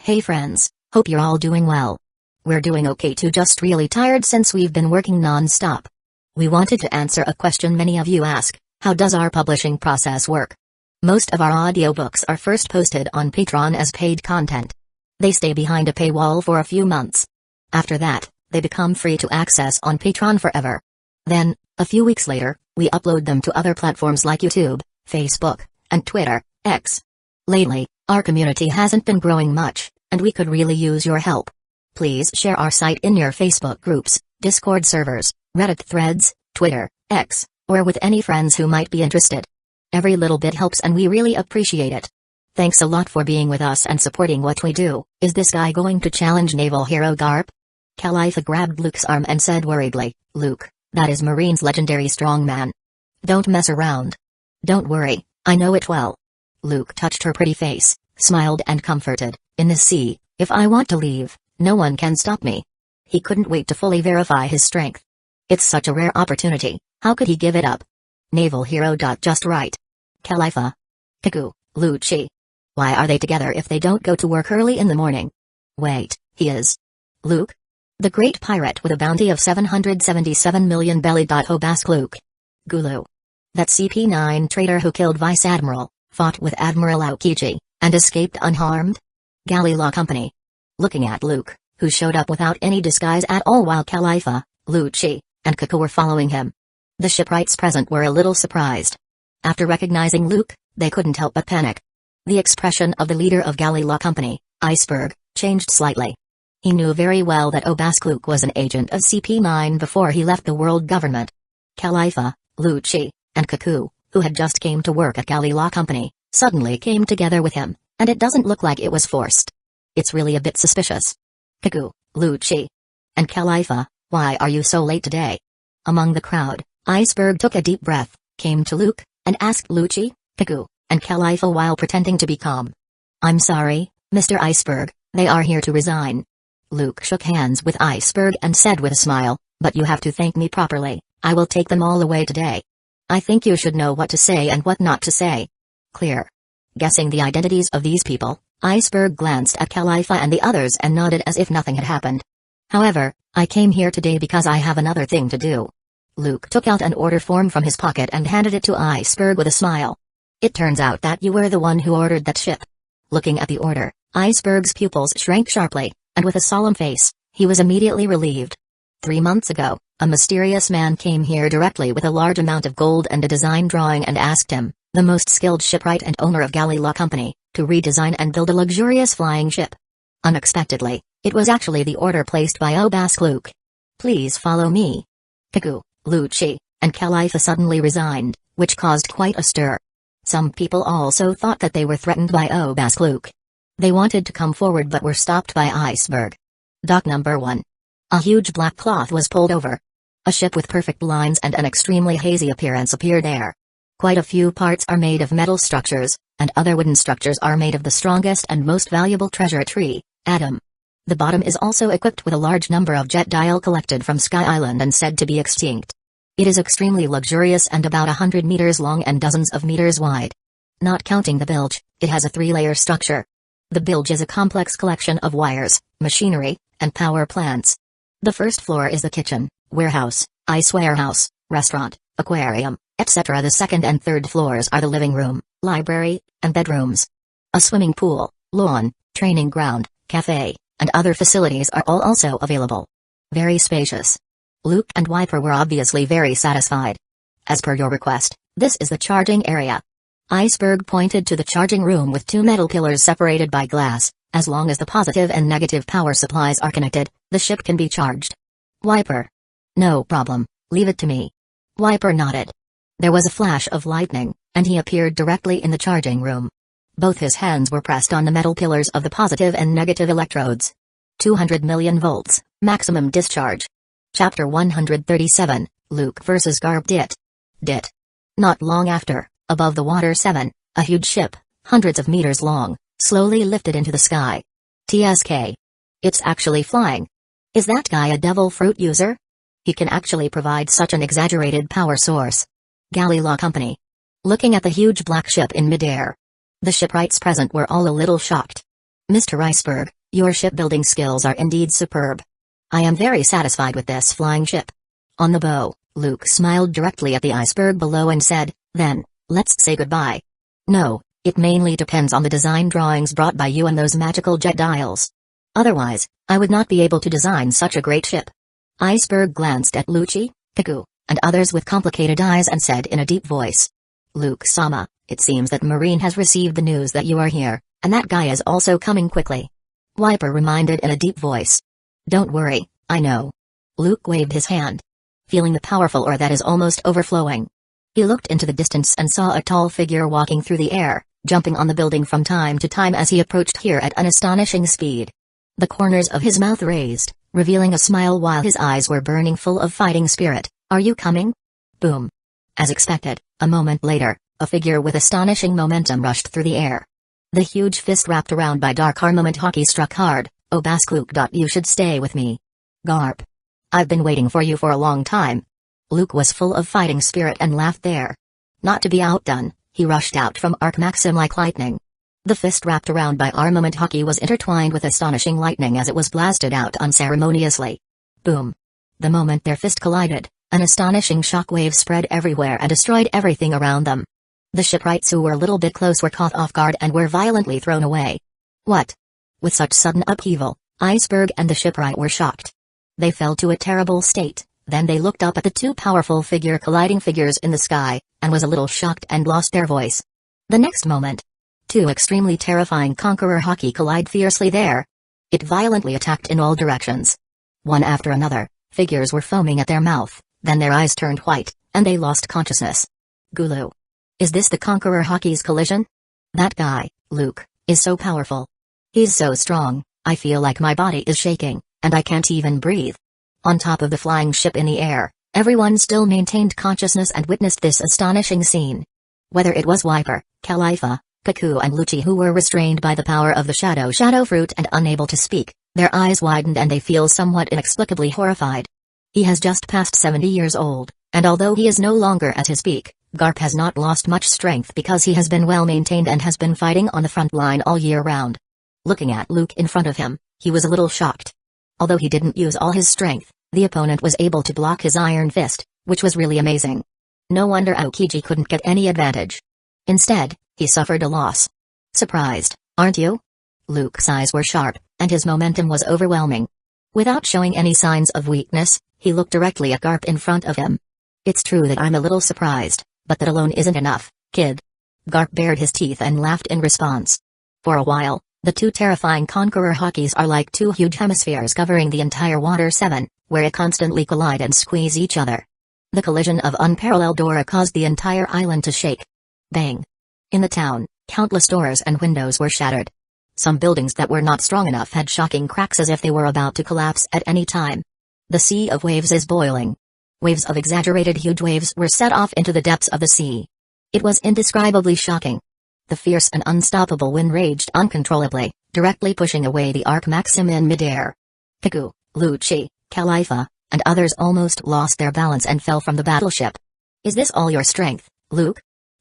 Hey friends, hope you're all doing well. We're doing okay too, just really tired since we've been working non-stop. We wanted to answer a question many of you ask: how does our publishing process work? Most of our audiobooks are first posted on Patreon as paid content. They stay behind a paywall for a few months. After that, they become free to access on Patreon forever. Then, a few weeks later, we upload them to other platforms like YouTube, Facebook, and Twitter, X. Lately, our community hasn't been growing much, and we could really use your help. Please share our site in your Facebook groups, Discord servers, Reddit threads, Twitter, X, or with any friends who might be interested. Every little bit helps and we really appreciate it. Thanks a lot for being with us and supporting what we do. Is this guy going to challenge naval hero Garp? Khalifa grabbed Luke's arm and said worriedly, "Luke, that is Marine's legendary strongman. Don't mess around." "Don't worry, I know it well." Luke touched her pretty face, smiled and comforted. "In the sea, if I want to leave, no one can stop me." He couldn't wait to fully verify his strength. It's such a rare opportunity, how could he give it up? Naval hero. Just right. Khalifa. Kaku, Lucci. Why are they together if they don't go to work early in the morning? Wait, he is Luke? The great pirate with a bounty of 777 million belly. Hobask Luke. Gulu. That CP9 traitor who killed Vice Admiral, fought with Admiral Aokiji, and escaped unharmed? Galley Law Company. Looking at Luke, who showed up without any disguise at all while Khalifa, Lucci, and Kaku were following him. The shipwrights present were a little surprised. After recognizing Luke, they couldn't help but panic. The expression of the leader of Galley Law Company, Iceberg, changed slightly. He knew very well that Obask Luke was an agent of CP9 before he left the world government. Khalifa, Lucci, and Kaku, who had just came to work at Galley Law Company, suddenly came together with him, and it doesn't look like it was forced. It's really a bit suspicious. Kaku, Lucci, and Khalifa, why are you so late today? Among the crowd, Iceberg took a deep breath, came to Luke, and asked Lucci, Kaku, and Khalifa while pretending to be calm. "I'm sorry, Mr. Iceberg, they are here to resign." Luke shook hands with Iceberg and said with a smile, "But you have to thank me properly, I will take them all away today. I think you should know what to say and what not to say." Clear. Guessing the identities of these people, Iceberg glanced at Khalifa and the others and nodded as if nothing had happened. "However, I came here today because I have another thing to do." Luke took out an order form from his pocket and handed it to Iceberg with a smile. "It turns out that you were the one who ordered that ship." Looking at the order, Iceberg's pupils shrank sharply, and with a solemn face, he was immediately relieved. 3 months ago, a mysterious man came here directly with a large amount of gold and a design drawing and asked him, the most skilled shipwright and owner of Galley Law Company, to redesign and build a luxurious flying ship. Unexpectedly, it was actually the order placed by Obask Luke. "Please follow me." Kaku, Lucci, and Khalifa suddenly resigned, which caused quite a stir. Some people also thought that they were threatened by Obask Luke. They wanted to come forward but were stopped by Iceberg. Dock number 1. A huge black cloth was pulled over. A ship with perfect lines and an extremely hazy appearance appeared there. Quite a few parts are made of metal structures, and other wooden structures are made of the strongest and most valuable treasure tree, Adam. The bottom is also equipped with a large number of jet dial collected from Sky Island and said to be extinct. It is extremely luxurious and about 100 meters long and dozens of meters wide. Not counting the bilge, it has a 3-layer structure. The bilge is a complex collection of wires, machinery, and power plants. The first floor is the kitchen, warehouse, ice warehouse, restaurant, aquarium, etc. The second and third floors are the living room, library, and bedrooms. A swimming pool, lawn, training ground, cafe, and other facilities are all also available. Very spacious. Luke and Wiper were obviously very satisfied. "As per your request, this is the charging area." Iceberg pointed to the charging room with 2 metal pillars separated by glass. "As long as the positive and negative power supplies are connected, the ship can be charged." Wiper. "No problem, leave it to me." Wiper nodded. There was a flash of lightning, and he appeared directly in the charging room. Both his hands were pressed on the metal pillars of the positive and negative electrodes. 200 million volts, maximum discharge. Chapter 137, Luke vs. Garp. Dit. Not long after, above the water 7, a huge ship, hundreds of meters long, slowly lifted into the sky. TSK. It's actually flying. Is that guy a devil fruit user? He can actually provide such an exaggerated power source. Galley Law Company. Looking at the huge black ship in midair. The shipwrights present were all a little shocked. "Mr. Iceberg, Your shipbuilding skills are indeed superb. I am very satisfied with this flying ship. On the bow, Luke smiled directly at the iceberg below and said, then, let's say goodbye. No, it mainly depends on the design drawings brought by you and those magical jet dials. Otherwise, I would not be able to design such a great ship. Iceberg glanced at Lucci, Kaku, and others with complicated eyes and said in a deep voice. Luke-sama, it seems that Marine has received the news that you are here, and that guy is also coming quickly. Wiper reminded in a deep voice. Don't worry, I know. Luke waved his hand. Feeling the powerful aura that is almost overflowing. He looked into the distance and saw a tall figure walking through the air, jumping on the building from time to time as he approached here at an astonishing speed. The corners of his mouth raised, revealing a smile while his eyes were burning full of fighting spirit. Are you coming? Boom. As expected, a moment later, a figure with astonishing momentum rushed through the air. The huge fist wrapped around by dark armament hockey struck hard. Oh Baskluk. You should stay with me. Garp. I've been waiting for you for a long time. Luke was full of fighting spirit and laughed there. Not to be outdone, he rushed out from Arc Maxim like lightning. The fist wrapped around by armament hockey was intertwined with astonishing lightning as it was blasted out unceremoniously. Boom. The moment their fist collided, an astonishing shockwave spread everywhere and destroyed everything around them. The shipwrights who were a little bit close were caught off guard and were violently thrown away. What? With such sudden upheaval, Iceberg and the shipwright were shocked. They fell to a terrible state, then they looked up at the two powerful colliding figures in the sky, and was a little shocked and lost their voice. The next moment, two extremely terrifying conqueror hockey collide fiercely there. It violently attacked in all directions. One after another, figures were foaming at their mouth, then their eyes turned white, and they lost consciousness. Gulu. Is this the conqueror hockey's collision? That guy, Luke, is so powerful. He's so strong, I feel like my body is shaking, and I can't even breathe. On top of the flying ship in the air, everyone still maintained consciousness and witnessed this astonishing scene. Whether it was Wiper, Khalifa, Kaku and Lucci who were restrained by the power of the shadow fruit and unable to speak, their eyes widened and they feel somewhat inexplicably horrified. He has just passed 70 years old, and although he is no longer at his peak, Garp has not lost much strength because he has been well maintained and has been fighting on the front line all year round. Looking at Luke in front of him, he was a little shocked. Although he didn't use all his strength, the opponent was able to block his iron fist, which was really amazing. No wonder Aokiji couldn't get any advantage. Instead, he suffered a loss. Surprised, aren't you? Luke's eyes were sharp, and his momentum was overwhelming. Without showing any signs of weakness, he looked directly at Garp in front of him. It's true that I'm a little surprised, but that alone isn't enough, kid. Garp bared his teeth and laughed in response. For a while, the two terrifying conqueror hockeys are like two huge hemispheres covering the entire Water 7, where they constantly collide and squeeze each other. The collision of unparalleled aura caused the entire island to shake. Bang. In the town, countless doors and windows were shattered. Some buildings that were not strong enough had shocking cracks as if they were about to collapse at any time. The sea of waves is boiling. Waves of exaggerated huge waves were set off into the depths of the sea. It was indescribably shocking. The fierce and unstoppable wind raged uncontrollably, directly pushing away the Arc Maxim in midair. Kaku, Lucci, Khalifa, and others almost lost their balance and fell from the battleship. Is this all your strength, Luke?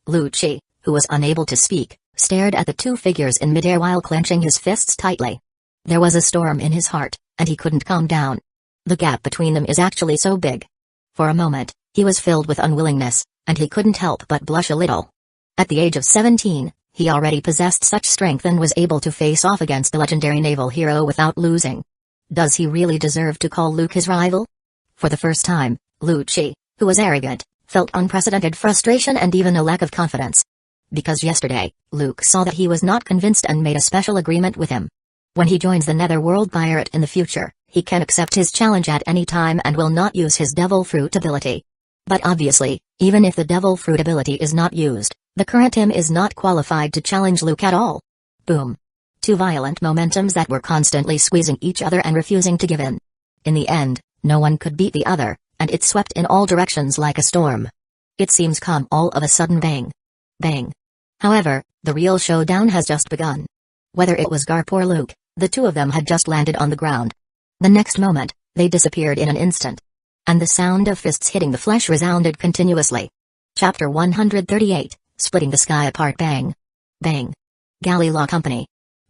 Lucci, who was unable to speak, stared at the two figures in midair while clenching his fists tightly. There was a storm in his heart, and he couldn't calm down. The gap between them is actually so big. For a moment, he was filled with unwillingness, and he couldn't help but blush a little. At the age of 17, he already possessed such strength and was able to face off against the legendary naval hero without losing. Does he really deserve to call Luke his rival? For the first time, Lucci, who was arrogant, felt unprecedented frustration and even a lack of confidence. Because yesterday, Luke saw that he was not convinced and made a special agreement with him. When he joins the Netherworld Pirate in the future, he can accept his challenge at any time and will not use his Devil Fruit ability. But obviously, even if the Devil Fruit ability is not used, the current him is not qualified to challenge Luke at all. Boom. Two violent momentums that were constantly squeezing each other and refusing to give in. In the end, no one could beat the other, and it swept in all directions like a storm. It seems calm all of a sudden bang. Bang. However, the real showdown has just begun. Whether it was Garp or Luke, the two of them had just landed on the ground. The next moment, they disappeared in an instant. And the sound of fists hitting the flesh resounded continuously. Chapter 138, Splitting the Sky Apart. Bang. Bang. Galley Law Company.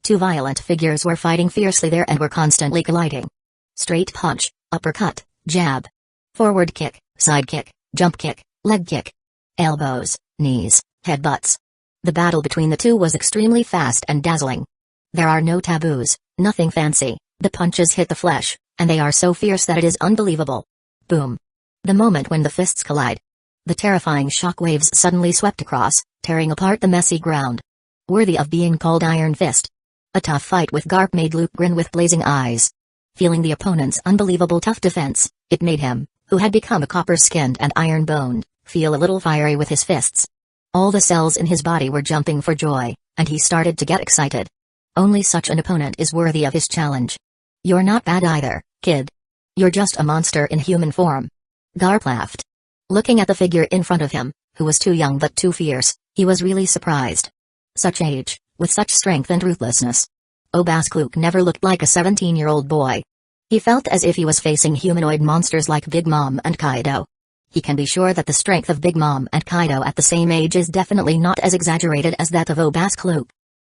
Two violent figures were fighting fiercely there and were constantly colliding. Straight punch, uppercut, jab. Forward kick, side kick, jump kick, leg kick. Elbows, knees, headbutts. The battle between the two was extremely fast and dazzling. There are no taboos, nothing fancy, the punches hit the flesh, and they are so fierce that it is unbelievable. Boom. The moment when the fists collide. The terrifying shockwaves suddenly swept across, tearing apart the messy ground. Worthy of being called Iron Fist. A tough fight with Garp made Luke grin with blazing eyes. Feeling the opponent's unbelievable tough defense, it made him, who had become a copper-skinned and iron-boned, feel a little fiery with his fists. All the cells in his body were jumping for joy, and he started to get excited. Only such an opponent is worthy of his challenge. You're not bad either, kid. You're just a monster in human form. Garp laughed. Looking at the figure in front of him, who was too young but too fierce, he was really surprised. Such age, with such strength and ruthlessness. Obask Luke never looked like a 17-year-old boy. He felt as if he was facing humanoid monsters like Big Mom and Kaido. He can be sure that the strength of Big Mom and Kaido at the same age is definitely not as exaggerated as that of Obask Luke.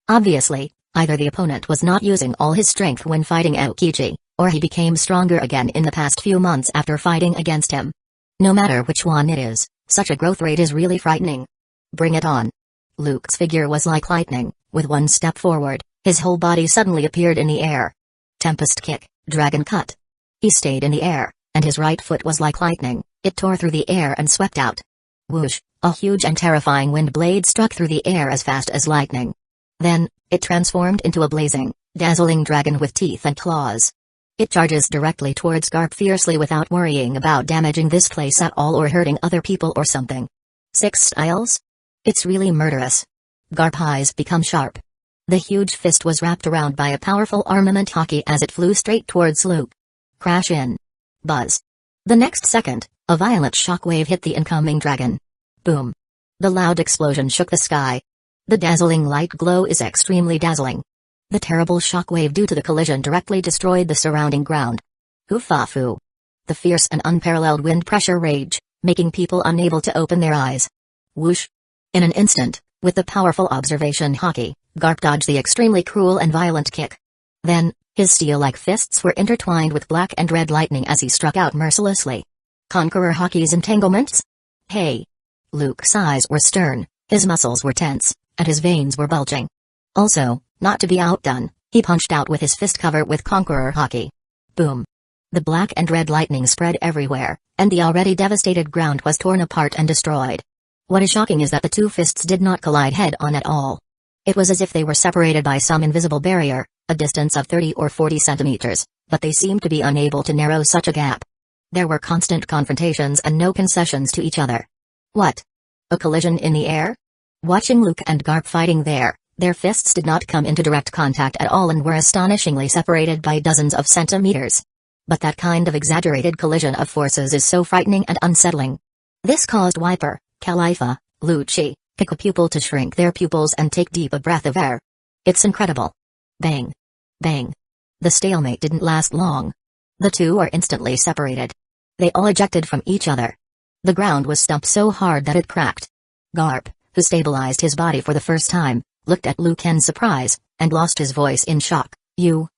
Obviously, either the opponent was not using all his strength when fighting Aokiji, or he became stronger again in the past few months after fighting against him. No matter which one it is, such a growth rate is really frightening. Bring it on. Luke's figure was like lightning. With one step forward, his whole body suddenly appeared in the air. Tempest kick, dragon cut. He stayed in the air, and his right foot was like lightning, it tore through the air and swept out. Whoosh, a huge and terrifying wind blade struck through the air as fast as lightning. Then, it transformed into a blazing, dazzling dragon with teeth and claws. It charges directly towards Garp fiercely without worrying about damaging this place at all or hurting other people or something. 6 styles? It's really murderous. Garp eyes become sharp. The huge fist was wrapped around by a powerful armament hockey as it flew straight towards Luke. Crash in. Buzz. The next second, a violent shockwave hit the incoming dragon. Boom. The loud explosion shook the sky. The dazzling light glow is extremely dazzling. The terrible shockwave due to the collision directly destroyed the surrounding ground. Hoofafu. The fierce and unparalleled wind pressure rage, making people unable to open their eyes. Whoosh. In an instant, with the powerful observation hockey, Garp dodged the extremely cruel and violent kick. Then, his steel-like fists were intertwined with black and red lightning as he struck out mercilessly. Conqueror hockey's entanglements? Hey! Luke's eyes were stern, his muscles were tense, and his veins were bulging. Also, not to be outdone, he punched out with his fist covered with Conqueror hockey. Boom. The black and red lightning spread everywhere, and the already devastated ground was torn apart and destroyed. What is shocking is that the two fists did not collide head-on at all. It was as if they were separated by some invisible barrier, a distance of 30 or 40 centimeters, but they seemed to be unable to narrow such a gap. There were constant confrontations and no concessions to each other. What? A collision in the air? Watching Luke and Garp fighting there, their fists did not come into direct contact at all and were astonishingly separated by dozens of centimeters. But that kind of exaggerated collision of forces is so frightening and unsettling. This caused Wiper, Califa, Lucci, Kikapupil to shrink their pupils and take deep a breath of air. It's incredible. Bang. Bang. The stalemate didn't last long. The two were instantly separated. They all ejected from each other. The ground was stumped so hard that it cracked. Garp, who stabilized his body for the first time, looked at Luke in surprise, and lost his voice in shock. You're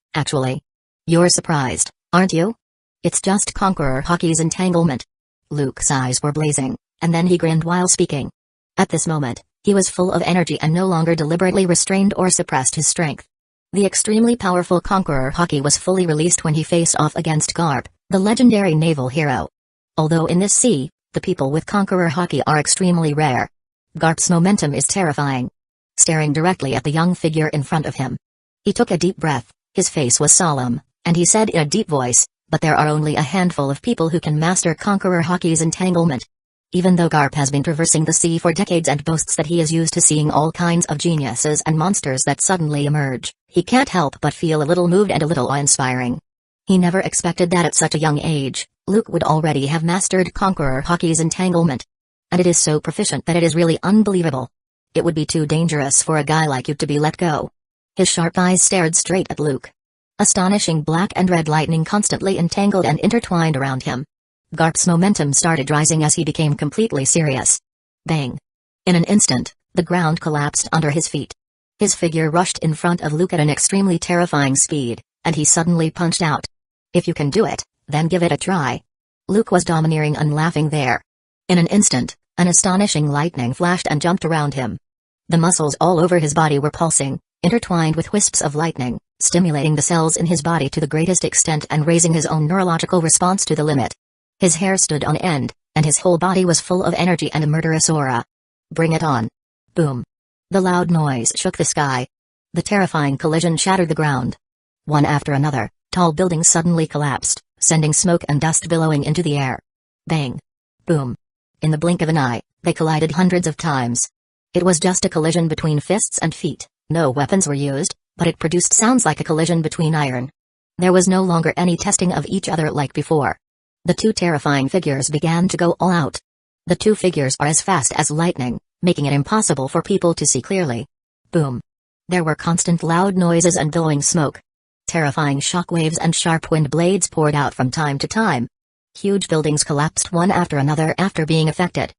surprised, aren't you? It's just Conqueror hockey's entanglement. Luke's eyes were blazing, and then he grinned while speaking. At this moment, he was full of energy and no longer deliberately restrained or suppressed his strength. The extremely powerful Conqueror hockey was fully released when he faced off against Garp, the legendary naval hero. Although in this sea, the people with Conqueror hockey are extremely rare. Garp's momentum is terrifying. Staring directly at the young figure in front of him. He took a deep breath, his face was solemn, and he said in a deep voice, but there are only a handful of people who can master Conqueror hockey's entanglement. Even though Garp has been traversing the sea for decades and boasts that he is used to seeing all kinds of geniuses and monsters that suddenly emerge, he can't help but feel a little moved and a little awe-inspiring. He never expected that at such a young age, Luke would already have mastered Conqueror hockey's entanglement. And it is so proficient that it is really unbelievable. It would be too dangerous for a guy like you to be let go. His sharp eyes stared straight at Luke. Astonishing black and red lightning constantly entangled and intertwined around him. Garp's momentum started rising as he became completely serious. Bang! In an instant, the ground collapsed under his feet. His figure rushed in front of Luke at an extremely terrifying speed, and he suddenly punched out. "If you can do it, then give it a try." Luke was domineering and laughing there. In an instant, an astonishing lightning flashed and jumped around him. The muscles all over his body were pulsing, intertwined with wisps of lightning, stimulating the cells in his body to the greatest extent and raising his own neurological response to the limit. His hair stood on end, and his whole body was full of energy and a murderous aura. "Bring it on." Boom. The loud noise shook the sky. The terrifying collision shattered the ground. One after another, tall buildings suddenly collapsed, sending smoke and dust billowing into the air. Bang. Boom. In the blink of an eye, they collided hundreds of times. It was just a collision between fists and feet, no weapons were used, but it produced sounds like a collision between iron. There was no longer any testing of each other like before. The two terrifying figures began to go all out. The two figures are as fast as lightning, making it impossible for people to see clearly. Boom. There were constant loud noises and billowing smoke. Terrifying shockwaves and sharp wind blades poured out from time to time. Huge buildings collapsed one after another after being affected.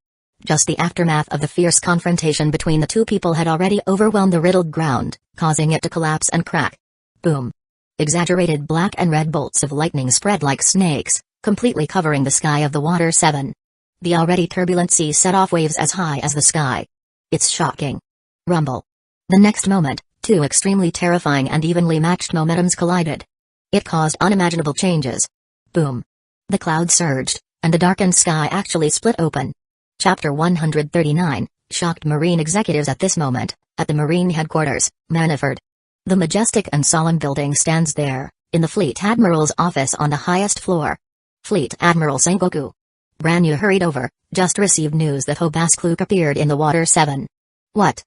Just the aftermath of the fierce confrontation between the two people had already overwhelmed the riddled ground, causing it to collapse and crack. Boom. Exaggerated black and red bolts of lightning spread like snakes, completely covering the sky of the Water 7. The already turbulent sea set off waves as high as the sky. It's shocking. Rumble. The next moment, two extremely terrifying and evenly matched momentums collided. It caused unimaginable changes. Boom. The clouds surged, and the darkened sky actually split open. Chapter 139, shocked Marine executives at this moment, at the Marine headquarters, Maniford. The majestic and solemn building stands there, in the Fleet Admiral's office on the highest floor. Fleet Admiral Sengoku. Branyu hurried over, just received news that Hobaskluk appeared in the Water 7. What?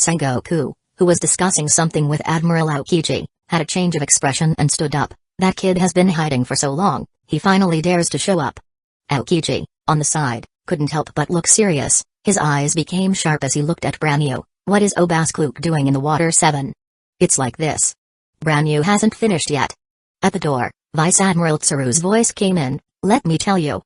Sengoku, who was discussing something with Admiral Aokiji, had a change of expression and stood up. That kid has been hiding for so long, he finally dares to show up. Aokiji, on the side, couldn't help but look serious. His eyes became sharp as he looked at Branyu. What is Hobaskluk doing in the Water 7? It's like this. Branyu hasn't finished yet. At the door, Vice Admiral Tsuru's voice came in. Let me tell you.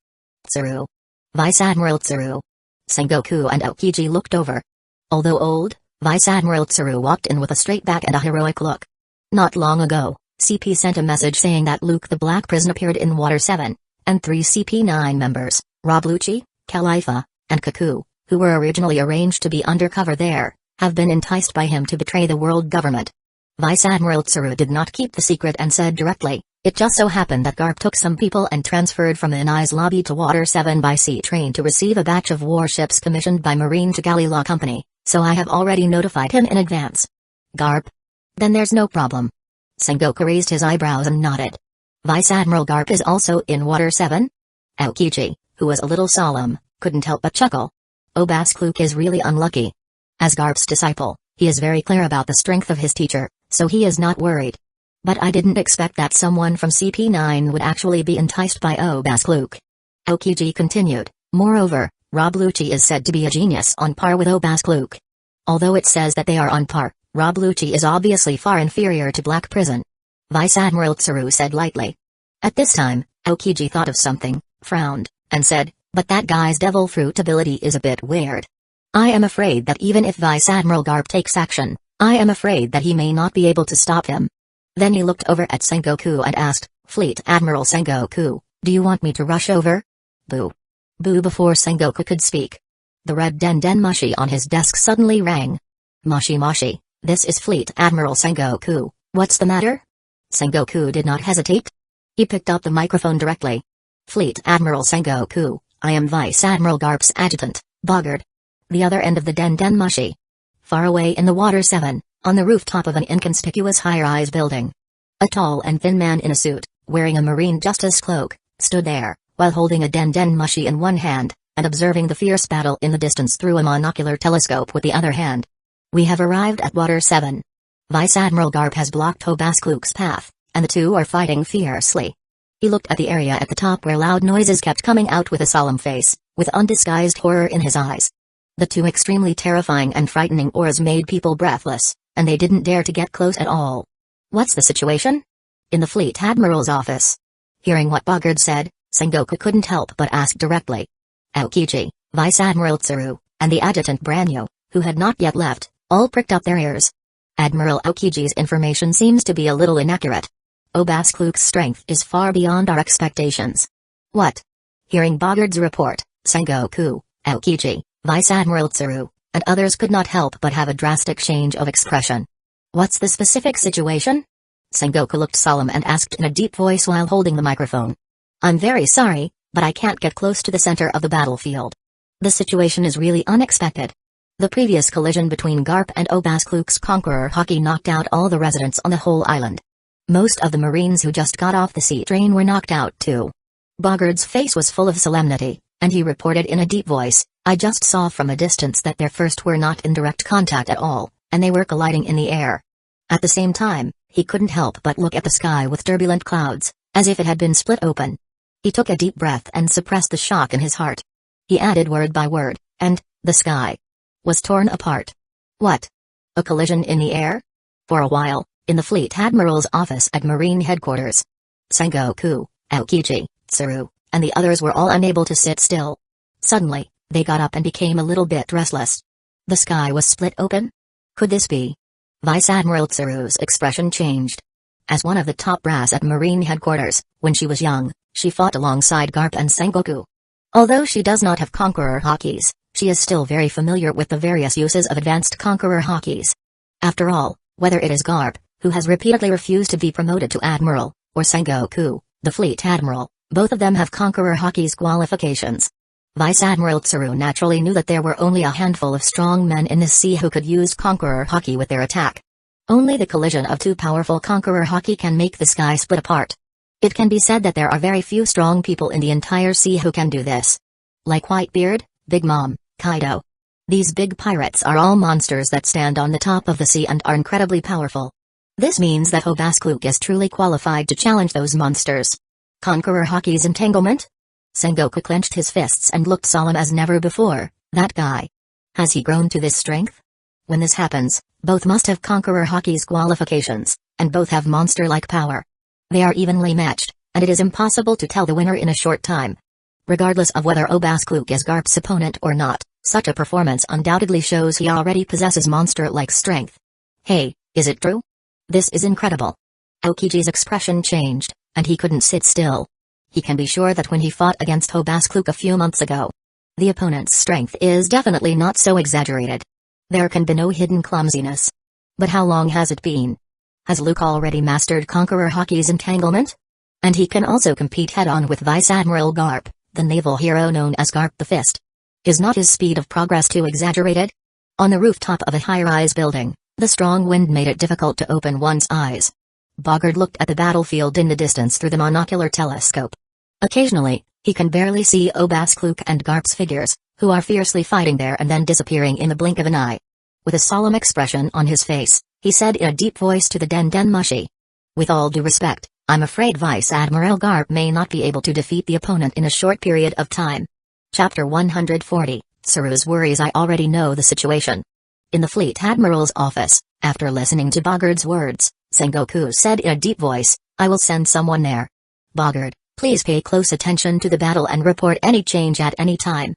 Tsuru. Vice Admiral Tsuru. Sengoku and Aokiji looked over. Although old, Vice Admiral Tsuru walked in with a straight back and a heroic look. Not long ago, CP sent a message saying that Luke the Black Prison appeared in Water 7, and 3 CP9 members, Rob Lucci, Khalifa, and Kaku, who were originally arranged to be undercover there, have been enticed by him to betray the world government. Vice Admiral Tsuru did not keep the secret and said directly, "It just so happened that Garp took some people and transferred from Inai's lobby to Water 7 by sea train to receive a batch of warships commissioned by Marine Tagali Law Company, so I have already notified him in advance." Garp? Then there's no problem. Sengoku raised his eyebrows and nodded. Vice Admiral Garp is also in Water 7? Aokiji, who was a little solemn, couldn't help but chuckle. Hobaskluk is really unlucky. As Garp's disciple, he is very clear about the strength of his teacher, so he is not worried. But I didn't expect that someone from CP9 would actually be enticed by Hobaskluk. Aokiji continued, moreover, Rob Lucci is said to be a genius on par with Hobaskluk. Although it says that they are on par, Rob Lucci is obviously far inferior to Black Prison. Vice Admiral Tsuru said lightly. At this time, Aokiji thought of something, frowned, and said, but that guy's devil fruit ability is a bit weird. I am afraid that even if Vice Admiral Garp takes action, I am afraid that he may not be able to stop him. Then he looked over at Sengoku and asked, Fleet Admiral Sengoku, do you want me to rush over? Boo. Boo before Sengoku could speak. The red den mushi on his desk suddenly rang. Moshi, this is Fleet Admiral Sengoku, what's the matter? Sengoku did not hesitate. He picked up the microphone directly. Fleet Admiral Sengoku, I am Vice Admiral Garp's adjutant, Bogard. The other end of the den mushi. Far away in the Water 7, on the rooftop of an inconspicuous high-rise building. A tall and thin man in a suit, wearing a marine justice cloak, stood there, while holding a den mushi in one hand, and observing the fierce battle in the distance through a monocular telescope with the other hand. We have arrived at Water 7. Vice Admiral Garp has blocked Hobaskluk's path, and the two are fighting fiercely. He looked at the area at the top where loud noises kept coming out with a solemn face, with undisguised horror in his eyes. The two extremely terrifying and frightening auras made people breathless, and they didn't dare to get close at all. What's the situation? In the Fleet Admiral's office. Hearing what Bogard said, Sengoku couldn't help but ask directly. Aokiji, Vice Admiral Tsuru, and the adjutant Branyu, who had not yet left, all pricked up their ears. Admiral Aokiji's information seems to be a little inaccurate. Obaskluk's strength is far beyond our expectations. What? Hearing Bogard's report, Sengoku, Aokiji, Vice Admiral Tsuru, and others could not help but have a drastic change of expression. What's the specific situation? Sengoku looked solemn and asked in a deep voice while holding the microphone. I'm very sorry, but I can't get close to the center of the battlefield. The situation is really unexpected. The previous collision between Garp and Obaskluk's Conqueror Haki knocked out all the residents on the whole island. Most of the Marines who just got off the sea train were knocked out too. Bogard's face was full of solemnity, and he reported in a deep voice, I just saw from a distance that their first were not in direct contact at all, and they were colliding in the air. At the same time, he couldn't help but look at the sky with turbulent clouds, as if it had been split open. He took a deep breath and suppressed the shock in his heart. He added word by word, and, the sky was torn apart. What? A collision in the air? For a while, in the Fleet Admiral's office at Marine Headquarters, Sengoku, Aokiji, Tsuru, and the others were all unable to sit still. Suddenly, they got up and became a little bit restless. The sky was split open? Could this be? Vice Admiral Tsuru's expression changed. As one of the top brass at Marine Headquarters, when she was young, she fought alongside Garp and Sengoku. Although she does not have Conqueror Hakis, she is still very familiar with the various uses of advanced Conqueror Hakis. After all, whether it is Garp, who has repeatedly refused to be promoted to Admiral, or Sengoku, the Fleet Admiral, both of them have Conqueror Haki's qualifications. Vice Admiral Tsuru naturally knew that there were only a handful of strong men in this sea who could use Conqueror Haki with their attack. Only the collision of two powerful Conqueror Haki can make the sky split apart. It can be said that there are very few strong people in the entire sea who can do this. Like Whitebeard, Big Mom, Kaido. These big pirates are all monsters that stand on the top of the sea and are incredibly powerful. This means that Obaskluk is truly qualified to challenge those monsters. Conqueror Haki's entanglement? Sengoku clenched his fists and looked solemn as never before. That guy. Has he grown to this strength? When this happens, both must have Conqueror Haki's qualifications, and both have monster-like power. They are evenly matched, and it is impossible to tell the winner in a short time. Regardless of whether Obaskluk is Garp's opponent or not, such a performance undoubtedly shows he already possesses monster-like strength. Hey, is it true? This is incredible. Aokiji's expression changed, and he couldn't sit still. He can be sure that when he fought against Obaskluk a few months ago, the opponent's strength is definitely not so exaggerated. There can be no hidden clumsiness. But how long has it been? Has Luke already mastered Conqueror Haki's entanglement? And he can also compete head-on with Vice Admiral Garp, the naval hero known as Garp the Fist. Is not his speed of progress too exaggerated? On the rooftop of a high-rise building, the strong wind made it difficult to open one's eyes. Bogard looked at the battlefield in the distance through the monocular telescope. Occasionally, he can barely see Obaskluk and Garp's figures, who are fiercely fighting there and then disappearing in the blink of an eye. With a solemn expression on his face, he said in a deep voice to the Den Mushi. With all due respect, I'm afraid Vice Admiral Garp may not be able to defeat the opponent in a short period of time. Chapter 140, Tsuru's worries. I already know the situation. In the Fleet Admiral's office, after listening to Bogard's words, Sengoku said in a deep voice, I will send someone there. Bogard, please pay close attention to the battle and report any change at any time.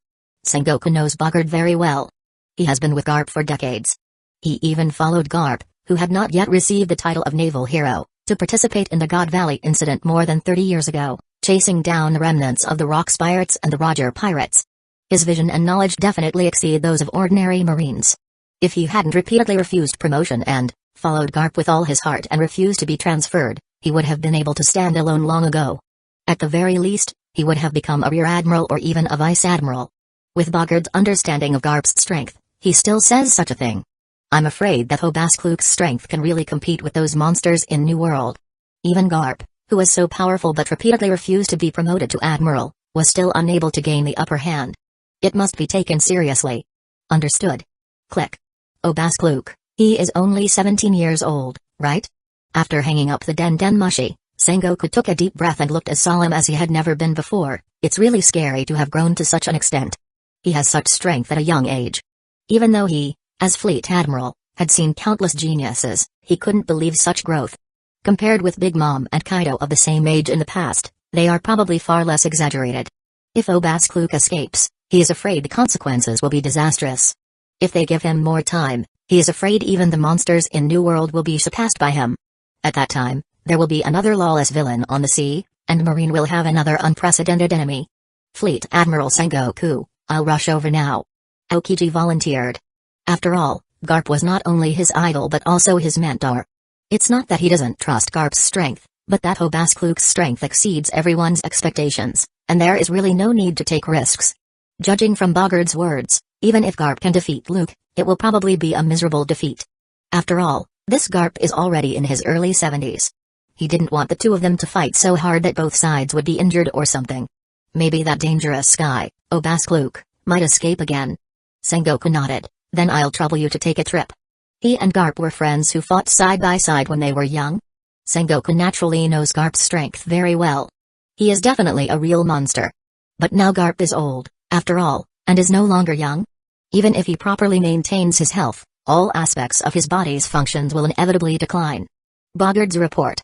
Sengoku knows Bogard very well. He has been with Garp for decades. He even followed Garp, who had not yet received the title of naval hero, to participate in the God Valley incident more than 30 years ago, chasing down the remnants of the Rocks pirates and the Roger pirates. His vision and knowledge definitely exceed those of ordinary Marines. If he hadn't repeatedly refused promotion and followed Garp with all his heart and refused to be transferred, he would have been able to stand alone long ago. At the very least, he would have become a rear admiral or even a vice admiral. With Bogard's understanding of Garp's strength, he still says such a thing. I'm afraid that Obaskluk's strength can really compete with those monsters in New World. Even Garp, who was so powerful but repeatedly refused to be promoted to admiral, was still unable to gain the upper hand. It must be taken seriously. Understood. Click. Obaskluk, he is only 17 years old, right? After hanging up the Den Mushi, Sengoku took a deep breath and looked as solemn as he had never been before. It's really scary to have grown to such an extent. He has such strength at a young age. Even though he, as Fleet Admiral, had seen countless geniuses, he couldn't believe such growth. Compared with Big Mom and Kaido of the same age in the past, they are probably far less exaggerated. If Obaskluk escapes, he is afraid the consequences will be disastrous. If they give him more time, he is afraid even the monsters in New World will be surpassed by him. At that time, there will be another lawless villain on the sea, and Marine will have another unprecedented enemy. Fleet Admiral Sengoku, I'll rush over now. Aokiji volunteered. After all, Garp was not only his idol but also his mentor. It's not that he doesn't trust Garp's strength, but that Obaskluk's strength exceeds everyone's expectations, and there is really no need to take risks. Judging from Boggard's words, even if Garp can defeat Luke, it will probably be a miserable defeat. After all, this Garp is already in his early 70s. He didn't want the two of them to fight so hard that both sides would be injured or something. Maybe that dangerous guy, Obaskluk, might escape again. Sengoku nodded. Then I'll trouble you to take a trip. He and Garp were friends who fought side by side when they were young. Sengoku naturally knows Garp's strength very well. He is definitely a real monster. But now Garp is old, after all, and is no longer young. Even if he properly maintains his health, all aspects of his body's functions will inevitably decline. Boggard's report.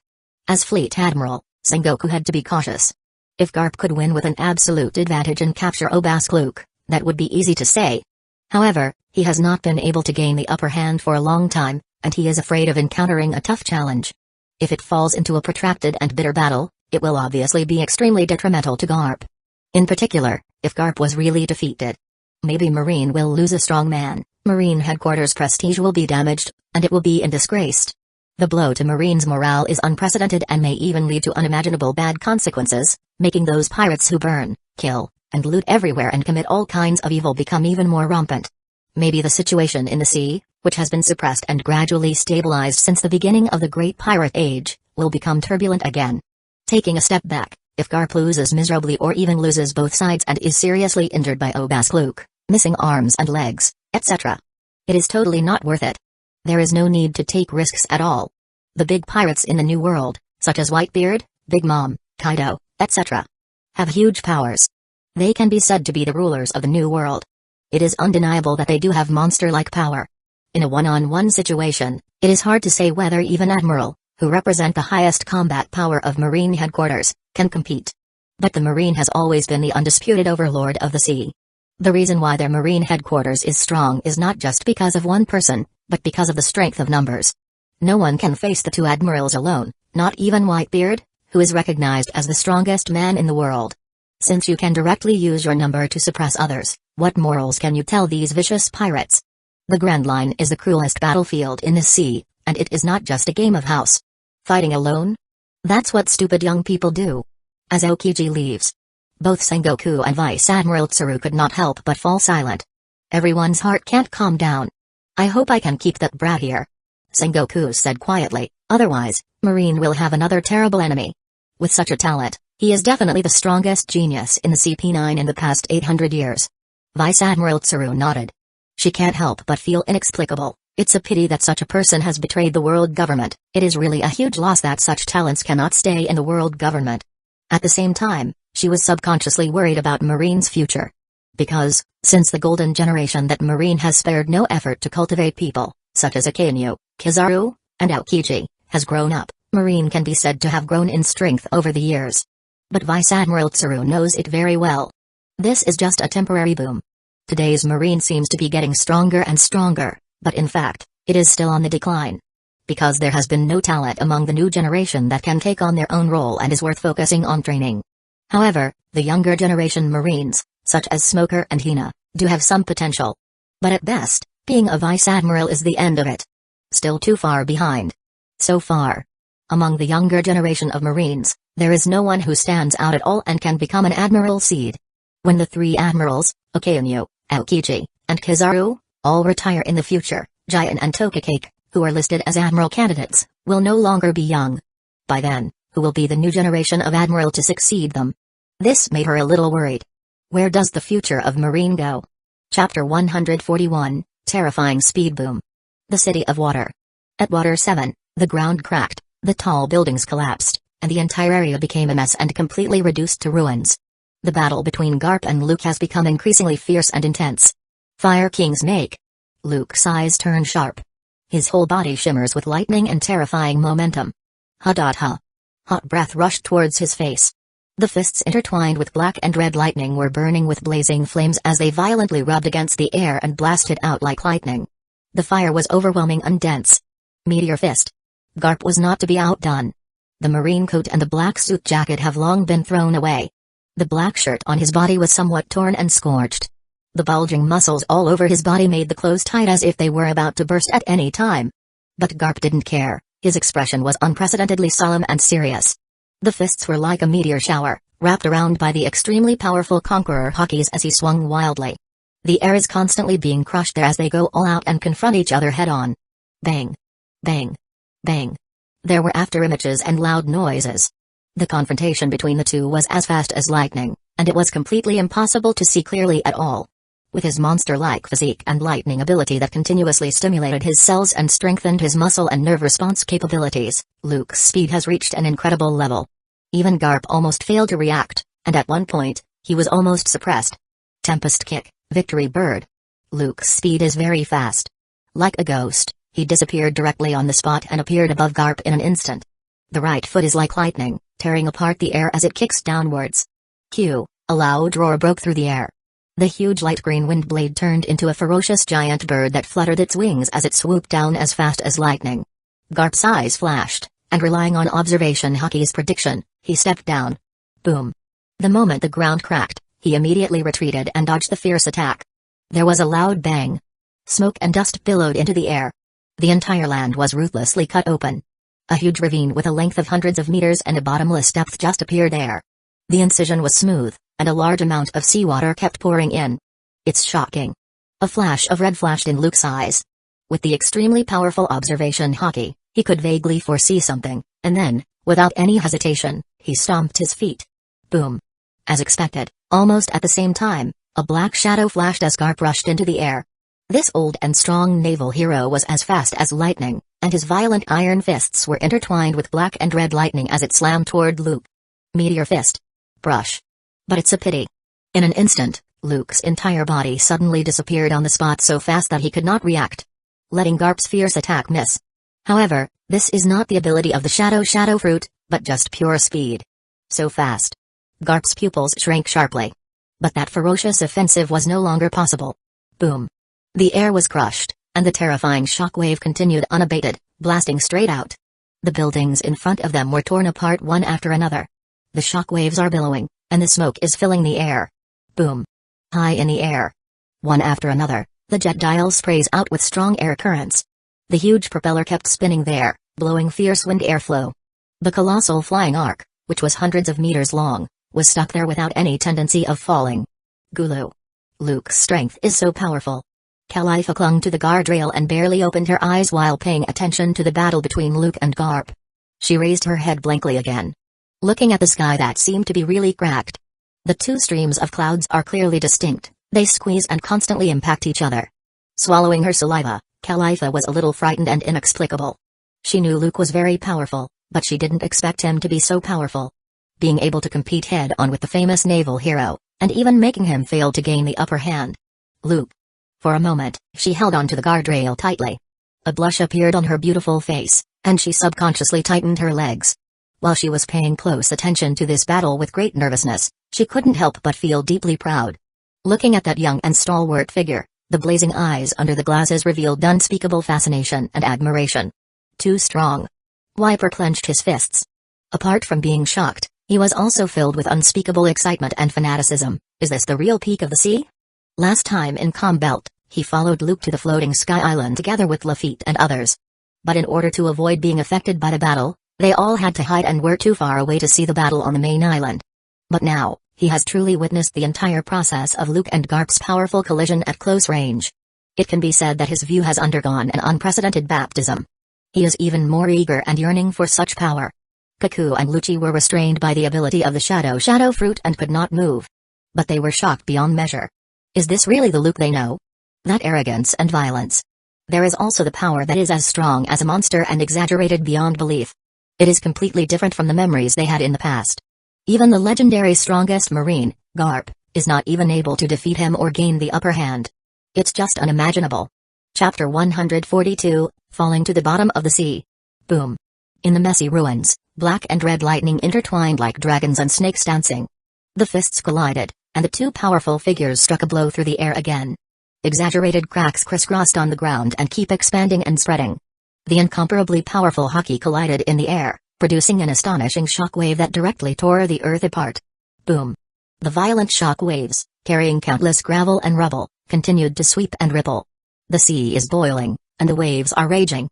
As Fleet Admiral, Sengoku had to be cautious. If Garp could win with an absolute advantage and capture Obaskluk, that would be easy to say. However, he has not been able to gain the upper hand for a long time, and he is afraid of encountering a tough challenge. If it falls into a protracted and bitter battle, it will obviously be extremely detrimental to Garp. In particular, if Garp was really defeated. Maybe Marine will lose a strong man, Marine headquarters' prestige will be damaged, and it will be in disgrace. The blow to Marine's morale is unprecedented and may even lead to unimaginable bad consequences, making those pirates who burn, kill, and loot everywhere and commit all kinds of evil become even more rampant. Maybe the situation in the sea, which has been suppressed and gradually stabilized since the beginning of the Great Pirate Age, will become turbulent again. Taking a step back, if Garp loses miserably or even loses both sides and is seriously injured by Obaskluk, missing arms and legs, etc., it is totally not worth it. There is no need to take risks at all. The big pirates in the New World, such as Whitebeard, Big Mom, Kaido, etc., have huge powers. They can be said to be the rulers of the New World. It is undeniable that they do have monster-like power. In a one-on-one situation, it is hard to say whether even Admiral, who represent the highest combat power of Marine headquarters, can compete. But the Marine has always been the undisputed overlord of the sea. The reason why their Marine headquarters is strong is not just because of one person, but because of the strength of numbers. No one can face the two admirals alone, not even Whitebeard, who is recognized as the strongest man in the world. Since you can directly use your number to suppress others, what morals can you tell these vicious pirates? The Grand Line is the cruelest battlefield in the sea, and it is not just a game of house. Fighting alone? That's what stupid young people do. As Aokiji leaves, both Sengoku and Vice Admiral Tsuru could not help but fall silent. Everyone's heart can't calm down. I hope I can keep that brat here, Sengoku said quietly, otherwise, Marine will have another terrible enemy. With such a talent, he is definitely the strongest genius in the CP9 in the past 800 years. Vice Admiral Tsuru nodded. She can't help but feel inexplicable. It's a pity that such a person has betrayed the world government. It is really a huge loss that such talents cannot stay in the world government. At the same time, she was subconsciously worried about Marine's future. Because, since the golden generation that Marine has spared no effort to cultivate people, such as Akainu, Kizaru, and Aokiji, has grown up, Marine can be said to have grown in strength over the years. But Vice Admiral Tsuru knows it very well. This is just a temporary boom. Today's Marine seems to be getting stronger and stronger, but in fact, it is still on the decline. Because there has been no talent among the new generation that can take on their own role and is worth focusing on training. However, the younger generation Marines, such as Smoker and Hina, do have some potential. But at best, being a Vice Admiral is the end of it. Still too far behind. So far. Among the younger generation of Marines, there is no one who stands out at all and can become an Admiral seed. When the three Admirals, Akainu, Aokiji, and Kizaru, all retire in the future, Jian and Tokakake, who are listed as Admiral candidates, will no longer be young. By then, who will be the new generation of Admiral to succeed them? This made her a little worried. Where does the future of Marine go? Chapter 141, Terrifying Speed Boom. The City of Water. At Water 7, the ground cracked, the tall buildings collapsed, and the entire area became a mess and completely reduced to ruins. The battle between Garp and Luke has become increasingly fierce and intense. Fire King's make. Luke's eyes turn sharp. His whole body shimmers with lightning and terrifying momentum. Ha. Hot breath rushed towards his face. The fists intertwined with black and red lightning were burning with blazing flames as they violently rubbed against the air and blasted out like lightning. The fire was overwhelming and dense. Meteor fist. Garp was not to be outdone. The marine coat and the black suit jacket have long been thrown away. The black shirt on his body was somewhat torn and scorched. The bulging muscles all over his body made the clothes tight as if they were about to burst at any time. But Garp didn't care. His expression was unprecedentedly solemn and serious. The fists were like a meteor shower, wrapped around by the extremely powerful Conqueror Hockeys as he swung wildly. The air is constantly being crushed there as they go all out and confront each other head-on. Bang! Bang! Bang! There were afterimages and loud noises. The confrontation between the two was as fast as lightning, and it was completely impossible to see clearly at all. With his monster-like physique and lightning ability that continuously stimulated his cells and strengthened his muscle and nerve response capabilities, Luke's speed has reached an incredible level. Even Garp almost failed to react, and at one point, he was almost suppressed. Tempest kick, victory bird. Luke's speed is very fast. Like a ghost, he disappeared directly on the spot and appeared above Garp in an instant. The right foot is like lightning, tearing apart the air as it kicks downwards. Cue, a loud roar broke through the air. The huge light green wind blade turned into a ferocious giant bird that fluttered its wings as it swooped down as fast as lightning. Garp's eyes flashed, and relying on observation Hockey's prediction, he stepped down. Boom. The moment the ground cracked, he immediately retreated and dodged the fierce attack. There was a loud bang. Smoke and dust billowed into the air. The entire land was ruthlessly cut open. A huge ravine with a length of hundreds of meters and a bottomless depth just appeared there. The incision was smooth, and a large amount of seawater kept pouring in. It's shocking. A flash of red flashed in Luke's eyes. With the extremely powerful observation Hockey, he could vaguely foresee something, and then, without any hesitation, he stomped his feet. Boom. As expected, almost at the same time, a black shadow flashed as Garp rushed into the air. This old and strong naval hero was as fast as lightning, and his violent iron fists were intertwined with black and red lightning as it slammed toward Luke. Meteor fist. Brush. But it's a pity. In an instant, Luke's entire body suddenly disappeared on the spot so fast that he could not react, letting Garp's fierce attack miss. However, this is not the ability of the shadow fruit, but just pure speed. So fast. Garp's pupils shrank sharply. But that ferocious offensive was no longer possible. Boom. The air was crushed, and the terrifying shockwave continued unabated, blasting straight out. The buildings in front of them were torn apart one after another. The shockwaves are billowing, and the smoke is filling the air. Boom. High in the air. One after another, the jet dial sprays out with strong air currents. The huge propeller kept spinning there, blowing fierce wind airflow. The colossal flying arc, which was hundreds of meters long, was stuck there without any tendency of falling. Gulu. Luke's strength is so powerful. Khalifa clung to the guardrail and barely opened her eyes while paying attention to the battle between Luke and Garp. She raised her head blankly again, looking at the sky that seemed to be really cracked. The two streams of clouds are clearly distinct, they squeeze and constantly impact each other. Swallowing her saliva, Khalifa was a little frightened and inexplicable. She knew Luke was very powerful, but she didn't expect him to be so powerful. Being able to compete head-on with the famous naval hero, and even making him fail to gain the upper hand. Luke. For a moment, she held onto the guardrail tightly. A blush appeared on her beautiful face, and she subconsciously tightened her legs. While she was paying close attention to this battle with great nervousness, she couldn't help but feel deeply proud. Looking at that young and stalwart figure, the blazing eyes under the glasses revealed unspeakable fascination and admiration. Too strong. Wiper clenched his fists. Apart from being shocked, he was also filled with unspeakable excitement and fanaticism. Is this the real peak of the sea? Last time in Combelt, he followed Luke to the floating sky island together with Lafitte and others. But in order to avoid being affected by the battle, they all had to hide and were too far away to see the battle on the main island. But now, he has truly witnessed the entire process of Luke and Garp's powerful collision at close range. It can be said that his view has undergone an unprecedented baptism. He is even more eager and yearning for such power. Kaku and Lucci were restrained by the ability of the shadow fruit and could not move. But they were shocked beyond measure. Is this really the Luke they know? That arrogance and violence. There is also the power that is as strong as a monster and exaggerated beyond belief. It is completely different from the memories they had in the past. Even the legendary strongest marine, Garp, is not even able to defeat him or gain the upper hand. It's just unimaginable. Chapter 142, Falling to the Bottom of the Sea. Boom. In the messy ruins, Black and red lightning intertwined like dragons and snakes dancing. The fists collided, and the two powerful figures struck a blow through the air again. Exaggerated cracks crisscrossed on the ground and keep expanding and spreading. The incomparably powerful hockey collided in the air, producing an astonishing shock wave that directly tore the earth apart. Boom! The violent shock waves, carrying countless gravel and rubble, continued to sweep and ripple. The sea is boiling, and the waves are raging.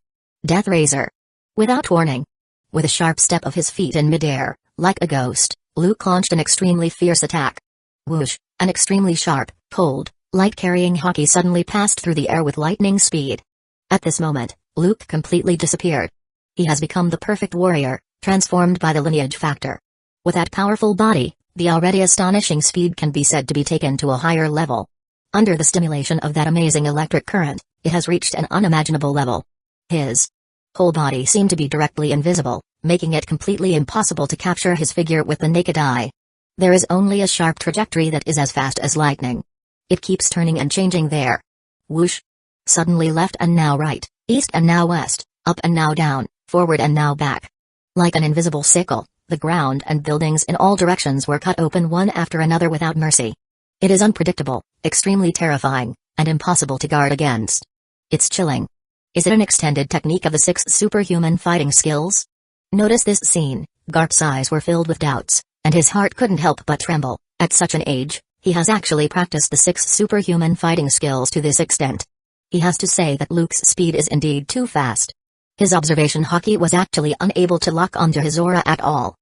Death Razor. Without warning. With a sharp step of his feet in midair, like a ghost, Luke launched an extremely fierce attack. Whoosh! An extremely sharp, cold, light-carrying hockey suddenly passed through the air with lightning speed. At this moment, Luke completely disappeared. He has become the perfect warrior, transformed by the lineage factor. With that powerful body, the already astonishing speed can be said to be taken to a higher level. Under the stimulation of that amazing electric current, it has reached an unimaginable level. His whole body seemed to be directly invisible, making it completely impossible to capture his figure with the naked eye. There is only a sharp trajectory that is as fast as lightning. It keeps turning and changing there. Whoosh! Suddenly left and now right, east and now west, up and now down, forward and now back. Like an invisible sickle, the ground and buildings in all directions were cut open one after another without mercy. It is unpredictable, extremely terrifying, and impossible to guard against. It's chilling. Is it an extended technique of the 6 superhuman fighting skills? Notice this scene. Garp's eyes were filled with doubts, and his heart couldn't help but tremble. At such an age, he has actually practiced the 6 superhuman fighting skills to this extent. He has to say that Luke's speed is indeed too fast. His observation hockey was actually unable to lock onto his aura at all.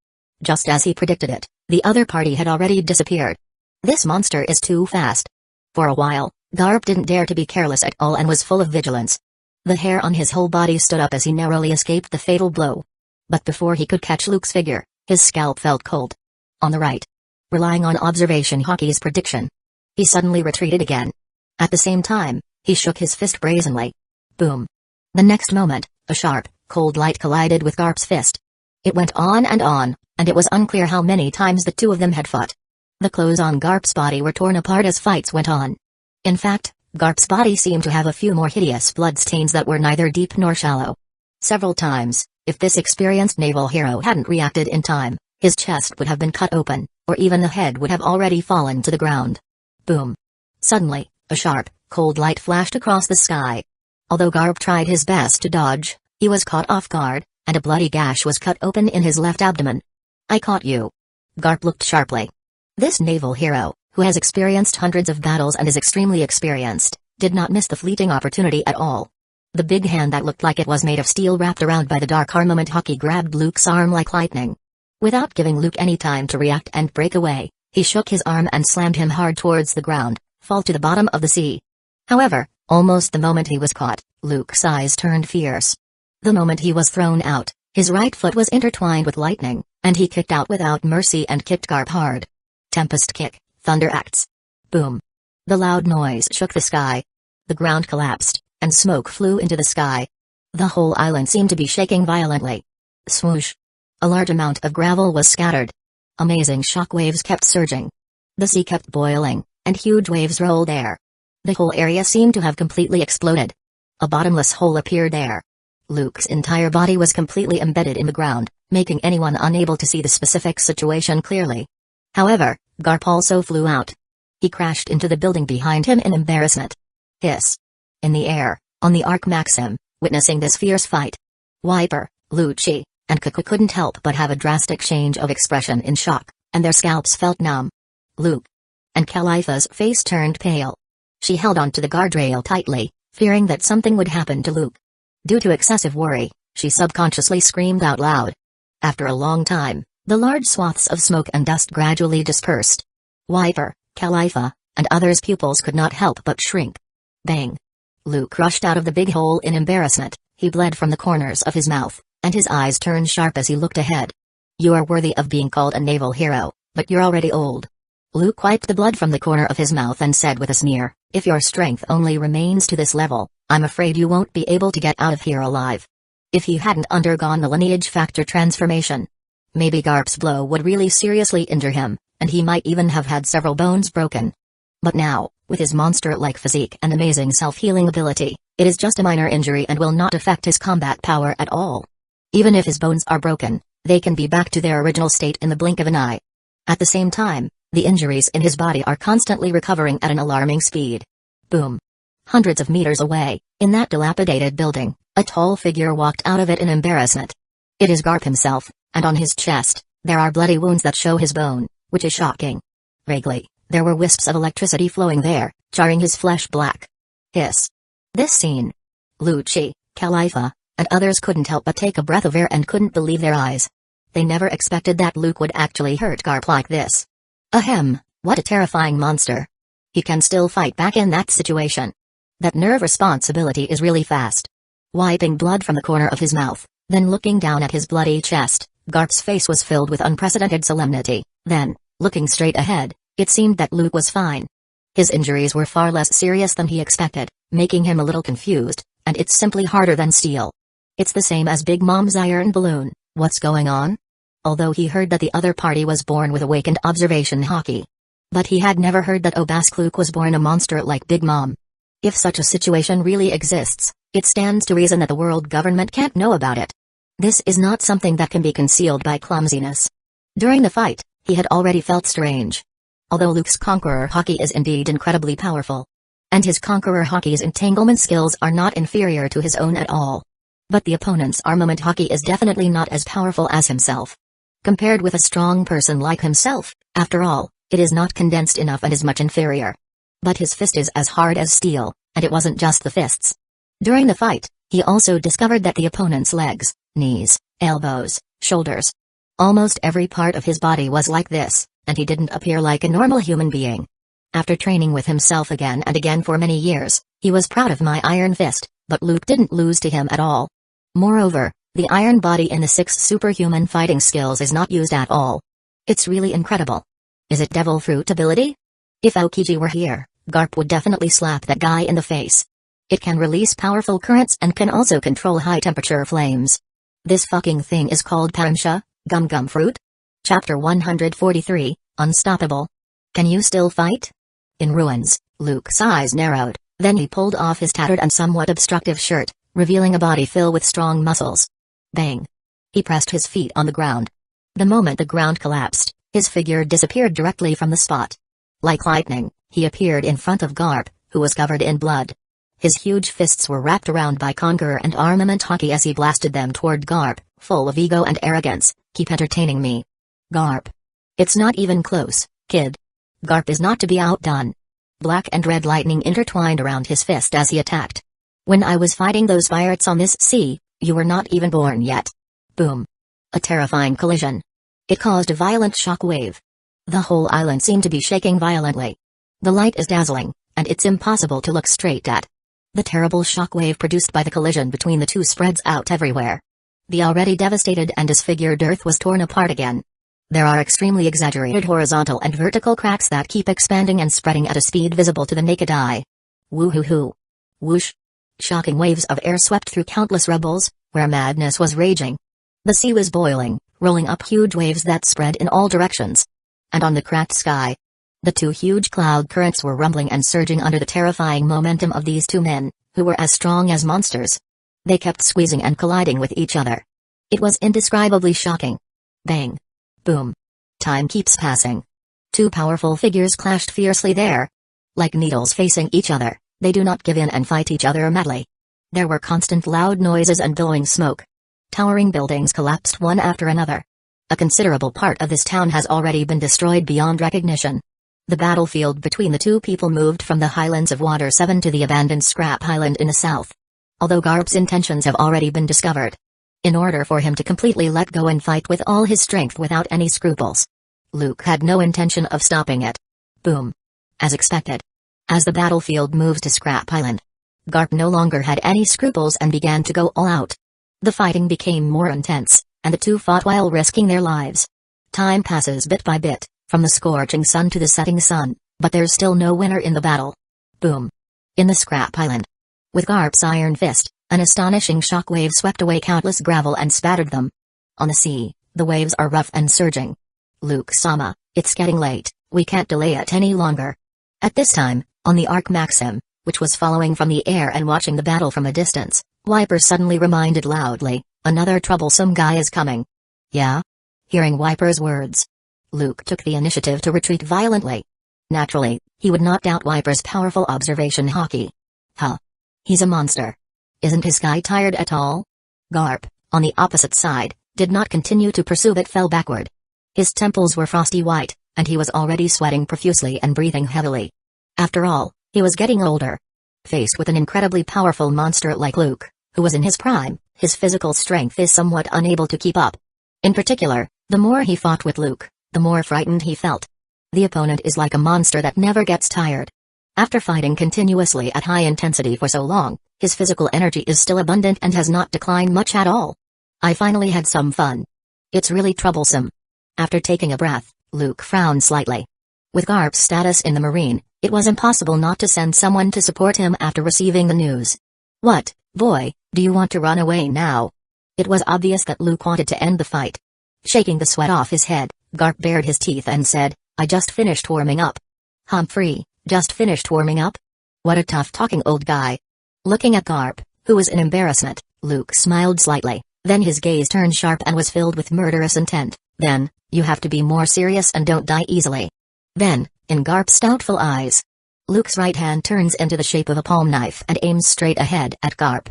Just as he predicted it, the other party had already disappeared. This monster is too fast. For a while, Garp didn't dare to be careless at all and was full of vigilance. The hair on his whole body stood up as he narrowly escaped the fatal blow. But before he could catch Luke's figure, his scalp felt cold. On the right. Relying on observation hockey's prediction, he suddenly retreated again. At the same time, he shook his fist brazenly. Boom. The next moment, a sharp, cold light collided with Garp's fist. It went on, and it was unclear how many times the two of them had fought. The clothes on Garp's body were torn apart as fights went on. In fact, Garp's body seemed to have a few more hideous bloodstains that were neither deep nor shallow. Several times, if this experienced naval hero hadn't reacted in time, his chest would have been cut open, or even the head would have already fallen to the ground. Boom. Suddenly, a sharp, cold light flashed across the sky. Although Garp tried his best to dodge, he was caught off guard, and a bloody gash was cut open in his left abdomen. I caught you. Garp looked sharply. This naval hero, who has experienced hundreds of battles and is extremely experienced, did not miss the fleeting opportunity at all. The big hand that looked like it was made of steel wrapped around by the dark armament hockey grabbed Luke's arm like lightning. Without giving Luke any time to react and break away, he shook his arm and slammed him hard towards the ground, fall to the bottom of the sea. However, almost the moment he was caught, Luke's eyes turned fierce. The moment he was thrown out, his right foot was intertwined with lightning, and he kicked out without mercy and kicked Garp hard. Tempest kick, thunder acts. Boom. The loud noise shook the sky. The ground collapsed, and smoke flew into the sky. The whole island seemed to be shaking violently. Swoosh. A large amount of gravel was scattered. Amazing shock waves kept surging. The sea kept boiling, and huge waves rolled there. The whole area seemed to have completely exploded. A bottomless hole appeared there. Luke's entire body was completely embedded in the ground, making anyone unable to see the specific situation clearly. However, Garp also flew out. He crashed into the building behind him in embarrassment. Hiss. In the air, on the Arc Maxim, witnessing this fierce fight, Wiper, Lucci, and Cuckoo couldn't help but have a drastic change of expression in shock, and their scalps felt numb. Luke and Khalifa's face turned pale. She held onto the guardrail tightly, fearing that something would happen to Luke. Due to excessive worry, she subconsciously screamed out loud. After a long time, the large swaths of smoke and dust gradually dispersed. Wiper, Khalifa, and others' pupils could not help but shrink. Bang! Luke rushed out of the big hole in embarrassment. He bled from the corners of his mouth, and his eyes turned sharp as he looked ahead. You are worthy of being called a naval hero, but you're already old. Luke wiped the blood from the corner of his mouth and said with a sneer, if your strength only remains to this level, I'm afraid you won't be able to get out of here alive. If he hadn't undergone the lineage factor transformation, maybe Garp's blow would really seriously injure him, and he might even have had several bones broken. But now, with his monster-like physique and amazing self-healing ability, it is just a minor injury and will not affect his combat power at all. Even if his bones are broken, They can be back to their original state in the blink of an eye. At the same time, the injuries in his body are constantly recovering at an alarming speed. Boom. Hundreds of meters away, in that dilapidated building, a tall figure walked out of it in embarrassment. It is Garp himself, and on his chest, there are bloody wounds that show his bone, which is shocking. Vaguely, there were wisps of electricity flowing there, charring his flesh black. Hiss. This scene. Lucci, Khalifa, and others couldn't help but take a breath of air and couldn't believe their eyes. They never expected that Luke would actually hurt Garp like this. Ahem, what a terrifying monster. He can still fight back in that situation. That nerve responsibility is really fast. Wiping blood from the corner of his mouth, then looking down at his bloody chest, Garp's face was filled with unprecedented solemnity. Then, looking straight ahead, it seemed that Luke was fine. His injuries were far less serious than he expected, making him a little confused, and it's simply harder than steel. It's the same as Big Mom's iron balloon. What's going on? Although he heard that the other party was born with awakened observation hockey. But he had never heard that Luke was born a monster like Big Mom. If such a situation really exists, it stands to reason that the world government can't know about it. This is not something that can be concealed by clumsiness. During the fight, he had already felt strange. Although Luke's Conqueror hockey is indeed incredibly powerful. And his Conqueror hockey's entanglement skills are not inferior to his own at all. But the opponent's armament hockey is definitely not as powerful as himself. Compared with a strong person like himself, after all, it is not condensed enough and is much inferior. But his fist is as hard as steel, and it wasn't just the fists. During the fight, he also discovered that the opponent's legs, knees, elbows, shoulders. Almost every part of his body was like this, and he didn't appear like a normal human being. After training with himself again and again for many years, he was proud of my iron fist, but Luke didn't lose to him at all. Moreover, the iron body in the 6 superhuman fighting skills is not used at all. It's really incredible. Is it devil fruit ability? If Aokiji were here, Garp would definitely slap that guy in the face. It can release powerful currents and can also control high-temperature flames. This fucking thing is called Paramsha, gum fruit? Chapter 143, Unstoppable. Can you still fight? In ruins, Luke's eyes narrowed, then he pulled off his tattered and somewhat obstructive shirt, revealing a body filled with strong muscles. Bang! He pressed his feet on the ground. The moment the ground collapsed, his figure disappeared directly from the spot. Like lightning, he appeared in front of Garp, who was covered in blood. His huge fists were wrapped around by Conqueror and armament hockey as he blasted them toward Garp, full of ego and arrogance. Keep entertaining me. Garp. It's not even close, kid. Garp is not to be outdone. Black and red lightning intertwined around his fist as he attacked. When I was fighting those pirates on this sea, you were not even born yet. Boom. A terrifying collision. It caused a violent shock wave. The whole island seemed to be shaking violently. The light is dazzling, and it's impossible to look straight at. The terrible shock wave produced by the collision between the two spreads out everywhere. The already devastated and disfigured earth was torn apart again. There are extremely exaggerated horizontal and vertical cracks that keep expanding and spreading at a speed visible to the naked eye. Woo-hoo-hoo. Whoosh. Shocking waves of air swept through countless rebels, where madness was raging. The sea was boiling, rolling up huge waves that spread in all directions. And on the cracked sky, the 2 huge cloud currents were rumbling and surging under the terrifying momentum of these 2 men, who were as strong as monsters. They kept squeezing and colliding with each other. It was indescribably shocking. Bang. Boom. Time keeps passing. 2 powerful figures clashed fiercely there. Like needles facing each other, they do not give in and fight each other madly. There were constant loud noises and billowing smoke. Towering buildings collapsed one after another. A considerable part of this town has already been destroyed beyond recognition. The battlefield between the 2 people moved from the highlands of Water 7 to the abandoned Scrap Island in the south. Although Garp's intentions have already been discovered. In order for him to completely let go and fight with all his strength without any scruples. Luke had no intention of stopping it. Boom. As expected. As the battlefield moves to Scrap Island, Garp no longer had any scruples and began to go all out. The fighting became more intense, and the 2 fought while risking their lives. Time passes bit by bit, from the scorching sun to the setting sun, but there's still no winner in the battle. Boom. In the Scrap Island. With Garp's iron fist, an astonishing shockwave swept away countless gravel and spattered them. On the sea, the waves are rough and surging. Luke-sama, it's getting late, we can't delay it any longer. At this time, on the Ark Maxim, which was following from the air and watching the battle from a distance, Wiper suddenly reminded loudly, another troublesome guy is coming. Yeah? Hearing Wiper's words, Luke took the initiative to retreat violently. Naturally, he would not doubt Wiper's powerful observation hockey. Huh. He's a monster. Isn't his guy tired at all? Garp, on the opposite side, did not continue to pursue but fell backward. His temples were frosty white, and he was already sweating profusely and breathing heavily. After all, he was getting older. Faced with an incredibly powerful monster like Luke, who was in his prime, his physical strength is somewhat unable to keep up. In particular, the more he fought with Luke, the more frightened he felt. The opponent is like a monster that never gets tired. After fighting continuously at high intensity for so long, his physical energy is still abundant and has not declined much at all. I finally had some fun. It's really troublesome. After taking a breath, Luke frowned slightly. With Garp's status in the Marine, it was impossible not to send someone to support him after receiving the news. What, boy, do you want to run away now? It was obvious that Luke wanted to end the fight. Shaking the sweat off his head, Garp bared his teeth and said, I just finished warming up. Humphrey, just finished warming up? What a tough-talking old guy. Looking at Garp, who was in embarrassment, Luke smiled slightly, then his gaze turned sharp and was filled with murderous intent. Then, you have to be more serious and don't die easily. Then, in Garp's doubtful eyes, Luke's right hand turns into the shape of a palm knife and aims straight ahead at Garp.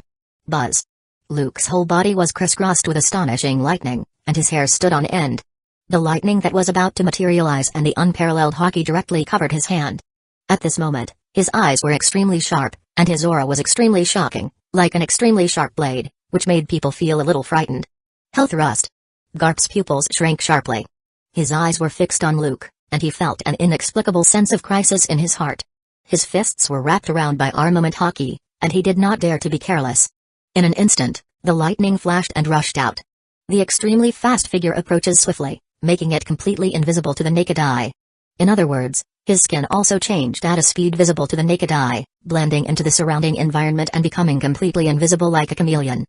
Buzz. Luke's whole body was crisscrossed with astonishing lightning, and his hair stood on end. The lightning that was about to materialize and the unparalleled hockey directly covered his hand. At this moment, his eyes were extremely sharp, and his aura was extremely shocking, like an extremely sharp blade, which made people feel a little frightened. Hell thrust. Garp's pupils shrank sharply. His eyes were fixed on Luke, and he felt an inexplicable sense of crisis in his heart. His fists were wrapped around by armament hockey, and he did not dare to be careless. In an instant, the lightning flashed and rushed out. The extremely fast figure approaches swiftly, making it completely invisible to the naked eye. In other words, his skin also changed at a speed visible to the naked eye, blending into the surrounding environment and becoming completely invisible like a chameleon.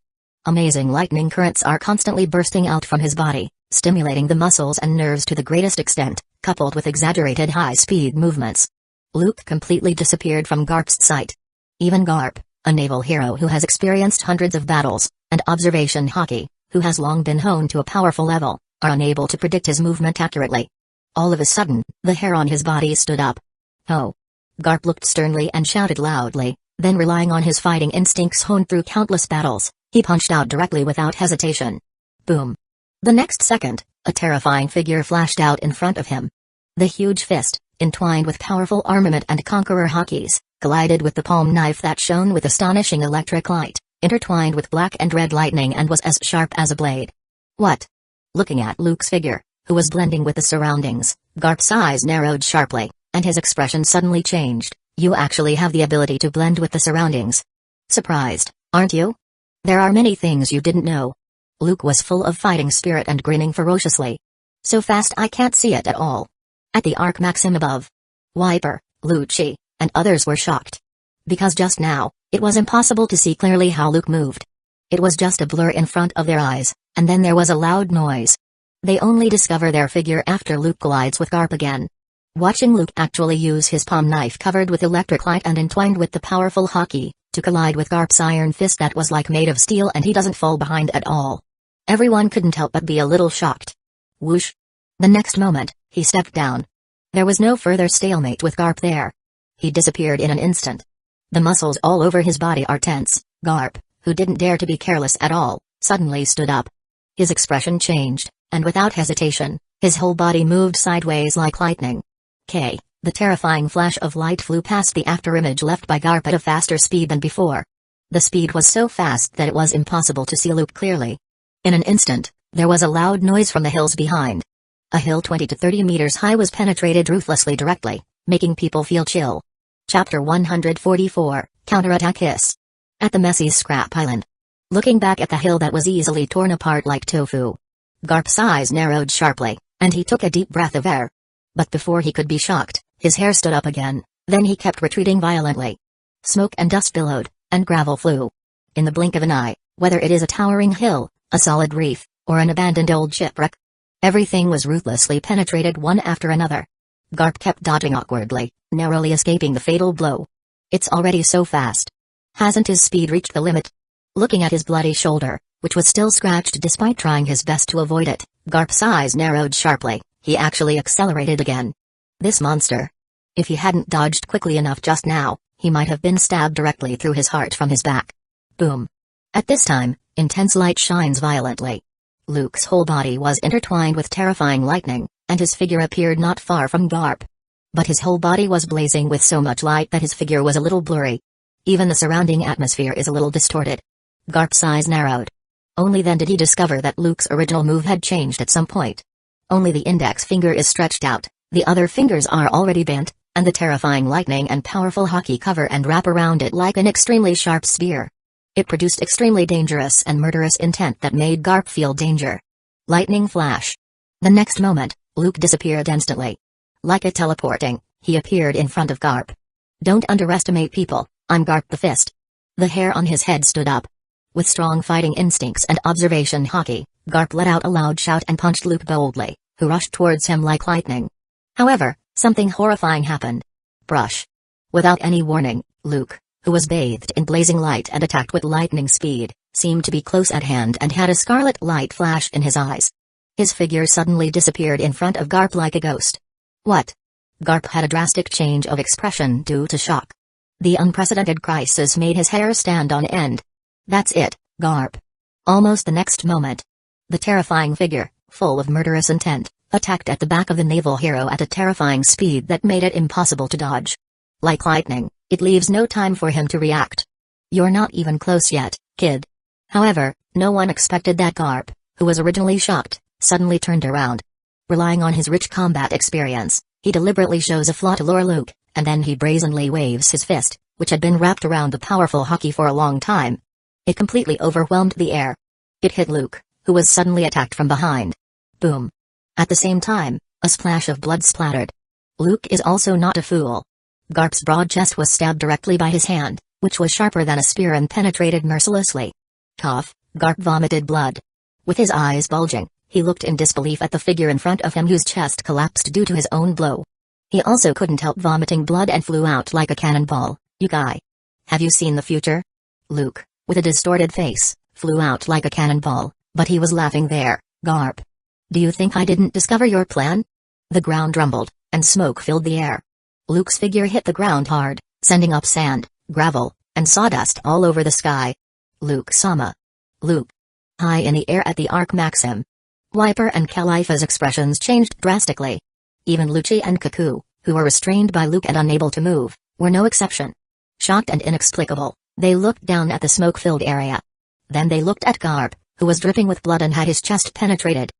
Amazing lightning currents are constantly bursting out from his body, stimulating the muscles and nerves to the greatest extent, coupled with exaggerated high-speed movements. Luke completely disappeared from Garp's sight. Even Garp, a naval hero who has experienced hundreds of battles, and observation hockey, who has long been honed to a powerful level, are unable to predict his movement accurately. All of a sudden, the hair on his body stood up. Oh! Garp looked sternly and shouted loudly, then relying on his fighting instincts honed through countless battles, he punched out directly without hesitation. Boom! The next second, a terrifying figure flashed out in front of him. The huge fist, entwined with powerful armament and conqueror hockeys, collided with the palm knife that shone with astonishing electric light, intertwined with black and red lightning and was as sharp as a blade. What? Looking at Luke's figure, who was blending with the surroundings, Garp's eyes narrowed sharply, and his expression suddenly changed. You actually have the ability to blend with the surroundings. Surprised, aren't you? There are many things you didn't know. Luke was full of fighting spirit and grinning ferociously. So fast I can't see it at all. At the arc maxim above, Wiper, Lucci, and others were shocked. Because just now, it was impossible to see clearly how Luke moved. It was just a blur in front of their eyes, and then there was a loud noise. They only discover their figure after Luke collides with Garp again. Watching Luke actually use his palm knife covered with electric light and entwined with the powerful hockey, to collide with Garp's iron fist that was like made of steel and he doesn't fall behind at all. Everyone couldn't help but be a little shocked. Whoosh! The next moment, he stepped down. There was no further stalemate with Garp there. He disappeared in an instant. The muscles all over his body are tense. Garp, who didn't dare to be careless at all, suddenly stood up. His expression changed, and without hesitation, his whole body moved sideways like lightning. The terrifying flash of light flew past the afterimage left by Garp at a faster speed than before. The speed was so fast that it was impossible to see Luke clearly. In an instant, there was a loud noise from the hills behind. A hill 20 to 30 meters high was penetrated ruthlessly directly, making people feel chill. Chapter 144, Counterattack Hiss. At the messy scrap island. Looking back at the hill that was easily torn apart like tofu, Garp's eyes narrowed sharply, and he took a deep breath of air. But before he could be shocked, his hair stood up again, then he kept retreating violently. Smoke and dust billowed, and gravel flew. In the blink of an eye, whether it is a towering hill, a solid reef, or an abandoned old shipwreck, everything was ruthlessly penetrated one after another. Garp kept dodging awkwardly, narrowly escaping the fatal blow. It's already so fast. Hasn't his speed reached the limit? Looking at his bloody shoulder, which was still scratched despite trying his best to avoid it, Garp's eyes narrowed sharply. He actually accelerated again. This monster. If he hadn't dodged quickly enough just now, he might have been stabbed directly through his heart from his back. Boom. At this time, intense light shines violently. Luke's whole body was intertwined with terrifying lightning, and his figure appeared not far from Garp. But his whole body was blazing with so much light that his figure was a little blurry. Even the surrounding atmosphere is a little distorted. Garp's eyes narrowed. Only then did he discover that Luke's original move had changed at some point. Only the index finger is stretched out, the other fingers are already bent, and the terrifying lightning and powerful hockey cover and wrap around it like an extremely sharp spear. It produced extremely dangerous and murderous intent that made Garp feel danger. Lightning flash. The next moment, Luke disappeared instantly. Like a teleporting, he appeared in front of Garp. Don't underestimate people, I'm Garp the Fist. The hair on his head stood up. With strong fighting instincts and observation hockey, Garp let out a loud shout and punched Luke boldly, who rushed towards him like lightning. However, something horrifying happened. Brush. Without any warning, Luke, who was bathed in blazing light and attacked with lightning speed, seemed to be close at hand and had a scarlet light flash in his eyes. His figure suddenly disappeared in front of Garp like a ghost. What? Garp had a drastic change of expression due to shock. The unprecedented crisis made his hair stand on end. That's it, Garp. Almost the next moment, the terrifying figure, full of murderous intent, attacked at the back of the naval hero at a terrifying speed that made it impossible to dodge. Like lightning, it leaves no time for him to react. You're not even close yet, kid. However, no one expected that Garp, who was originally shocked, suddenly turned around. Relying on his rich combat experience, he deliberately shows a flaw to lure Luke, and then he brazenly waves his fist, which had been wrapped around the powerful hockey for a long time. It completely overwhelmed the air. It hit Luke, who was suddenly attacked from behind. Boom. At the same time, a splash of blood splattered. Luke is also not a fool. Garp's broad chest was stabbed directly by his hand, which was sharper than a spear and penetrated mercilessly. Cough, Garp vomited blood. With his eyes bulging, he looked in disbelief at the figure in front of him whose chest collapsed due to his own blow. He also couldn't help vomiting blood and flew out like a cannonball. You guy. Have you seen the future? Luke, with a distorted face, flew out like a cannonball, but he was laughing there. Garp. Do you think I didn't discover your plan? The ground rumbled, and smoke filled the air. Luke's figure hit the ground hard, sending up sand, gravel, and sawdust all over the sky. Luke Sama. Luke. High in the air at the arc maxim. Wiper and Khalifa's expressions changed drastically. Even Lucci and Kaku, who were restrained by Luke and unable to move, were no exception. Shocked and inexplicable, they looked down at the smoke-filled area. Then they looked at Garp, who was dripping with blood and had his chest penetrated.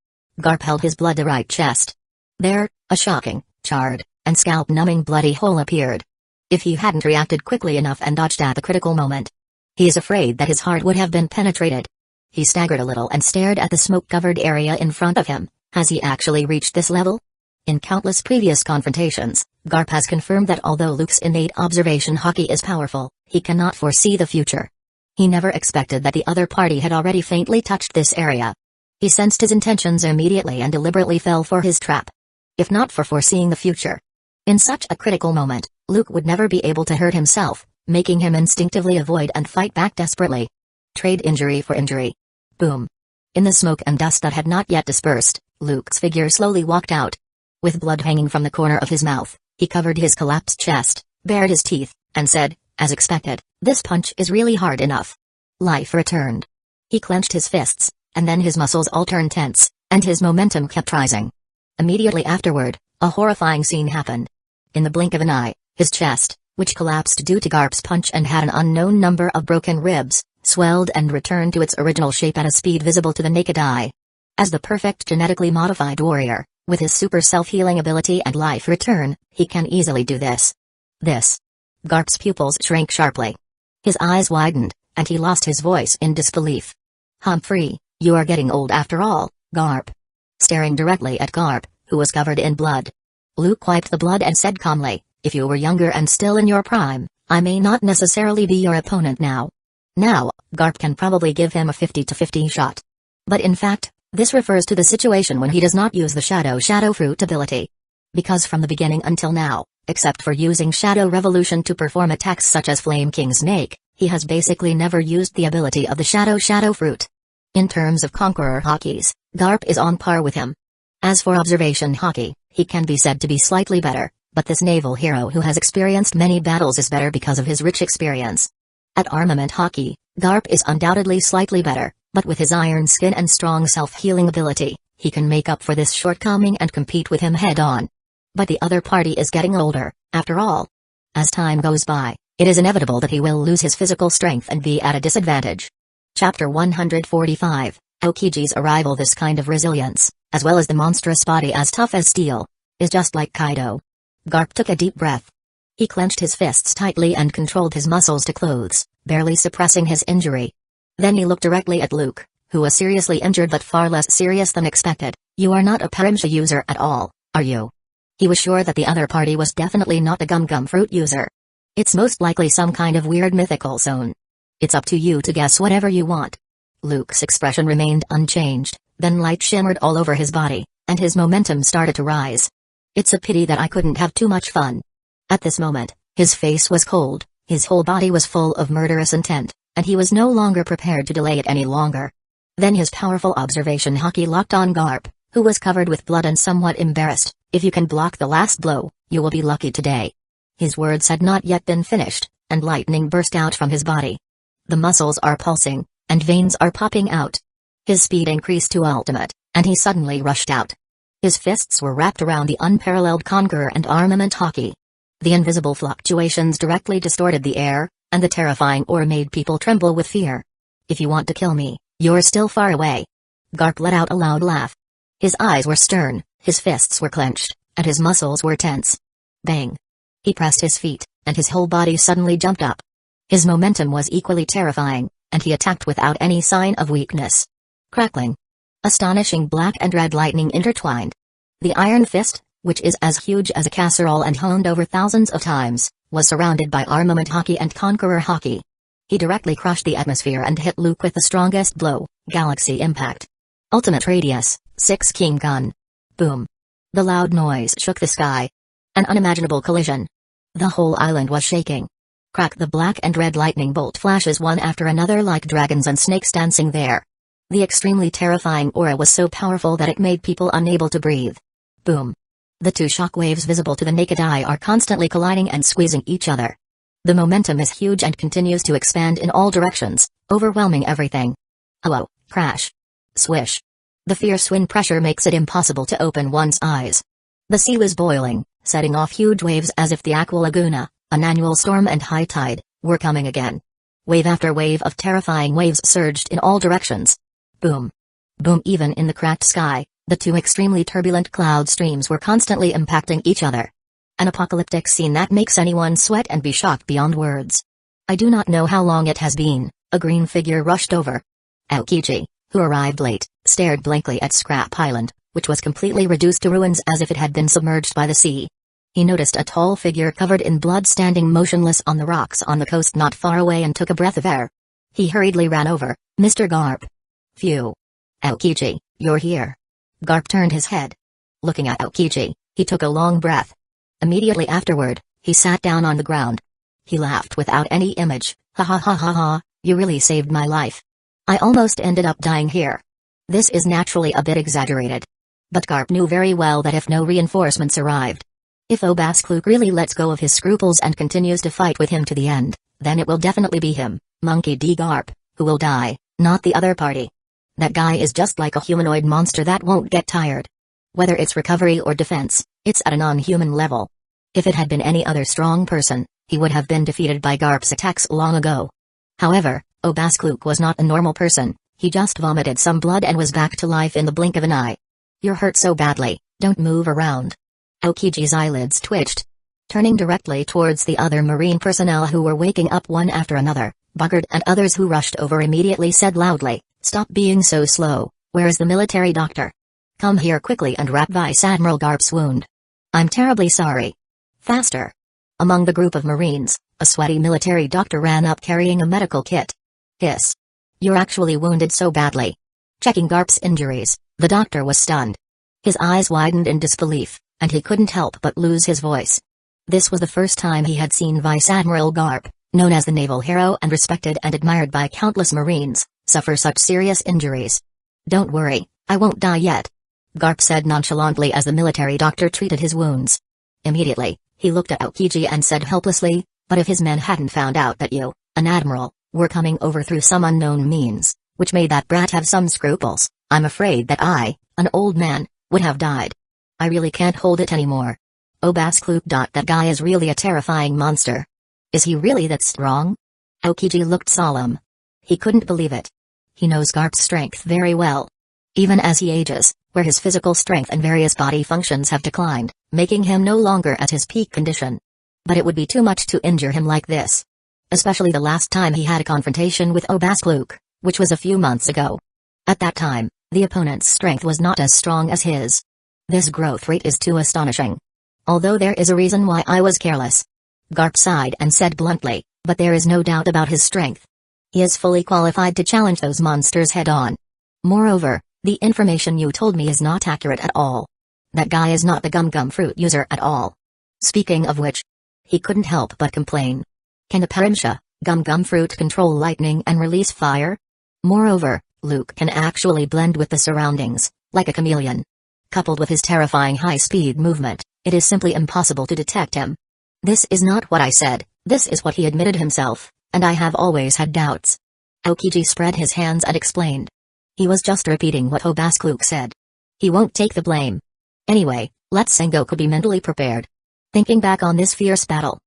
Garp held his blood right chest. There, a shocking, charred, and scalp-numbing bloody hole appeared. If he hadn't reacted quickly enough and dodged at the critical moment, he is afraid that his heart would have been penetrated. He staggered a little and stared at the smoke-covered area in front of him. Has he actually reached this level? In countless previous confrontations, Garp has confirmed that although Luke's innate observation hockey is powerful, he cannot foresee the future. He never expected that the other party had already faintly touched this area. He sensed his intentions immediately and deliberately fell for his trap. If not for foreseeing the future. In such a critical moment, Luke would never be able to hurt himself, making him instinctively avoid and fight back desperately. Trade injury for injury. Boom. In the smoke and dust that had not yet dispersed, Luke's figure slowly walked out. With blood hanging from the corner of his mouth, he covered his collapsed chest, bared his teeth, and said, as expected, this punch is really hard enough. Life returned. He clenched his fists, and then his muscles all turned tense, and his momentum kept rising. Immediately afterward, a horrifying scene happened. In the blink of an eye, his chest, which collapsed due to Garp's punch and had an unknown number of broken ribs, swelled and returned to its original shape at a speed visible to the naked eye. As the perfect genetically modified warrior, with his super self-healing ability and life return, he can easily do this. Garp's pupils shrank sharply. His eyes widened, and he lost his voice in disbelief. Humphrey, you are getting old after all, Garp. Staring directly at Garp, who was covered in blood. Luke wiped the blood and said calmly, if you were younger and still in your prime, I may not necessarily be your opponent now. Now, Garp can probably give him a 50-50 shot. But in fact, this refers to the situation when he does not use the Shadow Fruit ability. Because from the beginning until now, except for using Shadow Revolution to perform attacks such as Flame King's Snake, he has basically never used the ability of the Shadow Fruit. In terms of conqueror hockeys, Garp is on par with him. As for observation hockey, he can be said to be slightly better, but this naval hero who has experienced many battles is better because of his rich experience. At armament hockey, Garp is undoubtedly slightly better, but with his iron skin and strong self-healing ability, he can make up for this shortcoming and compete with him head-on. But the other party is getting older, after all. As time goes by, it is inevitable that he will lose his physical strength and be at a disadvantage. Chapter 145, Aokiji's arrival. This kind of resilience, as well as the monstrous body as tough as steel, is just like Kaido. Garp took a deep breath. He clenched his fists tightly and controlled his muscles to clothes, barely suppressing his injury. Then he looked directly at Luke, who was seriously injured but far less serious than expected. You are not a Parimsha user at all, are you? He was sure that the other party was definitely not a gum fruit user. It's most likely some kind of weird mythical zone. It's up to you to guess whatever you want. Luke's expression remained unchanged, then light shimmered all over his body, and his momentum started to rise. It's a pity that I couldn't have too much fun. At this moment, his face was cold, his whole body was full of murderous intent, and he was no longer prepared to delay it any longer. Then his powerful observation hockey locked on Garp, who was covered with blood and somewhat embarrassed. If you can block the last blow, you will be lucky today. His words had not yet been finished, and lightning burst out from his body. The muscles are pulsing, and veins are popping out. His speed increased to ultimate, and he suddenly rushed out. His fists were wrapped around the unparalleled conqueror and armament hockey. The invisible fluctuations directly distorted the air, and the terrifying aura made people tremble with fear. If you want to kill me, you're still far away. Garp let out a loud laugh. His eyes were stern, his fists were clenched, and his muscles were tense. Bang! He pressed his feet, and his whole body suddenly jumped up. His momentum was equally terrifying, and he attacked without any sign of weakness. Crackling! Astonishing black and red lightning intertwined. The iron fist, which is as huge as a casserole and honed over thousands of times, was surrounded by armament hockey and conqueror hockey. He directly crushed the atmosphere and hit Luke with the strongest blow, Galaxy Impact. Ultimate Radius, 6 King Gun. Boom. The loud noise shook the sky. An unimaginable collision. The whole island was shaking. Crack! The black and red lightning bolt flashes one after another like dragons and snakes dancing there. The extremely terrifying aura was so powerful that it made people unable to breathe. Boom. The two shock waves visible to the naked eye are constantly colliding and squeezing each other. The momentum is huge and continues to expand in all directions, overwhelming everything. Oh, crash. Swish. The fierce wind pressure makes it impossible to open one's eyes. The sea was boiling, setting off huge waves as if the Aqua Laguna, an annual storm and high tide, were coming again. Wave after wave of terrifying waves surged in all directions. Boom. Boom. Even in the cracked sky, the two extremely turbulent cloud streams were constantly impacting each other. An apocalyptic scene that makes anyone sweat and be shocked beyond words. I do not know how long it has been. A green figure rushed over. Aokiji, who arrived late, stared blankly at Scrap Island, which was completely reduced to ruins as if it had been submerged by the sea. He noticed a tall figure covered in blood standing motionless on the rocks on the coast not far away and took a breath of air. He hurriedly ran over. Mr. Garp. Phew. Aokiji, you're here. Garp turned his head. Looking at Aokiji, he took a long breath. Immediately afterward, he sat down on the ground. He laughed without any image. Ha ha ha ha ha, you really saved my life. I almost ended up dying here. This is naturally a bit exaggerated. But Garp knew very well that if no reinforcements arrived, if Obaskluk really lets go of his scruples and continues to fight with him to the end, then it will definitely be him, Monkey D. Garp, who will die, not the other party. That guy is just like a humanoid monster that won't get tired. Whether it's recovery or defense, it's at a non-human level. If it had been any other strong person, he would have been defeated by Garp's attacks long ago. However, Obaskluk was not a normal person. He just vomited some blood and was back to life in the blink of an eye. You're hurt so badly, don't move around. Aokiji's eyelids twitched. Turning directly towards the other marine personnel who were waking up one after another, Buggard and others who rushed over immediately said loudly, "Stop being so slow, where is the military doctor? Come here quickly and wrap Vice Admiral Garp's wound. I'm terribly sorry. Faster." Among the group of Marines, a sweaty military doctor ran up carrying a medical kit. Hiss. You're actually wounded so badly. Checking Garp's injuries, the doctor was stunned. His eyes widened in disbelief, and he couldn't help but lose his voice. This was the first time he had seen Vice Admiral Garp, known as the naval hero and respected and admired by countless Marines, suffer such serious injuries. Don't worry, I won't die yet, Garp said nonchalantly as the military doctor treated his wounds. Immediately, he looked at Aokiji and said helplessly, but if his men hadn't found out that you, an admiral, were coming over through some unknown means, which made that brat have some scruples, I'm afraid that I, an old man, would have died. I really can't hold it anymore. Obaskluk. That guy is really a terrifying monster. Is he really that strong? Aokiji looked solemn. He couldn't believe it. He knows Garp's strength very well. Even as he ages, where his physical strength and various body functions have declined, making him no longer at his peak condition. But it would be too much to injure him like this. Especially the last time he had a confrontation with Obaskluk, which was a few months ago. At that time, the opponent's strength was not as strong as his. This growth rate is too astonishing. Although there is a reason why I was careless. Garp sighed and said bluntly, but there is no doubt about his strength. He is fully qualified to challenge those monsters head-on. Moreover, the information you told me is not accurate at all. That guy is not the gum-gum fruit user at all. Speaking of which, he couldn't help but complain. Can the Parimsha, gum-gum fruit control lightning and release fire? Moreover, Luke can actually blend with the surroundings, like a chameleon. Coupled with his terrifying high-speed movement, it is simply impossible to detect him. This is not what I said, this is what he admitted himself, and I have always had doubts. Aokiji spread his hands and explained. He was just repeating what Obaskluk said. He won't take the blame. Anyway, let Sengoku be mentally prepared. Thinking back on this fierce battle,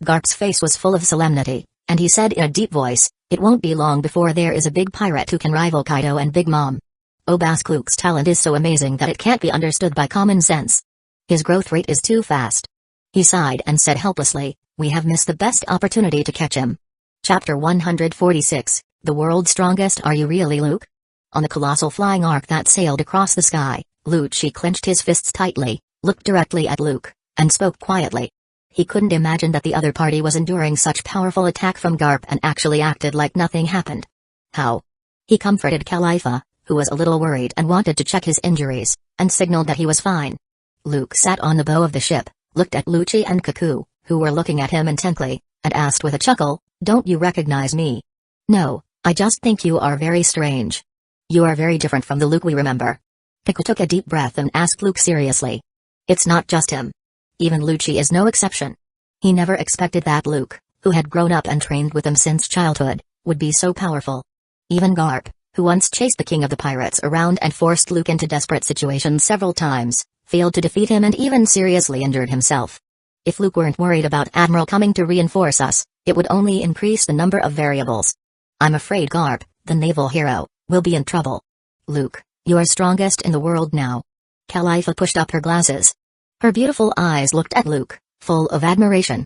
Garp's face was full of solemnity, and he said in a deep voice, it won't be long before there is a big pirate who can rival Kaido and Big Mom. Obaskluk's talent is so amazing that it can't be understood by common sense. His growth rate is too fast. He sighed and said helplessly, we have missed the best opportunity to catch him. Chapter 146, The World's Strongest. Are you really, Luke? On the colossal flying arc that sailed across the sky, Lucci clenched his fists tightly, looked directly at Luke, and spoke quietly. He couldn't imagine that the other party was enduring such powerful attack from Garp and actually acted like nothing happened. How? He comforted Khalifa, who was a little worried and wanted to check his injuries, and signaled that he was fine. Luke sat on the bow of the ship, looked at Lucci and Kaku, who were looking at him intently, and asked with a chuckle, don't you recognize me? No, I just think you are very strange. You are very different from the Luke we remember. Kaku took a deep breath and asked Luke seriously. It's not just him. Even Lucci is no exception. He never expected that Luke, who had grown up and trained with him since childhood, would be so powerful. Even Garp, who once chased the king of the pirates around and forced Luke into desperate situations several times, failed to defeat him and even seriously injured himself. If Luke weren't worried about Admiral coming to reinforce us, it would only increase the number of variables. I'm afraid Garp, the naval hero, will be in trouble. Luke, you are strongest in the world now. Khalifa pushed up her glasses. Her beautiful eyes looked at Luke, full of admiration.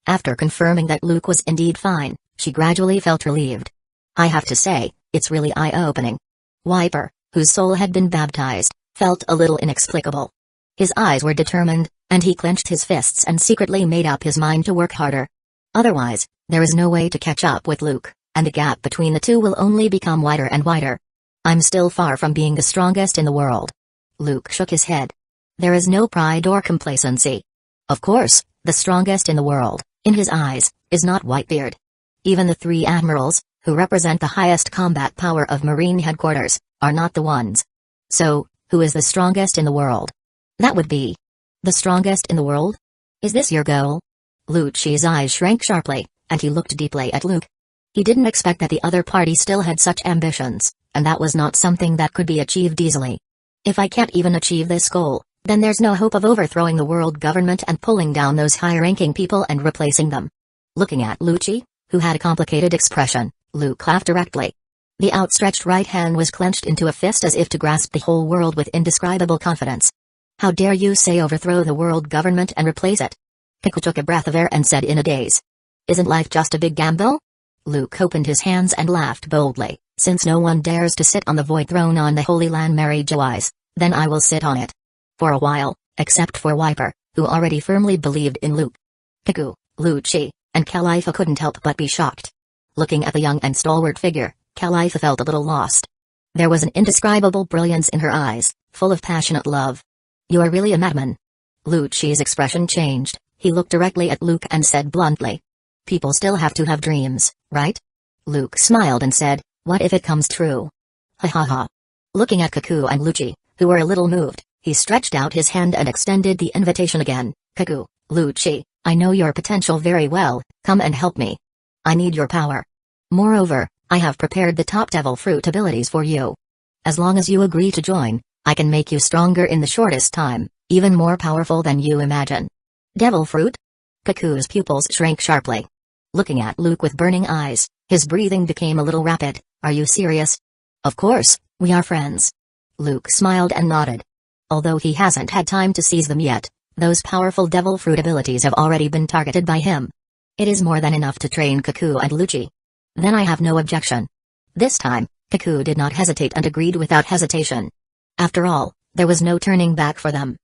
After confirming that Luke was indeed fine, she gradually felt relieved. I have to say, it's really eye-opening. Wiper, whose soul had been baptized, felt a little inexplicable. His eyes were determined, and he clenched his fists and secretly made up his mind to work harder. Otherwise, there is no way to catch up with Luke, and the gap between the two will only become wider and wider. I'm still far from being the strongest in the world. Luke shook his head. There is no pride or complacency. Of course, the strongest in the world, in his eyes, is not Whitebeard. Even the three admirals, who represent the highest combat power of Marine headquarters, are not the ones. So, who is the strongest in the world? That would be the strongest in the world? Is this your goal? Lucci's eyes shrank sharply, and he looked deeply at Luke. He didn't expect that the other party still had such ambitions, and that was not something that could be achieved easily. If I can't even achieve this goal, then there's no hope of overthrowing the world government and pulling down those high-ranking people and replacing them. Looking at Lucci, who had a complicated expression, Luke laughed directly. The outstretched right hand was clenched into a fist as if to grasp the whole world with indescribable confidence. How dare you say overthrow the world government and replace it? Kaku took a breath of air and said in a daze. Isn't life just a big gamble? Luke opened his hands and laughed boldly. Since no one dares to sit on the void throne on the Holy Land Mary Joyce, then I will sit on it. For a while, except for Wiper, who already firmly believed in Luke. Kaku, Lucci, and Khalifa couldn't help but be shocked. Looking at the young and stalwart figure, Khalifa felt a little lost. There was an indescribable brilliance in her eyes, full of passionate love. You are really a madman. Lucci's expression changed. He looked directly at Luke and said bluntly. People still have to have dreams, right? Luke smiled and said, What if it comes true? Ha ha ha. Looking at Kaku and Lucci, who were a little moved, he stretched out his hand and extended the invitation again. Kaku, Lucci, I know your potential very well, come and help me. I need your power. Moreover, I have prepared the top devil fruit abilities for you. As long as you agree to join, I can make you stronger in the shortest time, even more powerful than you imagine. Devil fruit? Kaku's pupils shrank sharply. Looking at Luke with burning eyes, his breathing became a little rapid. Are you serious? Of course, we are friends. Luke smiled and nodded. Although he hasn't had time to seize them yet, those powerful devil fruit abilities have already been targeted by him. It is more than enough to train Kaku and Lucci. Then I have no objection. This time, Kaku did not hesitate and agreed without hesitation. After all, there was no turning back for them.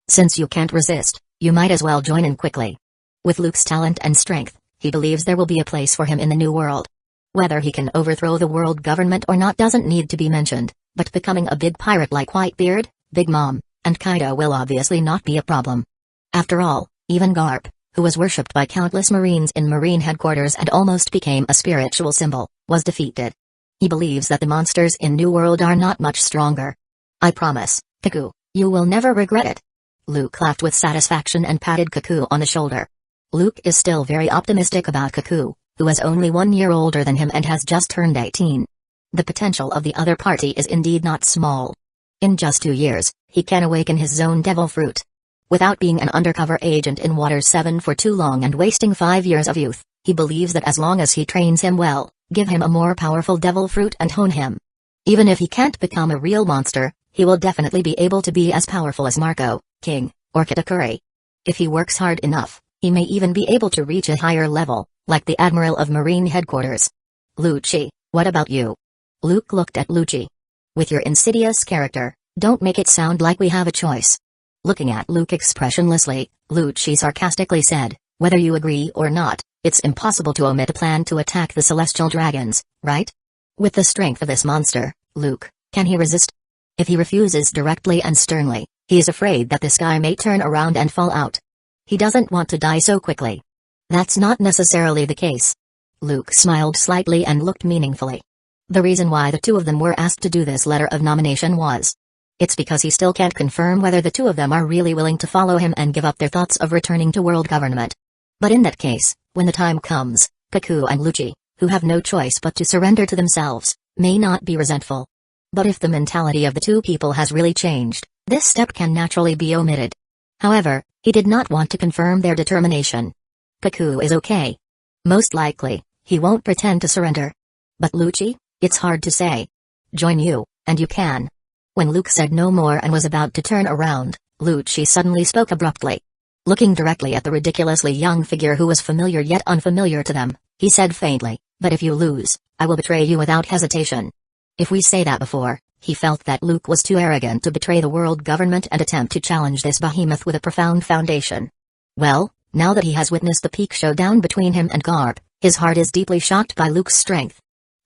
Since you can't resist, you might as well join in quickly. With Luke's talent and strength, he believes there will be a place for him in the new world. Whether he can overthrow the world government or not doesn't need to be mentioned, but becoming a big pirate like Whitebeard, Big Mom, and Kaido will obviously not be a problem. After all, even Garp, who was worshipped by countless Marines in Marine headquarters and almost became a spiritual symbol, was defeated. He believes that the monsters in New World are not much stronger. I promise, Kaku, you will never regret it. Luke laughed with satisfaction and patted Kaku on the shoulder. Luke is still very optimistic about Kaku, who is only 1 year older than him and has just turned 18. The potential of the other party is indeed not small. In just 2 years, he can awaken his own devil fruit. Without being an undercover agent in Water 7 for too long and wasting 5 years of youth, he believes that as long as he trains him well, give him a more powerful devil fruit and hone him. Even if he can't become a real monster, he will definitely be able to be as powerful as Marco, King, or Kitakuri. If he works hard enough, he may even be able to reach a higher level, like the Admiral of Marine Headquarters. Lucci, what about you? Luke looked at Lucci. With your insidious character, don't make it sound like we have a choice. Looking at Luke expressionlessly, Lucci sarcastically said, whether you agree or not, it's impossible to omit a plan to attack the celestial dragons, right? With the strength of this monster, Luke, can he resist? If he refuses directly and sternly, he is afraid that the sky may turn around and fall out. He doesn't want to die so quickly. That's not necessarily the case. Luke smiled slightly and looked meaningfully. The reason why the two of them were asked to do this letter of nomination was, it's because he still can't confirm whether the two of them are really willing to follow him and give up their thoughts of returning to world government. But in that case, when the time comes, Kaku and Lucci, who have no choice but to surrender to themselves, may not be resentful. But if the mentality of the two people has really changed, this step can naturally be omitted. However, he did not want to confirm their determination. Kaku is okay. Most likely, he won't pretend to surrender. But Lucci? It's hard to say. Join you, and you can. When Luke said no more and was about to turn around, Lucci suddenly spoke abruptly. Looking directly at the ridiculously young figure who was familiar yet unfamiliar to them, he said faintly, but if you lose, I will betray you without hesitation. If we say that before, he felt that Luke was too arrogant to betray the world government and attempt to challenge this behemoth with a profound foundation. Well, now that he has witnessed the peak showdown between him and Garp, his heart is deeply shocked by Luke's strength.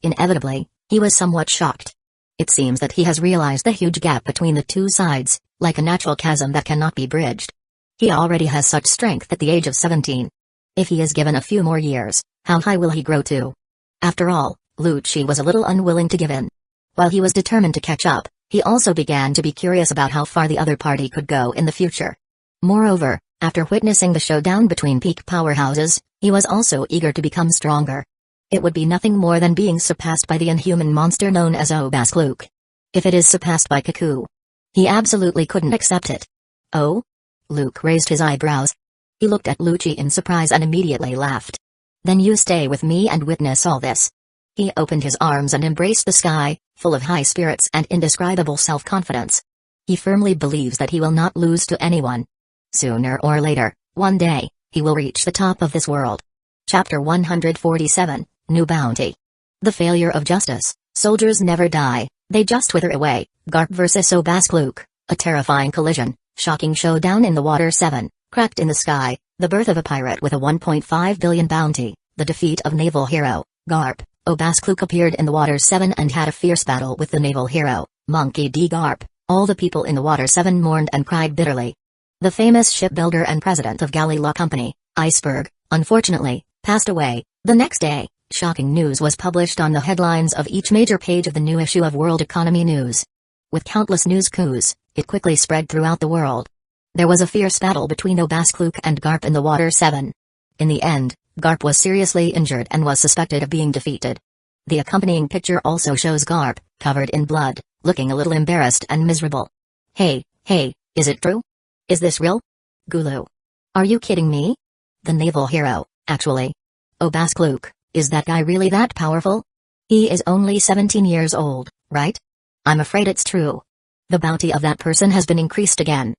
Inevitably, he was somewhat shocked. It seems that he has realized the huge gap between the two sides, like a natural chasm that cannot be bridged. He already has such strength at the age of 17. If he is given a few more years, how high will he grow to? After all, Lucci was a little unwilling to give in. While he was determined to catch up, he also began to be curious about how far the other party could go in the future. Moreover, after witnessing the showdown between peak powerhouses, he was also eager to become stronger. It would be nothing more than being surpassed by the inhuman monster known as Obaskluk. If it is surpassed by Kaku, he absolutely couldn't accept it. Oh? Luke raised his eyebrows. He looked at Lucci in surprise and immediately laughed. Then you stay with me and witness all this. He opened his arms and embraced the sky, full of high spirits and indescribable self-confidence. He firmly believes that he will not lose to anyone. Sooner or later, one day, he will reach the top of this world. Chapter 147, New Bounty. The failure of justice. Soldiers never die, they just wither away. Garp vs Obaskluk, a terrifying collision, shocking showdown in the Water 7, cracked in the sky, the birth of a pirate with a 1.5 billion bounty, the defeat of naval hero, Garp. Obaskluk appeared in the Water 7 and had a fierce battle with the naval hero, Monkey D. Garp. All the people in the Water 7 mourned and cried bitterly. The famous shipbuilder and president of Galley Law Company, Iceberg, unfortunately, passed away. The next day, Shocking news was published on the headlines of each major page of the new issue of World Economy News. With countless news coups, it quickly spread throughout the world. There was a fierce battle between Obaskluk and Garp in the Water 7. In the end, Garp was seriously injured and was suspected of being defeated. The accompanying picture also shows Garp, covered in blood, looking a little embarrassed and miserable. Hey, is it true? Is this real? Gulu. Are you kidding me? The naval hero, actually. Obaskluk, is that guy really that powerful? He is only 17 years old, right? I'm afraid it's true. The bounty of that person has been increased again.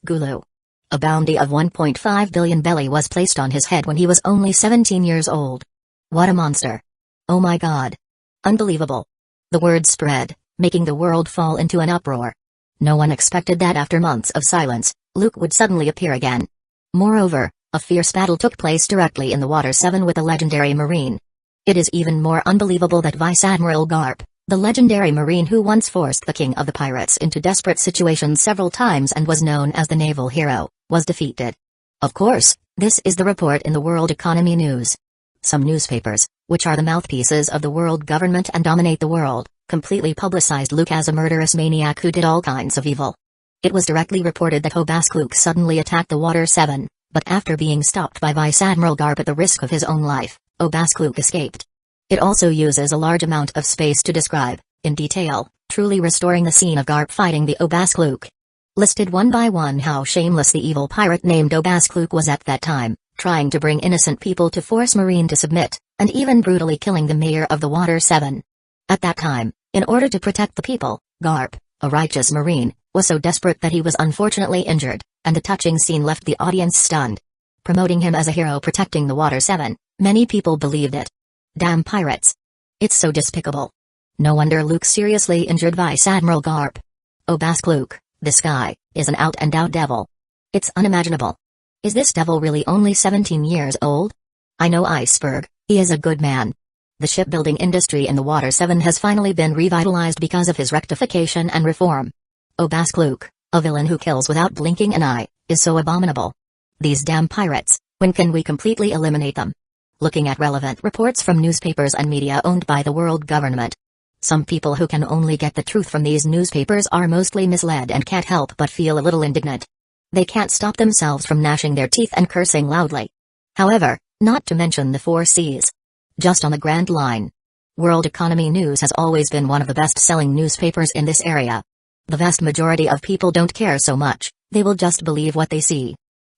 Gulu. A bounty of 1.5 billion belly was placed on his head when he was only 17 years old. What a monster. Oh my god. Unbelievable. The word spread, making the world fall into an uproar. No one expected that after months of silence, Luke would suddenly appear again. Moreover, a fierce battle took place directly in the Water 7 with a legendary marine. It is even more unbelievable that Vice Admiral Garp, the legendary marine who once forced the king of the pirates into desperate situations several times and was known as the naval hero, was defeated. Of course, this is the report in the World Economy News. Some newspapers, which are the mouthpieces of the world government and dominate the world, completely publicized Luke as a murderous maniac who did all kinds of evil. It was directly reported that Obaskluk suddenly attacked the Water 7, but after being stopped by Vice Admiral Garp at the risk of his own life, Obaskluk escaped. It also uses a large amount of space to describe, in detail, truly restoring the scene of Garp fighting the Obaskluk. Listed one by one how shameless the evil pirate named Obaskluk was at that time, trying to bring innocent people to force Marine to submit, and even brutally killing the mayor of the Water 7. At that time, in order to protect the people, Garp, a righteous Marine, was so desperate that he was unfortunately injured, and the touching scene left the audience stunned. Promoting him as a hero protecting the Water 7, many people believed it. Damn pirates. It's so despicable. No wonder Luke seriously injured Vice Admiral Garp. Obaskluk, this guy, is an out-and-out devil. It's unimaginable. Is this devil really only 17 years old? I know Iceberg, he is a good man. The shipbuilding industry in the Water 7 has finally been revitalized because of his rectification and reform. Obaskluk, a villain who kills without blinking an eye, is so abominable. These damn pirates, when can we completely eliminate them? Looking at relevant reports from newspapers and media owned by the world government. Some people who can only get the truth from these newspapers are mostly misled and can't help but feel a little indignant. They can't stop themselves from gnashing their teeth and cursing loudly. However, not to mention the 4 C's. Just on the grand line. World Economy News has always been one of the best-selling newspapers in this area. The vast majority of people don't care so much, they will just believe what they see.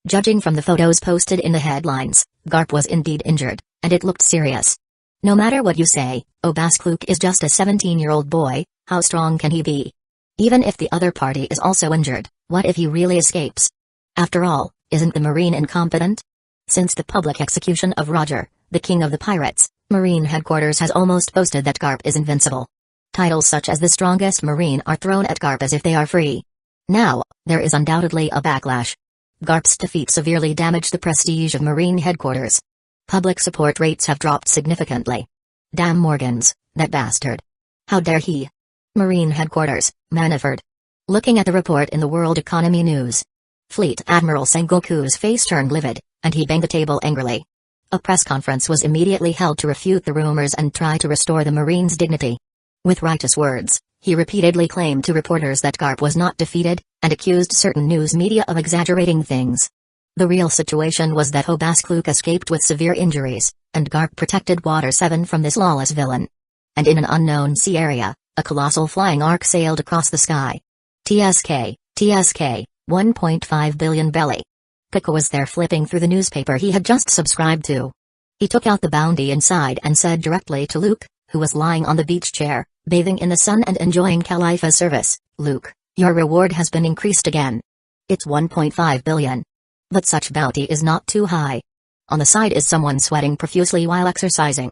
Judging from the photos posted in the headlines, Garp was indeed injured, and it looked serious. No matter what you say, Obaskluk is just a 17-year-old boy, how strong can he be? Even if the other party is also injured, what if he really escapes? After all, isn't the Marine incompetent? Since the public execution of Roger, the king of the pirates, Marine headquarters has almost boasted that Garp is invincible. Titles such as the strongest Marine are thrown at Garp as if they are free. Now, there is undoubtedly a backlash. Garp's defeat severely damaged the prestige of Marine headquarters. Public support rates have dropped significantly. Damn Morgans, that bastard. How dare he? Marine headquarters, Manaford. Looking at the report in the World Economy News. Fleet Admiral Sengoku's face turned livid, and he banged the table angrily. A press conference was immediately held to refute the rumors and try to restore the Marine's dignity. With righteous words, he repeatedly claimed to reporters that Garp was not defeated, and accused certain news media of exaggerating things. The real situation was that Obaskluk escaped with severe injuries, and Garp protected Water 7 from this lawless villain. And in an unknown sea area, a colossal flying ark sailed across the sky. TSK, 1.5 billion belly. Pico was there flipping through the newspaper he had just subscribed to. He took out the bounty inside and said directly to Luke, who was lying on the beach chair, bathing in the sun and enjoying Khalifa's service, Luke, your reward has been increased again. It's 1.5 billion. But such bounty is not too high. On the side is someone sweating profusely while exercising.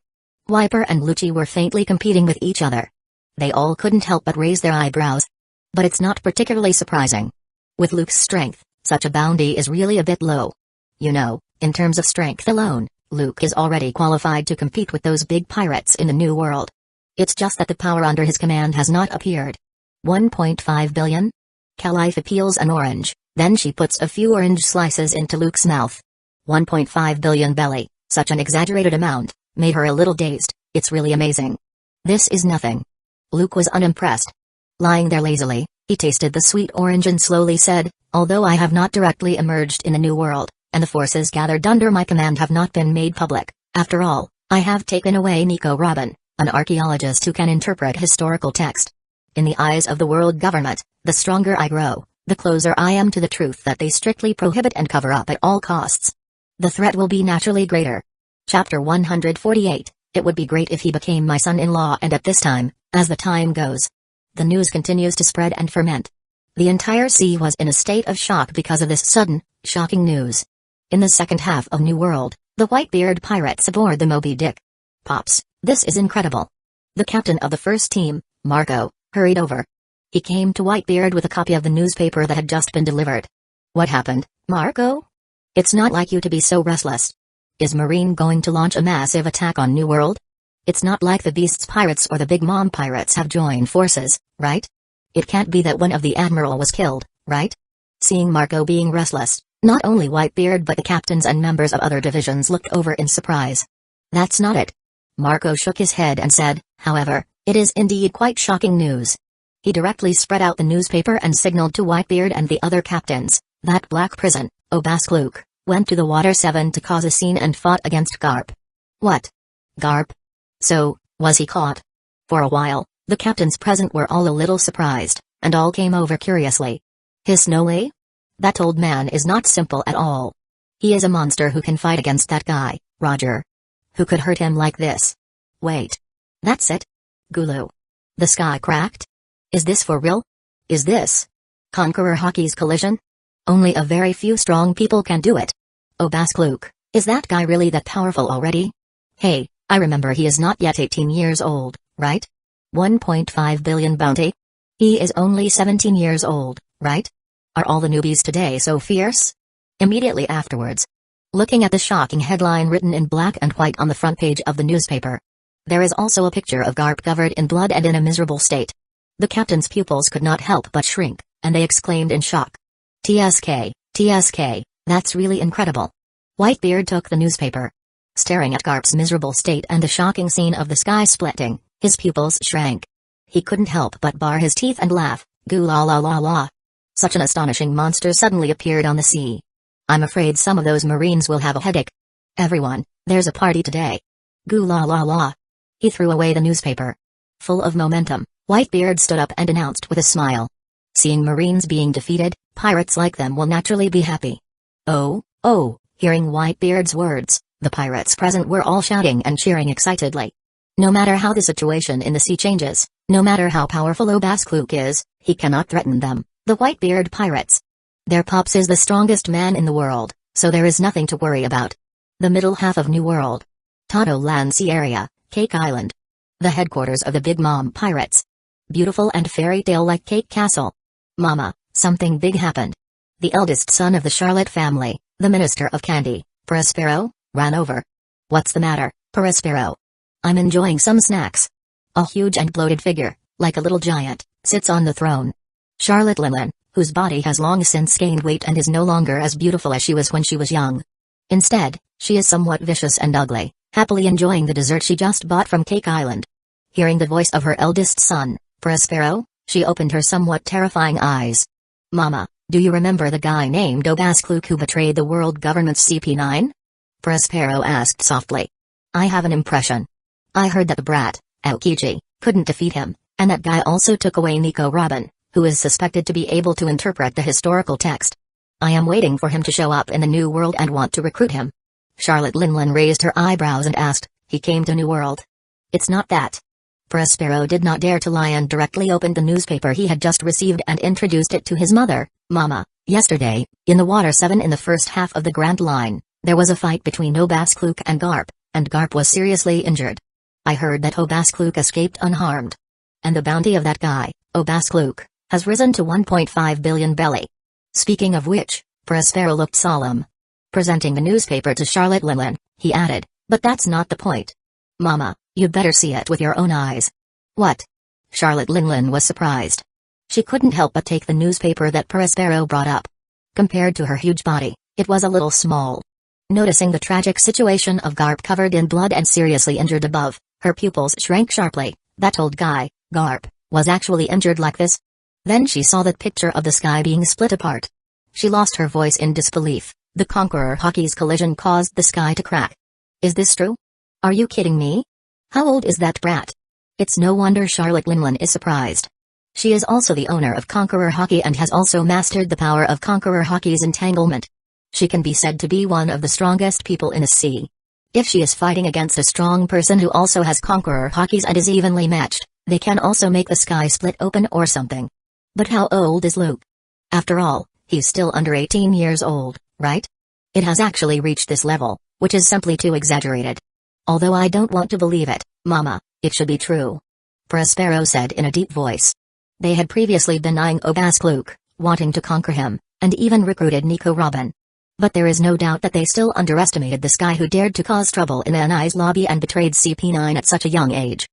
Wiper and Lucci were faintly competing with each other. They all couldn't help but raise their eyebrows. But it's not particularly surprising. With Luke's strength, such a bounty is really a bit low. You know, in terms of strength alone, Luke is already qualified to compete with those big pirates in the New World. It's just that the power under his command has not appeared. 1.5 billion? Khalifa peels an orange, then she puts a few orange slices into Luke's mouth. 1.5 billion belly, such an exaggerated amount, made her a little dazed. It's really amazing. This is nothing. Luke was unimpressed. Lying there lazily, he tasted the sweet orange and slowly said, although I have not directly emerged in the new world, and the forces gathered under my command have not been made public, after all, I have taken away Nico Robin, an archaeologist who can interpret historical text. In the eyes of the world government, the stronger I grow, the closer I am to the truth that they strictly prohibit and cover up at all costs. The threat will be naturally greater. Chapter 148, It would be great if he became my son-in-law, and at this time, as the time goes, the news continues to spread and ferment. The entire sea was in a state of shock because of this sudden, shocking news. In the second half of New World, the Whitebeard pirates aboard the Moby Dick. Pops, this is incredible. The captain of the first team, Marco, hurried over. He came to Whitebeard with a copy of the newspaper that had just been delivered. What happened, Marco? It's not like you to be so restless. Is Marine going to launch a massive attack on New World? It's not like the Beasts pirates or the Big Mom pirates have joined forces, right? It can't be that one of the admiral was killed, right? Seeing Marco being restless, not only Whitebeard but the captains and members of other divisions looked over in surprise. That's not it. Marco shook his head and said, however, it is indeed quite shocking news. He directly spread out the newspaper and signaled to Whitebeard and the other captains, that Black Prison, Luke, went to the Water 7 to cause a scene and fought against Garp. What? Garp? So, was he caught? For a while, the captains present were all a little surprised, and all came over curiously. His Snowley? That old man is not simple at all. He is a monster who can fight against that guy, Roger. Who could hurt him like this? Wait. That's it? Gulu. The sky cracked? Is this for real? Is this Conqueror Hockey's collision? Only a very few strong people can do it. Luke, is that guy really that powerful already? Hey, I remember he is not yet 18 years old, right? 1.5 billion bounty? He is only 17 years old, right? Are all the newbies today so fierce? Immediately afterwards, looking at the shocking headline written in black and white on the front page of the newspaper, there is also a picture of Garp covered in blood and in a miserable state. The captain's pupils could not help but shrink, and they exclaimed in shock. TSK, that's really incredible. Whitebeard took the newspaper. Staring at Garp's miserable state and the shocking scene of the sky splitting, his pupils shrank. He couldn't help but bar his teeth and laugh, goo la la la la. Such an astonishing monster suddenly appeared on the sea. I'm afraid some of those Marines will have a headache. Everyone, there's a party today. Goo la la la. He threw away the newspaper. Full of momentum, Whitebeard stood up and announced with a smile. Seeing Marines being defeated, pirates like them will naturally be happy. Oh, hearing Whitebeard's words, the pirates present were all shouting and cheering excitedly. No matter how the situation in the sea changes, no matter how powerful Luke is, he cannot threaten them, the Whitebeard pirates. Their Pops is the strongest man in the world, so there is nothing to worry about. The middle half of New World. Toto Land Sea Area, Cake Island. The headquarters of the Big Mom pirates. Beautiful and fairy tale like Cake Castle. Mama, something big happened. The eldest son of the Charlotte family, the Minister of Candy, Prospero, ran over. What's the matter, Prospero? I'm enjoying some snacks. A huge and bloated figure, like a little giant, sits on the throne. Charlotte Linlin, whose body has long since gained weight and is no longer as beautiful as she was when she was young. Instead, she is somewhat vicious and ugly, happily enjoying the dessert she just bought from Cake Island. Hearing the voice of her eldest son, Prospero, she opened her somewhat terrifying eyes. Mama, do you remember the guy named Luke who betrayed the world government's CP9? Prospero asked softly. I have an impression. I heard that the brat, Aokiji, couldn't defeat him, and that guy also took away Nico Robin, who is suspected to be able to interpret the historical text. I am waiting for him to show up in the New World and want to recruit him. Charlotte Linlin raised her eyebrows and asked, he came to New World? It's not that. Prospero did not dare to lie and directly opened the newspaper he had just received and introduced it to his mother. Mama, yesterday, in the Water 7 in the first half of the Grand Line, there was a fight between Luke and Garp was seriously injured. I heard that Luke escaped unharmed. And the bounty of that guy, Luke, has risen to 1.5 billion belly. Speaking of which, Prospero looked solemn. Presenting the newspaper to Charlotte Linlin, he added, but that's not the point. Mama, you'd better see it with your own eyes. What? Charlotte Linlin was surprised. She couldn't help but take the newspaper that Prospero brought up. Compared to her huge body, it was a little small. Noticing the tragic situation of Garp covered in blood and seriously injured above, her pupils shrank sharply. That old guy, Garp, was actually injured like this? Then she saw that picture of the sky being split apart. She lost her voice in disbelief. The Conqueror Hockey's collision caused the sky to crack. Is this true? Are you kidding me? How old is that brat? It's no wonder Charlotte Linlin is surprised. She is also the owner of Conqueror Hockey and has also mastered the power of Conqueror Hockey's entanglement. She can be said to be one of the strongest people in a sea. If she is fighting against a strong person who also has Conqueror Hockey's and is evenly matched, they can also make the sky split open or something. But how old is Luke? After all, he's still under 18 years old, right? It has actually reached this level, which is simply too exaggerated. Although I don't want to believe it, Mama, it should be true. Prospero said in a deep voice. They had previously been eyeing Obask Luke, wanting to conquer him, and even recruited Nico Robin. But there is no doubt that they still underestimated this guy who dared to cause trouble in Anai's lobby and betrayed CP9 at such a young age.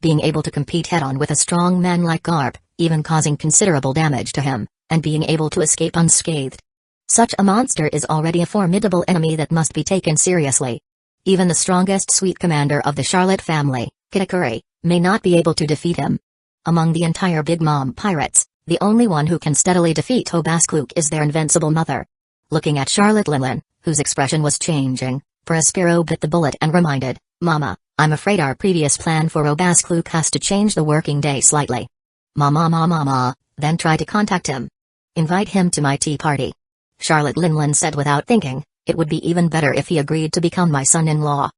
Being able to compete head-on with a strong man like Garp, even causing considerable damage to him, and being able to escape unscathed. Such a monster is already a formidable enemy that must be taken seriously. Even the strongest sweet commander of the Charlotte family, Kitakuri, may not be able to defeat him. Among the entire Big Mom pirates, the only one who can steadily defeat Obask Luke is their invincible mother. Looking at Charlotte Linlin, whose expression was changing, Prospero bit the bullet and reminded, Mama, I'm afraid our previous plan for Obask Luke has to change the working day slightly. Mama, then try to contact him. Invite him to my tea party. Charlotte Linlin said without thinking, it would be even better if he agreed to become my son-in-law.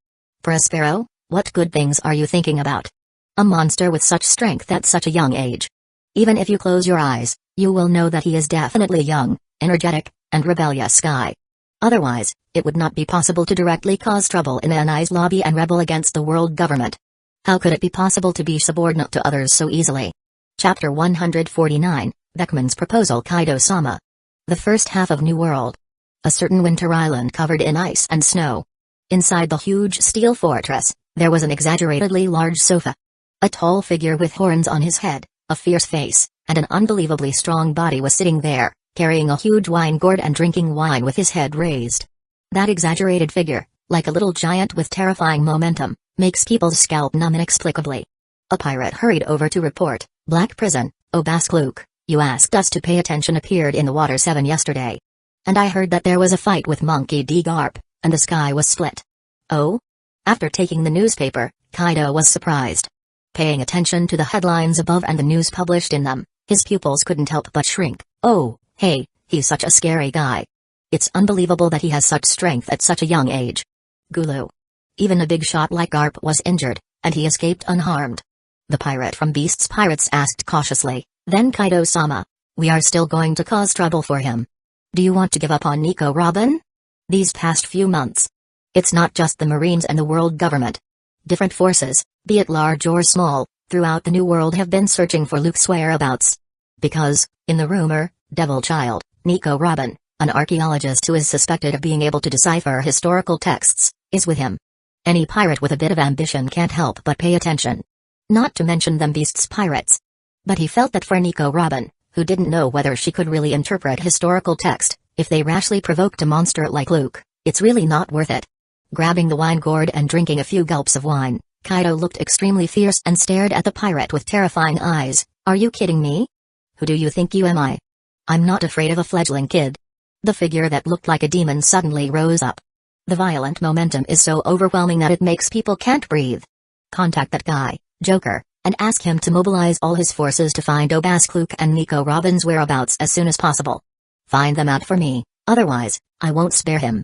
Prospero, what good things are you thinking about? A monster with such strength at such a young age. Even if you close your eyes, you will know that he is definitely young, energetic, and rebellious guy. Otherwise, it would not be possible to directly cause trouble in Anai's lobby and rebel against the world government. How could it be possible to be subordinate to others so easily? Chapter 149, Beckman's Proposal. Kaido-sama. The first half of New World. A certain winter island covered in ice and snow. Inside the huge steel fortress, there was an exaggeratedly large sofa. A tall figure with horns on his head, a fierce face, and an unbelievably strong body was sitting there, carrying a huge wine gourd and drinking wine with his head raised. That exaggerated figure, like a little giant with terrifying momentum, makes people's scalp numb inexplicably. A pirate hurried over to report, Black Prison, Obask Luke, you asked us to pay attention, appeared in the Water 7 yesterday. And I heard that there was a fight with Monkey D. Garp, and the sky was split. Oh? After taking the newspaper, Kaido was surprised. Paying attention to the headlines above and the news published in them, his pupils couldn't help but shrink. Oh, hey, he's such a scary guy. It's unbelievable that he has such strength at such a young age. Gulu. Even a big shot like Garp was injured, and he escaped unharmed. The pirate from Beast's Pirates asked cautiously, then Kaido-sama, we are still going to cause trouble for him. Do you want to give up on Nico Robin? These past few months. It's not just the Marines and the world government. Different forces, be it large or small, throughout the New World have been searching for Luke's whereabouts. Because, in the rumor, Devil Child, Nico Robin, an archaeologist who is suspected of being able to decipher historical texts, is with him. Any pirate with a bit of ambition can't help but pay attention. Not to mention them Beast's Pirates. But he felt that for Nico Robin, who didn't know whether she could really interpret historical text, if they rashly provoked a monster like Luke, it's really not worth it. Grabbing the wine gourd and drinking a few gulps of wine, Kaido looked extremely fierce and stared at the pirate with terrifying eyes. Are you kidding me? Who do you think you am? I'm not afraid of a fledgling kid. The figure that looked like a demon suddenly rose up. The violent momentum is so overwhelming that it makes people can't breathe. Contact that guy, Joker, and ask him to mobilize all his forces to find Obask Luke and Nico Robin's whereabouts as soon as possible. Find them out for me, otherwise, I won't spare him.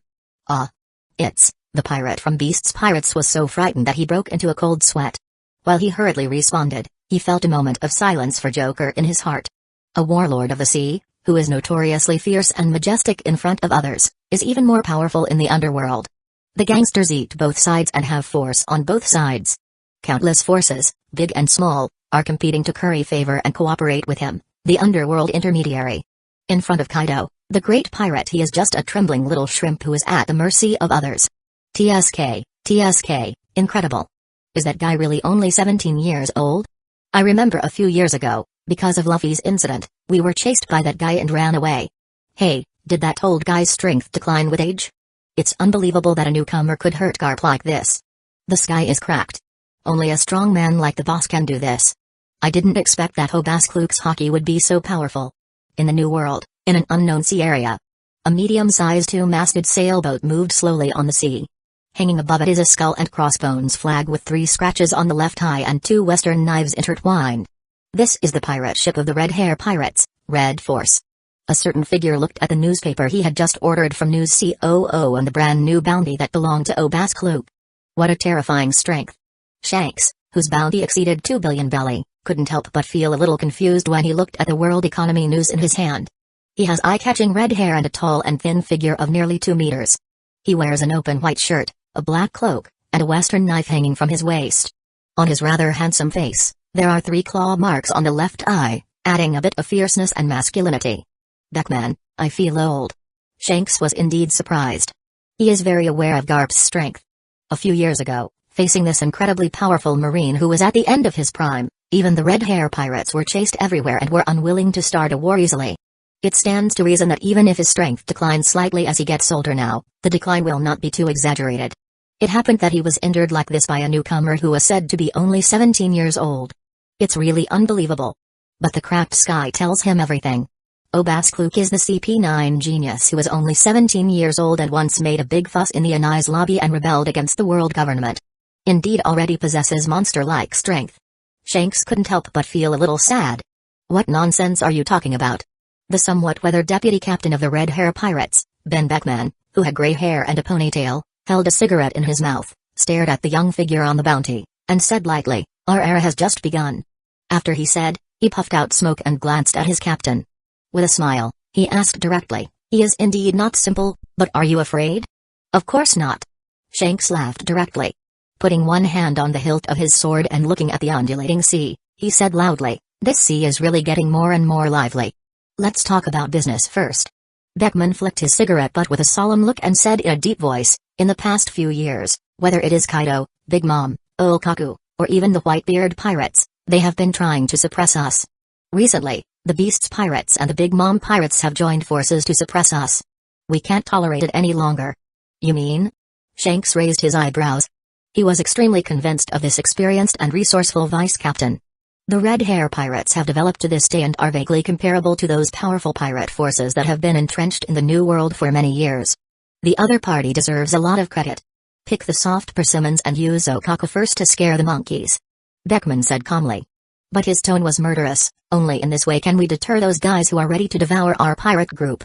The pirate from Beast's Pirates was so frightened that he broke into a cold sweat. While he hurriedly responded, he felt a moment of silence for Joker in his heart. A warlord of the sea, who is notoriously fierce and majestic in front of others, is even more powerful in the underworld. The gangsters eat both sides and have force on both sides. Countless forces, big and small, are competing to curry favor and cooperate with him, the underworld intermediary. In front of Kaido, the great pirate, he is just a trembling little shrimp who is at the mercy of others. TSK, incredible. Is that guy really only 17 years old? I remember a few years ago, because of Luffy's incident, we were chased by that guy and ran away. Hey, did that old guy's strength decline with age? It's unbelievable that a newcomer could hurt Garp like this. The sky is cracked. Only a strong man like the boss can do this. I didn't expect that Obaskluk's hockey would be so powerful. In the New World, in an unknown sea area, a medium-sized two-masted sailboat moved slowly on the sea. Hanging above it is a skull and crossbones flag with 3 scratches on the left eye and 2 western knives intertwined. This is the pirate ship of the Red Hair Pirates, Red Force. A certain figure looked at the newspaper he had just ordered from News COO and the brand new bounty that belonged to Obaskluk. What a terrifying strength. Shanks, whose bounty exceeded 2 billion belly, couldn't help but feel a little confused when he looked at the world economy news in his hand. He has eye-catching red hair and a tall and thin figure of nearly 2 meters. He wears an open white shirt, a black cloak, and a western knife hanging from his waist. On his rather handsome face, there are 3 claw marks on the left eye, adding a bit of fierceness and masculinity. Beckman, I feel old. Shanks was indeed surprised. He is very aware of Garp's strength. A few years ago, facing this incredibly powerful marine who was at the end of his prime, even the Red Hair Pirates were chased everywhere and were unwilling to start a war easily. It stands to reason that even if his strength declines slightly as he gets older now, the decline will not be too exaggerated. It happened that he was injured like this by a newcomer who was said to be only 17 years old. It's really unbelievable. But the cracked sky tells him everything. Obaskluk is the CP9 genius who was only 17 years old and once made a big fuss in the Anai's lobby and rebelled against the world government. Indeed already possesses monster-like strength. Shanks couldn't help but feel a little sad. What nonsense are you talking about? The somewhat weathered deputy captain of the Red Hair Pirates, Ben Beckman, who had gray hair and a ponytail, held a cigarette in his mouth, stared at the young figure on the bounty, and said lightly, "Our era has just begun." After he said, he puffed out smoke and glanced at his captain. With a smile, he asked directly, "He is indeed not simple, but are you afraid?" "Of course not." Shanks laughed directly. Putting one hand on the hilt of his sword and looking at the undulating sea, he said loudly, "This sea is really getting more and more lively. Let's talk about business first." Beckman flicked his cigarette butt with a solemn look and said in a deep voice, "In the past few years, whether it is Kaido, Big Mom, Okaku, or even the Whitebeard Pirates, they have been trying to suppress us. Recently, the Beasts Pirates and the Big Mom Pirates have joined forces to suppress us. We can't tolerate it any longer." "You mean?" Shanks raised his eyebrows. He was extremely convinced of this experienced and resourceful vice captain. The Red Hair Pirates have developed to this day and are vaguely comparable to those powerful pirate forces that have been entrenched in the New World for many years. The other party deserves a lot of credit. Pick the soft persimmons and use Okaku first to scare the monkeys," Beckman said calmly. But his tone was murderous. "Only in this way can we deter those guys who are ready to devour our pirate group."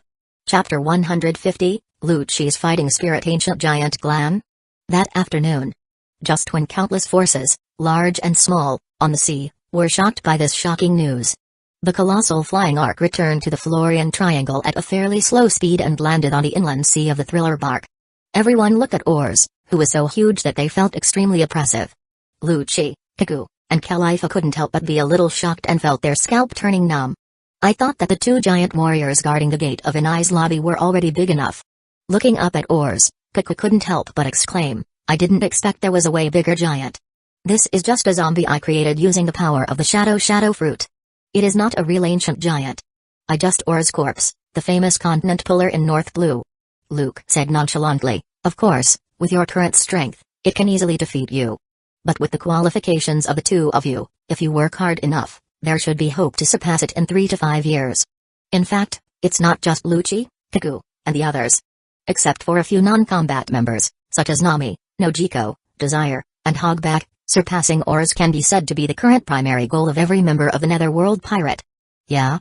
Chapter 150, Lucci's Fighting Spirit Ancient Giant Glan. That afternoon, just when countless forces, large and small, on the sea, were shocked by this shocking news, the colossal flying ark returned to the Florian Triangle at a fairly slow speed and landed on the inland sea of the Thriller bark. Everyone looked at Oars, who was so huge that they felt extremely oppressive. Lucci, Kiku, and Khalifa couldn't help but be a little shocked and felt their scalp turning numb. "I thought that the 2 giant warriors guarding the gate of Anai's lobby were already big enough." Looking up at Oars, Kiku couldn't help but exclaim, "I didn't expect there was a way bigger giant. This is just a zombie I created using the power of the shadow fruit. It is not a real ancient giant. I just Oars corpse, the famous continent puller in North Blue." Luke said nonchalantly, "Of course, with your current strength, it can easily defeat you. But with the qualifications of the 2 of you, if you work hard enough, there should be hope to surpass it in 3 to 5 years. In fact, it's not just Lucci, Kiku, and the others. Except for a few non-combat members, such as Nami, Nojiko, Desire, and Hogback, surpassing Oars can be said to be the current primary goal of every member of the Netherworld Pirate." "Yeah?"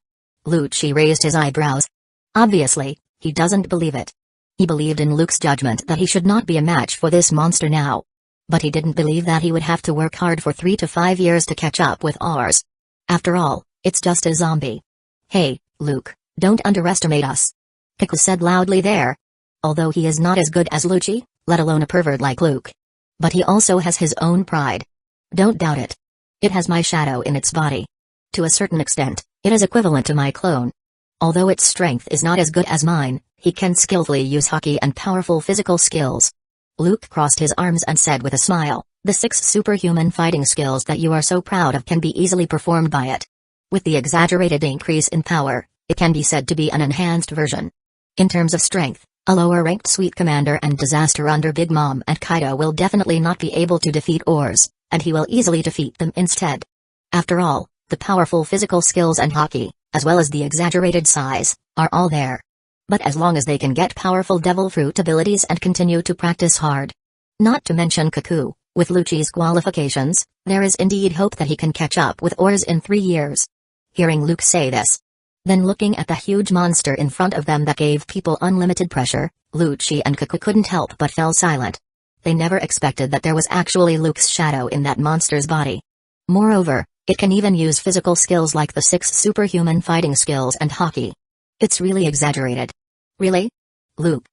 Lucci raised his eyebrows. Obviously, he doesn't believe it. He believed in Luke's judgment that he should not be a match for this monster now. But he didn't believe that he would have to work hard for 3 to 5 years to catch up with Ours. After all, it's just a zombie. "Hey, Luke, don't underestimate us," Kiku said loudly there. "Although he is not as good as Lucci, let alone a pervert like Luke. But he also has his own pride. Don't doubt it. It has my shadow in its body. To a certain extent, it is equivalent to my clone. Although its strength is not as good as mine, he can skillfully use hockey and powerful physical skills." Luke crossed his arms and said with a smile, "The 6 superhuman fighting skills that you are so proud of can be easily performed by it. With the exaggerated increase in power, it can be said to be an enhanced version. In terms of strength, A lower-ranked Sweet Commander and Disaster under Big Mom and Kaido will definitely not be able to defeat Oars, and he will easily defeat them instead. After all, the powerful physical skills and hockey, as well as the exaggerated size, are all there. But as long as they can get powerful devil fruit abilities and continue to practice hard. Not to mention Kaku, with Lucci's qualifications, there is indeed hope that he can catch up with Oars in 3 years. Hearing Luke say this, then looking at the huge monster in front of them that gave people unlimited pressure, Lucci and Kaku couldn't help but fell silent. They never expected that there was actually Luke's shadow in that monster's body. Moreover, it can even use physical skills like the 6 superhuman fighting skills and hockey. It's really exaggerated. Really? Luke.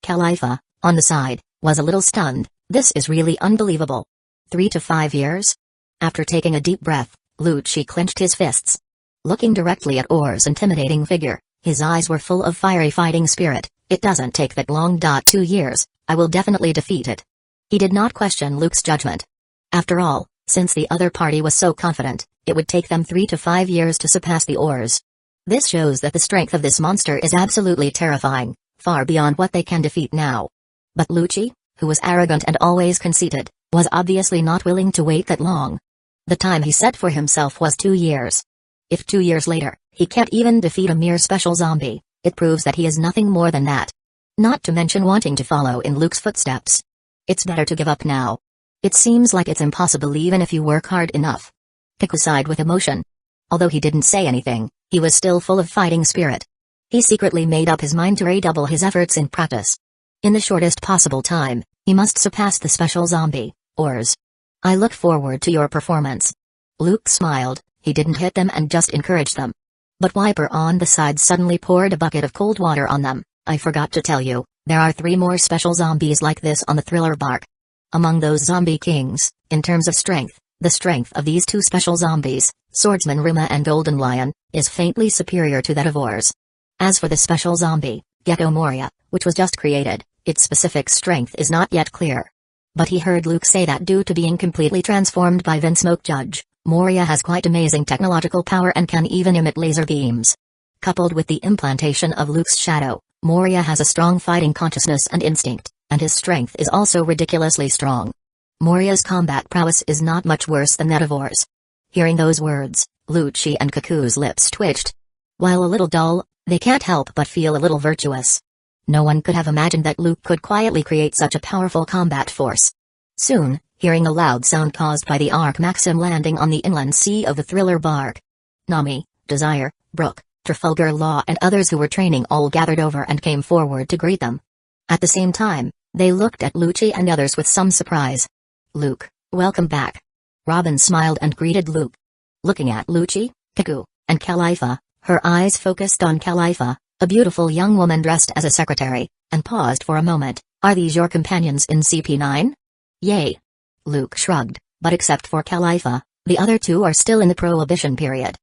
Khalifa, on the side, was a little stunned. This is really unbelievable. 3 to 5 years? After taking a deep breath, Lucci clenched his fists. Looking directly at Oar's intimidating figure, his eyes were full of fiery fighting spirit. It doesn't take that long. 2 years, I will definitely defeat it. He did not question Luke's judgment. After all, since the other party was so confident, it would take them 3 to 5 years to surpass the Oars. This shows that the strength of this monster is absolutely terrifying, far beyond what they can defeat now. But Lucci, who was arrogant and always conceited, was obviously not willing to wait that long. The time he set for himself was 2 years. If 2 years later, he can't even defeat a mere special zombie, it proves that he is nothing more than that. Not to mention wanting to follow in Luke's footsteps. It's better to give up now. It seems like it's impossible even if you work hard enough. Kaku sighed with emotion. Although he didn't say anything, he was still full of fighting spirit. He secretly made up his mind to redouble his efforts in practice. In the shortest possible time, he must surpass the special zombie, Oars. I look forward to your performance. Luke smiled. He didn't hit them and just encouraged them. But Wiper on the side suddenly poured a bucket of cold water on them. I forgot to tell you, there are 3 more special zombies like this on the Thriller bark. Among those zombie kings, in terms of strength, the strength of these 2 special zombies, Swordsman Rima and Golden Lion, is faintly superior to that of Oars. As for the special zombie, Gecko Moria, which was just created, its specific strength is not yet clear. But he heard Luke say that due to being completely transformed by Vinsmoke Judge, Moria has quite amazing technological power and can even emit laser beams. Coupled with the implantation of Luke's shadow, Moria has a strong fighting consciousness and instinct, and his strength is also ridiculously strong. Moria's combat prowess is not much worse than that of Oars. Hearing those words, Lucci and Kaku's lips twitched. While a little dull, they can't help but feel a little virtuous. No one could have imagined that Luke could quietly create such a powerful combat force. Soon, hearing a loud sound caused by the Ark Maxim landing on the inland sea of the Thriller bark, Nami, Desire, Brooke, Trafalgar Law and others who were training all gathered over and came forward to greet them. At the same time, they looked at Lucci and others with some surprise. Luke, welcome back. Robin smiled and greeted Luke. Looking at Lucci, Kaku, and Khalifa, her eyes focused on Khalifa, a beautiful young woman dressed as a secretary, and paused for a moment. Are these your companions in CP9? Yay. Luke shrugged, but except for Khalifa, the other 2 are still in the prohibition period.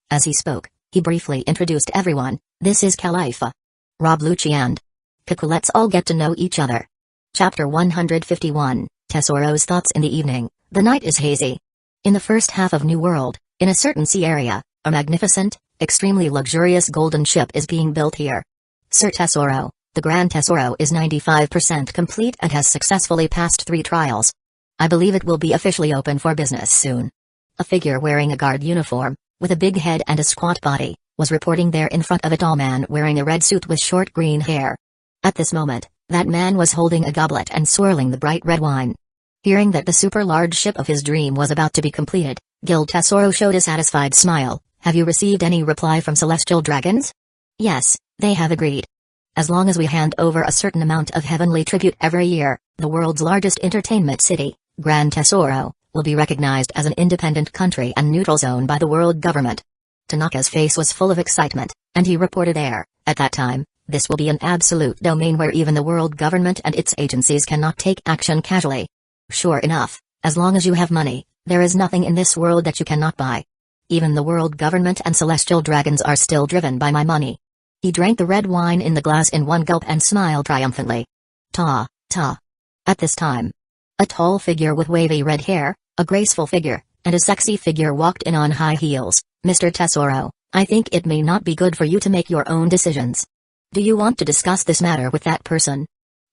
As he spoke, he briefly introduced everyone. This is Khalifa. Rob, Lucci and Kaku. Let's all get to know each other. Chapter 151, Tesoro's thoughts in the evening. The night is hazy. In the first half of New World, in a certain sea area, a magnificent, extremely luxurious golden ship is being built here. Sir Tesoro, the Grand Tesoro is 95% complete and has successfully passed 3 trials. I believe it will be officially open for business soon. A figure wearing a guard uniform, with a big head and a squat body, was reporting there in front of a tall man wearing a red suit with short green hair. At this moment, that man was holding a goblet and swirling the bright red wine. Hearing that the super-large ship of his dream was about to be completed, Guild Tesoro showed a satisfied smile. Have you received any reply from Celestial Dragons? Yes, they have agreed. As long as we hand over a certain amount of heavenly tribute every year, the world's largest entertainment city, Grand Tesoro, will be recognized as an independent country and neutral zone by the world government. Tanaka's face was full of excitement, and he reported at that time, this will be an absolute domain where even the world government and its agencies cannot take action casually. Sure enough, as long as you have money, there is nothing in this world that you cannot buy. Even the world government and celestial dragons are still driven by my money. He drank the red wine in the glass in one gulp and smiled triumphantly. Ta. At this time, a tall figure with wavy red hair, a graceful figure, and a sexy figure walked in on high heels. Mr. Tesoro, I think it may not be good for you to make your own decisions. Do you want to discuss this matter with that person?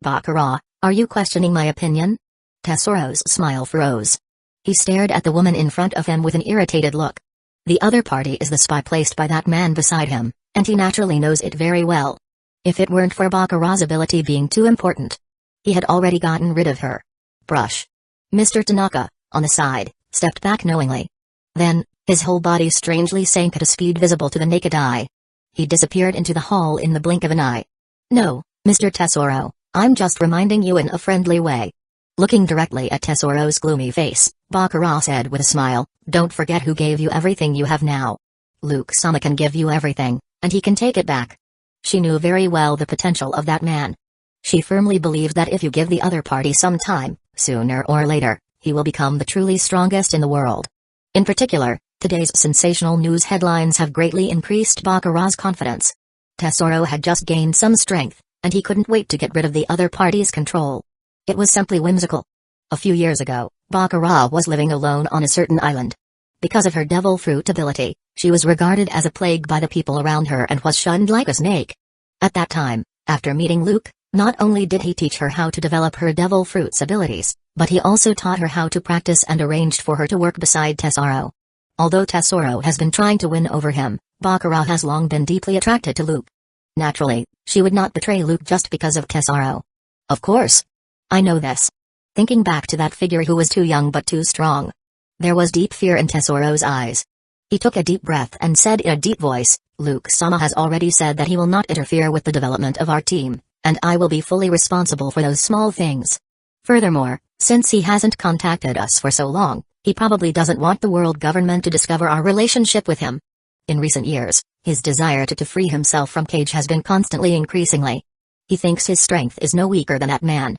Baccarat, are you questioning my opinion? Tesoro's smile froze. He stared at the woman in front of him with an irritated look. The other party is the spy placed by that man beside him, and he naturally knows it very well. If it weren't for Baccarat's ability being too important, he had already gotten rid of her. Brush. Mr. Tanaka, on the side, stepped back knowingly. Then, his whole body strangely sank at a speed visible to the naked eye. He disappeared into the hall in the blink of an eye. No, Mr. Tesoro, I'm just reminding you in a friendly way. Looking directly at Tesoro's gloomy face, Baccarat said with a smile, don't forget who gave you everything you have now. Luke-sama can give you everything, and he can take it back. She knew very well the potential of that man. She firmly believed that if you give the other party some time, sooner or later, he will become the truly strongest in the world. In particular, today's sensational news headlines have greatly increased Baccarat's confidence. Tesoro had just gained some strength, and he couldn't wait to get rid of the other party's control. It was simply whimsical. A few years ago, Baccarat was living alone on a certain island. Because of her devil fruit ability, she was regarded as a plague by the people around her and was shunned like a snake. At that time, after meeting Luke, not only did he teach her how to develop her devil fruit's abilities, but he also taught her how to practice and arranged for her to work beside Tesoro. Although Tesoro has been trying to win over him, Baccarat has long been deeply attracted to Luke. Naturally, she would not betray Luke just because of Tesoro. Of course. I know this. Thinking back to that figure who was too young but too strong. There was deep fear in Tesoro's eyes. He took a deep breath and said in a deep voice, Luke-sama has already said that he will not interfere with the development of our team, and I will be fully responsible for those small things. Furthermore, since he hasn't contacted us for so long, he probably doesn't want the world government to discover our relationship with him. In recent years, his desire to free himself from Cage has been constantly increasingly. He thinks his strength is no weaker than that man.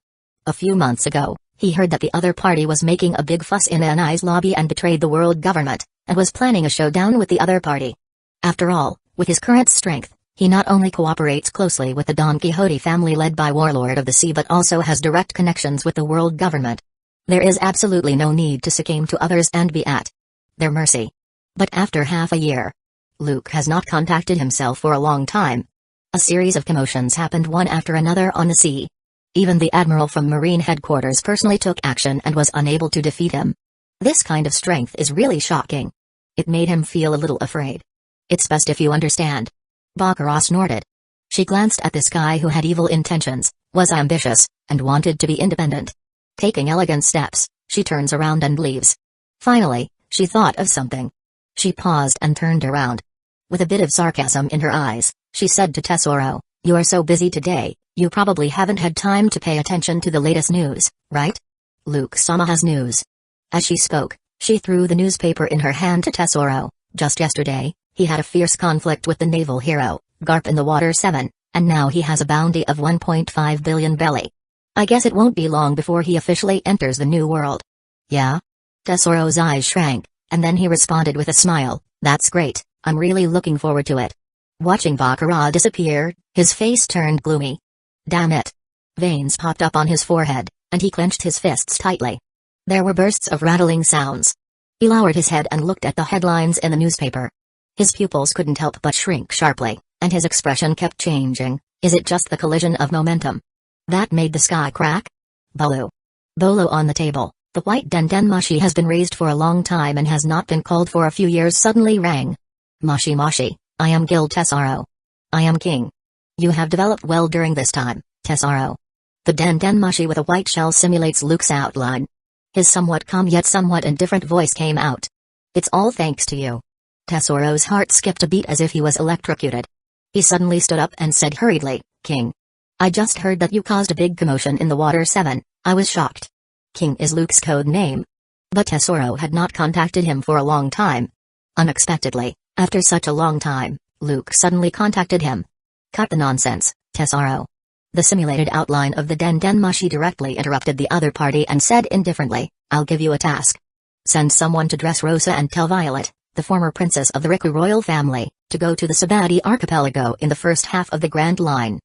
A few months ago, he heard that the other party was making a big fuss in Anai's lobby and betrayed the world government, and was planning a showdown with the other party. After all, with his current strength, he not only cooperates closely with the Don Quixote family led by Warlord of the Sea but also has direct connections with the world government. There is absolutely no need to succumb to others and be at their mercy. But after half a year, Luke has not contacted himself for a long time. A series of commotions happened one after another on the sea. Even the admiral from Marine headquarters personally took action and was unable to defeat him. This kind of strength is really shocking. It made him feel a little afraid. It's best if you understand. Baccarat snorted. She glanced at this guy who had evil intentions, was ambitious, and wanted to be independent. Taking elegant steps, she turns around and leaves. Finally, she thought of something. She paused and turned around. With a bit of sarcasm in her eyes, she said to Tesoro, you are so busy today, you probably haven't had time to pay attention to the latest news, right? Luke-sama has news. As she spoke, she threw the newspaper in her hand to Tesoro. Just yesterday, he had a fierce conflict with the naval hero, Garp in the Water 7, and now he has a bounty of 1.5 billion belly. I guess it won't be long before he officially enters the new world. Yeah? Tesoro's eyes shrank, and then he responded with a smile, that's great, I'm really looking forward to it. Watching Baccarat disappear, his face turned gloomy. Damn it. Veins popped up on his forehead, and he clenched his fists tightly. There were bursts of rattling sounds. He lowered his head and looked at the headlines in the newspaper. His pupils couldn't help but shrink sharply, and his expression kept changing. Is it just the collision of momentum that made the sky crack? Bolo. Bolo on the table, the white dendenmashi has been raised for a long time and has not been called for a few years suddenly rang. Mashi mashi, I am Gil Tesoro. I am king. You have developed well during this time, Tesoro. The dendenmashi with a white shell simulates Luke's outline. His somewhat calm yet somewhat indifferent voice came out. It's all thanks to you. Tesoro's heart skipped a beat as if he was electrocuted. He suddenly stood up and said hurriedly, King. I just heard that you caused a big commotion in the Water 7, I was shocked. King is Luke's code name. But Tesoro had not contacted him for a long time. Unexpectedly, after such a long time, Luke suddenly contacted him. Cut the nonsense, Tesoro. The simulated outline of the dendenmashi directly interrupted the other party and said indifferently, I'll give you a task. Send someone to Dressrosa and tell Violet, the former princess of the Riku royal family, to go to the Sabati archipelago in the first half of the Grand Line.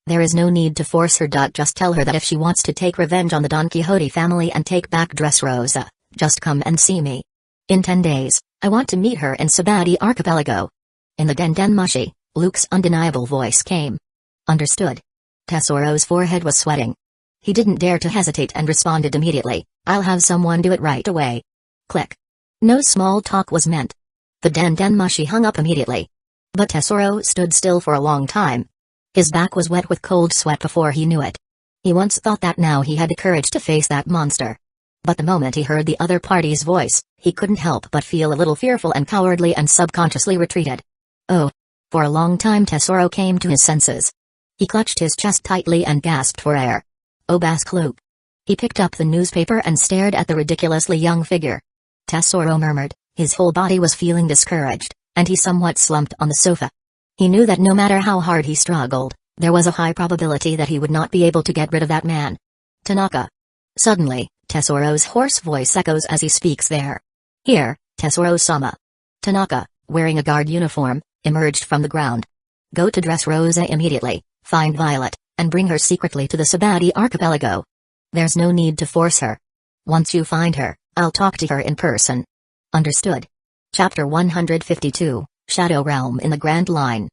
There is no need to force her. Just tell her that if she wants to take revenge on the Don Quixote family and take back Dressrosa, just come and see me. In 10 days, I want to meet her in Sabati archipelago. In the dendenmashi, Luke's undeniable voice came. Understood. Tesoro's forehead was sweating. He didn't dare to hesitate and responded immediately, "I'll have someone do it right away." Click. No small talk was meant. The Den Mushi hung up immediately. But Tesoro stood still for a long time. His back was wet with cold sweat before he knew it. He once thought that now he had the courage to face that monster. But the moment he heard the other party's voice, he couldn't help but feel a little fearful and cowardly and subconsciously retreated. Oh. For a long time Tesoro came to his senses. He clutched his chest tightly and gasped for air. "Oh, Bask Luke." He picked up the newspaper and stared at the ridiculously young figure. Tesoro murmured, his whole body was feeling discouraged, and he somewhat slumped on the sofa. He knew that no matter how hard he struggled, there was a high probability that he would not be able to get rid of that man. "Tanaka." Suddenly, Tesoro's hoarse voice echoes as he speaks there. "Here, Tesoro-sama." Tanaka, wearing a guard uniform, emerged from the ground. "Go to Dressrosa immediately, find Violet, and bring her secretly to the Sabati archipelago. There's no need to force her. Once you find her, I'll talk to her in person." Understood. Chapter 152, Shadow Realm in the Grand Line.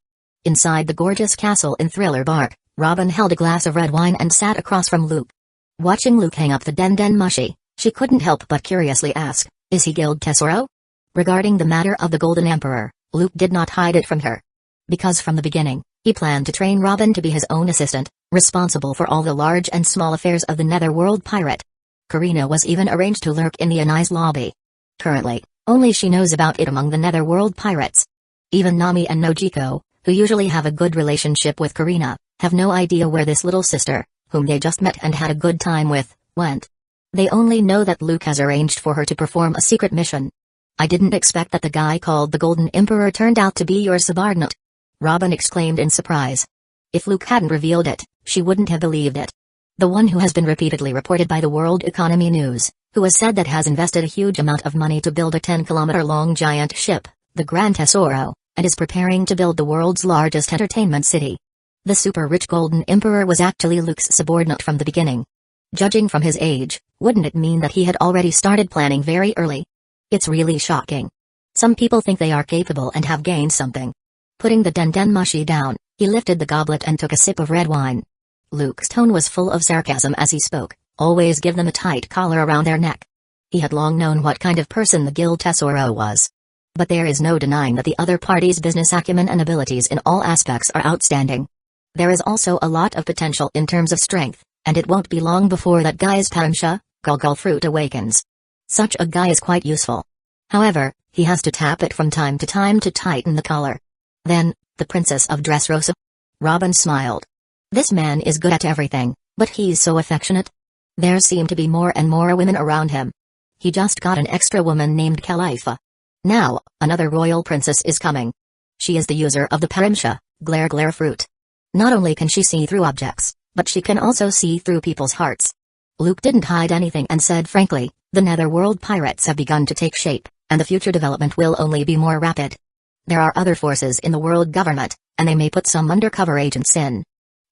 Inside the gorgeous castle in Thriller Bark, Robin held a glass of red wine and sat across from Luke. Watching Luke hang up the Den Mushi, she couldn't help but curiously ask, "Is he Guild Tesoro?" Regarding the matter of the Golden Emperor, Luke did not hide it from her. Because from the beginning, he planned to train Robin to be his own assistant, responsible for all the large and small affairs of the Netherworld pirate. Karina was even arranged to lurk in the Anai's lobby. Currently, only she knows about it among the Netherworld pirates. Even Nami and Nojiko, who usually have a good relationship with Karina, have no idea where this little sister, whom they just met and had a good time with, went. They only know that Luke has arranged for her to perform a secret mission. "I didn't expect that the guy called the Golden Emperor turned out to be your subordinate," Robin exclaimed in surprise. If Luke hadn't revealed it, she wouldn't have believed it. The one who has been repeatedly reported by the World Economy News, who has said that has invested a huge amount of money to build a 10-kilometer-long giant ship, the Grand Tesoro, and is preparing to build the world's largest entertainment city. The super-rich Golden Emperor was actually Luke's subordinate from the beginning. Judging from his age, wouldn't it mean that he had already started planning very early? It's really shocking. Some people think they are capable and have gained something. Putting the Den Mushi down, he lifted the goblet and took a sip of red wine. Luke's tone was full of sarcasm as he spoke, "Always give them a tight collar around their neck." He had long known what kind of person the Guild Tesoro was. But there is no denying that the other party's business acumen and abilities in all aspects are outstanding. There is also a lot of potential in terms of strength, and it won't be long before that guy's Paramsha, Gulgul fruit awakens. Such a guy is quite useful. However, he has to tap it from time to time to tighten the collar. Then, the Princess of Dressrosa? Robin smiled. This man is good at everything, but he's so affectionate. There seem to be more and more women around him. He just got an extra woman named Khalifa. Now, another royal princess is coming. She is the user of the Paramsha, glare fruit. Not only can she see through objects, but she can also see through people's hearts. Luke didn't hide anything and said frankly, the Netherworld pirates have begun to take shape, and the future development will only be more rapid. There are other forces in the world government, and they may put some undercover agents in.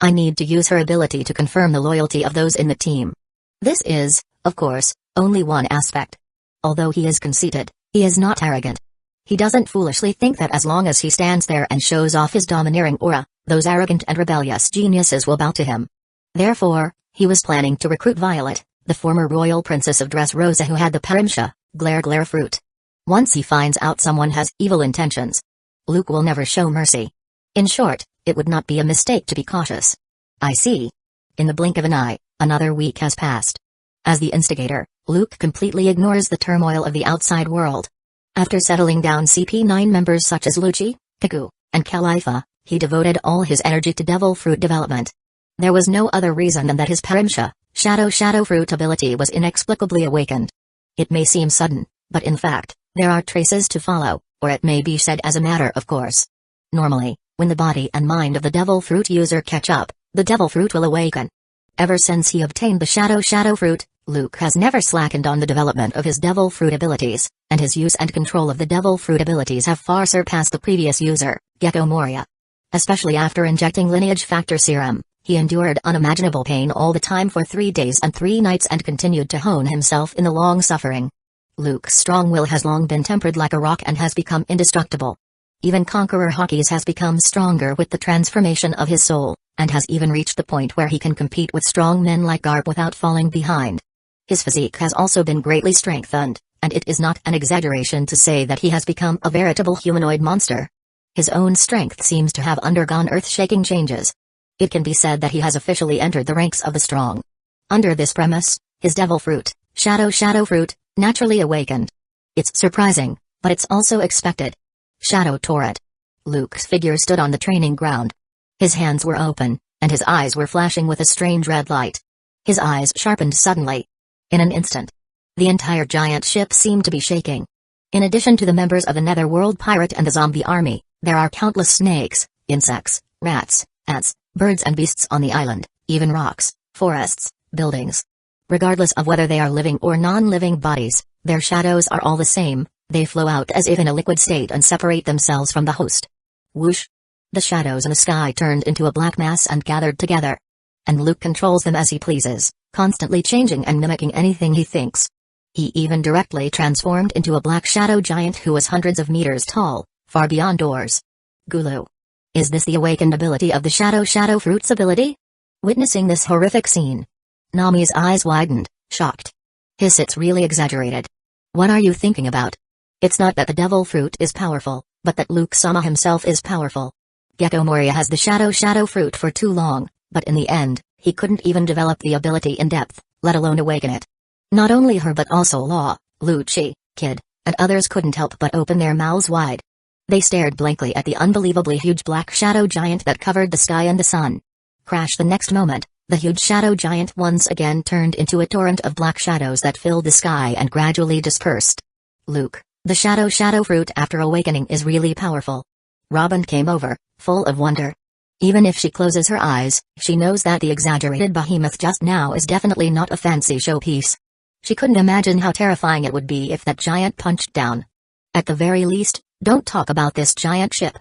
I need to use her ability to confirm the loyalty of those in the team. This is, of course, only one aspect. Although he is conceited, he is not arrogant. He doesn't foolishly think that as long as he stands there and shows off his domineering aura, those arrogant and rebellious geniuses will bow to him. Therefore, he was planning to recruit Violet, the former royal princess of Dressrosa who had the Paramsha, glare fruit. Once he finds out someone has evil intentions, Luke will never show mercy. In short, it would not be a mistake to be cautious. I see. In the blink of an eye, another week has passed. As the instigator, Luke completely ignores the turmoil of the outside world. After settling down CP9 members such as Lucci, Kaku, and Khalifa, he devoted all his energy to devil fruit development. There was no other reason than that his Paramsha, shadow fruit ability was inexplicably awakened. It may seem sudden, but in fact, there are traces to follow, or it may be said as a matter of course. Normally, when the body and mind of the devil fruit user catch up, the devil fruit will awaken. Ever since he obtained the shadow fruit, Luke has never slackened on the development of his devil fruit abilities, and his use and control of the devil fruit abilities have far surpassed the previous user, Gecko Moria. Especially after injecting lineage factor serum, he endured unimaginable pain all the time for 3 days and 3 nights and continued to hone himself in the long suffering. Luke's strong will has long been tempered like a rock and has become indestructible. Even Conqueror Hawkeyes has become stronger with the transformation of his soul, and has even reached the point where he can compete with strong men like Garp without falling behind. His physique has also been greatly strengthened, and it is not an exaggeration to say that he has become a veritable humanoid monster. His own strength seems to have undergone earth-shaking changes. It can be said that he has officially entered the ranks of the strong. Under this premise, his devil fruit, shadow fruit, naturally awakened. It's surprising, but it's also expected. Shadow Torrent. Luke's figure stood on the training ground. His hands were open, and his eyes were flashing with a strange red light. His eyes sharpened suddenly. In an instant, the entire giant ship seemed to be shaking. In addition to the members of the Netherworld pirate and the zombie army, there are countless snakes, insects, rats, ants, birds and beasts on the island, even rocks, forests, buildings. Regardless of whether they are living or non-living bodies, their shadows are all the same. They flow out as if in a liquid state and separate themselves from the host. Whoosh! The shadows in the sky turned into a black mass and gathered together. And Luke controls them as he pleases, constantly changing and mimicking anything he thinks. He even directly transformed into a black shadow giant who was hundreds of meters tall, far beyond doors. Gulu. Is this the awakened ability of the shadow fruit's ability? Witnessing this horrific scene, Nami's eyes widened, shocked. It's really exaggerated. What are you thinking about? It's not that the devil fruit is powerful, but that Luke Sama himself is powerful. Gecko Moria has the shadow fruit for too long, but in the end, he couldn't even develop the ability in depth, let alone awaken it. Not only her but also Law, Lucci, Kid, and others couldn't help but open their mouths wide. They stared blankly at the unbelievably huge black shadow giant that covered the sky and the sun. Crash! The next moment, the huge shadow giant once again turned into a torrent of black shadows that filled the sky and gradually dispersed. Luke, the shadow fruit after awakening is really powerful. Robin came over, full of wonder. Even if she closes her eyes, she knows that the exaggerated behemoth just now is definitely not a fancy showpiece. She couldn't imagine how terrifying it would be if that giant punched down. At the very least, don't talk about this giant ship.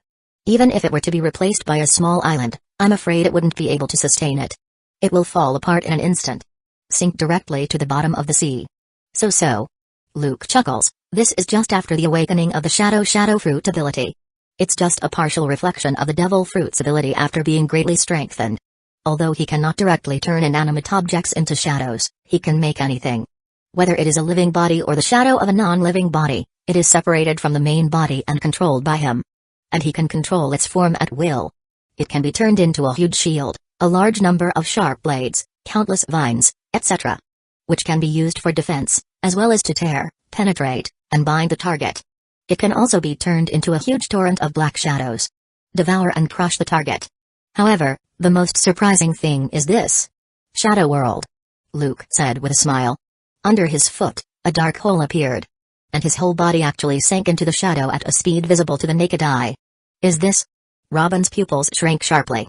Even if it were to be replaced by a small island, I'm afraid it wouldn't be able to sustain it. It will fall apart in an instant. Sink directly to the bottom of the sea. So. Luke chuckles. This is just after the awakening of the shadow fruit ability. It's just a partial reflection of the devil fruit's ability after being greatly strengthened. Although he cannot directly turn inanimate objects into shadows, he can make anything. Whether it is a living body or the shadow of a non-living body, it is separated from the main body and controlled by him. And he can control its form at will. It can be turned into a huge shield, a large number of sharp blades, countless vines, etc. which can be used for defense, as well as to tear, penetrate, and bind the target. It can also be turned into a huge torrent of black shadows. Devour and crush the target. However, the most surprising thing is this. Shadow World. Luke said with a smile. Under his foot, a dark hole appeared. And his whole body actually sank into the shadow at a speed visible to the naked eye. Is this? Robin's pupils shrank sharply.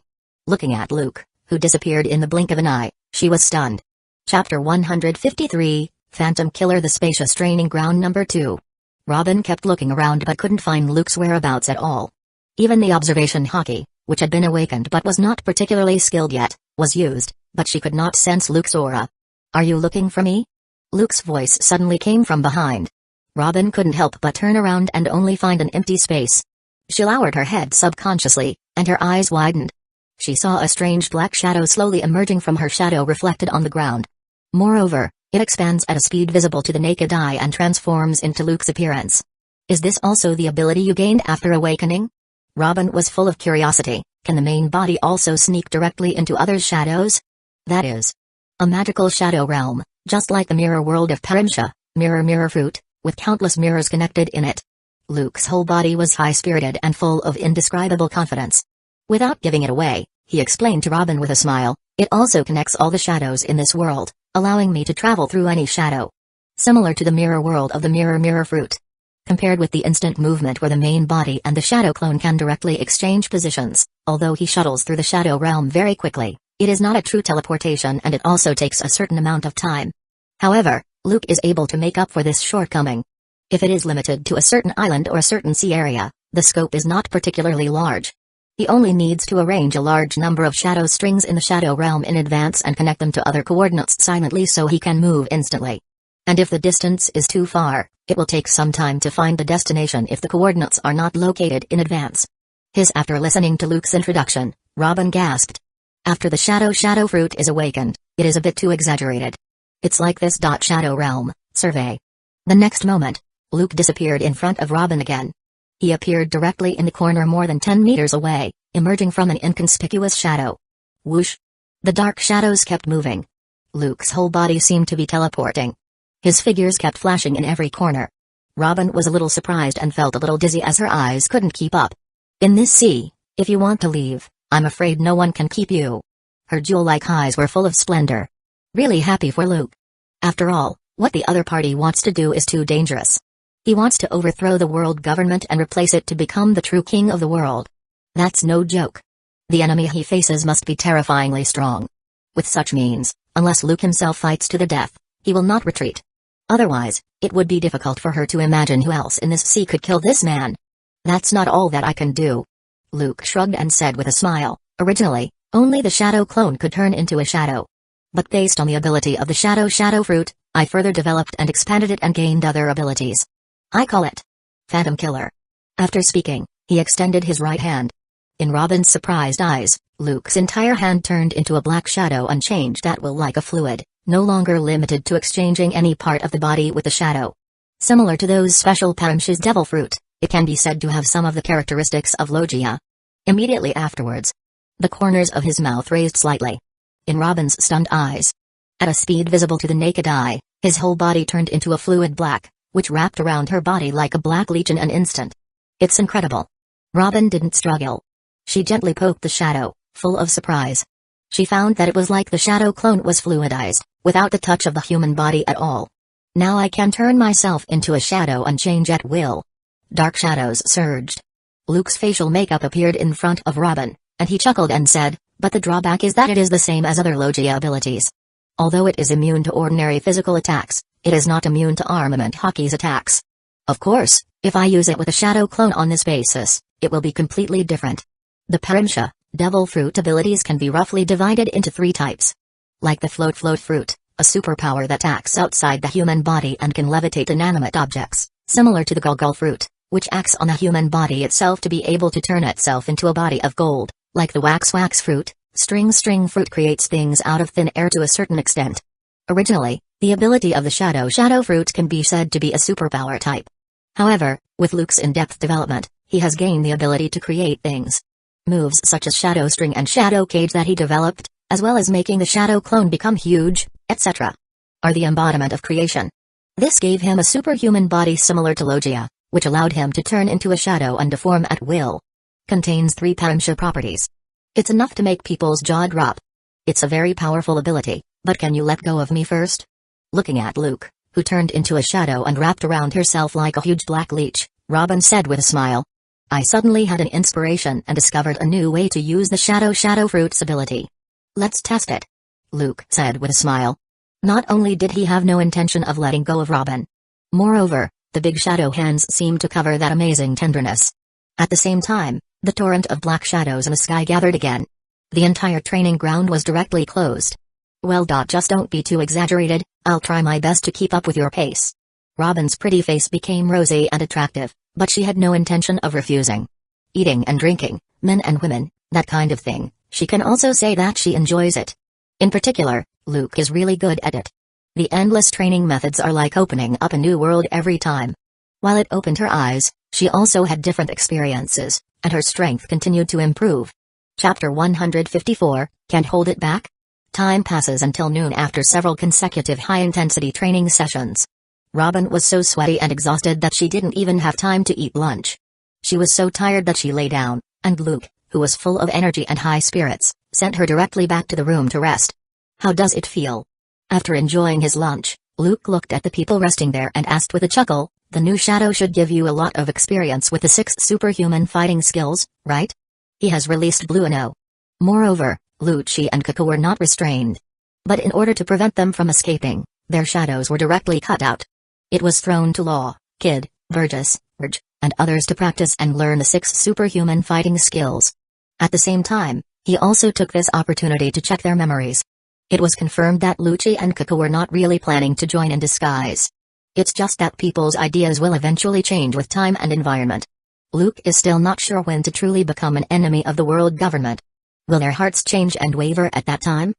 Looking at Luke, who disappeared in the blink of an eye, she was stunned. Chapter 153, Phantom Killer. The Spacious Training Ground Number 2. Robin kept looking around but couldn't find Luke's whereabouts at all. Even the observation hockey, which had been awakened but was not particularly skilled yet, was used, but she could not sense Luke's aura. Are you looking for me? Luke's voice suddenly came from behind. Robin couldn't help but turn around and only find an empty space. She lowered her head subconsciously, and her eyes widened. She saw a strange black shadow slowly emerging from her shadow reflected on the ground. Moreover, it expands at a speed visible to the naked eye and transforms into Luke's appearance. Is this also the ability you gained after awakening? Robin was full of curiosity. Can the main body also sneak directly into others' shadows? That is a magical shadow realm, just like the mirror world of Parimsha, mirror fruit, with countless mirrors connected in it. Luke's whole body was high-spirited and full of indescribable confidence. Without giving it away, he explained to Robin with a smile, it also connects all the shadows in this world, allowing me to travel through any shadow. Similar to the mirror world of the mirror fruit. Compared with the instant movement where the main body and the shadow clone can directly exchange positions, although he shuttles through the shadow realm very quickly, it is not a true teleportation and it also takes a certain amount of time. However, Luke is able to make up for this shortcoming. If it is limited to a certain island or a certain sea area, the scope is not particularly large. He only needs to arrange a large number of shadow strings in the shadow realm in advance and connect them to other coordinates silently so he can move instantly. And if the distance is too far, it will take some time to find the destination if the coordinates are not located in advance. After listening to Luke's introduction, Robin gasped. After the shadow fruit is awakened, it is a bit too exaggerated. It's like this. Shadow realm, survey. The next moment, Luke disappeared in front of Robin again. He appeared directly in the corner more than 10 meters away, emerging from an inconspicuous shadow. Whoosh! The dark shadows kept moving. Luke's whole body seemed to be teleporting. His figures kept flashing in every corner. Robin was a little surprised and felt a little dizzy as her eyes couldn't keep up. In this sea, if you want to leave, I'm afraid no one can keep you. Her jewel-like eyes were full of splendor. Really happy for Luke. After all, what the other party wants to do is too dangerous. He wants to overthrow the world government and replace it to become the true king of the world. That's no joke. The enemy he faces must be terrifyingly strong. With such means, unless Luke himself fights to the death, he will not retreat. Otherwise, it would be difficult for her to imagine who else in this sea could kill this man. That's not all that I can do. Luke shrugged and said with a smile, originally, only the shadow clone could turn into a shadow. But based on the ability of the shadow fruit, I further developed and expanded it and gained other abilities. I call it Phantom Killer. After speaking, he extended his right hand. In Robin's surprised eyes, Luke's entire hand turned into a black shadow and changed at will like a fluid, no longer limited to exchanging any part of the body with the shadow. Similar to those special Paramsh's devil fruit, it can be said to have some of the characteristics of Logia. Immediately afterwards, the corners of his mouth raised slightly. In Robin's stunned eyes, at a speed visible to the naked eye, his whole body turned into a fluid black, which wrapped around her body like a black leech in an instant. It's incredible. Robin didn't struggle. She gently poked the shadow, full of surprise. She found that it was like the shadow clone was fluidized, without the touch of the human body at all. Now I can turn myself into a shadow and change at will. Dark shadows surged. Luke's facial makeup appeared in front of Robin, and he chuckled and said, but the drawback is that it is the same as other Logia abilities. Although it is immune to ordinary physical attacks, it is not immune to armament hockey's attacks. Of course, if I use it with a shadow clone on this basis, it will be completely different. The Paramsha, devil fruit abilities can be roughly divided into 3 types. Like the float fruit, a superpower that acts outside the human body and can levitate inanimate objects, similar to the Gulgul fruit, which acts on the human body itself to be able to turn itself into a body of gold. Like the wax fruit, string fruit creates things out of thin air to a certain extent. Originally, the ability of the shadow fruit can be said to be a superpower type. However, with Luke's in-depth development, he has gained the ability to create things. Moves such as shadow string and shadow cage that he developed, as well as making the shadow clone become huge, etc., are the embodiment of creation. This gave him a superhuman body similar to Logia, which allowed him to turn into a shadow and deform at will. Contains 3 Paramsha properties. It's enough to make people's jaw drop. It's a very powerful ability, but can you let go of me first? Looking at Luke, who turned into a shadow and wrapped around herself like a huge black leech, Robin said with a smile. I suddenly had an inspiration and discovered a new way to use the shadow fruit's ability. Let's test it. Luke said with a smile. Not only did he have no intention of letting go of Robin. Moreover, the big shadow hands seemed to cover that amazing tenderness. At the same time, the torrent of black shadows in the sky gathered again. The entire training ground was directly closed. Well, just don't be too exaggerated, I'll try my best to keep up with your pace. Robin's pretty face became rosy and attractive, but she had no intention of refusing. Eating and drinking, men and women, that kind of thing, she can also say that she enjoys it. In particular, Luke is really good at it. The endless training methods are like opening up a new world every time. While it opened her eyes, she also had different experiences, and her strength continued to improve. Chapter 154, Can't Hold It Back? Time passes until noon after several consecutive high-intensity training sessions. Robin was so sweaty and exhausted that she didn't even have time to eat lunch. She was so tired that she lay down, and Luke, who was full of energy and high spirits, sent her directly back to the room to rest. How does it feel? After enjoying his lunch, Luke looked at the people resting there and asked with a chuckle, the new shadow should give you a lot of experience with the 6 superhuman fighting skills, right? He has released Blueno. Moreover, Lucci and Kaka were not restrained. But in order to prevent them from escaping, their shadows were directly cut out. It was thrown to Law, Kid, Burgess, Urge, and others to practice and learn the 6 superhuman fighting skills. At the same time, he also took this opportunity to check their memories. It was confirmed that Lucci and Kaka were not really planning to join in disguise. It's just that people's ideas will eventually change with time and environment. Luke is still not sure when to truly become an enemy of the world government. Will their hearts change and waver at that time?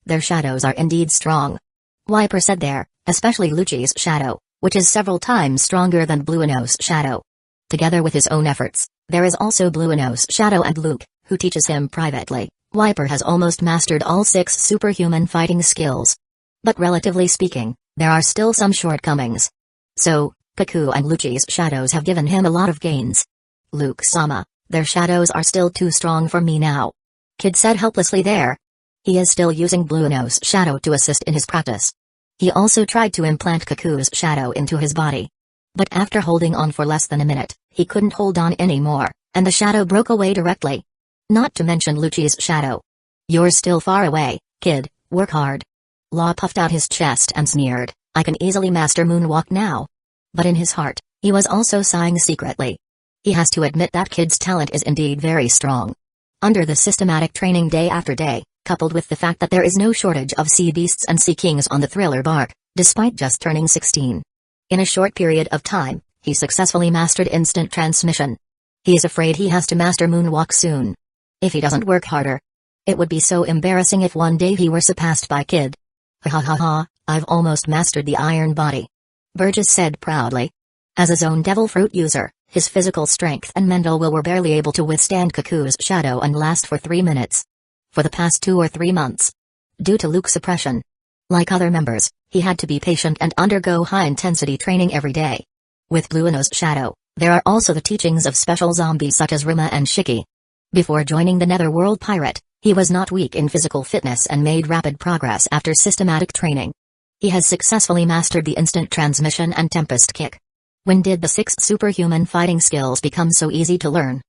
Their shadows are indeed strong. Wiper said there, especially Lucci's shadow, which is several times stronger than Blueno's shadow. Together with his own efforts, there is also Blueno's shadow and Luke, who teaches him privately. Wiper has almost mastered all 6 superhuman fighting skills. But relatively speaking, there are still some shortcomings. So, Kaku and Lucci's shadows have given him a lot of gains. Luke-sama, their shadows are still too strong for me now. Kid said helplessly there. He is still using Blueno's shadow to assist in his practice. He also tried to implant Kaku's shadow into his body. But after holding on for less than a minute, he couldn't hold on anymore, and the shadow broke away directly. Not to mention Lucci's shadow. You're still far away, kid, work hard. Law puffed out his chest and sneered, I can easily master moonwalk now. But in his heart, he was also sighing secretly. He has to admit that kid's talent is indeed very strong. Under the systematic training day after day, coupled with the fact that there is no shortage of sea beasts and sea kings on the thriller bark, despite just turning 16. In a short period of time, he successfully mastered instant transmission. He is afraid he has to master moonwalk soon. If he doesn't work harder. It would be so embarrassing if one day he were surpassed by Kid. Ha ha ha ha, I've almost mastered the iron body. Burgess said proudly. As a zone devil fruit user, his physical strength and mental will were barely able to withstand Kaku's shadow and last for 3 minutes. For the past 2 or 3 months. Due to Luke's suppression. Like other members, he had to be patient and undergo high-intensity training every day. With Blueno's shadow, there are also the teachings of special zombies such as Rima and Shiki. Before joining the Netherworld Pirate, he was not weak in physical fitness and made rapid progress after systematic training. He has successfully mastered the instant transmission and tempest kick. When did the 6 superhuman fighting skills become so easy to learn?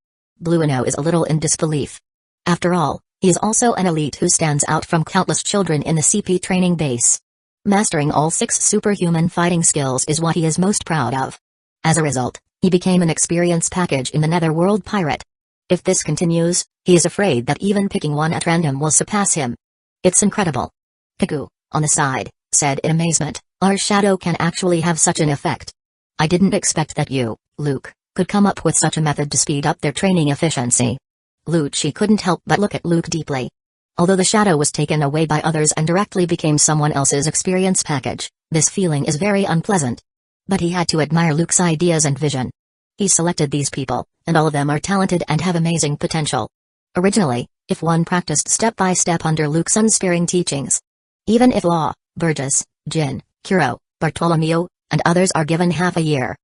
Blueno is a little in disbelief. After all, he is also an elite who stands out from countless children in the CP training base. Mastering all 6 superhuman fighting skills is what he is most proud of. As a result, he became an experience package in the Netherworld Pirate. If this continues, he is afraid that even picking one at random will surpass him. It's incredible. Kaku, on the side, said in amazement, our shadow can actually have such an effect. I didn't expect that you, Luke, could come up with such a method to speed up their training efficiency. Lucci couldn't help but look at Luke deeply. Although the shadow was taken away by others and directly became someone else's experience package, this feeling is very unpleasant. But he had to admire Luke's ideas and vision. He selected these people, and all of them are talented and have amazing potential. Originally, if one practiced step by step under Luke's unsparing teachings. Even if Law, Burgess, Jin, Kuro, Bartolomeo, and others are given half a year.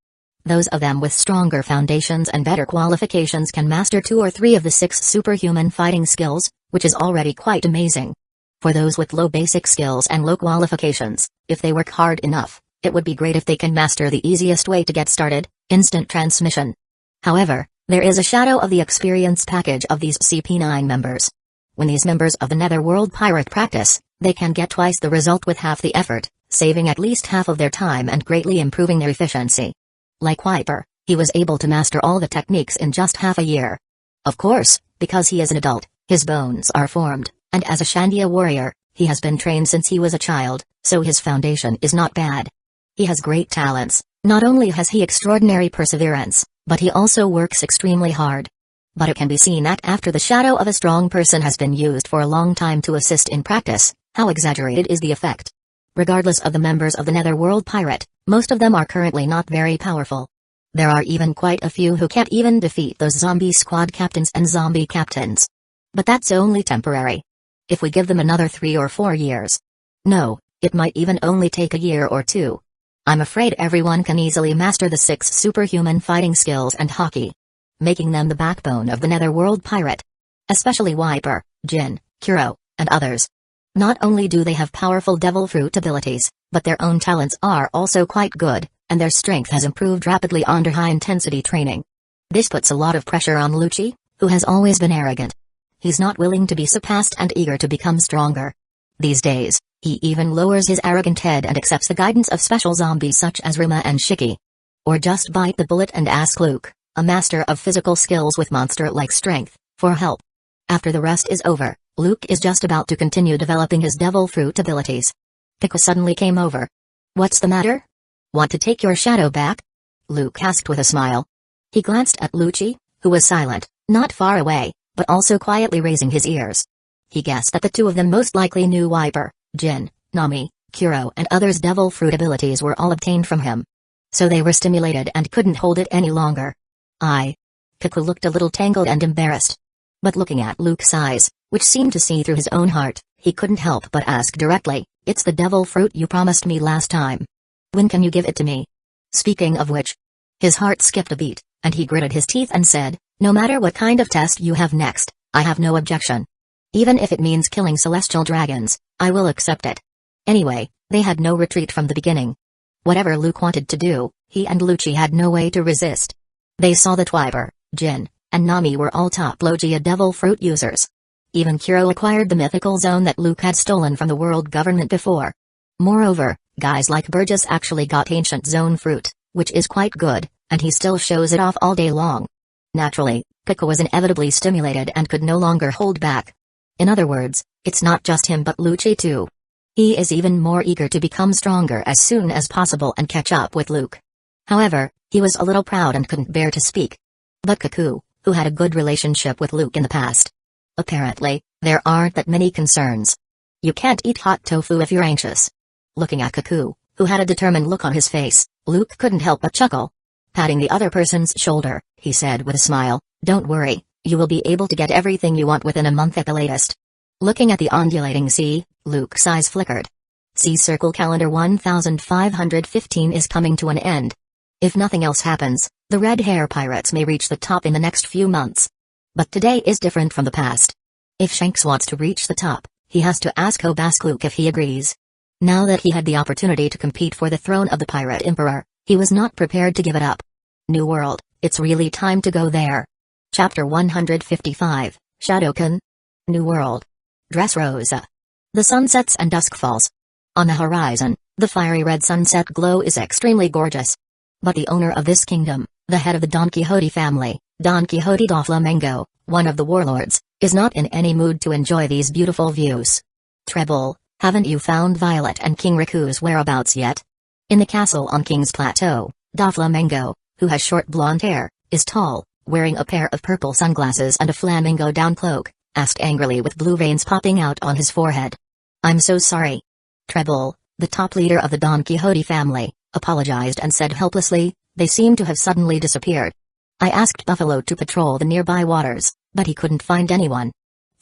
Those of them with stronger foundations and better qualifications can master 2 or 3 of the 6 superhuman fighting skills, which is already quite amazing. For those with low basic skills and low qualifications, if they work hard enough, it would be great if they can master the easiest way to get started, instant transmission. However, there is a shadow of the experience package of these CP9 members. When these members of the Netherworld Pirate practice, they can get twice the result with half the effort, saving at least half of their time and greatly improving their efficiency. Like Wiper, he was able to master all the techniques in just half a year. Of course, because he is an adult, his bones are formed, and as a Shandia warrior, he has been trained since he was a child, so his foundation is not bad. He has great talents. Not only has he extraordinary perseverance, but he also works extremely hard. But it can be seen that after the shadow of a strong person has been used for a long time to assist in practice, how exaggerated is the effect. Regardless of the members of the Netherworld Pirate, most of them are currently not very powerful. There are even quite a few who can't even defeat those zombie squad captains and zombie captains. But that's only temporary. If we give them another 3 or 4 years. No, it might even only take a year or 2. I'm afraid everyone can easily master the 6 superhuman fighting skills and hockey, making them the backbone of the Netherworld Pirate. Especially Wiper, Jin, Kuro, and others. Not only do they have powerful devil fruit abilities, but their own talents are also quite good, and their strength has improved rapidly under high-intensity training. This puts a lot of pressure on Lucci, who has always been arrogant. He's not willing to be surpassed and eager to become stronger. These days, he even lowers his arrogant head and accepts the guidance of special zombies such as Rima and Shiki. Or just bite the bullet and ask Luke, a master of physical skills with monster-like strength, for help. After the rest is over, Luke is just about to continue developing his devil fruit abilities. Pico suddenly came over. What's the matter? Want to take your shadow back? Luke asked with a smile. He glanced at Lucci, who was silent, not far away, but also quietly raising his ears. He guessed that the two of them most likely knew Wiper, Jin, Nami, Kuro and others' devil fruit abilities were all obtained from him. So they were stimulated and couldn't hold it any longer. Kaku looked a little tangled and embarrassed. But looking at Luke's eyes, which seemed to see through his own heart, he couldn't help but ask directly, "It's the devil fruit you promised me last time. When can you give it to me?" Speaking of which, his heart skipped a beat, and he gritted his teeth and said, "No matter what kind of test you have next, I have no objection. Even if it means killing celestial dragons, I will accept it." Anyway, they had no retreat from the beginning. Whatever Luke wanted to do, he and Lucci had no way to resist. They saw that Wiper, Jin, and Nami were all top Logia devil fruit users. Even Kuro acquired the mythical zone that Luke had stolen from the world government before. Moreover, guys like Burgess actually got ancient zone fruit, which is quite good, and he still shows it off all day long. Naturally, Kaku was inevitably stimulated and could no longer hold back. In other words, it's not just him but Lucci too. He is even more eager to become stronger as soon as possible and catch up with Luke. However, he was a little proud and couldn't bear to speak. But Kaku, who had a good relationship with Luke in the past. Apparently, there aren't that many concerns. You can't eat hot tofu if you're anxious. Looking at Kaku, who had a determined look on his face, Luke couldn't help but chuckle. Patting the other person's shoulder, he said with a smile, "Don't worry, you will be able to get everything you want within a month at the latest." Looking at the undulating sea, Luke's eyes flickered. Sea Circle Calendar 1515 is coming to an end. If nothing else happens, the Red Hair Pirates may reach the top in the next few months. But today is different from the past. If Shanks wants to reach the top, he has to ask Obaskluk if he agrees. Now that he had the opportunity to compete for the throne of the Pirate Emperor, he was not prepared to give it up. New World, it's really time to go there. Chapter 155, Shadowkan. New World. Dressrosa. The sun sets and dusk falls. On the horizon, the fiery red sunset glow is extremely gorgeous. But the owner of this kingdom, the head of the Don Quixote family, Don Quixote da Flamengo, one of the warlords, is not in any mood to enjoy these beautiful views. "Treble, haven't you found Violet and King Riku's whereabouts yet?" In the castle on King's Plateau, da Flamengo, who has short blonde hair, is tall, wearing a pair of purple sunglasses and a flamingo down cloak, asked angrily with blue veins popping out on his forehead. "I'm so sorry." Treble, the top leader of the Don Quixote family, apologized and said helplessly, "They seem to have suddenly disappeared. I asked Buffalo to patrol the nearby waters, but he couldn't find anyone.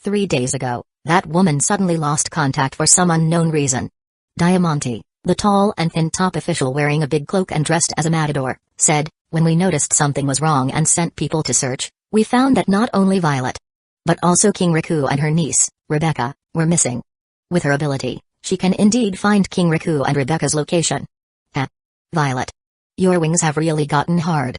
3 days ago, that woman suddenly lost contact for some unknown reason." Diamante, the tall and thin top official wearing a big cloak and dressed as a matador, said, "When we noticed something was wrong and sent people to search, we found that not only Violet, but also King Riku and her niece, Rebecca, were missing. With her ability, she can indeed find King Riku and Rebecca's location." "Violet. Your wings have really gotten hard."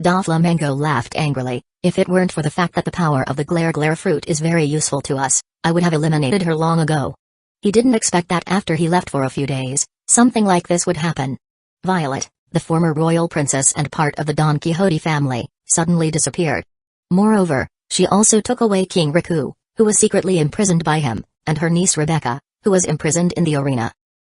Da Flamengo laughed angrily. "If it weren't for the fact that the power of the Glare fruit is very useful to us, I would have eliminated her long ago." He didn't expect that after he left for a few days, something like this would happen. Violet, the former royal princess and part of the Don Quixote family, suddenly disappeared. Moreover, she also took away King Riku, who was secretly imprisoned by him, and her niece Rebecca, who was imprisoned in the arena.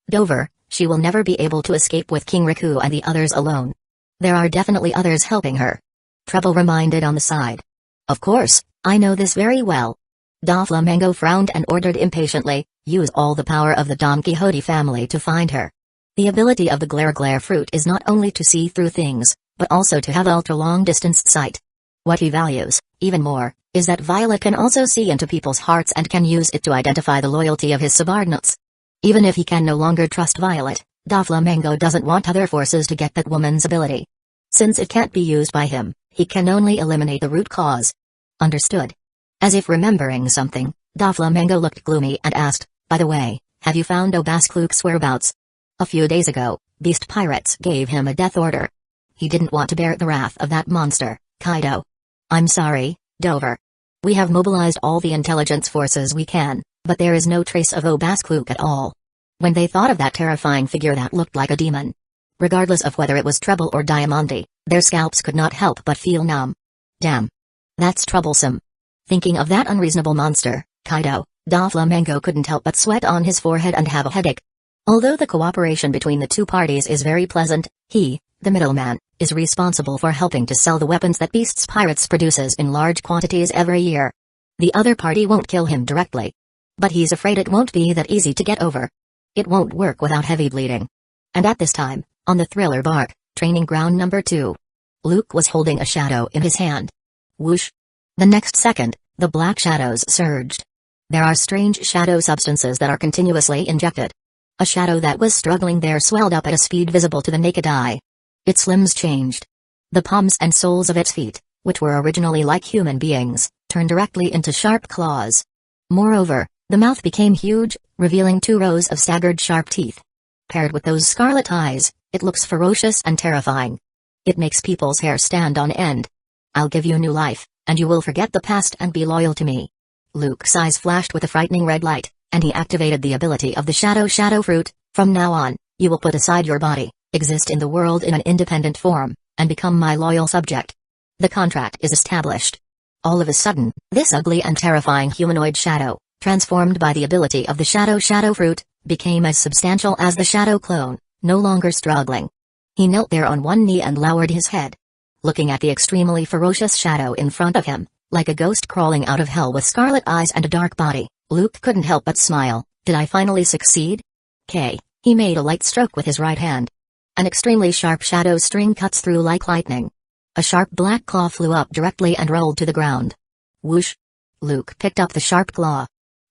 Dover, she will never be able to escape with King Riku and the others alone. There are definitely others helping her. Treble reminded on the side. "Of course, I know this very well." Da Flamengo frowned and ordered impatiently, "Use all the power of the Don Quixote family to find her." The ability of the Glare fruit is not only to see through things, but also to have ultra-long distance sight. What he values, even more, is that Violet can also see into people's hearts and can use it to identify the loyalty of his subordinates. Even if he can no longer trust Violet, Da Flamengo doesn't want other forces to get that woman's ability. Since it can't be used by him, he can only eliminate the root cause. Understood. As if remembering something, Da Flamengo looked gloomy and asked, "By the way, have you found Obaskluk's whereabouts?" "A few days ago, Beast Pirates gave him a death order. He didn't want to bear the wrath of that monster, Kaido." "I'm sorry, Dover. We have mobilized all the intelligence forces we can, but there is no trace of Obaskluk at all." When they thought of that terrifying figure that looked like a demon, regardless of whether it was Treble or Diamante, their scalps could not help but feel numb. Damn. That's troublesome. Thinking of that unreasonable monster, Kaido, Da Flamengo couldn't help but sweat on his forehead and have a headache. Although the cooperation between the two parties is very pleasant, he, the middleman, is responsible for helping to sell the weapons that Beast's Pirates produces in large quantities every year. The other party won't kill him directly. But he's afraid it won't be that easy to get over. It won't work without heavy bleeding. And at this time, on the Thriller Bark, training ground number 2, Luke was holding a shadow in his hand. Whoosh! The next second, the black shadows surged. There are strange shadow substances that are continuously injected. A shadow that was struggling there swelled up at a speed visible to the naked eye. Its limbs changed. The palms and soles of its feet, which were originally like human beings, turned directly into sharp claws. Moreover, the mouth became huge, revealing 2 rows of staggered sharp teeth. Paired with those scarlet eyes, it looks ferocious and terrifying. It makes people's hair stand on end. I'll give you new life, and you will forget the past and be loyal to me. Luke's eyes flashed with a frightening red light, and he activated the ability of the shadow fruit. From now on, you will put aside your body, exist in the world in an independent form, and become my loyal subject. The contract is established. All of a sudden, this ugly and terrifying humanoid shadow, transformed by the ability of the shadow fruit, became as substantial as the shadow clone, no longer struggling. He knelt there on one knee and lowered his head. Looking at the extremely ferocious shadow in front of him, like a ghost crawling out of hell with scarlet eyes and a dark body, Luke couldn't help but smile. Did I finally succeed? He made a light stroke with his right hand. An extremely sharp shadow string cuts through like lightning. A sharp black claw flew up directly and rolled to the ground. Whoosh! Luke picked up the sharp claw.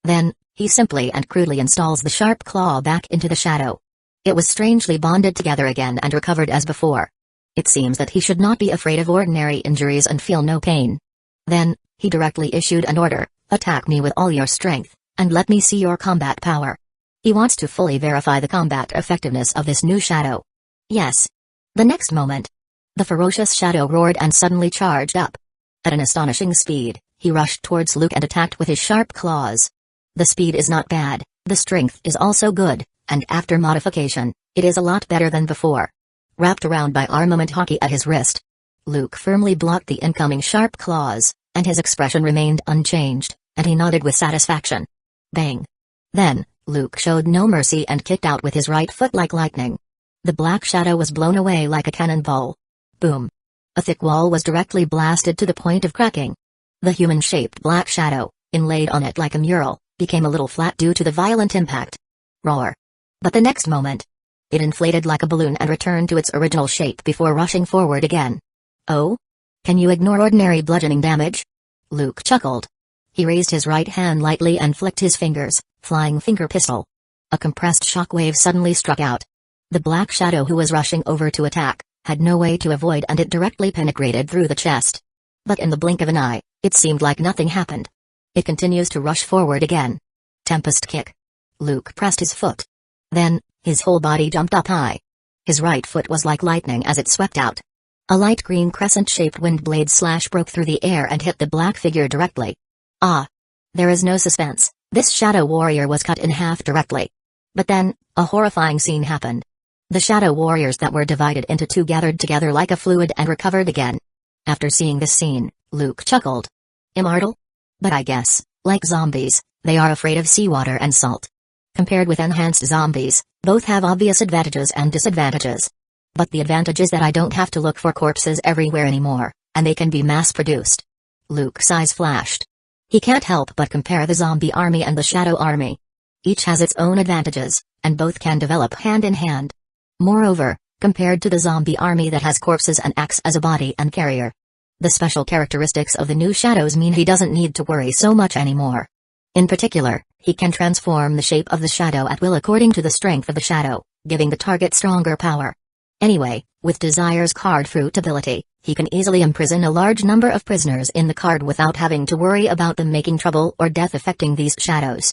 Then, he simply and crudely installs the sharp claw back into the shadow. It was strangely bonded together again and recovered as before. It seems that he should not be afraid of ordinary injuries and feel no pain. Then, he directly issued an order: attack me with all your strength, and let me see your combat power. He wants to fully verify the combat effectiveness of this new shadow. Yes. The next moment, the ferocious shadow roared and suddenly charged up. At an astonishing speed, he rushed towards Luke and attacked with his sharp claws. The speed is not bad, the strength is also good, and after modification, it is a lot better than before. Wrapped around by armament hockey at his wrist, Luke firmly blocked the incoming sharp claws, and his expression remained unchanged, and he nodded with satisfaction. Bang! Then, Luke showed no mercy and kicked out with his right foot like lightning. The black shadow was blown away like a cannonball. Boom! A thick wall was directly blasted to the point of cracking. The human-shaped black shadow, inlaid on it like a mural, became a little flat due to the violent impact. Roar! But the next moment, it inflated like a balloon and returned to its original shape before rushing forward again. Oh? Can you ignore ordinary bludgeoning damage? Luke chuckled. He raised his right hand lightly and flicked his fingers, flying finger pistol. A compressed shockwave suddenly struck out. The black shadow who was rushing over to attack had no way to avoid and it directly penetrated through the chest. But in the blink of an eye, it seemed like nothing happened. It continues to rush forward again. Tempest kick. Luke pressed his foot. Then, his whole body jumped up high. His right foot was like lightning as it swept out. A light green crescent-shaped wind blade slash broke through the air and hit the black figure directly. Ah! There is no suspense, this shadow warrior was cut in half directly. But then, a horrifying scene happened. The shadow warriors that were divided into 2 gathered together like a fluid and recovered again. After seeing this scene, Luke chuckled. Immortal? But I guess, like zombies, they are afraid of seawater and salt. Compared with enhanced zombies, both have obvious advantages and disadvantages. But the advantage is that I don't have to look for corpses everywhere anymore, and they can be mass-produced. Luke's eyes flashed. He can't help but compare the zombie army and the shadow army. Each has its own advantages, and both can develop hand in hand. Moreover, compared to the zombie army that has corpses and acts as a body and carrier, the special characteristics of the new shadows mean he doesn't need to worry so much anymore. In particular, he can transform the shape of the shadow at will according to the strength of the shadow, giving the target stronger power. Anyway, with Desire's card fruit ability, he can easily imprison a large number of prisoners in the card without having to worry about them making trouble or death affecting these shadows.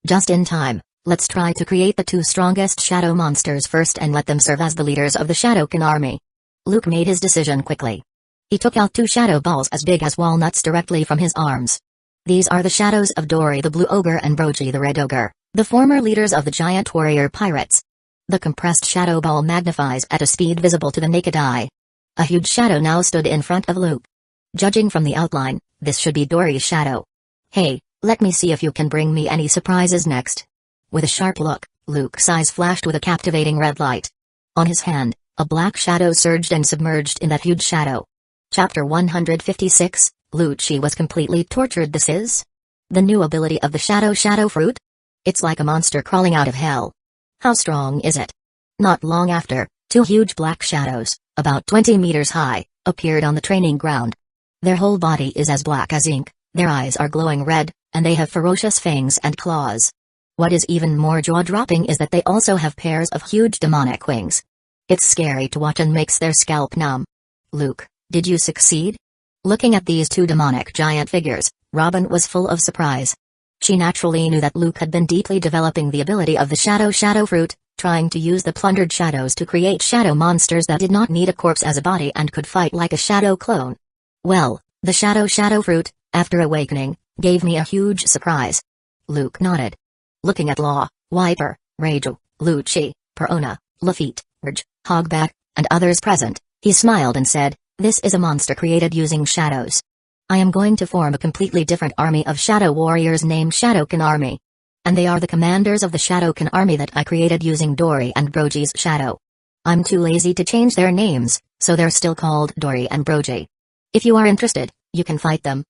Just in time, let's try to create the 2 strongest shadow monsters first and let them serve as the leaders of the Shadowkin army. Luke made his decision quickly. He took out 2 shadow balls as big as walnuts directly from his arms. These are the shadows of Dory the Blue Ogre and Brogy the Red Ogre, the former leaders of the giant warrior pirates. The compressed shadow ball magnifies at a speed visible to the naked eye. A huge shadow now stood in front of Luke. Judging from the outline, this should be Dory's shadow. Hey, let me see if you can bring me any surprises next. With a sharp look, Luke's eyes flashed with a captivating red light. On his hand, a black shadow surged and submerged in that huge shadow. Chapter 156, Lucci was completely tortured. This is The new ability of the shadow fruit? It's like a monster crawling out of hell. How strong is it? Not long after, two huge black shadows, about 20 meters high, appeared on the training ground. Their whole body is as black as ink, their eyes are glowing red, and they have ferocious fangs and claws. What is even more jaw-dropping is that they also have pairs of huge demonic wings. It's scary to watch and makes their scalp numb. Luke, did you succeed? Looking at these two demonic giant figures, Robin was full of surprise. She naturally knew that Luke had been deeply developing the ability of the shadow fruit, trying to use the plundered shadows to create shadow monsters that did not need a corpse as a body and could fight like a shadow clone. Well, the shadow fruit, after awakening, gave me a huge surprise. Luke nodded. Looking at Law, Viper, Rachel, Lucci, Perona, Lafitte, Urge, Hogback, and others present, he smiled and said, "This is a monster created using shadows. I am going to form a completely different army of shadow warriors named Shadowkin Army. And they are the commanders of the Shadowkin Army that I created using Dory and Brogy's shadow. I'm too lazy to change their names, so they're still called Dory and Brogy. If you are interested, you can fight them.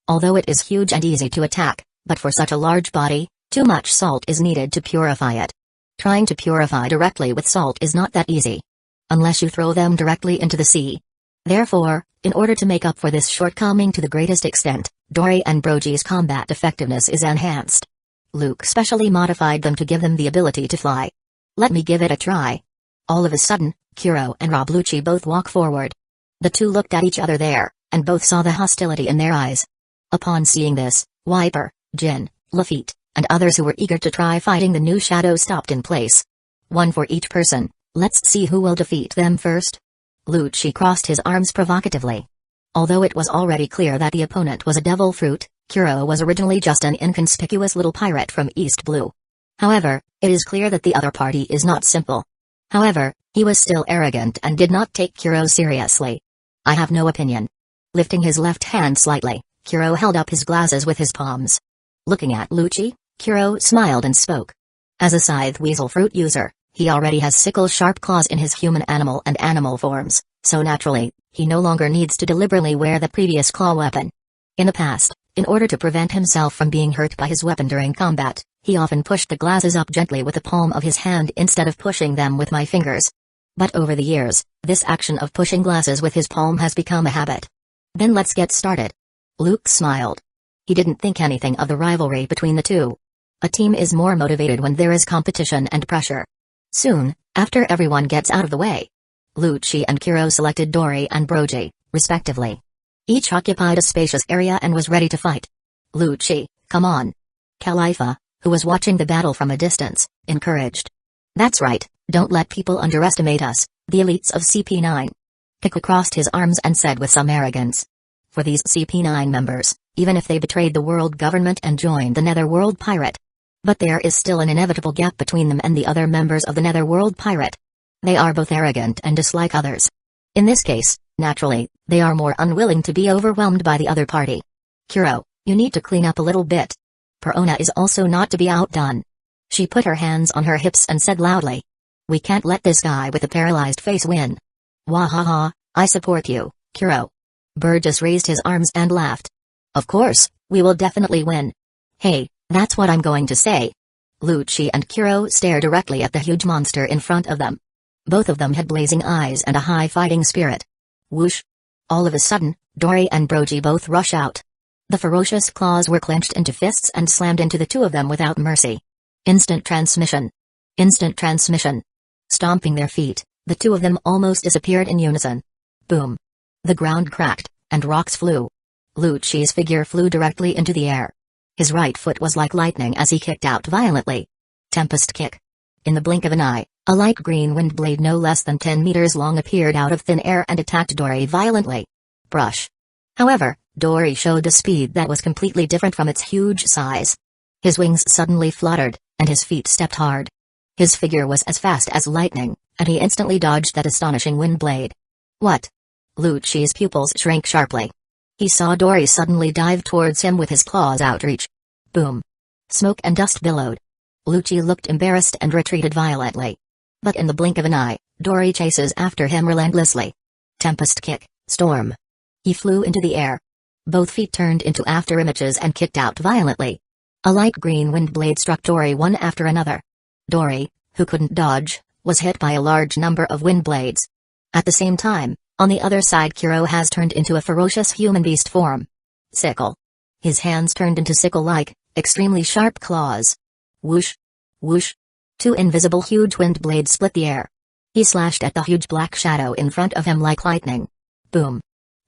Although it is huge and easy to attack, but for such a large body, too much salt is needed to purify it. Trying to purify directly with salt is not that easy. Unless you throw them directly into the sea. Therefore, in order to make up for this shortcoming to the greatest extent, Dory and Brogy's combat effectiveness is enhanced. Luke specially modified them to give them the ability to fly. Let me give it a try." All of a sudden, Kuro and Rob Lucci both walk forward. The two looked at each other there, and both saw the hostility in their eyes. Upon seeing this, Viper, Jin, Lafitte, and others who were eager to try fighting the new shadow stopped in place. One for each person, let's see who will defeat them first. Lucci crossed his arms provocatively. Although it was already clear that the opponent was a devil fruit, Kuro was originally just an inconspicuous little pirate from East Blue. However, it is clear that the other party is not simple. However, he was still arrogant and did not take Kuro seriously. "I have no opinion." Lifting his left hand slightly, Kuro held up his glasses with his palms. Looking at Lucci, Kuro smiled and spoke. As a scythe weasel fruit user, he already has sickle-sharp claws in his human animal and animal forms, so naturally, he no longer needs to deliberately wear the previous claw weapon. In the past, in order to prevent himself from being hurt by his weapon during combat, he often pushed the glasses up gently with the palm of his hand instead of pushing them with my fingers. But over the years, this action of pushing glasses with his palm has become a habit. "Then let's get started." Luke smiled. He didn't think anything of the rivalry between the two. A team is more motivated when there is competition and pressure. Soon, after everyone gets out of the way, Lucci and Kuro selected Dory and Brogy, respectively. Each occupied a spacious area and was ready to fight. "Lucci, come on." Khalifa, who was watching the battle from a distance, encouraged. "That's right, don't let people underestimate us, the elites of CP9. Kiko crossed his arms and said with some arrogance. For these CP9 members, even if they betrayed the world government and joined the Netherworld Pirate. But there is still an inevitable gap between them and the other members of the Netherworld Pirate. They are both arrogant and dislike others. In this case, naturally, they are more unwilling to be overwhelmed by the other party. Kuro, you need to clean up a little bit. Perona is also not to be outdone. She put her hands on her hips and said loudly. We can't let this guy with a paralyzed face win. Wahaha, I support you, Kuro. Burgess raised his arms and laughed. Of course, we will definitely win. Hey, that's what I'm going to say. Lucci and Kuro stared directly at the huge monster in front of them. Both of them had blazing eyes and a high fighting spirit. Whoosh! All of a sudden, Dory and Brogy both rush out. The ferocious claws were clenched into fists and slammed into the two of them without mercy. Instant transmission. Instant transmission. Stomping their feet, the two of them almost disappeared in unison. Boom. The ground cracked, and rocks flew. Lucci's figure flew directly into the air. His right foot was like lightning as he kicked out violently. Tempest kick. In the blink of an eye, a light green wind blade no less than 10 meters long appeared out of thin air and attacked Dory violently. Brush. However, Dory showed a speed that was completely different from its huge size. His wings suddenly fluttered, and his feet stepped hard. His figure was as fast as lightning, and he instantly dodged that astonishing wind blade. What? Lucci's pupils shrank sharply. He saw Dory suddenly dive towards him with his claws outreach. Boom. Smoke and dust billowed. Lucci looked embarrassed and retreated violently. But in the blink of an eye, Dory chases after him relentlessly. Tempest kick, storm. He flew into the air. Both feet turned into after images and kicked out violently. A light green wind blade struck Dory one after another. Dory, who couldn't dodge, was hit by a large number of wind blades. At the same time, on the other side, Kuro has turned into a ferocious human beast form. Sickle. His hands turned into sickle-like, extremely sharp claws. Whoosh! Whoosh! Two invisible huge wind blades split the air. He slashed at the huge black shadow in front of him like lightning. Boom!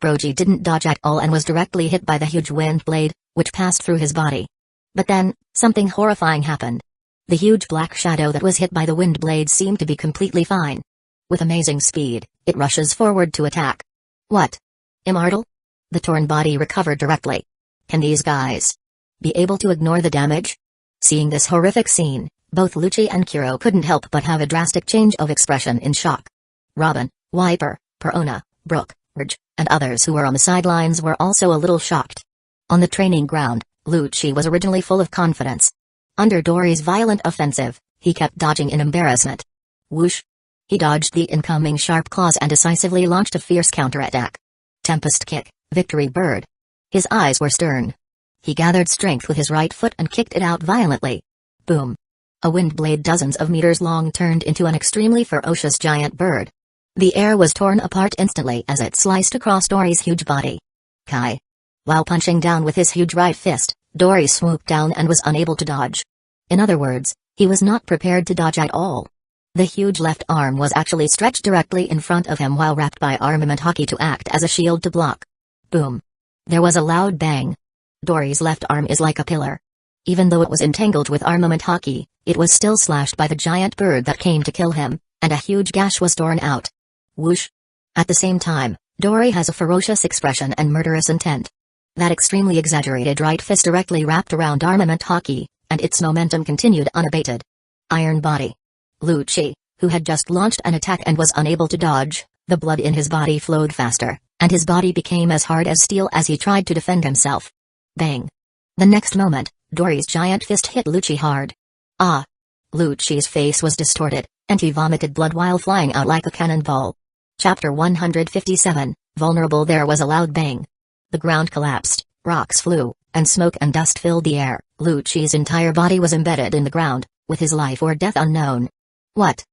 Brogy didn't dodge at all and was directly hit by the huge wind blade, which passed through his body. But then, something horrifying happened. The huge black shadow that was hit by the wind blade seemed to be completely fine. With amazing speed, it rushes forward to attack. What? Immortal? The torn body recovered directly. Can these guys be able to ignore the damage? Seeing this horrific scene, both Lucci and Kuro couldn't help but have a drastic change of expression in shock. Robin, Wiper, Perona, Brooke, Ridge, and others who were on the sidelines were also a little shocked. On the training ground, Lucci was originally full of confidence. Under Dory's violent offensive, he kept dodging in embarrassment. Whoosh! He dodged the incoming sharp claws and decisively launched a fierce counterattack. Tempest kick, victory bird. His eyes were stern. He gathered strength with his right foot and kicked it out violently. Boom! A wind blade dozens of meters long turned into an extremely ferocious giant bird. The air was torn apart instantly as it sliced across Dory's huge body. Kai! While punching down with his huge right fist, Dory swooped down and was unable to dodge. In other words, he was not prepared to dodge at all. The huge left arm was actually stretched directly in front of him while wrapped by armament hockey to act as a shield to block. Boom! There was a loud bang. Dory's left arm is like a pillar. Even though it was entangled with armament hockey, it was still slashed by the giant bird that came to kill him, and a huge gash was torn out. Whoosh! At the same time, Dory has a ferocious expression and murderous intent. That extremely exaggerated right fist directly wrapped around armament hockey, and its momentum continued unabated. Iron body. Lucci, who had just launched an attack and was unable to dodge, the blood in his body flowed faster, and his body became as hard as steel as he tried to defend himself. Bang! The next moment, Dory's giant fist hit Lucci hard. Ah! Lucci's face was distorted, and he vomited blood while flying out like a cannonball. Chapter 157, Vulnerable. There was a loud bang. The ground collapsed, rocks flew, and smoke and dust filled the air. Lucci's entire body was embedded in the ground, with his life or death unknown. What?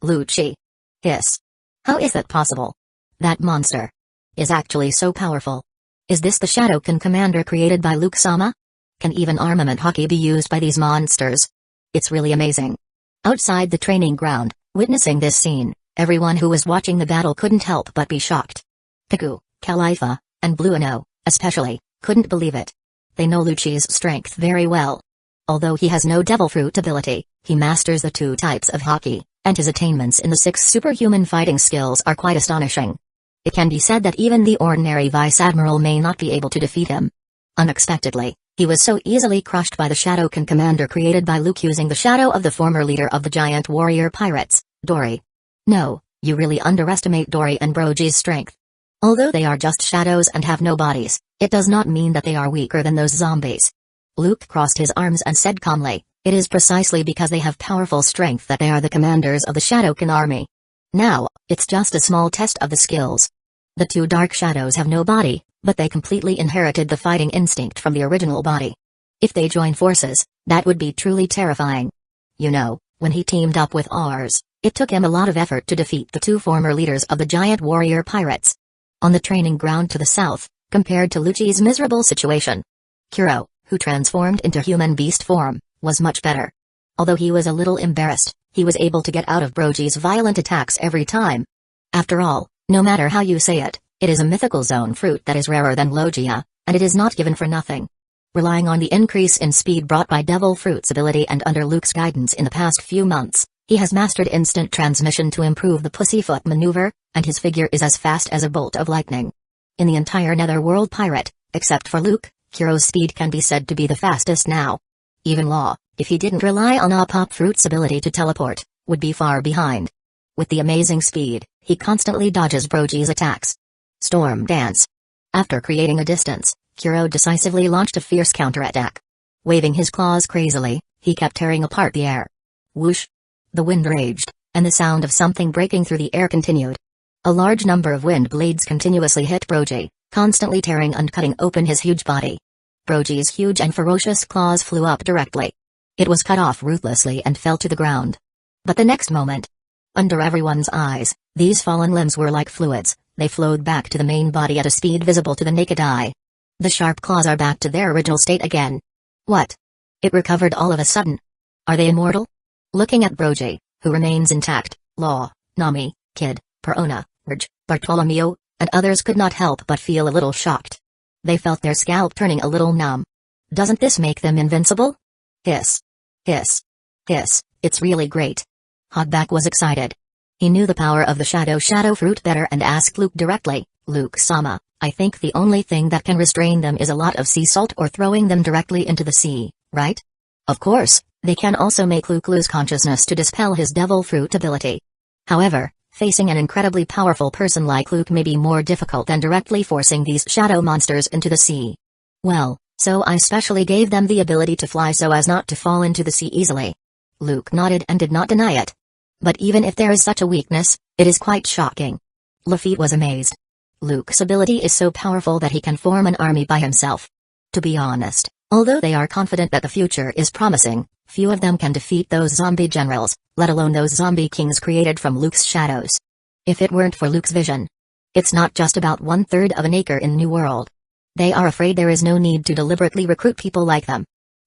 Lucci? Hiss. How is that possible? That monster is actually so powerful. Is this the Shadowkin commander created by Luke-sama? Can even armament hockey be used by these monsters? It's really amazing. Outside the training ground, witnessing this scene, everyone who was watching the battle couldn't help but be shocked. Kaku, Khalifa, and Blueno, especially, couldn't believe it. They know Lucci's strength very well. Although he has no devil fruit ability, he masters the two types of hockey, and his attainments in the 6 superhuman fighting skills are quite astonishing. It can be said that even the ordinary Vice Admiral may not be able to defeat him. Unexpectedly, he was so easily crushed by the Shadowkin commander created by Luke using the shadow of the former leader of the giant warrior pirates, Dory. No, you really underestimate Dory and Brogy's strength. Although they are just shadows and have no bodies, it does not mean that they are weaker than those zombies. Luke crossed his arms and said calmly, "It is precisely because they have powerful strength that they are the commanders of the Shadowkin army. Now, it's just a small test of the skills. The two dark shadows have no body, but they completely inherited the fighting instinct from the original body. If they join forces, that would be truly terrifying. You know, when he teamed up with ours, it took him a lot of effort to defeat the 2 former leaders of the giant warrior pirates." On the training ground to the south, compared to Lucci's miserable situation, Kuro, who transformed into human beast form, was much better. Although he was a little embarrassed, he was able to get out of Brogy's violent attacks every time. After all, no matter how you say it, it is a mythical zone fruit that is rarer than Logia, and it is not given for nothing. Relying on the increase in speed brought by Devil Fruit's ability and under Luke's guidance in the past few months, he has mastered instant transmission to improve the pussyfoot maneuver, and his figure is as fast as a bolt of lightning. In the entire Netherworld pirate, except for Luke, Kuro's speed can be said to be the fastest now. Even Law, if he didn't rely on Pop Fruit's ability to teleport, would be far behind. With the amazing speed, he constantly dodges Brogy's attacks. Storm Dance. After creating a distance, Kuro decisively launched a fierce counterattack. Waving his claws crazily, he kept tearing apart the air. Whoosh! The wind raged, and the sound of something breaking through the air continued. A large number of wind blades continuously hit Brogy, constantly tearing and cutting open his huge body. Brogy's huge and ferocious claws flew up directly. It was cut off ruthlessly and fell to the ground. But the next moment, under everyone's eyes, these fallen limbs were like fluids. They flowed back to the main body at a speed visible to the naked eye. The sharp claws are back to their original state again. What? It recovered all of a sudden. Are they immortal? Looking at Brogy, who remains intact, Law, Nami, Kid, Perona, Raj, Bartolomeo, and others could not help but feel a little shocked. They felt their scalp turning a little numb. Doesn't this make them invincible? Hiss. Hiss. Hiss, it's really great. Hogback was excited. He knew the power of the shadow fruit better and asked Luke directly, Luke-sama, I think the only thing that can restrain them is a lot of sea salt or throwing them directly into the sea, right? Of course, they can also make Luke lose consciousness to dispel his devil fruit ability. However, facing an incredibly powerful person like Luke may be more difficult than directly forcing these shadow monsters into the sea. Well, so I specially gave them the ability to fly so as not to fall into the sea easily. Luke nodded and did not deny it. But even if there is such a weakness, it is quite shocking. Lafitte was amazed. Luke's ability is so powerful that he can form an army by himself. To be honest, although they are confident that the future is promising, few of them can defeat those zombie generals, let alone those zombie kings created from Luke's shadows. If it weren't for Luke's vision. It's not just about 1/3 of an acre in New World. They are afraid there is no need to deliberately recruit people like them.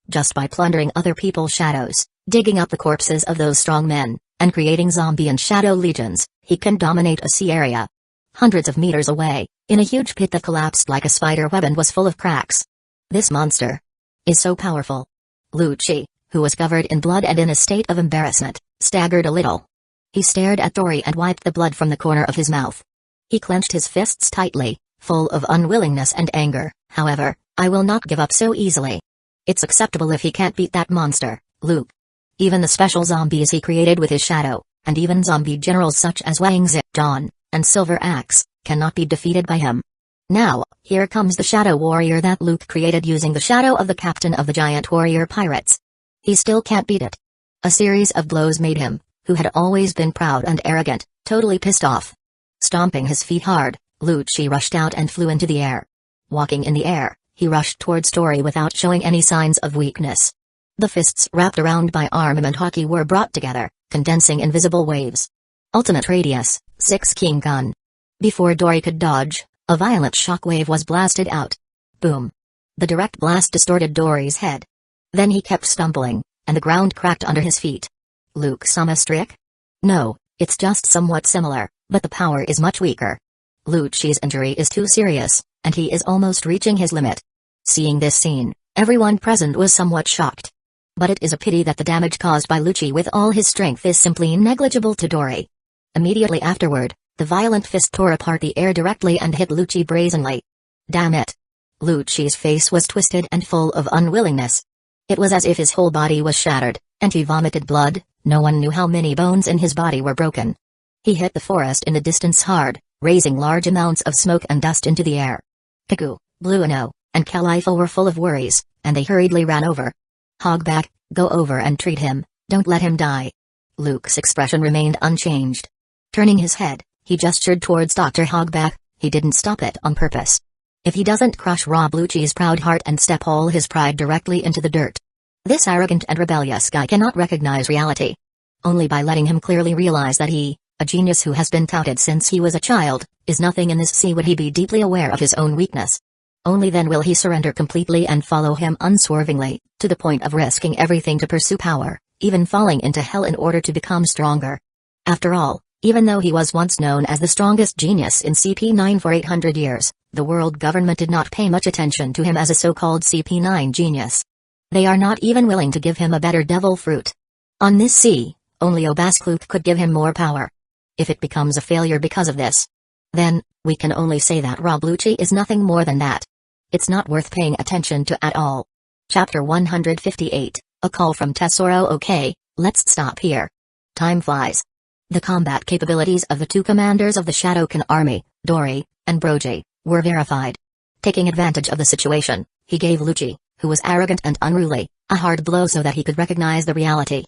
Just by plundering other people's shadows, digging up the corpses of those strong men, and creating zombie and shadow legions, he can dominate a sea area. Hundreds of meters away, in a huge pit that collapsed like a spider web and was full of cracks. This monster is so powerful. Lucci, who was covered in blood and in a state of embarrassment, staggered a little. He stared at Dory and wiped the blood from the corner of his mouth. He clenched his fists tightly, full of unwillingness and anger. However, I will not give up so easily. It's acceptable if he can't beat that monster, Luke. Even the special zombies he created with his shadow, and even zombie generals such as Wang Zedong and Silver Axe, cannot be defeated by him. Now, here comes the shadow warrior that Luke created using the shadow of the captain of the giant warrior pirates. He still can't beat it. A series of blows made him, who had always been proud and arrogant, totally pissed off. Stomping his feet hard, Lucci rushed out and flew into the air. Walking in the air, he rushed towards Dory without showing any signs of weakness. The fists wrapped around by armament hockey were brought together, condensing invisible waves. Ultimate radius, 6 king gun. Before Dory could dodge, a violent shockwave was blasted out. Boom. The direct blast distorted Dory's head. Then he kept stumbling, and the ground cracked under his feet. Luke-sama trick? No, it's just somewhat similar, but the power is much weaker. Lucci's injury is too serious, and he is almost reaching his limit. Seeing this scene, everyone present was somewhat shocked. But it is a pity that the damage caused by Lucci with all his strength is simply negligible to Dory. Immediately afterward, the violent fist tore apart the air directly and hit Lucci brazenly. Damn it. Lucci's face was twisted and full of unwillingness. It was as if his whole body was shattered, and he vomited blood. No one knew how many bones in his body were broken. He hit the forest in the distance hard, raising large amounts of smoke and dust into the air. Kaku, Blueno, and Califa were full of worries, and they hurriedly ran over. Hogback, go over and treat him, don't let him die. Luke's expression remained unchanged. Turning his head, he gestured towards Dr. Hogback. He didn't stop it on purpose. If he doesn't crush Rob Lucci's proud heart and step all his pride directly into the dirt. This arrogant and rebellious guy cannot recognize reality. Only by letting him clearly realize that he, a genius who has been touted since he was a child, is nothing in this sea would he be deeply aware of his own weakness. Only then will he surrender completely and follow him unswervingly, to the point of risking everything to pursue power, even falling into hell in order to become stronger. After all, even though he was once known as the strongest genius in CP9 for 800 years, the world government did not pay much attention to him as a so-called CP9 genius. They are not even willing to give him a better devil fruit. On this sea, only Obaskluk could give him more power. If it becomes a failure because of this, then, we can only say that Rob Lucci is nothing more than that. It's not worth paying attention to at all. Chapter 158, A Call from Tesoro. Okay, let's stop here. Time flies. The combat capabilities of the two commanders of the Shadowkin army, Dory and Brogy, were verified. Taking advantage of the situation, he gave Lucci, who was arrogant and unruly, a hard blow so that he could recognize the reality.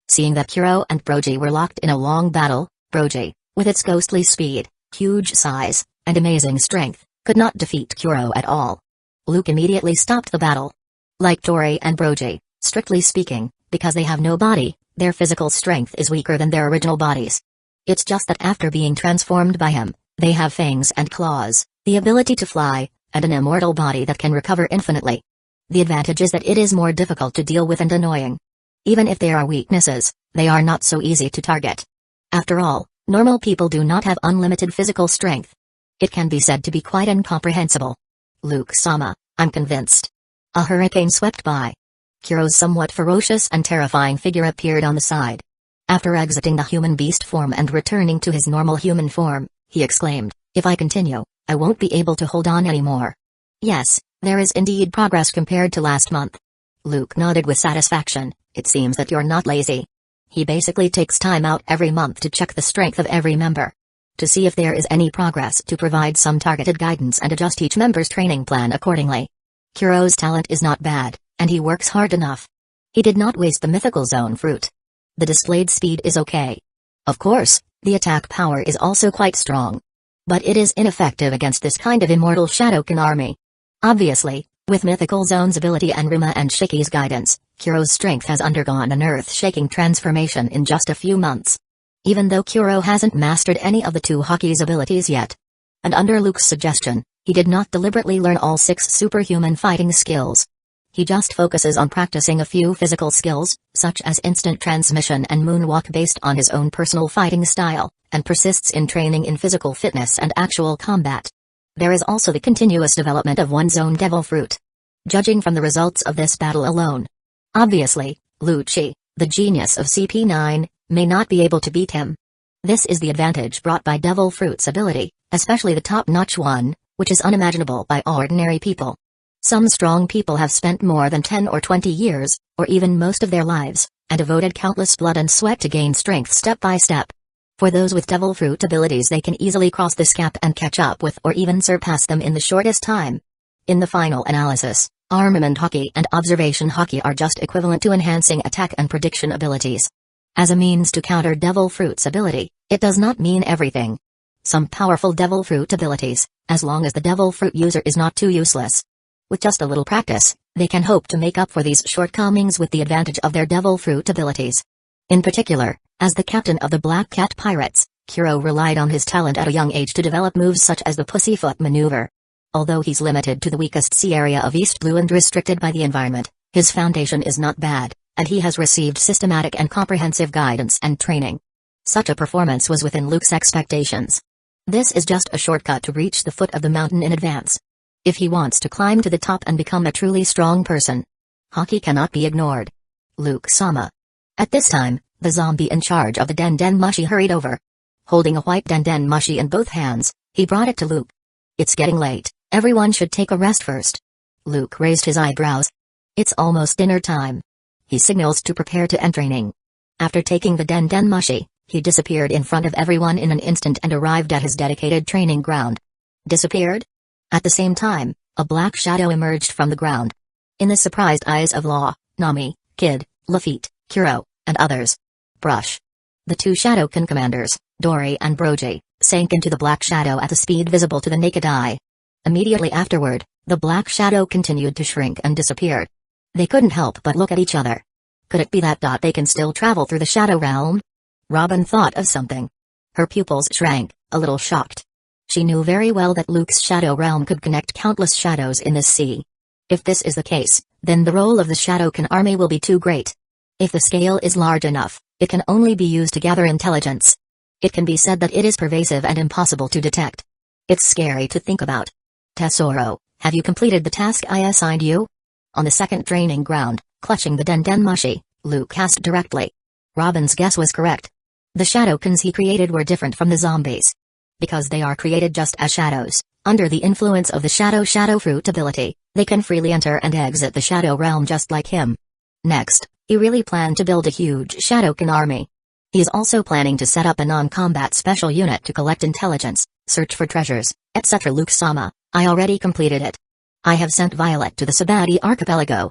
Seeing that Kuro and Brogy were locked in a long battle, Brogy, with its ghostly speed, huge size, and amazing strength, could not defeat Kuro at all. Luke immediately stopped the battle. Like Tori and Brogy, strictly speaking, because they have no body, their physical strength is weaker than their original bodies. It's just that after being transformed by him, they have fangs and claws, the ability to fly, and an immortal body that can recover infinitely. The advantage is that it is more difficult to deal with and annoying. Even if there are weaknesses, they are not so easy to target. After all, normal people do not have unlimited physical strength. It can be said to be quite incomprehensible. Luke-sama, I'm convinced. A hurricane swept by. Kuro's somewhat ferocious and terrifying figure appeared on the side. After exiting the human beast form and returning to his normal human form, he exclaimed, "If I continue, I won't be able to hold on anymore." Yes, there is indeed progress compared to last month. Luke nodded with satisfaction. It seems that you're not lazy. He basically takes time out every month to check the strength of every member, to see if there is any progress, to provide some targeted guidance and adjust each member's training plan accordingly. Kuro's talent is not bad, and he works hard enough. He did not waste the mythical zone fruit. The displayed speed is okay. Of course, the attack power is also quite strong. But it is ineffective against this kind of immortal Shadowkin army. Obviously, with Mythical Zone's ability and Rima and Shiki's guidance, Kuro's strength has undergone an earth-shaking transformation in just a few months. Even though Kuro hasn't mastered any of the two Haki's abilities yet. And under Luke's suggestion, he did not deliberately learn all 6 superhuman fighting skills. He just focuses on practicing a few physical skills, such as instant transmission and moonwalk based on his own personal fighting style, and persists in training in physical fitness and actual combat. There is also the continuous development of one's own devil fruit. Judging from the results of this battle alone. Obviously, Lucci, the genius of CP9, may not be able to beat him. This is the advantage brought by devil fruit's ability, especially the top-notch one, which is unimaginable by ordinary people. Some strong people have spent more than 10 or 20 years, or even most of their lives, and devoted countless blood and sweat to gain strength step by step. For those with devil fruit abilities, they can easily cross this gap and catch up with or even surpass them in the shortest time. In the final analysis, armament hockey and observation hockey are just equivalent to enhancing attack and prediction abilities. As a means to counter devil fruit's ability, it does not mean everything. Some powerful devil fruit abilities, as long as the devil fruit user is not too useless. With just a little practice, they can hope to make up for these shortcomings with the advantage of their devil fruit abilities. In particular, as the captain of the Black Cat Pirates, Kuro relied on his talent at a young age to develop moves such as the Pussyfoot maneuver. Although he's limited to the weakest sea area of East Blue and restricted by the environment, his foundation is not bad, and he has received systematic and comprehensive guidance and training. Such a performance was within Luke's expectations. This is just a shortcut to reach the foot of the mountain in advance. If he wants to climb to the top and become a truly strong person, hockey cannot be ignored. Luke-sama. At this time, the zombie in charge of the Den Mushi hurried over. Holding a white Den Mushi in both hands, he brought it to Luke. "It's getting late, everyone should take a rest first." Luke raised his eyebrows. "It's almost dinner time." He signals to prepare to end training. After taking the Den Mushi, he disappeared in front of everyone in an instant and arrived at his dedicated training ground. Disappeared? At the same time, a black shadow emerged from the ground. In the surprised eyes of Law, Nami, Kid, Lafitte, Kuro, and others. Brush. The two Shadowkin commanders, Dory and Brogy, sank into the black shadow at a speed visible to the naked eye. Immediately afterward, the black shadow continued to shrink and disappeared. They couldn't help but look at each other. Could it be that they can still travel through the shadow realm? Robin thought of something. Her pupils shrank, a little shocked. She knew very well that Luke's shadow realm could connect countless shadows in this sea. If this is the case, then the role of the Shadowkin army will be too great. If the scale is large enough, it can only be used to gather intelligence. It can be said that it is pervasive and impossible to detect. It's scary to think about. Tesoro, have you completed the task I assigned you? On the second training ground, clutching the Den Mushi, Luke asked directly. Robin's guess was correct. The Shadowkins he created were different from the zombies. Because they are created just as shadows, under the influence of the shadow fruit ability, they can freely enter and exit the shadow realm just like him. Next, he really planned to build a huge Shadowkin army. He is also planning to set up a non-combat special unit to collect intelligence, search for treasures, etc. Luke-sama, I already completed it. I have sent Violet to the Sabati archipelago.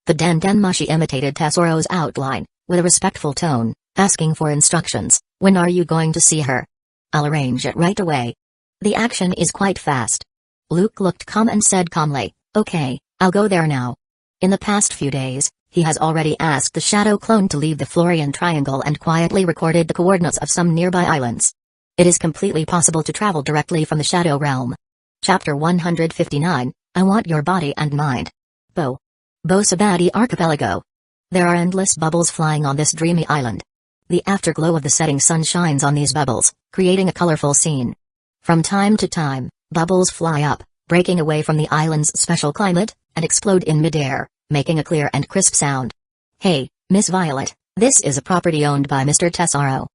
The Den Mushi imitated Tesoro's outline, with a respectful tone, asking for instructions. When are you going to see her? I'll arrange it right away. The action is quite fast. Luke looked calm and said calmly, "Okay, I'll go there now." In the past few days, he has already asked the Shadow Clone to leave the Florian Triangle and quietly recorded the coordinates of some nearby islands. It is completely possible to travel directly from the Shadow Realm. Chapter 159, I Want Your Body and Mind. Bo Sabati Archipelago. There are endless bubbles flying on this dreamy island. The afterglow of the setting sun shines on these bubbles, creating a colorful scene. From time to time, bubbles fly up, breaking away from the island's special climate, and explode in midair, making a clear and crisp sound. "Hey, Miss Violet, this is a property owned by Mr. Tesoro.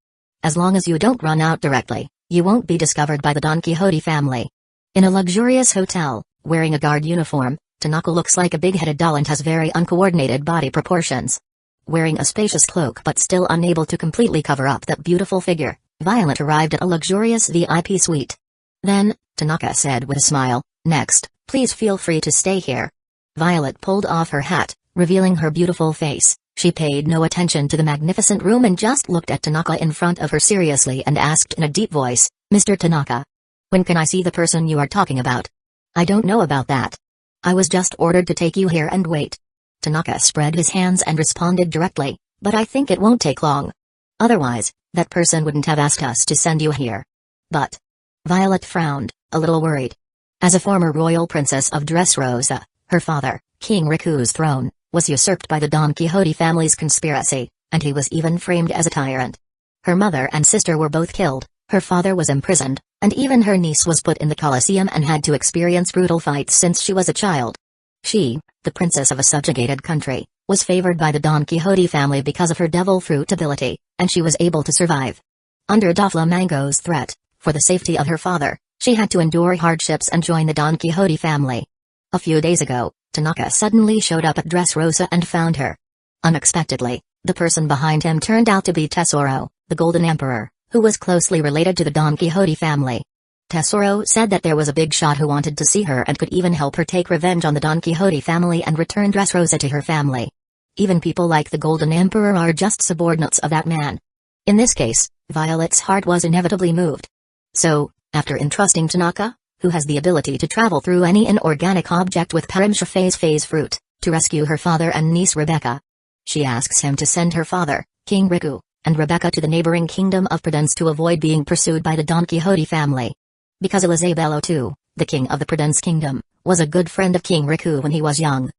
As long as you don't run out directly, you won't be discovered by the Don Quixote family." In a luxurious hotel, wearing a guard uniform, Tanaka looks like a big-headed doll and has very uncoordinated body proportions. Wearing a spacious cloak but still unable to completely cover up that beautiful figure, Violet arrived at a luxurious VIP suite. Then, Tanaka said with a smile, "Next, please feel free to stay here." Violet pulled off her hat, revealing her beautiful face. She paid no attention to the magnificent room and just looked at Tanaka in front of her seriously and asked in a deep voice, "Mr. Tanaka, when can I see the person you are talking about?" "I don't know about that. I was just ordered to take you here and wait." Tanaka spread his hands and responded directly, "But I think it won't take long. Otherwise, that person wouldn't have asked us to send you here." "But..." Violet frowned, a little worried. As a former royal princess of Dressrosa, her father, King Riku's throne, was usurped by the Don Quixote family's conspiracy, and he was even framed as a tyrant. Her mother and sister were both killed, her father was imprisoned, and even her niece was put in the Colosseum and had to experience brutal fights since she was a child. She, the princess of a subjugated country, was favored by the Don Quixote family because of her devil fruit ability, and she was able to survive. Under Doflamingo's threat, for the safety of her father, she had to endure hardships and join the Don Quixote family. A few days ago, Tanaka suddenly showed up at Dressrosa and found her. Unexpectedly, the person behind him turned out to be Tesoro, the Golden Emperor, who was closely related to the Don Quixote family. Tesoro said that there was a big shot who wanted to see her and could even help her take revenge on the Don Quixote family and return Dressrosa to her family. Even people like the Golden Emperor are just subordinates of that man. In this case, Violet's heart was inevitably moved. So, after entrusting Tanaka, who has the ability to travel through any inorganic object with Parimshafe's phase fruit, to rescue her father and niece Rebecca, she asks him to send her father, King Riku, and Rebecca to the neighboring kingdom of Prudence to avoid being pursued by the Don Quixote family. Because Elizabello too, the king of the Prudence kingdom, was a good friend of King Riku when he was young.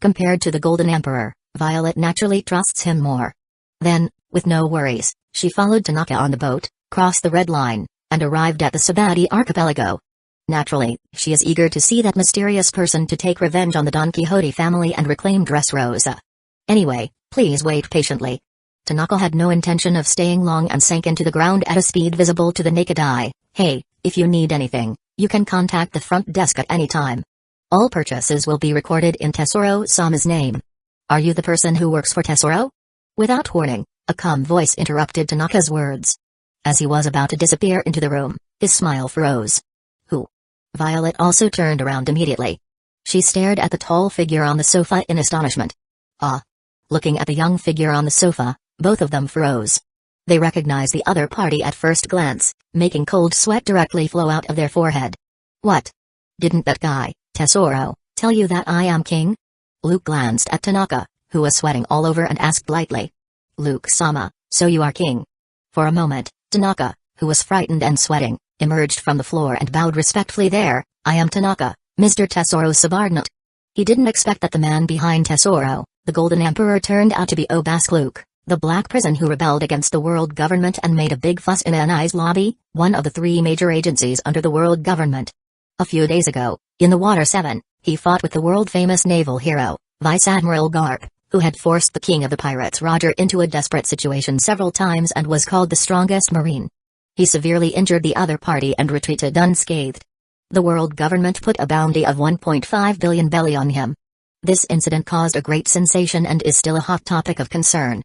Compared to the Golden Emperor, Violet naturally trusts him more. Then, with no worries, she followed Tanaka on the boat, crossed the red line, and arrived at the Sabati archipelago. Naturally, she is eager to see that mysterious person to take revenge on the Don Quixote family and reclaim Dressrosa. "Anyway, please wait patiently." Tanaka had no intention of staying long and sank into the ground at a speed visible to the naked eye. "Hey, if you need anything, you can contact the front desk at any time. All purchases will be recorded in Tesoro-sama's name." "Are you the person who works for Tesoro?" Without warning, a calm voice interrupted Tanaka's words. As he was about to disappear into the room, his smile froze. "Who?" Violet also turned around immediately. She stared at the tall figure on the sofa in astonishment. "Ah." Looking at the young figure on the sofa, both of them froze. They recognized the other party at first glance, making cold sweat directly flow out of their forehead. "What? Didn't that guy, Tesoro, tell you that I am king?" Luke glanced at Tanaka, who was sweating all over and asked lightly. "Luke-sama, so you are king?" For a moment, Tanaka, who was frightened and sweating, emerged from the floor and bowed respectfully. "There, I am Tanaka, Mr. Tesoro's subordinate." He didn't expect that the man behind Tesoro, the Golden Emperor, turned out to be Obask Luke, the black prison who rebelled against the world government and made a big fuss in Anai's lobby, one of the 3 major agencies under the world government. A few days ago, in the Water 7, he fought with the world-famous naval hero, Vice Admiral Garp, who had forced the king of the pirates Roger into a desperate situation several times and was called the strongest marine. He severely injured the other party and retreated unscathed. The world government put a bounty of 1.5 billion belly on him. This incident caused a great sensation and is still a hot topic of concern.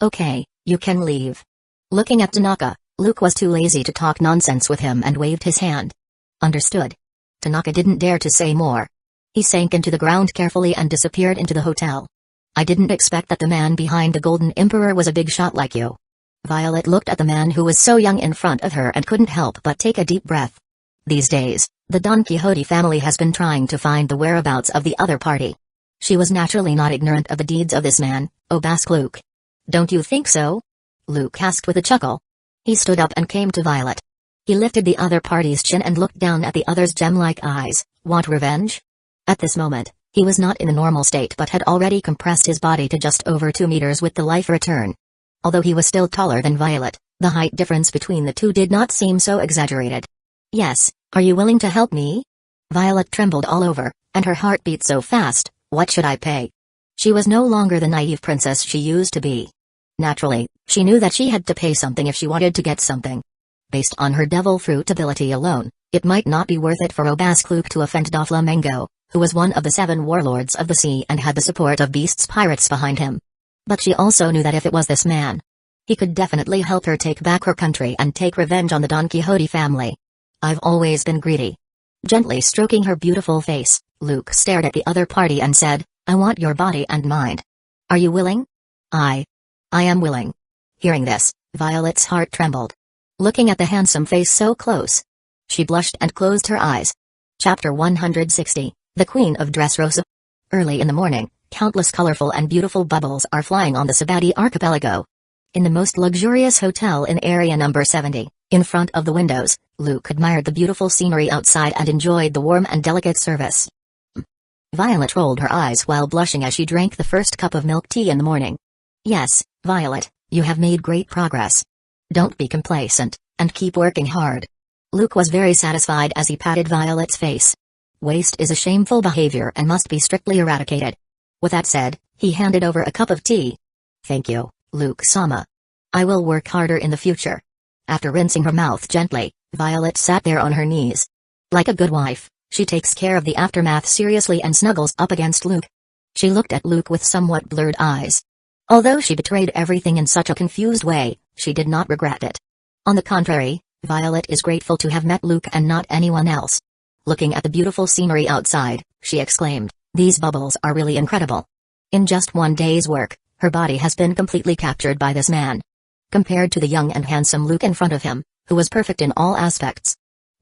"Okay, you can leave." Looking at Tanaka, Luke was too lazy to talk nonsense with him and waved his hand. "Understood." Tanaka didn't dare to say more. He sank into the ground carefully and disappeared into the hotel. "I didn't expect that the man behind the Golden Emperor was a big shot like you." Violet looked at the man who was so young in front of her and couldn't help but take a deep breath. These days, The Don Quixote family has been trying to find the whereabouts of the other party. She was naturally not ignorant of the deeds of this man, Obasque Luke. Don't you think so? Luke asked with a chuckle. He stood up and came to Violet. He lifted the other party's chin and looked down at the other's gem-like eyes. Want revenge? At this moment, he was not in a normal state but had already compressed his body to just over 2 meters with the life return. Although he was still taller than Violet, the height difference between the two did not seem so exaggerated. Yes, are you willing to help me? Violet trembled all over, and her heart beat so fast. What should I pay? She was no longer the naive princess she used to be. Naturally, she knew that she had to pay something if she wanted to get something. Based on her devil fruit ability alone, it might not be worth it for Obasque Luke to offend Doflamingo, who was one of the 7 warlords of the sea and had the support of Beast's pirates behind him. But she also knew that if it was this man, he could definitely help her take back her country and take revenge on the Don Quixote family. I've always been greedy. Gently stroking her beautiful face, Luke stared at the other party and said, I want your body and mind. Are you willing? I am willing. Hearing this, Violet's heart trembled. Looking at the handsome face so close, she blushed and closed her eyes. Chapter 160, The Queen of Dressrosa. Early in the morning, countless colorful and beautiful bubbles are flying on the Sabati archipelago. In the most luxurious hotel in area number 70, in front of the windows, Luke admired the beautiful scenery outside and enjoyed the warm and delicate service. Violet rolled her eyes while blushing as she drank the first cup of milk tea in the morning. Yes, Violet, you have made great progress. Don't be complacent, and keep working hard. Luke was very satisfied as he patted Violet's face. Waste is a shameful behavior and must be strictly eradicated. With that said, he handed over a cup of tea. Thank you, Luke-sama. I will work harder in the future. After rinsing her mouth gently, Violet sat there on her knees. Like a good wife, she takes care of the aftermath seriously and snuggles up against Luke. She looked at Luke with somewhat blurred eyes. Although she betrayed everything in such a confused way, she did not regret it. On the contrary, Violet is grateful to have met Luke and not anyone else. Looking at the beautiful scenery outside, she exclaimed, these bubbles are really incredible. In just 1 day's work, her body has been completely captured by this man. Compared to the young and handsome Luke in front of him, who was perfect in all aspects,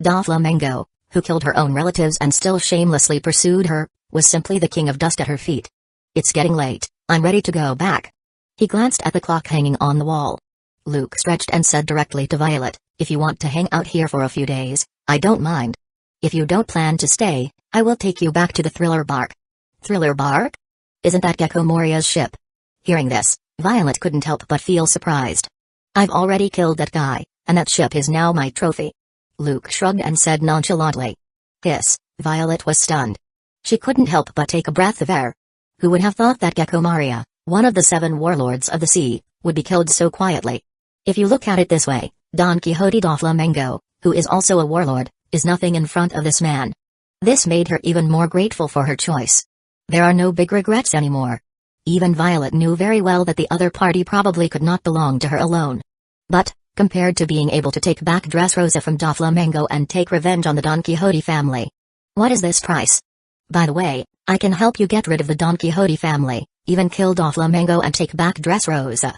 Doflamingo, who killed her own relatives and still shamelessly pursued her, was simply the king of dust at her feet. It's getting late, I'm ready to go back. He glanced at the clock hanging on the wall. Luke stretched and said directly to Violet, if you want to hang out here for a few days, I don't mind. If you don't plan to stay, I will take you back to the Thriller Bark. Thriller Bark? Isn't that Gecko Moria's ship? Hearing this, Violet couldn't help but feel surprised. I've already killed that guy, and that ship is now my trophy. Luke shrugged and said nonchalantly. Hiss, Violet was stunned. She couldn't help but take a breath of air. Who would have thought that Gecko Moria, one of the 7 warlords of the sea, would be killed so quietly? If you look at it this way, Don Quixote Doflamingo, who is also a warlord, is nothing in front of this man. This made her even more grateful for her choice. There are no big regrets anymore. Even Violet knew very well that the other party probably could not belong to her alone. But, compared to being able to take back Dressrosa from Doflamingo and take revenge on the Don Quixote family, what is this price? By the way, I can help you get rid of the Don Quixote family, even kill Doflamingo and take back Dressrosa.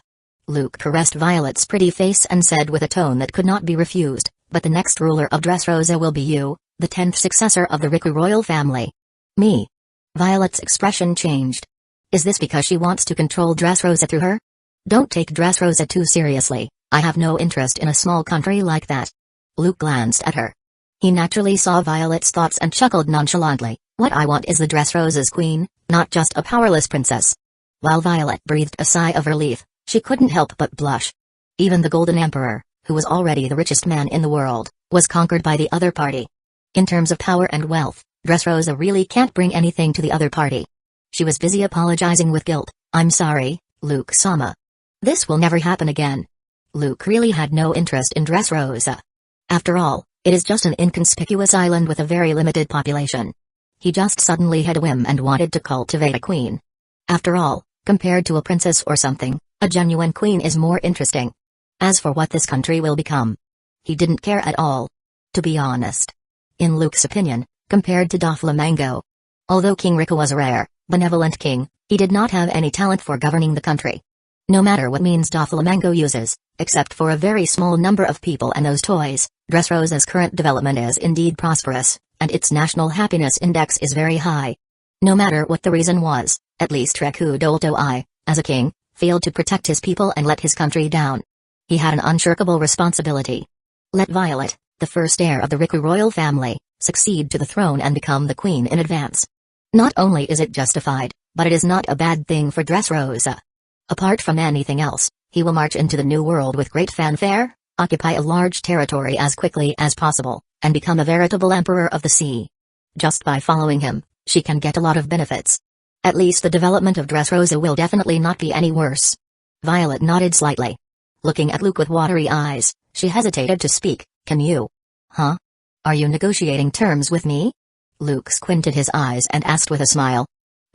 Luke caressed Violet's pretty face and said with a tone that could not be refused, but the next ruler of Dressrosa will be you, the 10th successor of the Riku royal family. Me. Violet's expression changed. Is this because she wants to control Dressrosa through her? Don't take Dressrosa too seriously, I have no interest in a small country like that. Luke glanced at her. He naturally saw Violet's thoughts and chuckled nonchalantly, what I want is the Dressrosa's queen, not just a powerless princess. While Violet breathed a sigh of relief, she couldn't help but blush. Even the Golden Emperor, who was already the richest man in the world, was conquered by the other party. In terms of power and wealth, Dressrosa really can't bring anything to the other party. She was busy apologizing with guilt. I'm sorry, Luke-sama. This will never happen again. Luke really had no interest in Dressrosa. After all, it is just an inconspicuous island with a very limited population. He just suddenly had a whim and wanted to cultivate a queen. After all, compared to a princess or something, a genuine queen is more interesting. As for what this country will become, he didn't care at all. To be honest. In Luke's opinion, compared to Doflamingo, although King Riku was a rare, benevolent king, he did not have any talent for governing the country. No matter what means Doflamingo uses, except for a very small number of people and those toys, Dressrosa's current development is indeed prosperous, and its national happiness index is very high. No matter what the reason was, at least Rekudo I, as a king, failed to protect his people and let his country down. He had an unshirkable responsibility. Let Violet, the first heir of the Riku royal family, succeed to the throne and become the queen in advance. Not only is it justified, but it is not a bad thing for Dressrosa. Apart from anything else, he will march into the new world with great fanfare, occupy a large territory as quickly as possible, and become a veritable emperor of the sea. Just by following him, she can get a lot of benefits. At least the development of Dressrosa will definitely not be any worse. Violet nodded slightly. Looking at Luke with watery eyes, she hesitated to speak. Can you? Huh? Are you negotiating terms with me? Luke squinted his eyes and asked with a smile.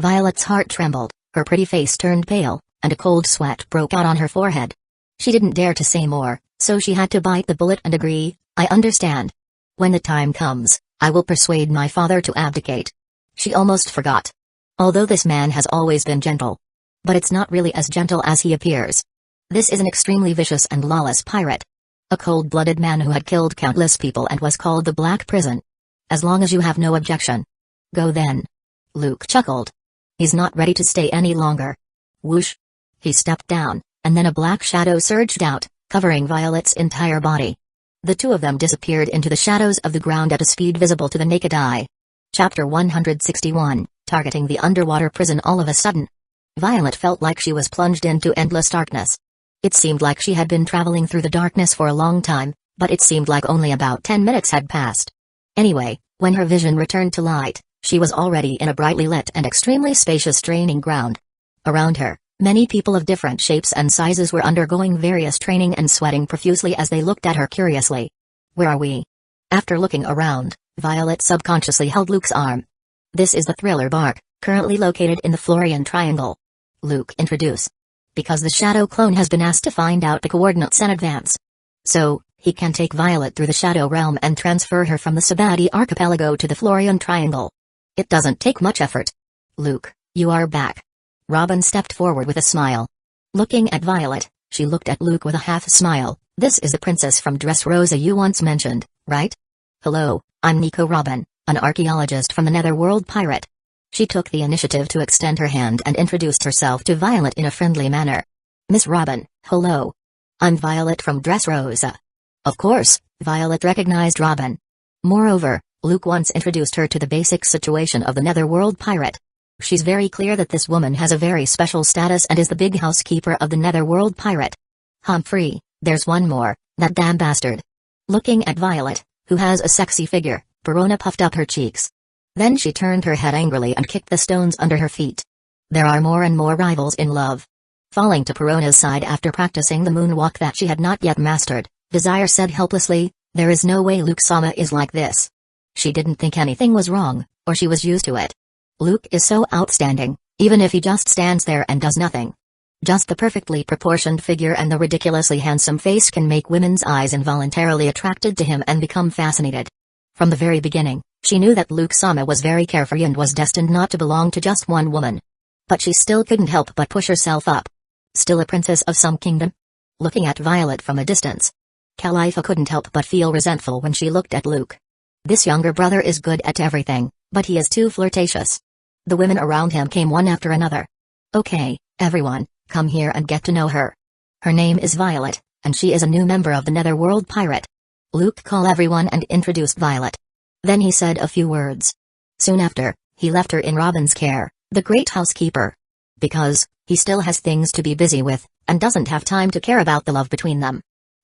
Violet's heart trembled, her pretty face turned pale, and a cold sweat broke out on her forehead. She didn't dare to say more, so she had to bite the bullet and agree. I understand. When the time comes, I will persuade my father to abdicate. She almost forgot. Although this man has always been gentle. But it's not really as gentle as he appears. This is an extremely vicious and lawless pirate. A cold-blooded man who had killed countless people and was called the Black Prison. As long as you have no objection. Go then. Luke chuckled. He's not ready to stay any longer. Whoosh. He stepped down, and then a black shadow surged out, covering Violet's entire body. The two of them disappeared into the shadows of the ground at a speed visible to the naked eye. Chapter 161, Targeting the Underwater Prison. All of a sudden, Violet felt like she was plunged into endless darkness. It seemed like she had been traveling through the darkness for a long time, but it seemed like only about 10 minutes had passed. Anyway, when her vision returned to light, she was already in a brightly lit and extremely spacious training ground. Around her, many people of different shapes and sizes were undergoing various training and sweating profusely as they looked at her curiously. Where are we? After looking around, Violet subconsciously held Luke's arm. This is the Thriller Bark, currently located in the Florian Triangle. Luke introduced. Because the Shadow Clone has been asked to find out the coordinates in advance. So, he can take Violet through the Shadow Realm and transfer her from the Sabati Archipelago to the Florian Triangle. It doesn't take much effort. Luke, you are back. Robin stepped forward with a smile. Looking at Violet, she looked at Luke with a half-smile. This is the princess from Dressrosa you once mentioned, right? Hello, I'm Nico Robin, an archaeologist from the Netherworld Pirate. She took the initiative to extend her hand and introduced herself to Violet in a friendly manner. Miss Robin, hello. I'm Violet from Dressrosa. Of course, Violet recognized Robin. Moreover, Luke once introduced her to the basic situation of the Netherworld Pirate. She's very clear that this woman has a very special status and is the big housekeeper of the Netherworld Pirate. Humphrey, there's one more, that damn bastard. Looking at Violet, who has a sexy figure, Verona puffed up her cheeks. Then she turned her head angrily and kicked the stones under her feet. There are more and more rivals in love. Falling to Perona's side after practicing the moonwalk that she had not yet mastered, Desire said helplessly, there is no way Luke-sama is like this. She didn't think anything was wrong, or she was used to it. Luke is so outstanding, even if he just stands there and does nothing. Just the perfectly proportioned figure and the ridiculously handsome face can make women's eyes involuntarily attracted to him and become fascinated. From the very beginning, she knew that Luke-sama was very carefree and was destined not to belong to just one woman. But she still couldn't help but push herself up. Still a princess of some kingdom? Looking at Violet from a distance, Califa couldn't help but feel resentful when she looked at Luke. This younger brother is good at everything, but he is too flirtatious. The women around him came one after another. Okay, everyone, come here and get to know her. Her name is Violet, and she is a new member of the Netherworld Pirate. Luke called everyone and introduced Violet. Then he said a few words. Soon after, he left her in Robin's care, the great housekeeper. Because, he still has things to be busy with, and doesn't have time to care about the love between them.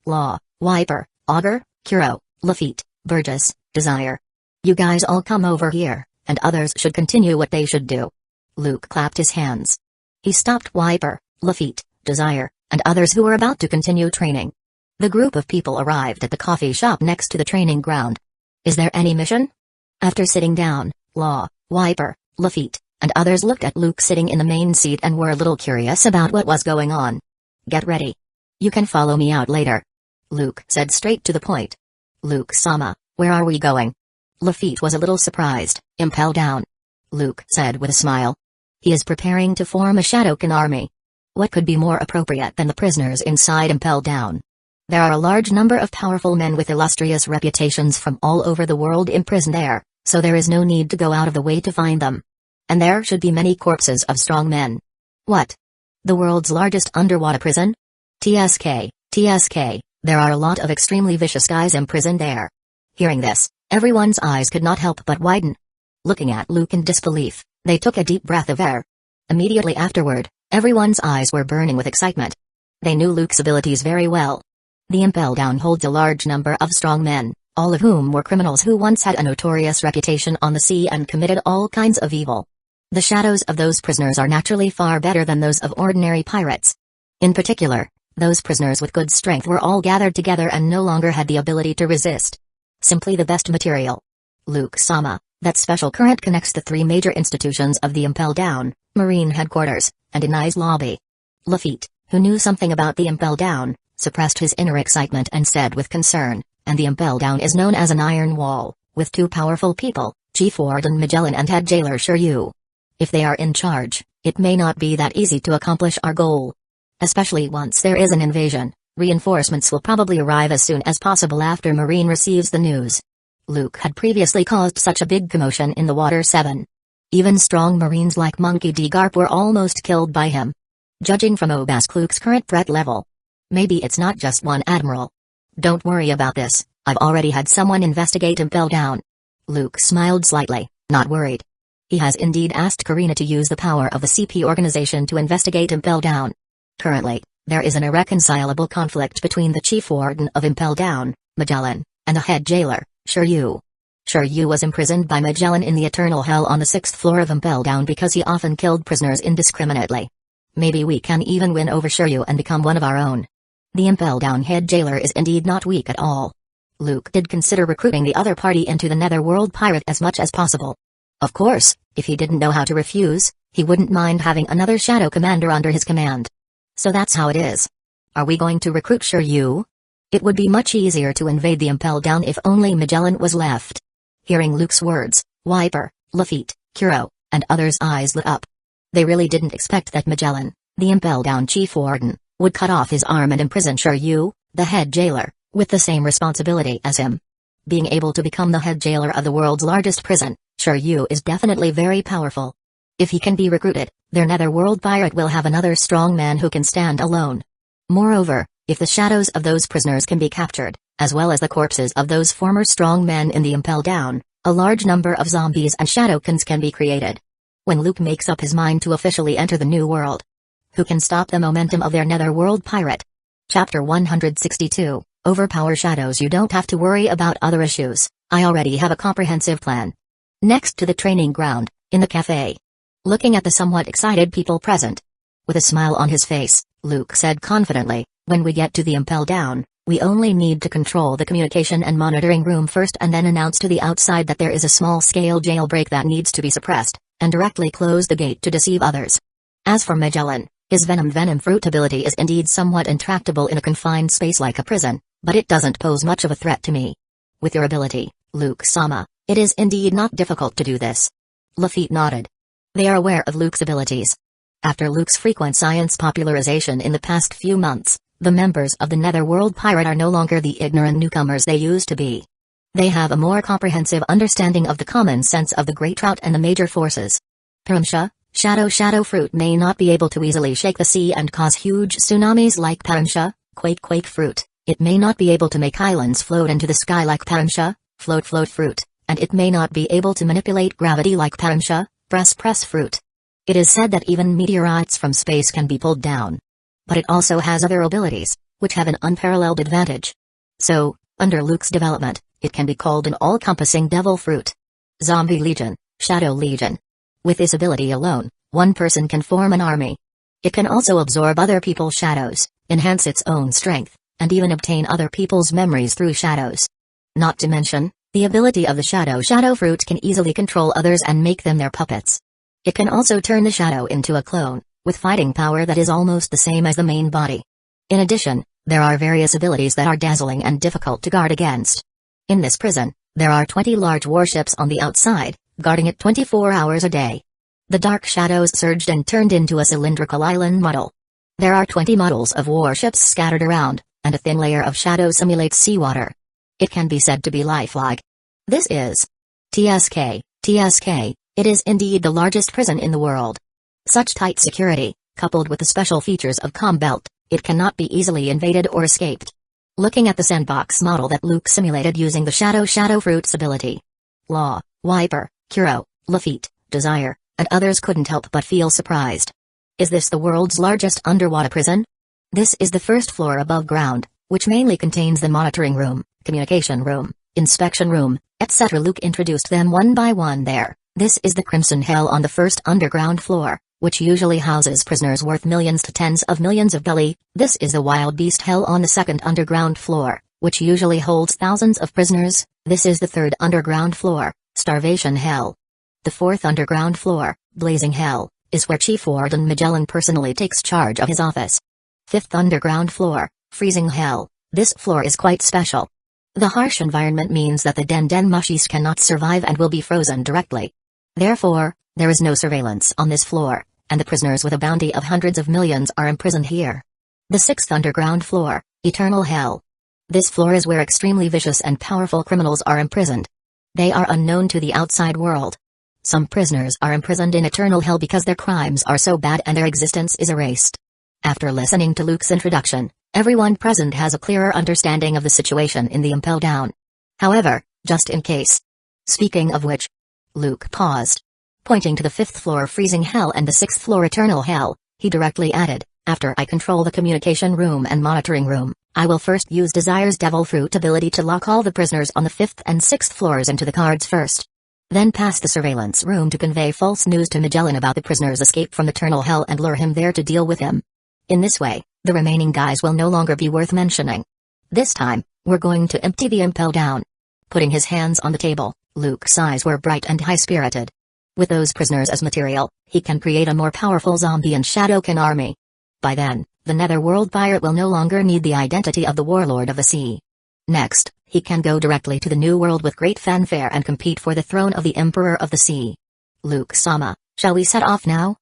Law, Wiper, Augur, Kuro, Lafitte, Burgess, Desire. You guys all come over here, and others should continue what they should do. Luke clapped his hands. He stopped Wiper, Lafitte, Desire, and others who were about to continue training. The group of people arrived at the coffee shop next to the training ground. Is there any mission? After sitting down, Law, Wiper, Lafitte, and others looked at Luke sitting in the main seat and were a little curious about what was going on. Get ready. You can follow me out later. Luke said straight to the point. Luke-sama, where are we going? Lafitte was a little surprised. Impel down. Luke said with a smile. He is preparing to form a Shadowkin army. What could be more appropriate than the prisoners inside Impel down? There are a large number of powerful men with illustrious reputations from all over the world imprisoned there, so there is no need to go out of the way to find them. And there should be many corpses of strong men. What? The world's largest underwater prison? TSK, there are a lot of extremely vicious guys imprisoned there. Hearing this, everyone's eyes could not help but widen. Looking at Luke in disbelief, they took a deep breath of air. Immediately afterward, everyone's eyes were burning with excitement. They knew Luke's abilities very well. The Impel Down holds a large number of strong men, all of whom were criminals who once had a notorious reputation on the sea and committed all kinds of evil. The shadows of those prisoners are naturally far better than those of ordinary pirates. In particular, those prisoners with good strength were all gathered together and no longer had the ability to resist. Simply the best material. Luke-sama, that special current connects the three major institutions of the Impel Down, Marine Headquarters, and Inai's lobby. Lafitte, who knew something about the Impel Down, suppressed his inner excitement and said with concern, and the Impel Down is known as an iron wall, with two powerful people, Chief Warden Magellan and Head Jailer Shiryu. If they are in charge, it may not be that easy to accomplish our goal. Especially once there is an invasion, reinforcements will probably arrive as soon as possible after Marine receives the news. Luke had previously caused such a big commotion in the Water 7. Even strong Marines like Monkey D. Garp were almost killed by him. Judging from Obask Luke's current threat level, maybe it's not just one admiral. Don't worry about this, I've already had someone investigate Impel Down. Luke smiled slightly, not worried. He has indeed asked Karina to use the power of the CP organization to investigate Impel Down. Currently, there is an irreconcilable conflict between the Chief Warden of Impel Down, Magellan, and the Head Jailer, Shiryu. Shiryu was imprisoned by Magellan in the Eternal Hell on the 6th floor of Impel Down because he often killed prisoners indiscriminately. Maybe we can even win over Shiryu and become one of our own. The Impel Down Head Jailer is indeed not weak at all. Luke did consider recruiting the other party into the Netherworld Pirate as much as possible. Of course, if he didn't know how to refuse, he wouldn't mind having another Shadow Commander under his command. So that's how it is. Are we going to recruit Shiryu? It would be much easier to invade the Impel Down if only Magellan was left. Hearing Luke's words, Wiper, Lafitte, Kuro, and others' eyes lit up. They really didn't expect that Magellan, the Impel Down Chief Warden, would cut off his arm and imprison Shiryu, the Head Jailer, with the same responsibility as him. Being able to become the Head Jailer of the world's largest prison, Shiryu is definitely very powerful. If he can be recruited, their Netherworld Pirate will have another strong man who can stand alone. Moreover, if the shadows of those prisoners can be captured, as well as the corpses of those former strong men in the Impel Down, a large number of zombies and Shadowkins can be created. When Luke makes up his mind to officially enter the new world, who can stop the momentum of their Netherworld Pirate? Chapter 162, Overpower Shadows. You don't have to worry about other issues, I already have a comprehensive plan. Next to the training ground, in the cafe. Looking at the somewhat excited people present. With a smile on his face, Luke said confidently, when we get to the Impel Down, we only need to control the communication and monitoring room first and then announce to the outside that there is a small-scale jailbreak that needs to be suppressed, and directly close the gate to deceive others. As for Magellan, his venom fruit ability is indeed somewhat intractable in a confined space like a prison, but it doesn't pose much of a threat to me. With your ability, Luke-sama, it is indeed not difficult to do this. Lafitte nodded. They are aware of Luke's abilities. After Luke's frequent science popularization in the past few months, the members of the Netherworld Pirate are no longer the ignorant newcomers they used to be. They have a more comprehensive understanding of the common sense of the Great Drought and the major forces. Paramsha, Shadow Fruit may not be able to easily shake the sea and cause huge tsunamis like Paramsha, Quake Fruit. It may not be able to make islands float into the sky like Paramsha, Float Fruit, and it may not be able to manipulate gravity like Paramsha, Press Fruit. It is said that even meteorites from space can be pulled down. But it also has other abilities, which have an unparalleled advantage. So, under Luke's development, it can be called an all-encompassing Devil Fruit. Zombie Legion, Shadow Legion. With this ability alone, one person can form an army. It can also absorb other people's shadows, enhance its own strength, and even obtain other people's memories through shadows. Not to mention, the ability of the Shadow Fruit can easily control others and make them their puppets. It can also turn the shadow into a clone, with fighting power that is almost the same as the main body. In addition, there are various abilities that are dazzling and difficult to guard against. In this prison, there are 20 large warships on the outside, guarding it 24 hours a day. The dark shadows surged and turned into a cylindrical island model. There are 20 models of warships scattered around, and a thin layer of shadow simulates seawater. It can be said to be lifelike. This is TSK, it is indeed the largest prison in the world. Such tight security, coupled with the special features of Belt, it cannot be easily invaded or escaped. Looking at the sandbox model that Luke simulated using the Shadow Fruit's ability, Law, Wiper, Kuro, Lafitte, Desire, and others couldn't help but feel surprised. Is this the world's largest underwater prison? This is the first floor above ground, which mainly contains the monitoring room, communication room, inspection room, etc. Luke introduced them one by one there. This is the Crimson Hell on the first underground floor, which usually houses prisoners worth millions to tens of millions of belly. This is the Wild Beast Hell on the second underground floor, which usually holds thousands of prisoners. This is the third underground floor, Starvation Hell. The fourth underground floor, Blazing Hell, is where Chief Warden Magellan personally takes charge of his office. Fifth underground floor, Freezing Hell. This floor is quite special. The harsh environment means that the Den mushies cannot survive and will be frozen directly. Therefore, there is no surveillance on this floor, and the prisoners with a bounty of hundreds of millions are imprisoned here. The sixth underground floor, Eternal Hell. This floor is where extremely vicious and powerful criminals are imprisoned. They are unknown to the outside world. Some prisoners are imprisoned in Eternal Hell because their crimes are so bad and their existence is erased. After listening to Luke's introduction, everyone present has a clearer understanding of the situation in the Impel Down. However, just in case. Speaking of which, Luke paused. Pointing to the fifth floor Freezing Hell and the sixth floor Eternal Hell, he directly added, after I control the communication room and monitoring room, I will first use Desire's Devil Fruit ability to lock all the prisoners on the fifth and sixth floors into the cards first. Then pass the surveillance room to convey false news to Magellan about the prisoner's escape from Eternal Hell and lure him there to deal with him. In this way, the remaining guys will no longer be worth mentioning. This time, we're going to empty the Impel Down. Putting his hands on the table, Luke's eyes were bright and high-spirited. With those prisoners as material, he can create a more powerful zombie and Shadowkin army. By then, the Netherworld pirate will no longer need the identity of the Warlord of the Sea. Next, he can go directly to the New World with great fanfare and compete for the throne of the Emperor of the Sea. Luke-sama, shall we set off now?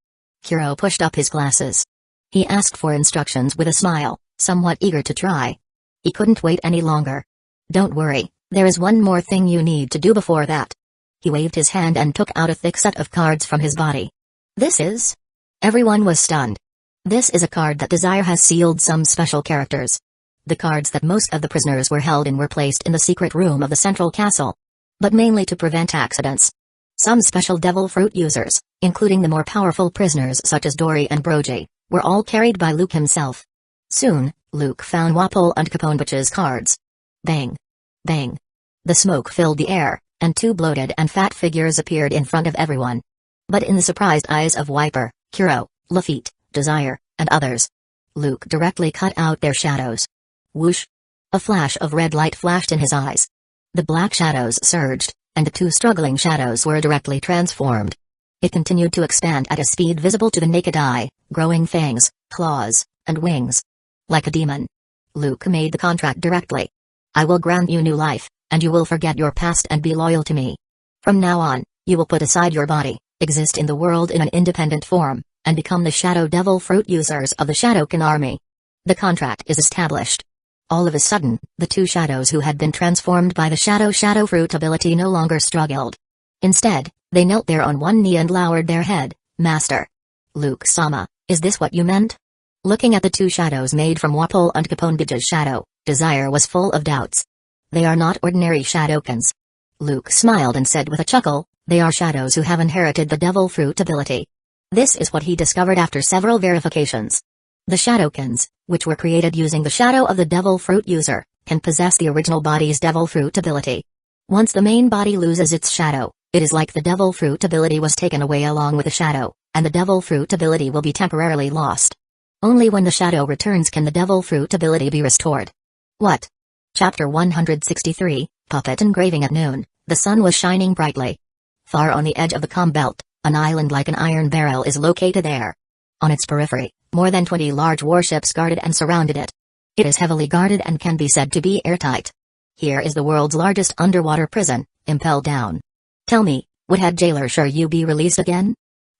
Kuro pushed up his glasses. He asked for instructions with a smile, somewhat eager to try. He couldn't wait any longer. Don't worry, there is one more thing you need to do before that. He waved his hand and took out a thick set of cards from his body. This is? Everyone was stunned. This is a card that Desire has sealed some special characters. The cards that most of the prisoners were held in were placed in the secret room of the central castle. But mainly to prevent accidents. Some special devil fruit users, including the more powerful prisoners such as Dory and Brogy, were all carried by Luke himself. Soon, Luke found Wapol and Caponebitch's cards. Bang! Bang! The smoke filled the air, and two bloated and fat figures appeared in front of everyone. But in the surprised eyes of Wiper, Kuro, Lafitte, Desire, and others, Luke directly cut out their shadows. Whoosh! A flash of red light flashed in his eyes. The black shadows surged, and the two struggling shadows were directly transformed. It continued to expand at a speed visible to the naked eye, growing fangs, claws, and wings. Like a demon. Luke made the contract directly. I will grant you new life, and you will forget your past and be loyal to me. From now on, you will put aside your body, exist in the world in an independent form, and become the Shadow Devil Fruit users of the Shadowkin army. The contract is established. All of a sudden, the two shadows who had been transformed by the Shadow Fruit ability no longer struggled. Instead, they knelt there on one knee and lowered their head. Master. Luke-sama, is this what you meant? Looking at the two shadows made from Wapol and Caponebitch's shadow, Desire was full of doubts. They are not ordinary Shadowkins. Luke smiled and said with a chuckle, they are shadows who have inherited the Devil Fruit ability. This is what he discovered after several verifications. The Shadowkins, which were created using the shadow of the Devil Fruit user, can possess the original body's Devil Fruit ability. Once the main body loses its shadow, it is like the Devil Fruit ability was taken away along with the shadow, and the Devil Fruit ability will be temporarily lost. Only when the shadow returns can the Devil Fruit ability be restored. What? Chapter 163, Puppet Engraving. At noon, the sun was shining brightly. Far on the edge of the Belt, an island like an iron barrel is located there. On its periphery, more than 20 large warships guarded and surrounded it. It is heavily guarded and can be said to be airtight. Here is the world's largest underwater prison, Impel Down. Tell me, would head jailer sure you be released again?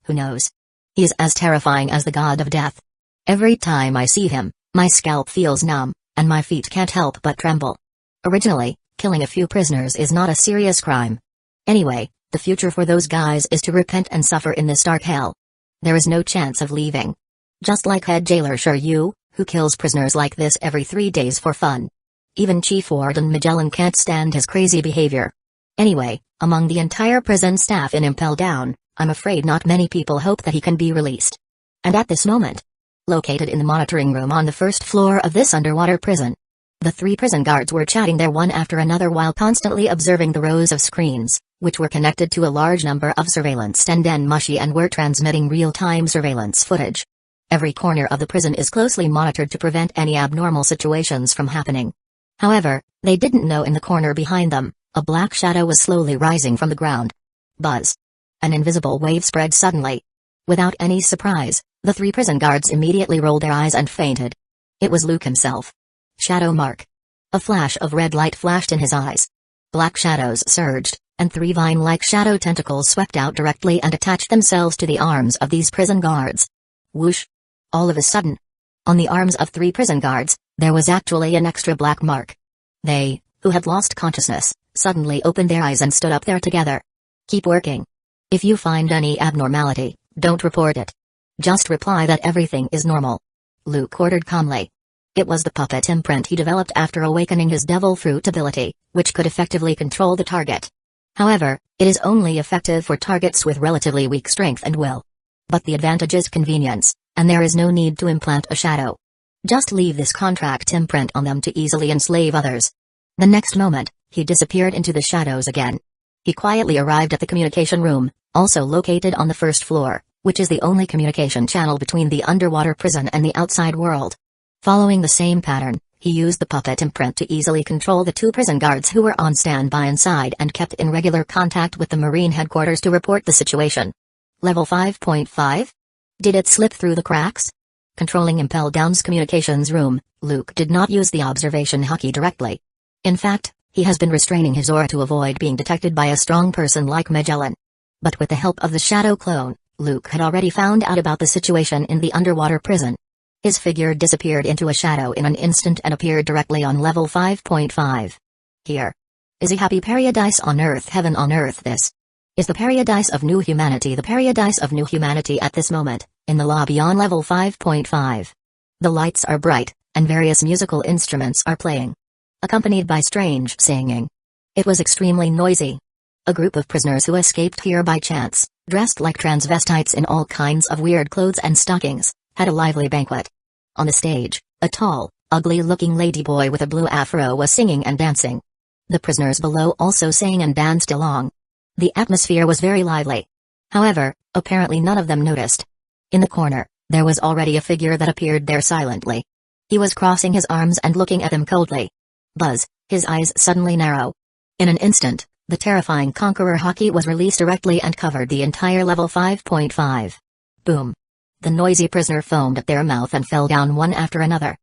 Who knows? He is as terrifying as the god of death. Every time I see him, my scalp feels numb, and my feet can't help but tremble. Originally, killing a few prisoners is not a serious crime. Anyway, the future for those guys is to repent and suffer in this dark hell. There is no chance of leaving. Just like head jailer Shiryu, who kills prisoners like this every 3 days for fun. Even Chief Warden Magellan can't stand his crazy behavior. Anyway, among the entire prison staff in Impel Down, I'm afraid not many people hope that he can be released. And at this moment, located in the monitoring room on the first floor of this underwater prison, the 3 prison guards were chatting there one after another while constantly observing the rows of screens, which were connected to a large number of surveillance Mushi and were transmitting real-time surveillance footage. Every corner of the prison is closely monitored to prevent any abnormal situations from happening. However, they didn't know in the corner behind them, a black shadow was slowly rising from the ground. Buzz. An invisible wave spread suddenly. Without any surprise, the 3 prison guards immediately rolled their eyes and fainted. It was Luke himself. Shadow Mark. A flash of red light flashed in his eyes. Black shadows surged, and 3 vine-like shadow tentacles swept out directly and attached themselves to the arms of these prison guards. Whoosh! All of a sudden, on the arms of 3 prison guards, there was actually an extra black mark. They, who had lost consciousness, suddenly opened their eyes and stood up there together. Keep working. If you find any abnormality, don't report it. Just reply that everything is normal. Luke ordered calmly. It was the puppet imprint he developed after awakening his devil fruit ability, which could effectively control the target. However, it is only effective for targets with relatively weak strength and will. But the advantage is convenience, and there is no need to implant a shadow. Just leave this contract imprint on them to easily enslave others. The next moment, he disappeared into the shadows again. He quietly arrived at the communication room, also located on the first floor, which is the only communication channel between the underwater prison and the outside world. Following the same pattern, he used the puppet imprint to easily control the 2 prison guards who were on standby inside and kept in regular contact with the Marine headquarters to report the situation. Level 5.5? Did it slip through the cracks? Controlling Impel Down's communications room, Luke did not use the observation hotkey directly. In fact, he has been restraining his aura to avoid being detected by a strong person like Magellan. But with the help of the shadow clone, Luke had already found out about the situation in the underwater prison. His figure disappeared into a shadow in an instant and appeared directly on level 5.5. Here. Is a happy paradise on Earth, heaven on Earth. This is the paradise of new humanity, the paradise of new humanity at this moment, in the lobby on level 5.5. The lights are bright, and various musical instruments are playing, accompanied by strange singing. It was extremely noisy. A group of prisoners who escaped here by chance, dressed like transvestites in all kinds of weird clothes and stockings, had a lively banquet. On the stage, a tall, ugly-looking ladyboy with a blue afro was singing and dancing. The prisoners below also sang and danced along. The atmosphere was very lively. However, apparently none of them noticed. In the corner, there was already a figure that appeared there silently. He was crossing his arms and looking at them coldly. Buzz, his eyes suddenly narrow. In an instant, the terrifying Conqueror hotkey was released directly and covered the entire level 5.5. Boom. The noisy prisoner foamed at their mouth and fell down one after another.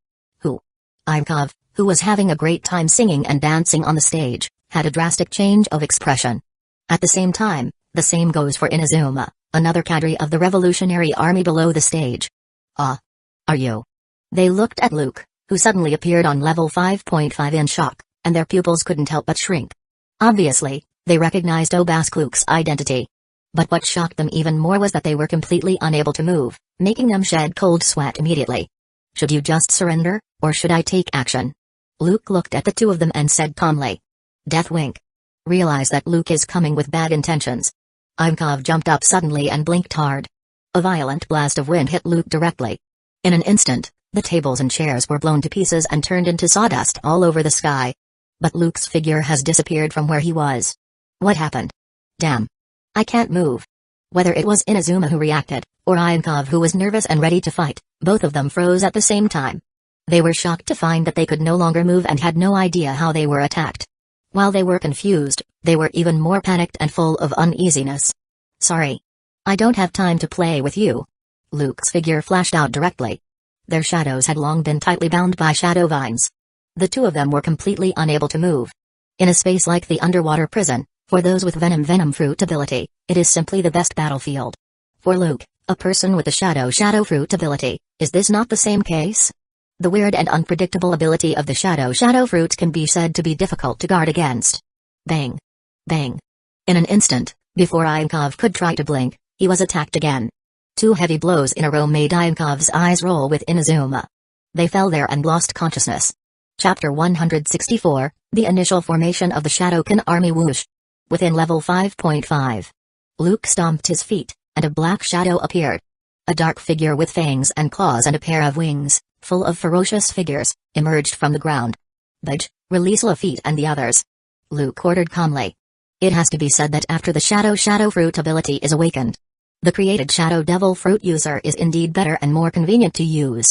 Imkov, who was having a great time singing and dancing on the stage, had a drastic change of expression. At the same time, the same goes for Inazuma, another cadre of the Revolutionary Army below the stage. Ah. Are you? They looked at Luke, who suddenly appeared on level 5.5 in shock, and their pupils couldn't help but shrink. Obviously, they recognized Luke's identity. But what shocked them even more was that they were completely unable to move, making them shed cold sweat immediately. Should you just surrender, or should I take action? Luke looked at the 2 of them and said calmly. Death wink. Realize that Luke is coming with bad intentions. Imkov jumped up suddenly and blinked hard. A violent blast of wind hit Luke directly. In an instant, the tables and chairs were blown to pieces and turned into sawdust all over the sky. But Luke's figure has disappeared from where he was. What happened? Damn. I can't move. Whether it was Inazuma who reacted, or Imkov who was nervous and ready to fight, both of them froze at the same time. They were shocked to find that they could no longer move and had no idea how they were attacked. While they were confused, they were even more panicked and full of uneasiness. Sorry. I don't have time to play with you. Luke's figure flashed out directly. Their shadows had long been tightly bound by shadow vines. The 2 of them were completely unable to move. In a space like the underwater prison, for those with venom fruit ability, it is simply the best battlefield. For Luke, a person with the shadow fruit ability, is this not the same case? The weird and unpredictable ability of the shadow fruit can be said to be difficult to guard against. Bang. Bang. In an instant, before Ivankov could try to blink, he was attacked again. 2 heavy blows in a row made Ivankov's eyes roll with Inazuma. They fell there and lost consciousness. Chapter 164, The Initial Formation of the Shadowkin Army. Whoosh! Within level 5.5. Luke stomped his feet, and a black shadow appeared. A dark figure with fangs and claws and a pair of wings, full of ferocious figures, emerged from the ground. Budge, release Lafitte and the others. Luke ordered calmly. It has to be said that after the Shadow Fruit ability is awakened, the created Shadow Devil Fruit user is indeed better and more convenient to use.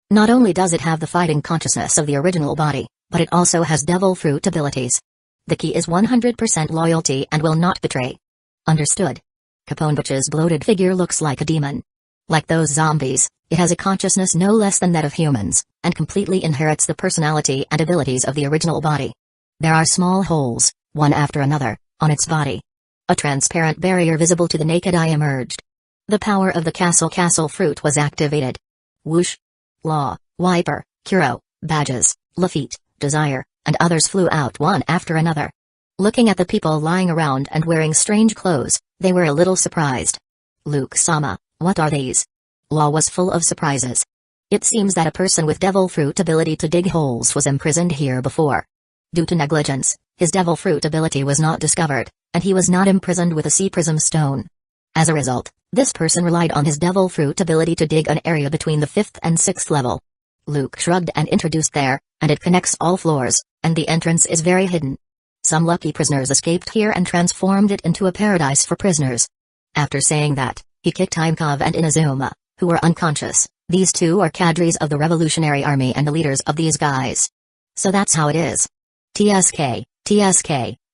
Not only does it have the fighting consciousness of the original body, but it also has Devil Fruit abilities. The key is 100% loyalty and will not betray. Understood. Caponebuch's bloated figure looks like a demon. Like those zombies, it has a consciousness no less than that of humans, and completely inherits the personality and abilities of the original body. There are small holes, one after another, on its body. A transparent barrier visible to the naked eye emerged. The power of the castle fruit was activated. Whoosh! Law, Wiper, Kuro, Badges, Lafitte, Desire, and others flew out one after another. Looking at the people lying around and wearing strange clothes, they were a little surprised. Luke-sama, what are these? Law was full of surprises. It seems that a person with Devil Fruit ability to dig holes was imprisoned here before. Due to negligence, his Devil Fruit ability was not discovered, and he was not imprisoned with a sea prism stone. As a result, this person relied on his Devil Fruit ability to dig an area between the 5th and 6th level. Luke shrugged and introduced there, and it connects all floors, and the entrance is very hidden. Some lucky prisoners escaped here and transformed it into a paradise for prisoners. After saying that, he kicked Ivankov and Inazuma, who were unconscious. These two are cadres of the Revolutionary Army and the leaders of these guys. So that's how it is. TSK,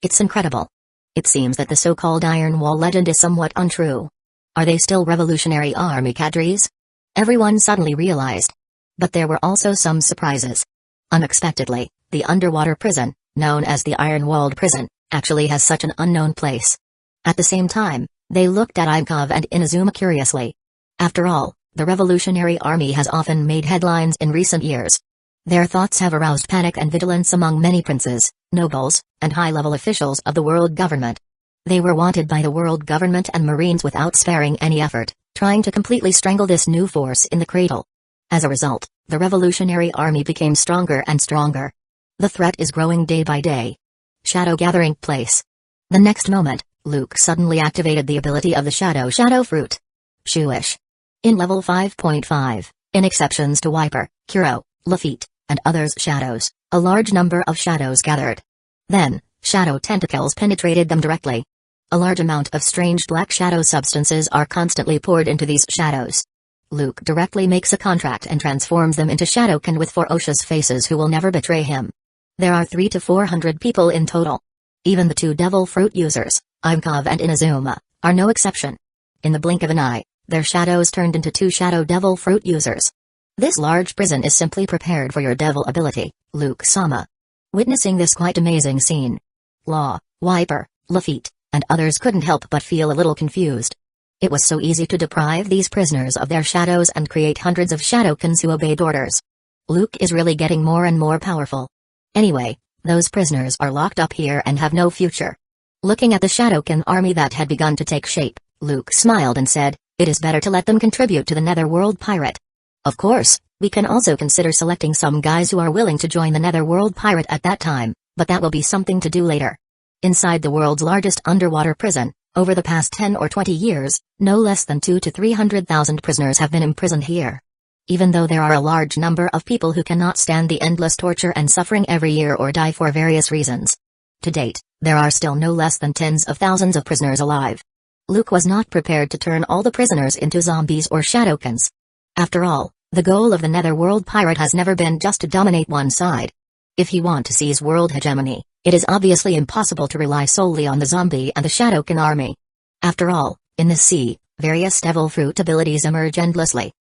it's incredible. It seems that the so-called Iron Wall legend is somewhat untrue. Are they still Revolutionary Army cadres? Everyone suddenly realized. But there were also some surprises. Unexpectedly, the underwater prison, known as the Iron-Walled Prison, actually has such an unknown place. At the same time, they looked at Ivankov and Inazuma curiously. After all, the Revolutionary Army has often made headlines in recent years. Their thoughts have aroused panic and vigilance among many princes, nobles, and high-level officials of the world government. They were wanted by the world government and Marines without sparing any effort, trying to completely strangle this new force in the cradle. As a result, the Revolutionary Army became stronger and stronger. The threat is growing day by day. Shadow gathering place. The next moment, Luke suddenly activated the ability of the Shadow Fruit. Shooish. In level 5.5, in exceptions to Wiper, Kuro, Lafitte, and others' shadows, a large number of shadows gathered. Then, shadow tentacles penetrated them directly. A large amount of strange black shadow substances are constantly poured into these shadows. Luke directly makes a contract and transforms them into Shadowkin with ferocious faces who will never betray him. There are 300 to 400 people in total. Even the 2 Devil Fruit users, Ivankov and Inazuma, are no exception. In the blink of an eye, their shadows turned into 2 Shadow Devil Fruit users. This large prison is simply prepared for your devil ability, Luke-sama. Witnessing this quite amazing scene, Law, Wiper, Lafitte, and others couldn't help but feel a little confused. It was so easy to deprive these prisoners of their shadows and create hundreds of Shadowkins who obeyed orders. Luke is really getting more and more powerful. Anyway, those prisoners are locked up here and have no future. Looking at the Shadowkin army that had begun to take shape, Luke smiled and said, "It is better to let them contribute to the Netherworld Pirate. Of course, we can also consider selecting some guys who are willing to join the Netherworld Pirate at that time, but that will be something to do later." Inside the world's largest underwater prison, over the past 10 or 20 years, no less than 200,000 to 300,000 prisoners have been imprisoned here. Even though there are a large number of people who cannot stand the endless torture and suffering every year or die for various reasons. To date, there are still no less than tens of thousands of prisoners alive. Luke was not prepared to turn all the prisoners into zombies or Shadowkins. After all, the goal of the Netherworld Pirate has never been just to dominate one side. If he wants to seize world hegemony, it is obviously impossible to rely solely on the zombie and the Shadowkin army. After all, in this sea, various Devil Fruit abilities emerge endlessly.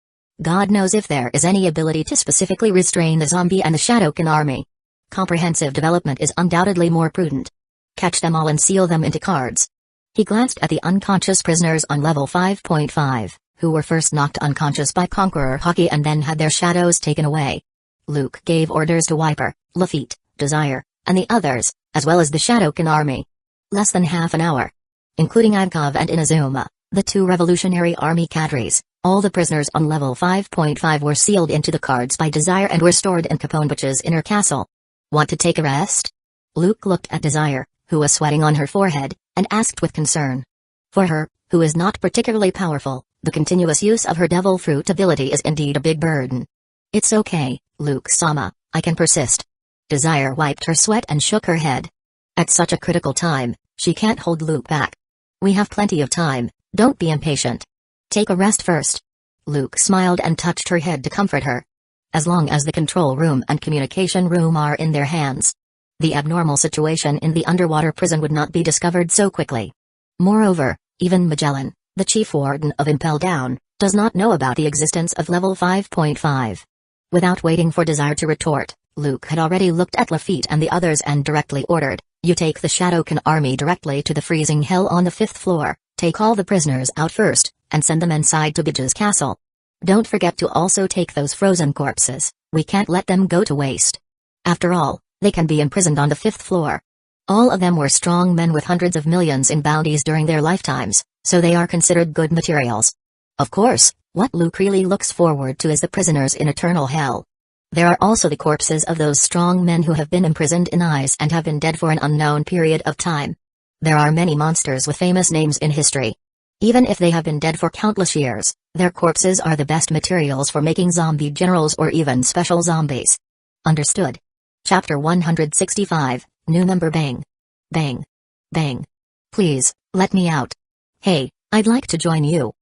God knows if there is any ability to specifically restrain the zombie and the Shadowkin army. Comprehensive development is undoubtedly more prudent. Catch them all and seal them into cards. He glanced at the unconscious prisoners on level 5.5, who were first knocked unconscious by Conqueror Hockey and then had their shadows taken away. Luke gave orders to Wiper, Lafitte, Desire, and the others, as well as the Shadowkin army. Less than half an hour. including Agkov and Inazuma, the two Revolutionary Army cadres. All the prisoners on level 5.5 were sealed into the cards by Desire and were stored in Caponebich's inner castle. Want to take a rest? Luke looked at Desire, who was sweating on her forehead, and asked with concern. For her, who is not particularly powerful, the continuous use of her devil fruit ability is indeed a big burden. It's okay, Luke-sama, I can persist. Desire wiped her sweat and shook her head. At such a critical time, she can't hold Luke back. We have plenty of time, don't be impatient. Take a rest first. Luke smiled and touched her head to comfort her. As long as the control room and communication room are in their hands, the abnormal situation in the underwater prison would not be discovered so quickly. Moreover, even Magellan, the chief warden of Impel Down, does not know about the existence of level 5.5. Without waiting for Desire to retort, Luke had already looked at Lafitte and the others and directly ordered, you take the Shadowkin army directly to the freezing hell on the 5th floor, take all the prisoners out first, and send them inside to Bidge's castle. Don't forget to also take those frozen corpses, we can't let them go to waste. After all, they can be imprisoned on the 5th floor. All of them were strong men with hundreds of millions in bounties during their lifetimes, so they are considered good materials. Of course, what Luke really looks forward to is the prisoners in eternal hell. There are also the corpses of those strong men who have been imprisoned in ice and have been dead for an unknown period of time. There are many monsters with famous names in history. Even if they have been dead for countless years, their corpses are the best materials for making zombie generals or even special zombies. Understood. Chapter 165, New Member Bang. Bang. Bang. Please, let me out. Hey, I'd like to join you.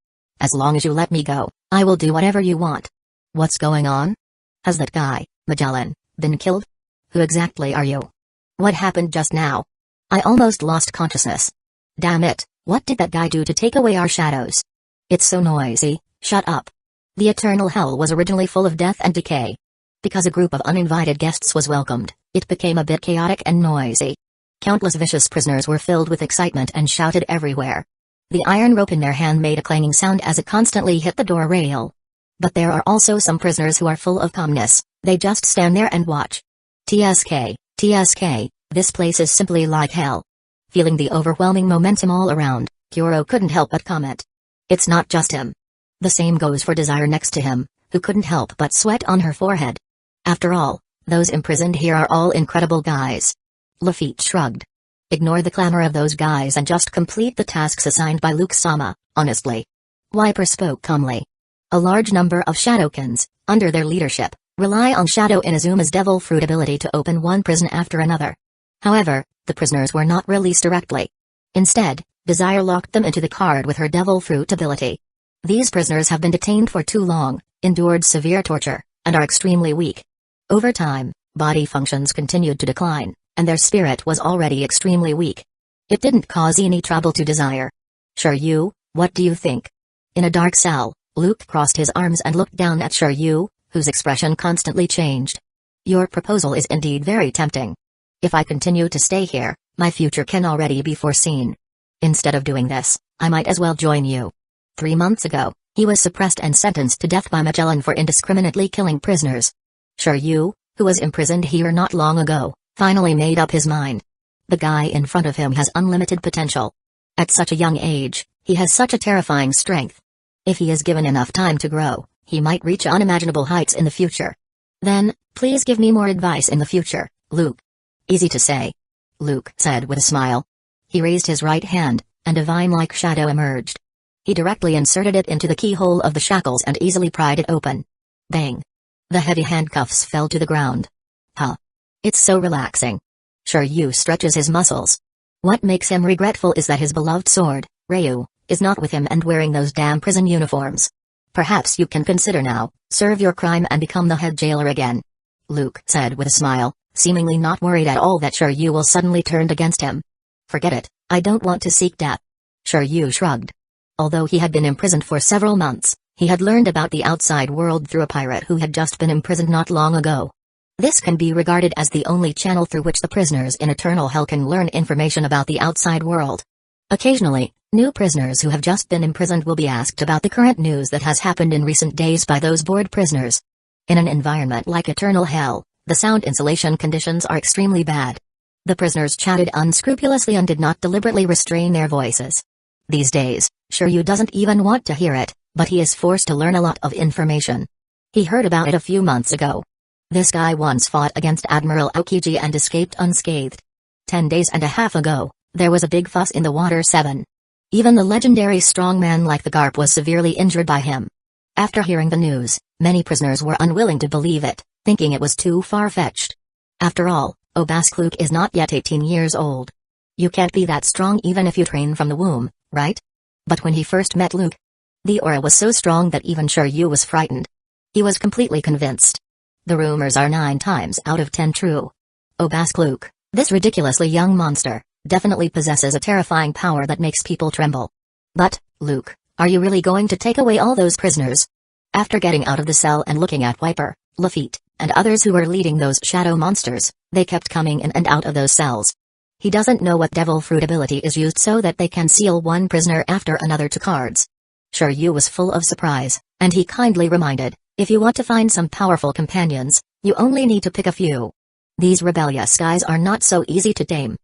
As long as you let me go, I will do whatever you want. What's going on? Has that guy, Magellan, been killed? Who exactly are you? What happened just now? I almost lost consciousness. Damn it, what did that guy do to take away our shadows? It's so noisy, shut up. The eternal hell was originally full of death and decay. Because a group of uninvited guests was welcomed, it became a bit chaotic and noisy. Countless vicious prisoners were filled with excitement and shouted everywhere. The iron rope in their hand made a clanging sound as it constantly hit the door rail. But there are also some prisoners who are full of calmness, they just stand there and watch. TSK, this place is simply like hell. Feeling the overwhelming momentum all around, Kuro couldn't help but comment. It's not just him. The same goes for Desire next to him, who couldn't help but sweat on her forehead. After all, those imprisoned here are all incredible guys. Lafitte shrugged. Ignore the clamor of those guys and just complete the tasks assigned by Luke-sama, honestly. Wiper spoke calmly. A large number of Shadowkins, under their leadership, rely on Shadow Inazuma's devil fruit ability to open one prison after another. However, the prisoners were not released directly. Instead, Desire locked them into the card with her devil fruit ability. These prisoners have been detained for too long, endured severe torture, and are extremely weak. Over time, body functions continued to decline, and their spirit was already extremely weak. It didn't cause any trouble to Desire. Shiryu, what do you think? In a dark cell, Luke crossed his arms and looked down at Shiryu, whose expression constantly changed. Your proposal is indeed very tempting. If I continue to stay here, my future can already be foreseen. Instead of doing this, I might as well join you. 3 months ago, he was suppressed and sentenced to death by Magellan for indiscriminately killing prisoners. Shiryu, who was imprisoned here not long ago, finally made up his mind. The guy in front of him has unlimited potential. At such a young age, he has such a terrifying strength. If he is given enough time to grow, he might reach unimaginable heights in the future. Then, please give me more advice in the future, Luke. Easy to say. Luke said with a smile. He raised his right hand, and a vine-like shadow emerged. He directly inserted it into the keyhole of the shackles and easily pried it open. Bang. The heavy handcuffs fell to the ground. Huh. It's so relaxing. Shiryu stretches his muscles. What makes him regretful is that his beloved sword, Ryu, is not with him and wearing those damn prison uniforms. Perhaps you can consider now, serve your crime and become the head jailer again. Luke said with a smile, seemingly not worried at all that Shiryu will suddenly turn against him. Forget it, I don't want to seek death. Shiryu shrugged. Although he had been imprisoned for several months, he had learned about the outside world through a pirate who had just been imprisoned not long ago. This can be regarded as the only channel through which the prisoners in Eternal Hell can learn information about the outside world. Occasionally, new prisoners who have just been imprisoned will be asked about the current news that has happened in recent days by those bored prisoners. In an environment like Eternal Hell, the sound insulation conditions are extremely bad. The prisoners chatted unscrupulously and did not deliberately restrain their voices. These days, Shiryu doesn't even want to hear it, but he is forced to learn a lot of information. He heard about it a few months ago. This guy once fought against Admiral Aokiji and escaped unscathed. 10 days and a half ago, there was a big fuss in the Water 7. Even the legendary strongman like the Garp was severely injured by him. After hearing the news, many prisoners were unwilling to believe it, thinking it was too far-fetched. After all, Obaskluk is not yet 18 years old. You can't be that strong even if you train from the womb, right? But when he first met Luke, the aura was so strong that even Shiryu was frightened. He was completely convinced. The rumors are 9 times out of 10 true. Obaskluk, this ridiculously young monster, definitely possesses a terrifying power that makes people tremble. But, Luke, are you really going to take away all those prisoners? After getting out of the cell and looking at Wiper, Lafitte, and others who were leading those shadow monsters, they kept coming in and out of those cells. He doesn't know what devil fruit ability is used so that they can seal one prisoner after another to cards. Shiryu was full of surprise, and he kindly reminded, if you want to find some powerful companions, you only need to pick a few. These rebellious guys are not so easy to tame.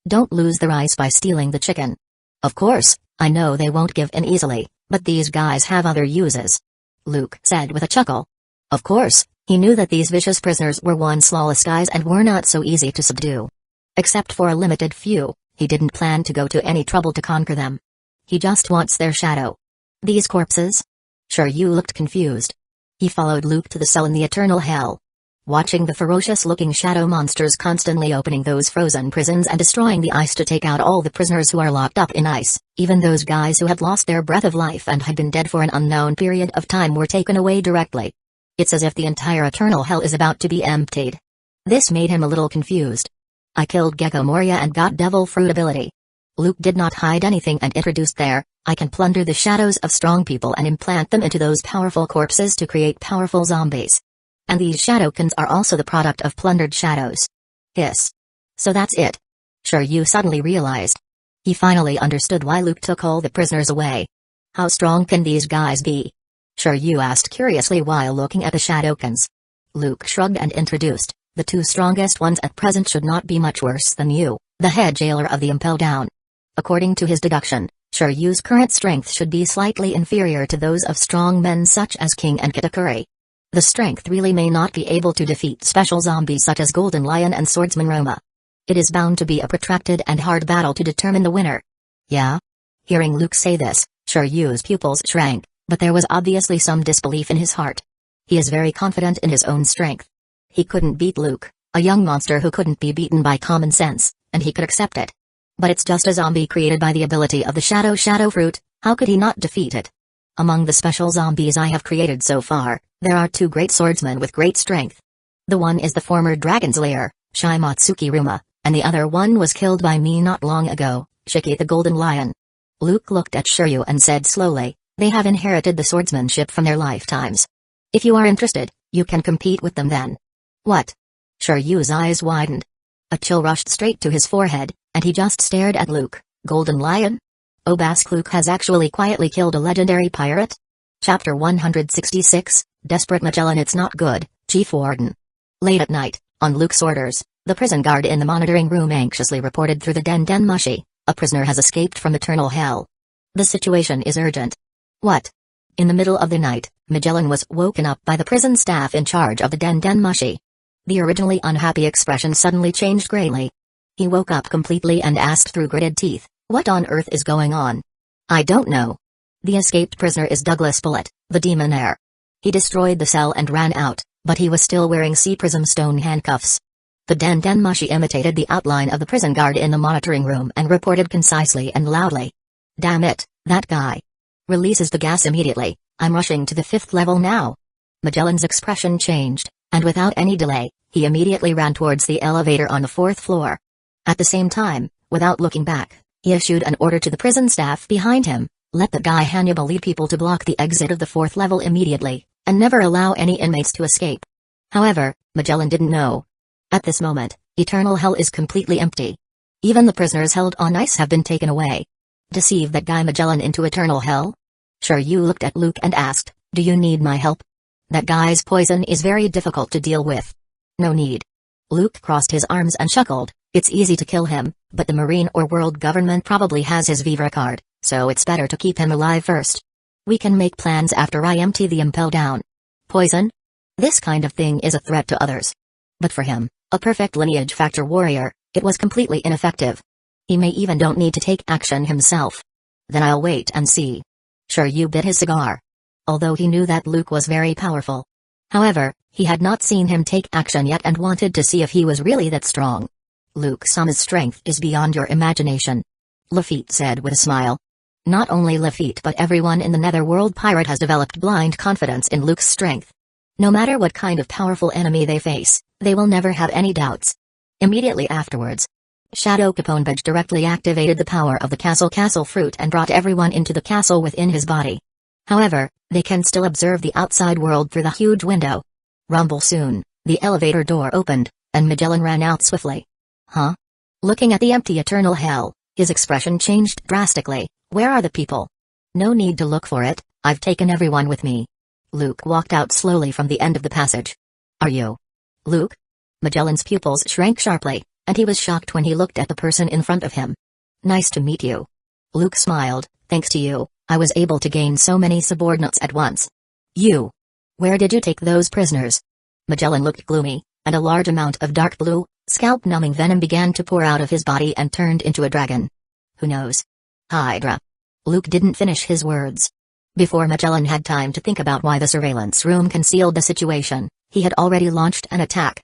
Don't lose the rice by stealing the chicken. Of course, I know they won't give in easily, but these guys have other uses. Luke said with a chuckle. Of course, he knew that these vicious prisoners were once lawless guys and were not so easy to subdue. Except for a limited few, he didn't plan to go to any trouble to conquer them. He just wants their shadow. These corpses? Shiryu looked confused. He followed Luke to the cell in the eternal hell. Watching the ferocious-looking shadow monsters constantly opening those frozen prisons and destroying the ice to take out all the prisoners who are locked up in ice, even those guys who had lost their breath of life and had been dead for an unknown period of time were taken away directly. It's as if the entire eternal hell is about to be emptied. This made him a little confused. I killed Gecko Moria and got devil fruit ability. Luke did not hide anything and introduced there, I can plunder the shadows of strong people and implant them into those powerful corpses to create powerful zombies. And these shadowkins are also the product of plundered shadows. Hiss. So that's it. Shiryu suddenly realized. He finally understood why Luke took all the prisoners away. How strong can these guys be? Shiryu asked curiously while looking at the shadowkins. Luke shrugged and introduced, the 2 strongest ones at present should not be much worse than you, the head jailer of the Impel Down. According to his deduction, Shiryu's current strength should be slightly inferior to those of strong men such as King and Kitakuri. The strength really may not be able to defeat special zombies such as Golden Lion and Swordsman Roma. It is bound to be a protracted and hard battle to determine the winner. Yeah? Hearing Luke say this, Shiryu's pupils shrank, but there was obviously some disbelief in his heart. He is very confident in his own strength. He couldn't beat Luke, a young monster who couldn't be beaten by common sense, and he could accept it. But it's just a zombie created by the ability of the shadow fruit, how could he not defeat it? Among the special zombies I have created so far, there are 2 great swordsmen with great strength. The one is the former Dragon's Lair, Shimatsuki Ruma, and the other one was killed by me not long ago, Shiki the Golden Lion. Luke looked at Shiryu and said slowly, they have inherited the swordsmanship from their lifetimes. If you are interested, you can compete with them then. What? Shiryu's eyes widened. A chill rushed straight to his forehead, and he just stared at Luke. Golden Lion? Obaskluk has actually quietly killed a legendary pirate? Chapter 166, Desperate Magellan. It's not good, Chief Warden. Late at night, on Luke's orders, the prison guard in the monitoring room anxiously reported through the Den Mushi, a prisoner has escaped from eternal hell. The situation is urgent. What? In the middle of the night, Magellan was woken up by the prison staff in charge of the Den Mushi. The originally unhappy expression suddenly changed grayly. He woke up completely and asked through gritted teeth, what on earth is going on? I don't know. The escaped prisoner is Douglas Bullet, the demon heir. He destroyed the cell and ran out, but he was still wearing sea prism stone handcuffs. The Den Mushi imitated the outline of the prison guard in the monitoring room and reported concisely and loudly. Damn it, that guy. Releases the gas immediately, I'm rushing to the 5th level now. Magellan's expression changed, and without any delay, he immediately ran towards the elevator on the 4th floor. At the same time, without looking back, he issued an order to the prison staff behind him, let the guy Hannibal lead people to block the exit of the 4th level immediately, and never allow any inmates to escape. However, Magellan didn't know. At this moment, eternal hell is completely empty. Even the prisoners held on ice have been taken away. Deceive that guy Magellan into eternal hell? Shiryu looked at Luke and asked, do you need my help? That guy's poison is very difficult to deal with. No need. Luke crossed his arms and chuckled, It's easy to kill him, but the Marine or world government probably has his Vivre card, so it's better to keep him alive first. We can make plans after I empty the impel down. Poison? This kind of thing is a threat to others. But for him, a perfect lineage factor warrior, it was completely ineffective. He may even don't need to take action himself. Then I'll wait and see. Sure, you bit his cigar. Although he knew that Luke was very powerful. However, he had not seen him take action yet and wanted to see if he was really that strong. Luke Sum's strength is beyond your imagination. Lafitte said with a smile. Not only Lafitte but everyone in the Netherworld Pirate has developed blind confidence in Luke's strength. No matter what kind of powerful enemy they face, they will never have any doubts. Immediately afterwards, Shadow Caponebridge directly activated the power of the castle fruit and brought everyone into the castle within his body. However, they can still observe the outside world through the huge window. Rumble soon, the elevator door opened, and Magellan ran out swiftly. Huh? Looking at the empty eternal hell, his expression changed drastically. Where are the people? No need to look for it, I've taken everyone with me. Luke walked out slowly from the end of the passage. Are you Luke? Magellan's pupils shrank sharply, and he was shocked when he looked at the person in front of him. Nice to meet you. Luke smiled. Thanks to you, I was able to gain so many subordinates at once. You? Where did you take those prisoners? Magellan looked gloomy, and a large amount of dark blue, scalp-numbing venom began to pour out of his body and turned into a dragon. Who knows? Hydra. Luke didn't finish his words. Before Magellan had time to think about why the surveillance room concealed the situation, he had already launched an attack.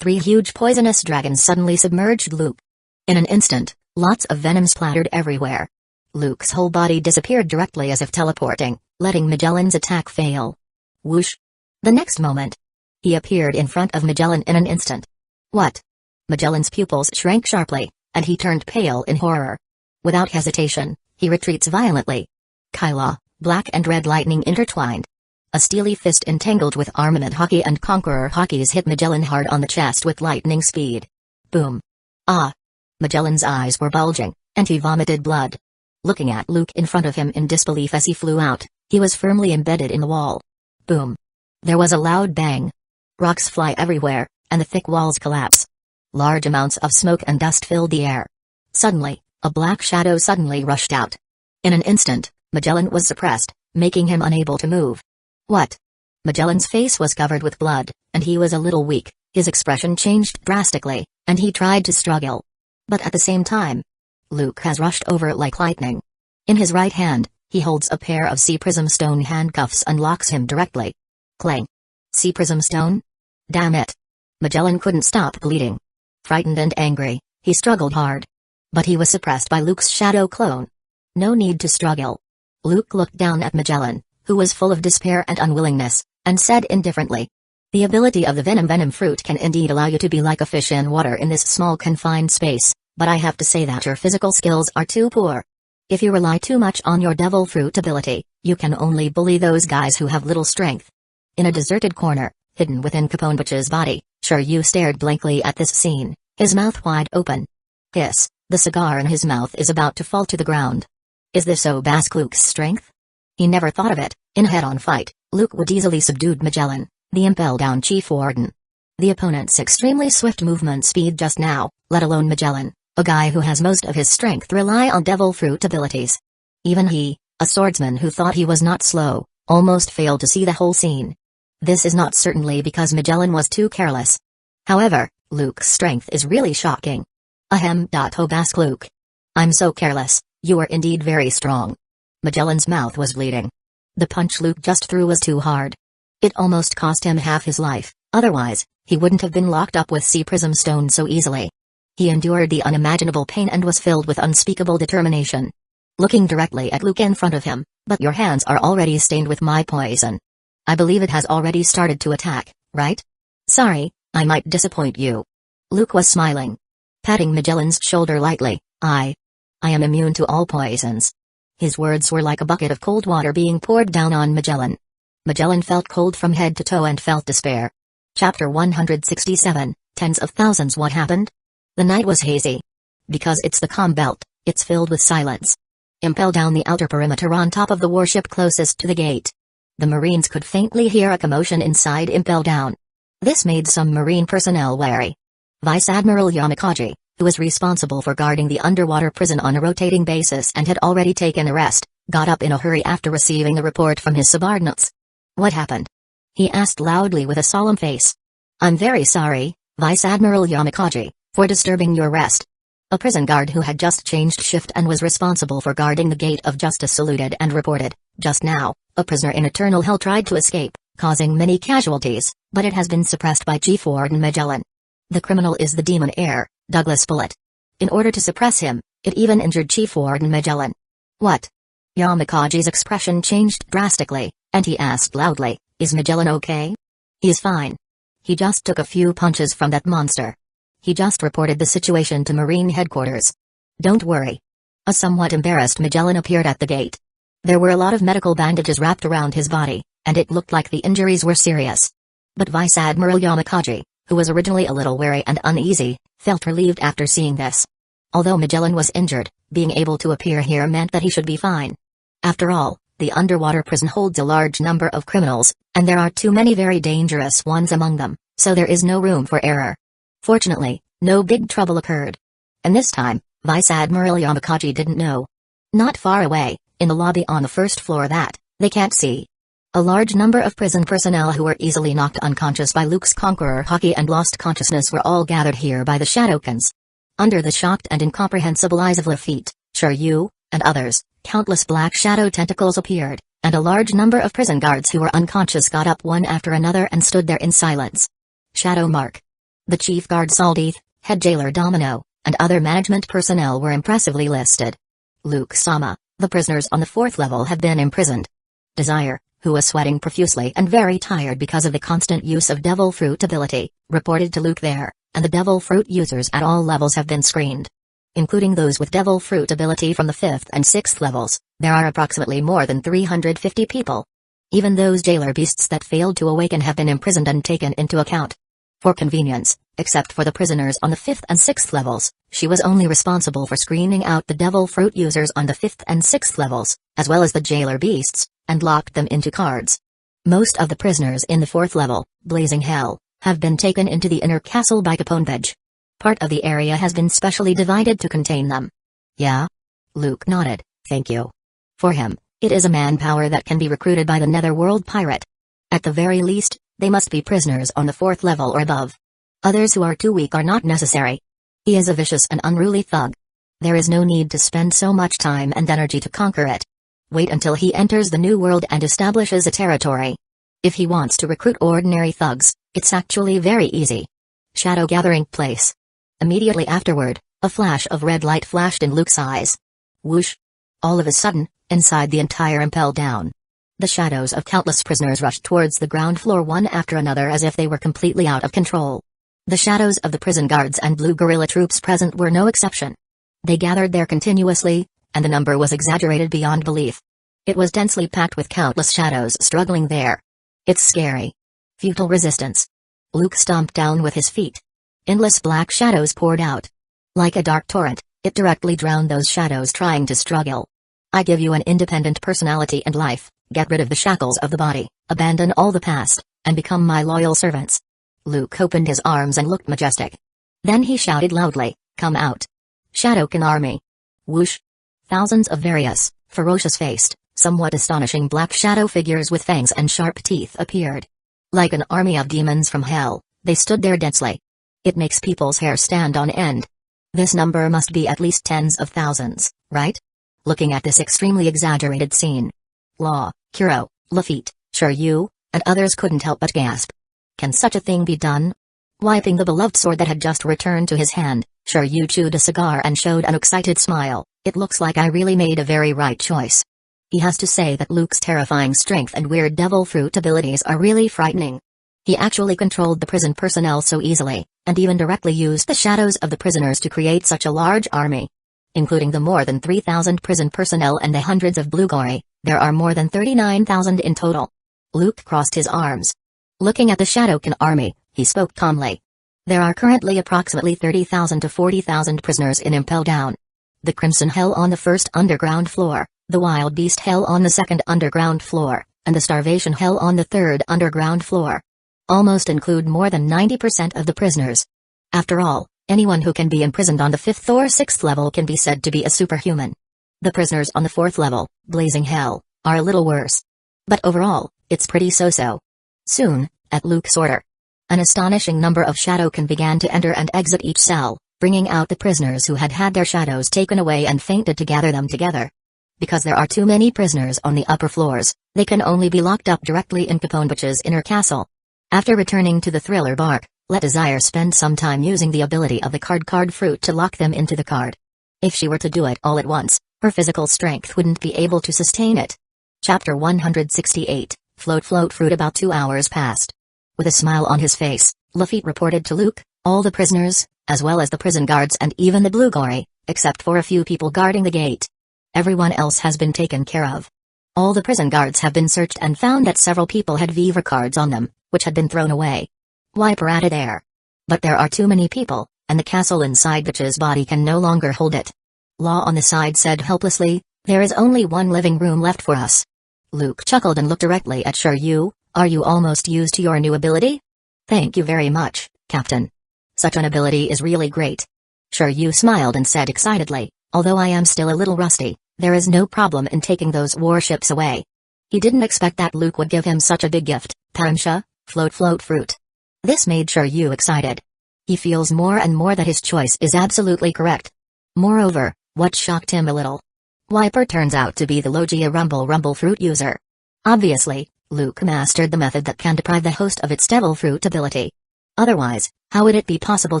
3 huge poisonous dragons suddenly submerged Luke. In an instant, lots of venom splattered everywhere. Luke's whole body disappeared directly as if teleporting, letting Magellan's attack fail. Whoosh! The next moment, he appeared in front of Magellan in an instant. What? Magellan's pupils shrank sharply, and he turned pale in horror. Without hesitation, he retreats violently. Kyla, black and red lightning intertwined. A steely fist entangled with armament hockey and conqueror hockeys hit Magellan hard on the chest with lightning speed. Boom. Ah! Magellan's eyes were bulging, and he vomited blood. Looking at Luke in front of him in disbelief as he flew out, he was firmly embedded in the wall. Boom. There was a loud bang. Rocks fly everywhere, and the thick walls collapse. Large amounts of smoke and dust filled the air. Suddenly, a black shadow suddenly rushed out. In an instant, Magellan was suppressed, making him unable to move. What? Magellan's face was covered with blood, and he was a little weak. His expression changed drastically, and he tried to struggle. But at the same time, Luke has rushed over like lightning. In his right hand, he holds a pair of sea prism stone handcuffs and locks him directly. Clang. Sea prism stone? Damn it. Magellan couldn't stop bleeding. Frightened and angry, he struggled hard. But he was suppressed by Luke's shadow clone. No need to struggle. Luke looked down at Magellan, who was full of despair and unwillingness, and said indifferently, "The ability of the venom fruit can indeed allow you to be like a fish in water in this small confined space, but I have to say that your physical skills are too poor. If you rely too much on your devil fruit ability, you can only bully those guys who have little strength." In a deserted corner, hidden within Caponebridge's body, Shiryu stared blankly at this scene, his mouth wide open. Hiss, the cigar in his mouth is about to fall to the ground. Is this Obask Luke's strength? He never thought of it. In a head-on fight, Luke would easily subdued Magellan, the impel-down chief warden. The opponent's extremely swift movement speed just now, let alone Magellan, a guy who has most of his strength rely on devil fruit abilities. Even he, a swordsman who thought he was not slow, almost failed to see the whole scene. This is not certainly because Magellan was too careless. However, Luke's strength is really shocking. Ahem. Obask Luke. I'm so careless, you are indeed very strong. Magellan's mouth was bleeding. The punch Luke just threw was too hard. It almost cost him half his life, otherwise, he wouldn't have been locked up with sea prism stone so easily. He endured the unimaginable pain and was filled with unspeakable determination. Looking directly at Luke in front of him, "But your hands are already stained with my poison. I believe it has already started to attack, right? Sorry, I might disappoint you." Luke was smiling. Patting Magellan's shoulder lightly, I am immune to all poisons." His words were like a bucket of cold water being poured down on Magellan. Magellan felt cold from head to toe and felt despair. Chapter 167, Tens of Thousands. What happened? The night was hazy. Because it's the calm belt, it's filled with silence. Impel down the outer perimeter on top of the warship closest to the gate. The Marines could faintly hear a commotion inside Impel down. This made some Marine personnel wary. Vice Admiral Yamakaji, who was responsible for guarding the underwater prison on a rotating basis and had already taken a rest, got up in a hurry after receiving the report from his subordinates. "What happened?" he asked loudly with a solemn face. "I'm very sorry, Vice Admiral Yamakaji, for disturbing your rest." A prison guard who had just changed shift and was responsible for guarding the gate of justice saluted and reported, "Just now, a prisoner in eternal hell tried to escape, causing many casualties, but it has been suppressed by Chief Warden Magellan. The criminal is the demon heir, Douglas Bullet. In order to suppress him, it even injured Chief Warden Magellan." "What?" Yamakaji's expression changed drastically, and he asked loudly, "Is Magellan okay?" "He is fine. He just took a few punches from that monster. He just reported the situation to Marine headquarters." "Don't worry." A somewhat embarrassed Magellan appeared at the gate. There were a lot of medical bandages wrapped around his body, and it looked like the injuries were serious. But Vice Admiral Yamakaji, who was originally a little wary and uneasy, felt relieved after seeing this. Although Magellan was injured, being able to appear here meant that he should be fine. After all, the underwater prison holds a large number of criminals, and there are too many very dangerous ones among them, so there is no room for error. Fortunately, no big trouble occurred. And this time, Vice Admiral Yamakaji didn't know. Not far away, in the lobby on the first floor that they can't see, a large number of prison personnel who were easily knocked unconscious by Luke's conqueror hockey and lost consciousness were all gathered here by the Shadowkins. Under the shocked and incomprehensible eyes of Lafitte, Shiryu, and others, countless black shadow tentacles appeared, and a large number of prison guards who were unconscious got up one after another and stood there in silence. Shadow Mark. The chief guard Saldeith, head jailer Domino, and other management personnel were impressively listed. Luke-sama, the prisoners on the 4th level have been imprisoned. Desire, who was sweating profusely and very tired because of the constant use of devil fruit ability, reported to Luke there, and the devil fruit users at all levels have been screened. Including those with devil fruit ability from the 5th and 6th levels, there are approximately more than 350 people. Even those jailer beasts that failed to awaken have been imprisoned and taken into account. For convenience, except for the prisoners on the 5th and 6th levels, she was only responsible for screening out the devil fruit users on the 5th and 6th levels, as well as the jailer beasts, and locked them into cards. Most of the prisoners in the 4th level, Blazing Hell, have been taken into the inner castle by Caponebedge. Part of the area has been specially divided to contain them. "Yeah?" Luke nodded, "Thank you." For him, it is a manpower that can be recruited by the Netherworld pirate. At the very least, they must be prisoners on the 4th level or above. Others who are too weak are not necessary. He is a vicious and unruly thug. There is no need to spend so much time and energy to conquer it. Wait until he enters the new world and establishes a territory. If he wants to recruit ordinary thugs, it's actually very easy. Shadow gathering place. Immediately afterward, a flash of red light flashed in Luke's eyes. Whoosh! All of a sudden, inside the entire impel down. The shadows of countless prisoners rushed towards the ground floor one after another as if they were completely out of control. The shadows of the prison guards and blue guerrilla troops present were no exception. They gathered there continuously, and the number was exaggerated beyond belief. It was densely packed with countless shadows struggling there. It's scary. Futile resistance. Luke stomped down with his feet. Endless black shadows poured out. Like a dark torrent, it directly drowned those shadows trying to struggle. I give you an independent personality and life, get rid of the shackles of the body, abandon all the past, and become my loyal servants. Luke opened his arms and looked majestic. Then he shouted loudly, "Come out. Shadowkin army." Whoosh! Thousands of various, ferocious-faced, somewhat astonishing black shadow figures with fangs and sharp teeth appeared. Like an army of demons from hell, they stood there densely. It makes people's hair stand on end. This number must be at least tens of thousands, right? Looking at this extremely exaggerated scene, Law, Kuro, Lafitte, Shiryu, and others couldn't help but gasp. Can such a thing be done? Wiping the beloved sword that had just returned to his hand, Shiryu chewed a cigar and showed an excited smile. "It looks like I really made a very right choice." He has to say that Luke's terrifying strength and weird devil fruit abilities are really frightening. He actually controlled the prison personnel so easily, and even directly used the shadows of the prisoners to create such a large army. Including the more than 3,000 prison personnel and the hundreds of Blue-Gori, there are more than 39,000 in total. Luke crossed his arms. Looking at the Shadowkin army, he spoke calmly. There are currently approximately 30,000 to 40,000 prisoners in Impel Down. The Crimson Hell on the first underground floor, the Wild Beast Hell on the second underground floor, and the Starvation Hell on the third underground floor. Almost include more than 90% of the prisoners. After all, Anyone who can be imprisoned on the 5th or 6th level can be said to be a superhuman. The prisoners on the 4th level, blazing hell, are a little worse. But overall, it's pretty so-so. Soon, at Luke's order, an astonishing number of Shadowkin began to enter and exit each cell, bringing out the prisoners who had had their shadows taken away and fainted to gather them together. Because there are too many prisoners on the upper floors, they can only be locked up directly in Caponewich's inner castle. After returning to the Thriller Bark, let Desire spend some time using the ability of the card fruit to lock them into the card. If she were to do it all at once, her physical strength wouldn't be able to sustain it. Chapter 168, Float Fruit. About 2 hours passed. With a smile on his face, Lafitte reported to Luke, all the prisoners, as well as the prison guards and even the Blue Gory, except for a few people guarding the gate. Everyone else has been taken care of. All the prison guards have been searched and found that several people had Viva cards on them, which had been thrown away. Wiper added there. But there are too many people, and the castle inside Witch's body can no longer hold it. Law on the side said helplessly, there is only one living room left for us. Luke chuckled and looked directly at Shiryu. Are you almost used to your new ability? Thank you very much, Captain. Such an ability is really great. Shiryu smiled and said excitedly, although I am still a little rusty, there is no problem in taking those warships away. He didn't expect that Luke would give him such a big gift, Paramsha, float fruit. This made Shiryu excited. He feels more and more that his choice is absolutely correct. Moreover, what shocked him a little. Wiper turns out to be the Logia rumble fruit user. Obviously, Luke mastered the method that can deprive the host of its devil fruit ability. Otherwise, how would it be possible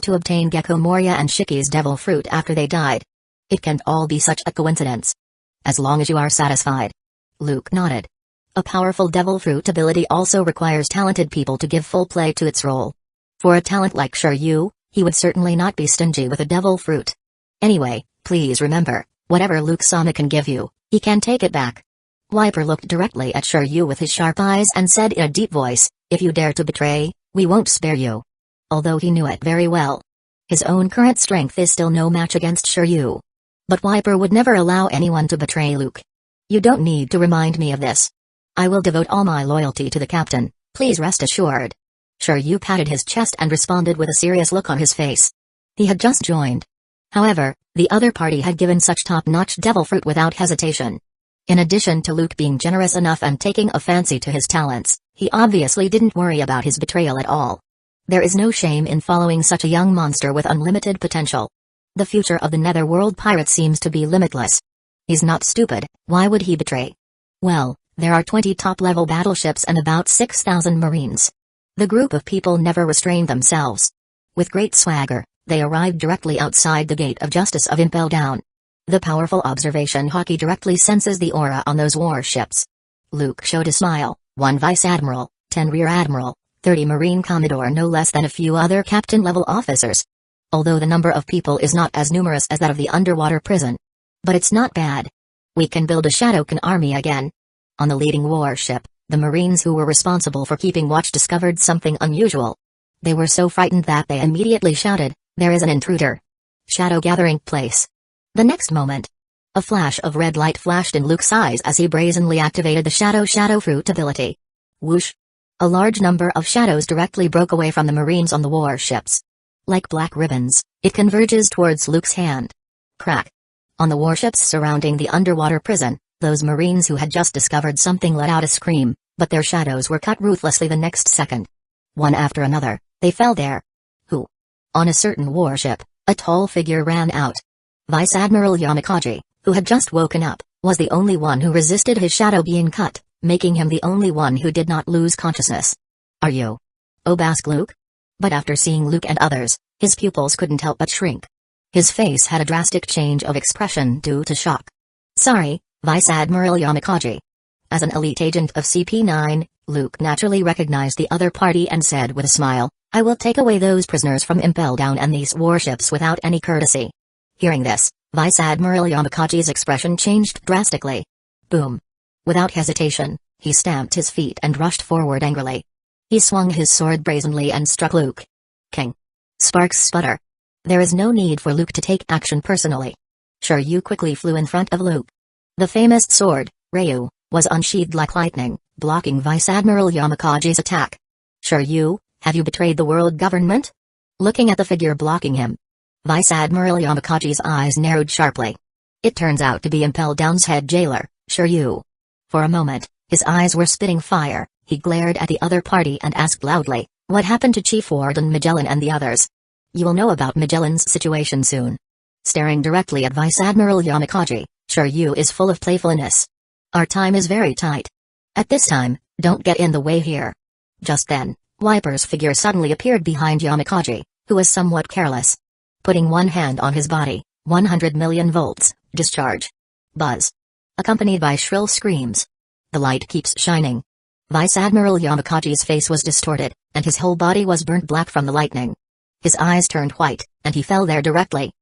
to obtain Gecko Moria and Shiki's devil fruit after they died? It can't all be such a coincidence. As long as you are satisfied. Luke nodded. A powerful devil fruit ability also requires talented people to give full play to its role. For a talent like Shiryu, he would certainly not be stingy with a devil fruit. Anyway, please remember, whatever Luke Sama can give you, he can take it back. Wiper looked directly at Shiryu with his sharp eyes and said in a deep voice, if you dare to betray, we won't spare you. Although he knew it very well. His own current strength is still no match against Shiryu. But Wiper would never allow anyone to betray Luke. You don't need to remind me of this. I will devote all my loyalty to the captain, please rest assured. Shiryu patted his chest and responded with a serious look on his face. He had just joined. However, the other party had given such top-notch devil fruit without hesitation. In addition to Luke being generous enough and taking a fancy to his talents, he obviously didn't worry about his betrayal at all. There is no shame in following such a young monster with unlimited potential. The future of the Netherworld pirates seems to be limitless. He's not stupid, why would he betray? Well, there are 20 top-level battleships and about 6,000 marines. The group of people never restrained themselves. With great swagger, they arrived directly outside the Gate of Justice of Impel Down. The powerful observation hockey directly senses the aura on those warships. Luke showed a smile, 1 Vice Admiral, 10 Rear Admiral, 30 Marine Commodore, no less than a few other captain-level officers. Although the number of people is not as numerous as that of the underwater prison. But it's not bad. We can build a Shadowkin army again. On the leading warship, the Marines who were responsible for keeping watch discovered something unusual. They were so frightened that they immediately shouted, there is an intruder. Shadow gathering place. The next moment, a flash of red light flashed in Luke's eyes as he brazenly activated the shadow fruit ability. Whoosh! A large number of shadows directly broke away from the Marines on the warships. Like black ribbons, it converges towards Luke's hand. Crack! On the warships surrounding the underwater prison, those Marines who had just discovered something let out a scream, but their shadows were cut ruthlessly the next second. One after another, they fell there. Who? On a certain warship, a tall figure ran out. Vice Admiral Yamakaji, who had just woken up, was the only one who resisted his shadow being cut, making him the only one who did not lose consciousness. Are you? Asked Luke. But after seeing Luke and others, his pupils couldn't help but shrink. His face had a drastic change of expression due to shock. Sorry, Vice Admiral Yamakaji. As an elite agent of CP9, Luke naturally recognized the other party and said with a smile, I will take away those prisoners from Impel Down and these warships without any courtesy. Hearing this, Vice Admiral Yamakaji's expression changed drastically. Boom. Without hesitation, he stamped his feet and rushed forward angrily. He swung his sword brazenly and struck Luke. King. Sparks sputter. There is no need for Luke to take action personally. Shiryu quickly flew in front of Luke. The famous sword, Ryu, was unsheathed like lightning, blocking Vice Admiral Yamakaji's attack. Shiryu, have you betrayed the world government? Looking at the figure blocking him, Vice Admiral Yamakaji's eyes narrowed sharply. It turns out to be Impel Down's head jailer, Shiryu. For a moment, his eyes were spitting fire. He glared at the other party and asked loudly, "What happened to Chief Warden Magellan and the others?" "You will know about Magellan's situation soon." Staring directly at Vice Admiral Yamakaji, Shiryu is full of playfulness. "Our time is very tight. At this time, don't get in the way here." Just then, Wiper's figure suddenly appeared behind Yamakaji, who was somewhat careless. Putting one hand on his body, 100 million volts, discharge. Buzz. Accompanied by shrill screams. The light keeps shining. Vice Admiral Yamakaji's face was distorted, and his whole body was burnt black from the lightning. His eyes turned white, and he fell there directly.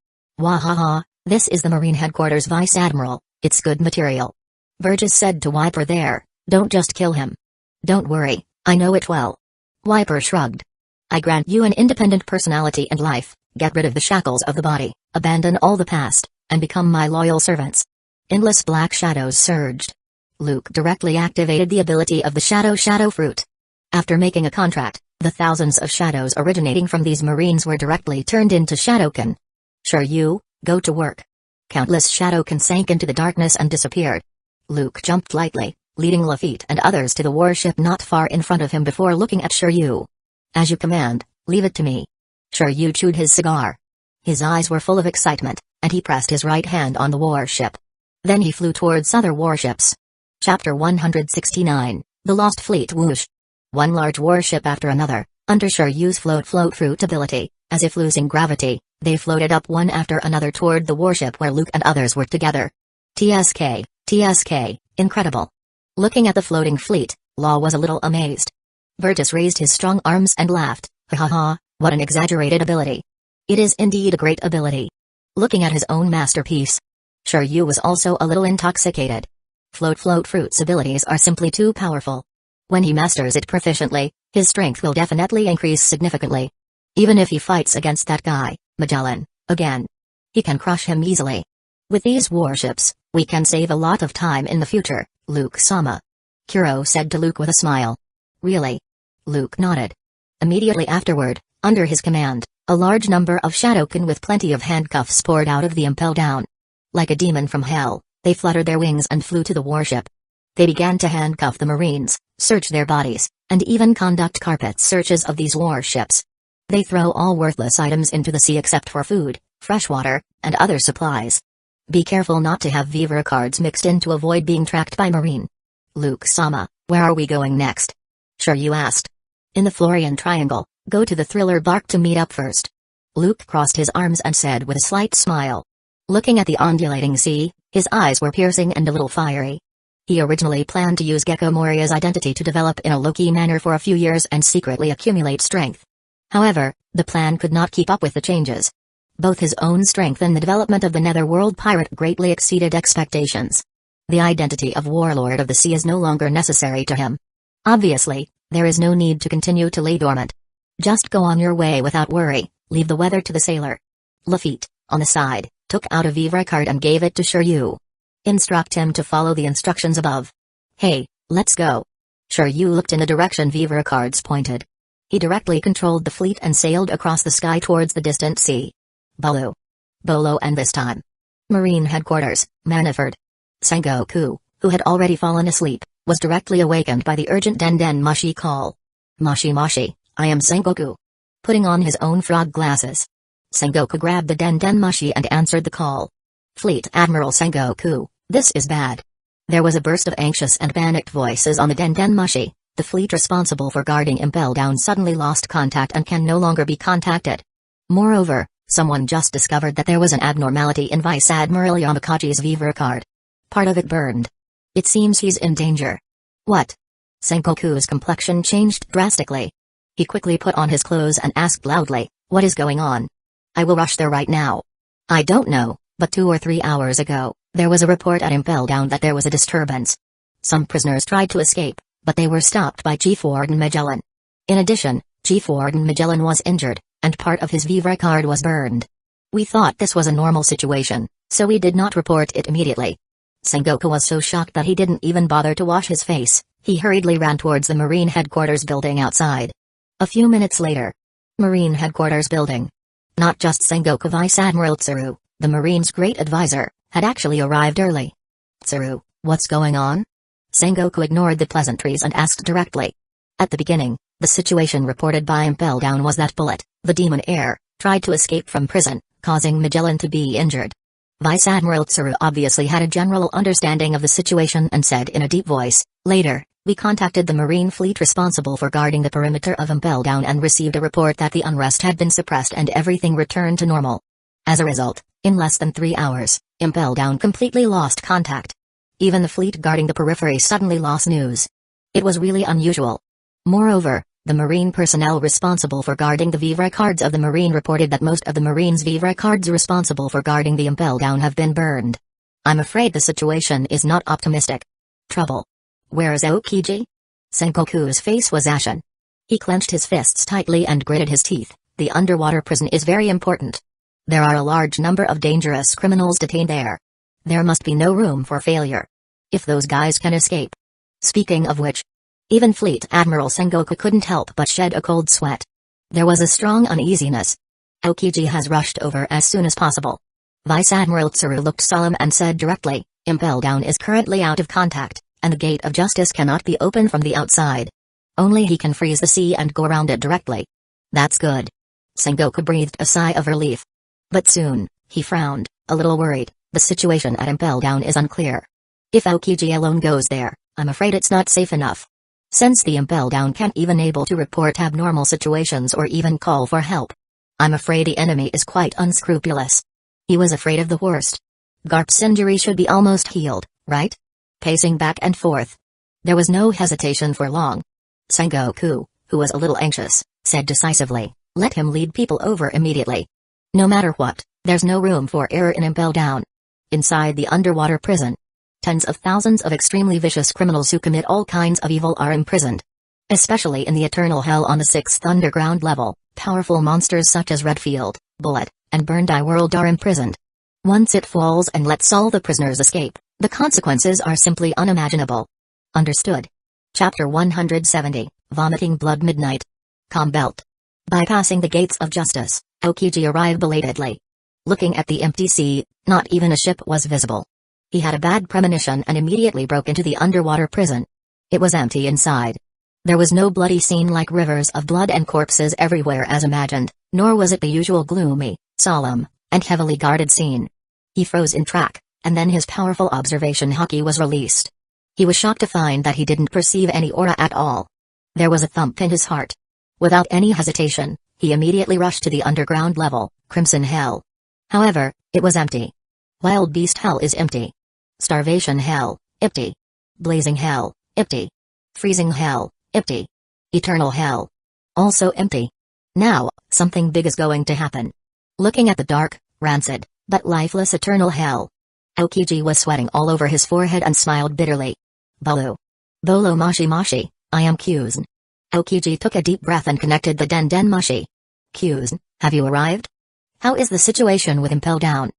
"Wahaha, this is the Marine Headquarters Vice Admiral, it's good material." Burgess said to Wiper there, "Don't just kill him." "Don't worry, I know it well." Wiper shrugged. "I grant you an independent personality and life, get rid of the shackles of the body, abandon all the past, and become my loyal servants." Endless black shadows surged. Luke directly activated the ability of the Shadow Fruit. After making a contract, the thousands of shadows originating from these Marines were directly turned into Shadowkin. "Shiryu, go to work." Countless Shadowkin sank into the darkness and disappeared. Luke jumped lightly, leading Lafitte and others to the warship not far in front of him before looking at Shiryu. "As you command, leave it to me." Shiryu chewed his cigar. His eyes were full of excitement, and he pressed his right hand on the warship. Then he flew towards other warships. Chapter 169, The Lost Fleet Whoosh. One large warship after another, under Shiryu's float fruit ability, as if losing gravity, they floated up one after another toward the warship where Luke and others were together. TSK, incredible. Looking at the floating fleet, Law was a little amazed. Burgess raised his strong arms and laughed, "Ha ha ha, what an exaggerated ability." "It is indeed a great ability." Looking at his own masterpiece, Shiryu was also a little intoxicated. Float fruit's abilities are simply too powerful. When he masters it proficiently, his strength will definitely increase significantly. Even if he fights against that guy, Magellan, again, he can crush him easily. With these warships, we can save a lot of time in the future, Luke-sama. Kuro said to Luke with a smile. "Really?" Luke nodded. Immediately afterward, under his command, a large number of Shadowkin with plenty of handcuffs poured out of the Impel Down. Like a demon from hell, they fluttered their wings and flew to the warship. They began to handcuff the Marines, search their bodies, and even conduct carpet searches of these warships. They throw all worthless items into the sea except for food, fresh water, and other supplies. Be careful not to have Vivre cards mixed in to avoid being tracked by Marine. "Luke-sama, where are we going next?" Shiryu asked. "In the Florian Triangle, go to the Thriller Bark to meet up first." Luke crossed his arms and said with a slight smile. Looking at the undulating sea, his eyes were piercing and a little fiery. He originally planned to use Gecko Moria's identity to develop in a low-key manner for a few years and secretly accumulate strength. However, the plan could not keep up with the changes. Both his own strength and the development of the Netherworld pirate greatly exceeded expectations. The identity of Warlord of the Sea is no longer necessary to him. Obviously, there is no need to continue to lay dormant. Just go on your way without worry, leave the weather to the sailor. Lafitte, on the side, took out a Vivre card and gave it to Shiryu. "Instruct him to follow the instructions above." "Hey, let's go." Shiryu looked in the direction Vivre cards pointed. He directly controlled the fleet and sailed across the sky towards the distant sea. Bolo, and this time. Marine Headquarters, Maniford. Sengoku, who had already fallen asleep, was directly awakened by the urgent Den Mushi call. Moshi, I am Sengoku." Putting on his own frog glasses, Sengoku grabbed the Den Mushi and answered the call. "Fleet Admiral Sengoku, this is bad." There was a burst of anxious and panicked voices on the Den Mushi. The fleet responsible for guarding Impel Down suddenly lost contact and can no longer be contacted. Moreover, someone just discovered that there was an abnormality in Vice Admiral Yamakaji's Vivre card. Part of it burned. It seems he's in danger. What? Sengoku's complexion changed drastically. He quickly put on his clothes and asked loudly, "What is going on?" "I will rush there right now." "I don't know, but 2 or 3 hours ago, there was a report at Impel Down that there was a disturbance. Some prisoners tried to escape, but they were stopped by Chief Warden Magellan. In addition, Chief Warden Magellan was injured, and part of his Vivre card was burned. We thought this was a normal situation, so we did not report it immediately." Sengoku was so shocked that he didn't even bother to wash his face. He hurriedly ran towards the Marine Headquarters building outside. A few minutes later. Marine Headquarters building. Not just Sengoku, Vice Admiral Tsuru, the Marine's great advisor, had actually arrived early. "Tsuru, what's going on?" Sengoku ignored the pleasantries and asked directly. At the beginning, the situation reported by Impel Down was that Bullet, the demon heir, tried to escape from prison, causing Magellan to be injured. Vice Admiral Tsuru obviously had a general understanding of the situation and said in a deep voice, "Later, we contacted the Marine fleet responsible for guarding the perimeter of Impel Down and received a report that the unrest had been suppressed and everything returned to normal. As a result, in less than 3 hours, Impel Down completely lost contact. Even the fleet guarding the periphery suddenly lost news. It was really unusual. Moreover, the Marine personnel responsible for guarding the vivre cards of the Marine reported that most of the Marine's vivre cards responsible for guarding the Impel Down have been burned. I'm afraid the situation is not optimistic. Trouble. Where is Aokiji?" Sengoku's face was ashen. He clenched his fists tightly and gritted his teeth. "The underwater prison is very important. There are a large number of dangerous criminals detained there. There must be no room for failure. If those guys can escape." Speaking of which, even Fleet Admiral Sengoku couldn't help but shed a cold sweat. There was a strong uneasiness. "Aokiji has rushed over as soon as possible." Vice Admiral Tsuru looked solemn and said directly, "Impel Down is currently out of contact, and the gate of justice cannot be opened from the outside. Only he can freeze the sea and go around it directly." "That's good." Sengoku breathed a sigh of relief. But soon, he frowned, a little worried. The situation at Impel Down is unclear. If Aokiji alone goes there, I'm afraid it's not safe enough. Since the Impel Down can't even able to report abnormal situations or even call for help. I'm afraid the enemy is quite unscrupulous. He was afraid of the worst. Garp's injury should be almost healed, right? Pacing back and forth. There was no hesitation for long. Sengoku, who was a little anxious, said decisively, "Let him lead people over immediately. No matter what, there's no room for error in Impel Down. Inside the underwater prison, tens of thousands of extremely vicious criminals who commit all kinds of evil are imprisoned. Especially in the eternal hell on the 6th underground level, powerful monsters such as Redfield, Bullet, and Burned Eye World are imprisoned. Once it falls and lets all the prisoners escape, the consequences are simply unimaginable." Understood. Chapter 170, Vomiting Blood Midnight. Calm Belt. Bypassing the gates of justice, Aokiji arrived belatedly. Looking at the empty sea, not even a ship was visible. He had a bad premonition and immediately broke into the underwater prison. It was empty inside. There was no bloody scene like rivers of blood and corpses everywhere as imagined, nor was it the usual gloomy, solemn, and heavily guarded scene. He froze in track, and then his powerful observation haki was released. He was shocked to find that he didn't perceive any aura at all. There was a thump in his heart. Without any hesitation, he immediately rushed to the underground level, Crimson Hell. However, it was empty. Wild Beast Hell is empty. Starvation Hell, empty. Blazing Hell, empty. Freezing Hell, empty. Eternal Hell, also empty. Now, something big is going to happen. Looking at the dark, rancid, but lifeless Eternal Hell, Aokiji was sweating all over his forehead and smiled bitterly. Bolo. Bolo Mashi Mashi, I am Kyuzn. Aokiji took a deep breath and connected the Den Den Mashi. Kyuzn, have you arrived? How is the situation with Impel Down?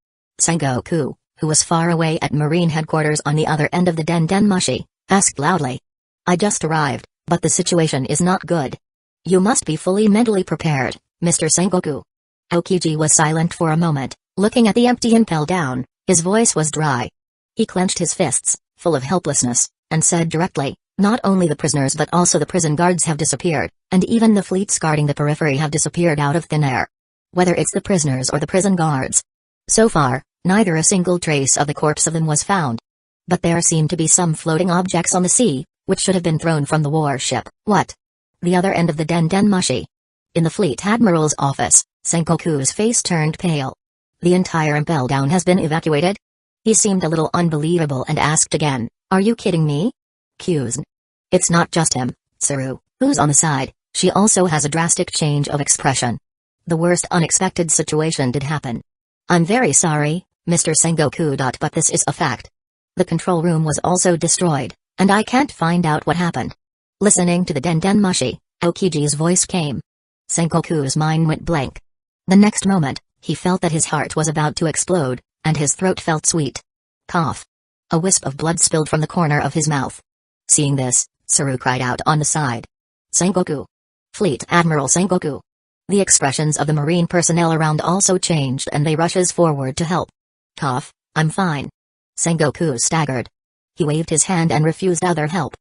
Sengoku, who was far away at Marine headquarters on the other end of the Den Den Mashi, asked loudly. I just arrived, but the situation is not good. You must be fully mentally prepared, Mr. Sengoku. Aokiji was silent for a moment, looking at the empty Impel Down. His voice was dry. He clenched his fists, full of helplessness, and said directly, not only the prisoners but also the prison guards have disappeared, and even the fleets guarding the periphery have disappeared out of thin air. Whether it's the prisoners or the prison guards. So far, neither a single trace of the corpse of them was found. But there seemed to be some floating objects on the sea, which should have been thrown from the warship. What? The other end of the Den Den Mashi. In the Fleet Admiral's office, Sengoku's face turned pale. The entire Impel Down has been evacuated? He seemed a little unbelievable and asked again, are you kidding me? Kyuzn. It's not just him, Tsuru, who's on the side, she also has a drastic change of expression. The worst unexpected situation did happen. I'm very sorry, Mr. Sengoku. But this is a fact. The control room was also destroyed, and I can't find out what happened. Listening to the Den Den Mashi, Aokiji's voice came. Sengoku's mind went blank. The next moment, he felt that his heart was about to explode, and his throat felt sweet. Cough. A wisp of blood spilled from the corner of his mouth. Seeing this, Tsuru cried out on the side. Sengoku. Fleet Admiral Sengoku. The expressions of the Marine personnel around also changed and they rushes forward to help. Cough, I'm fine. Sengoku staggered. He waved his hand and refused other help.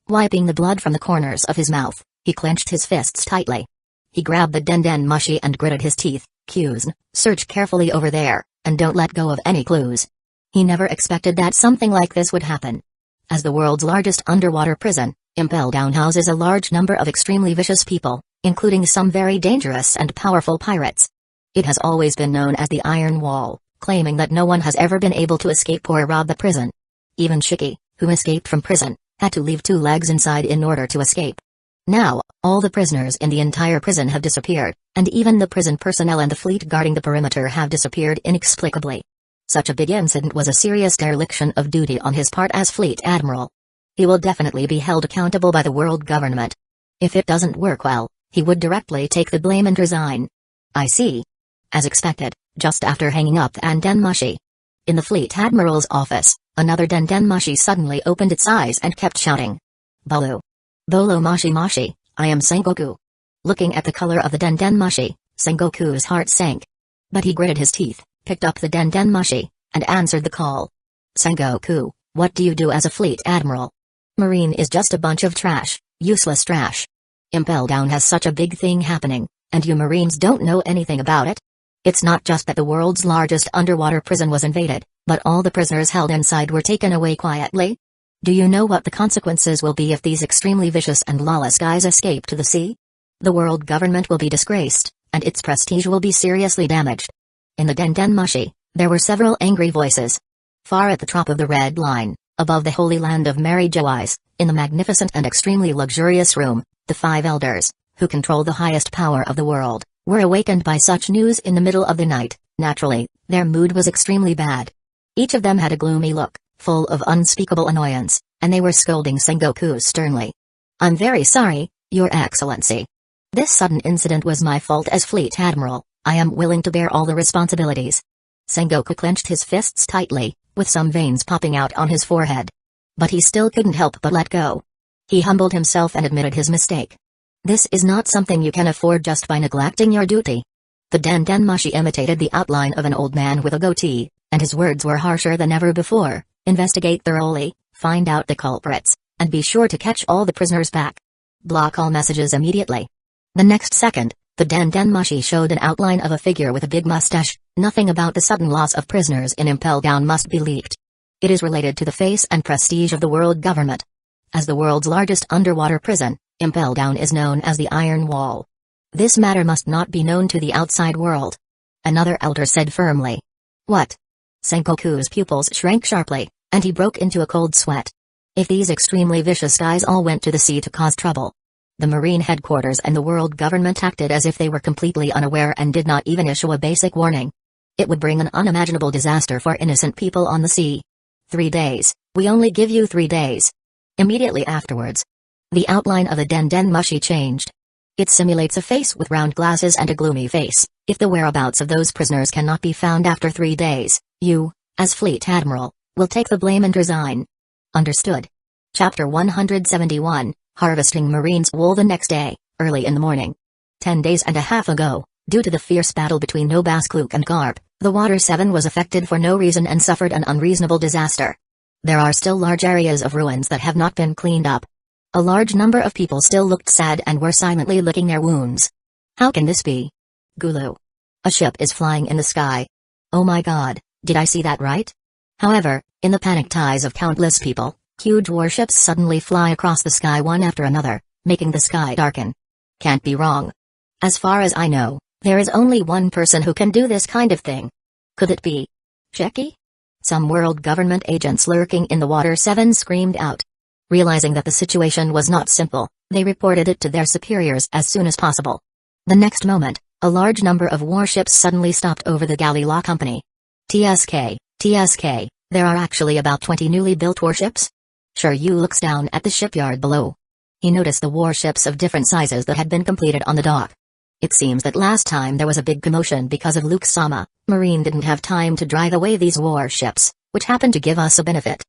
Wiping the blood from the corners of his mouth, he clenched his fists tightly. He grabbed the denden mushi and gritted his teeth. Kyuzn, search carefully over there, and don't let go of any clues. He never expected that something like this would happen. As the world's largest underwater prison, Impel Down houses a large number of extremely vicious people, including some very dangerous and powerful pirates. It has always been known as the Iron Wall, claiming that no one has ever been able to escape or rob the prison. Even Shiki, who escaped from prison, had to leave 2 legs inside in order to escape. Now, all the prisoners in the entire prison have disappeared, and even the prison personnel and the fleet guarding the perimeter have disappeared inexplicably. Such a big incident was a serious dereliction of duty on his part as fleet admiral. He will definitely be held accountable by the world government. If it doesn't work well, he would directly take the blame and resign. I see. As expected, just after hanging up the denden mushi. In the fleet admiral's office, another denden mushi suddenly opened its eyes and kept shouting. Bolo. Bolo mashi mashi, I am Sengoku. Looking at the color of the denden mushi, Sengoku's heart sank. But he gritted his teeth, picked up the denden mushi, and answered the call. Sengoku, what do you do as a fleet admiral? Marine is just a bunch of trash, useless trash. Impel Down has such a big thing happening, and you Marines don't know anything about it? It's not just that the world's largest underwater prison was invaded, but all the prisoners held inside were taken away quietly? Do you know what the consequences will be if these extremely vicious and lawless guys escape to the sea? The world government will be disgraced, and its prestige will be seriously damaged. In the denden mushi, there were several angry voices. Far at the top of the red line, above the holy land of Mary Joyce, in the magnificent and extremely luxurious room, the 5 elders, who control the highest power of the world, were awakened by such news in the middle of the night. Naturally, their mood was extremely bad. Each of them had a gloomy look, full of unspeakable annoyance, and they were scolding Sengoku sternly. I'm very sorry, Your Excellency. This sudden incident was my fault as Fleet Admiral. I am willing to bear all the responsibilities. Sengoku clenched his fists tightly, with some veins popping out on his forehead. But he still couldn't help but let go. He humbled himself and admitted his mistake. This is not something you can afford just by neglecting your duty. The denden mushi imitated the outline of an old man with a goatee, and his words were harsher than ever before. Investigate thoroughly, find out the culprits, and be sure to catch all the prisoners back. Block all messages immediately. The next second, the denden mushi showed an outline of a figure with a big mustache. Nothing about the sudden loss of prisoners in Impel Down must be leaked. It is related to the face and prestige of the world government. As the world's largest underwater prison, Impel Down is known as the Iron Wall. This matter must not be known to the outside world. Another elder said firmly. What? Sengoku's pupils shrank sharply, and he broke into a cold sweat. If these extremely vicious guys all went to the sea to cause trouble, the Marine headquarters and the world government acted as if they were completely unaware and did not even issue a basic warning. It would bring an unimaginable disaster for innocent people on the sea. 3 days, we only give you 3 days. Immediately afterwards, the outline of the denden mushi changed. It simulates a face with round glasses and a gloomy face. If the whereabouts of those prisoners cannot be found after 3 days, you, as Fleet Admiral, will take the blame and resign. Understood. Chapter 171, Harvesting Marine's Wool. The next day, early in the morning. 10 days and a half ago, due to the fierce battle between Nobaskluk and Garp, the Water 7 was affected for no reason and suffered an unreasonable disaster. There are still large areas of ruins that have not been cleaned up. A large number of people still looked sad and were silently licking their wounds. How can this be? Gulu. A ship is flying in the sky. Oh my god, did I see that right? However, in the panicked eyes of countless people, huge warships suddenly fly across the sky one after another, making the sky darken. Can't be wrong. As far as I know, there is only one person who can do this kind of thing. Could it be Sheki? Some world government agents lurking in the Water 7 screamed out. Realizing that the situation was not simple, they reported it to their superiors as soon as possible. The next moment, a large number of warships suddenly stopped over the galley law company. TSK, there are actually about 20 newly built warships? Sure. Yu looks down at the shipyard below. He noticed the warships of different sizes that had been completed on the dock. It seems that last time there was a big commotion because of Luke-sama. Marine didn't have time to drive away these warships, which happened to give us a benefit.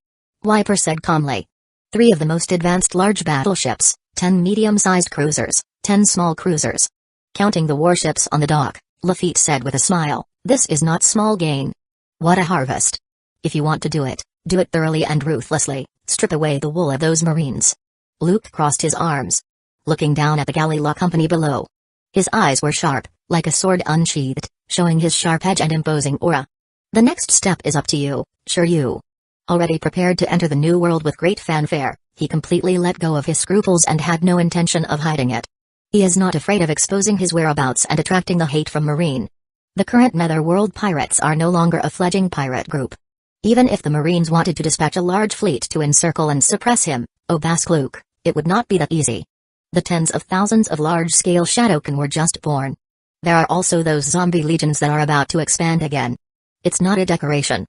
Wiper said calmly. 3 of the most advanced large battleships, 10 medium-sized cruisers, 10 small cruisers. Counting the warships on the dock, Lafitte said with a smile, "This is not small gain. What a harvest. If you want to do it thoroughly and ruthlessly, strip away the wool of those Marines." Luke crossed his arms, looking down at the galley law company below. His eyes were sharp, like a sword unsheathed, showing his sharp edge and imposing aura. "The next step is up to you, Shiryu." Already prepared to enter the new world with great fanfare, he completely let go of his scruples and had no intention of hiding it. He is not afraid of exposing his whereabouts and attracting the hate from Marine. The current Netherworld pirates are no longer a fledgling pirate group. Even if the Marines wanted to dispatch a large fleet to encircle and suppress him, Obaskluk, it would not be that easy. The tens of thousands of large-scale Shadowken were just born. There are also those zombie legions that are about to expand again. It's not a decoration.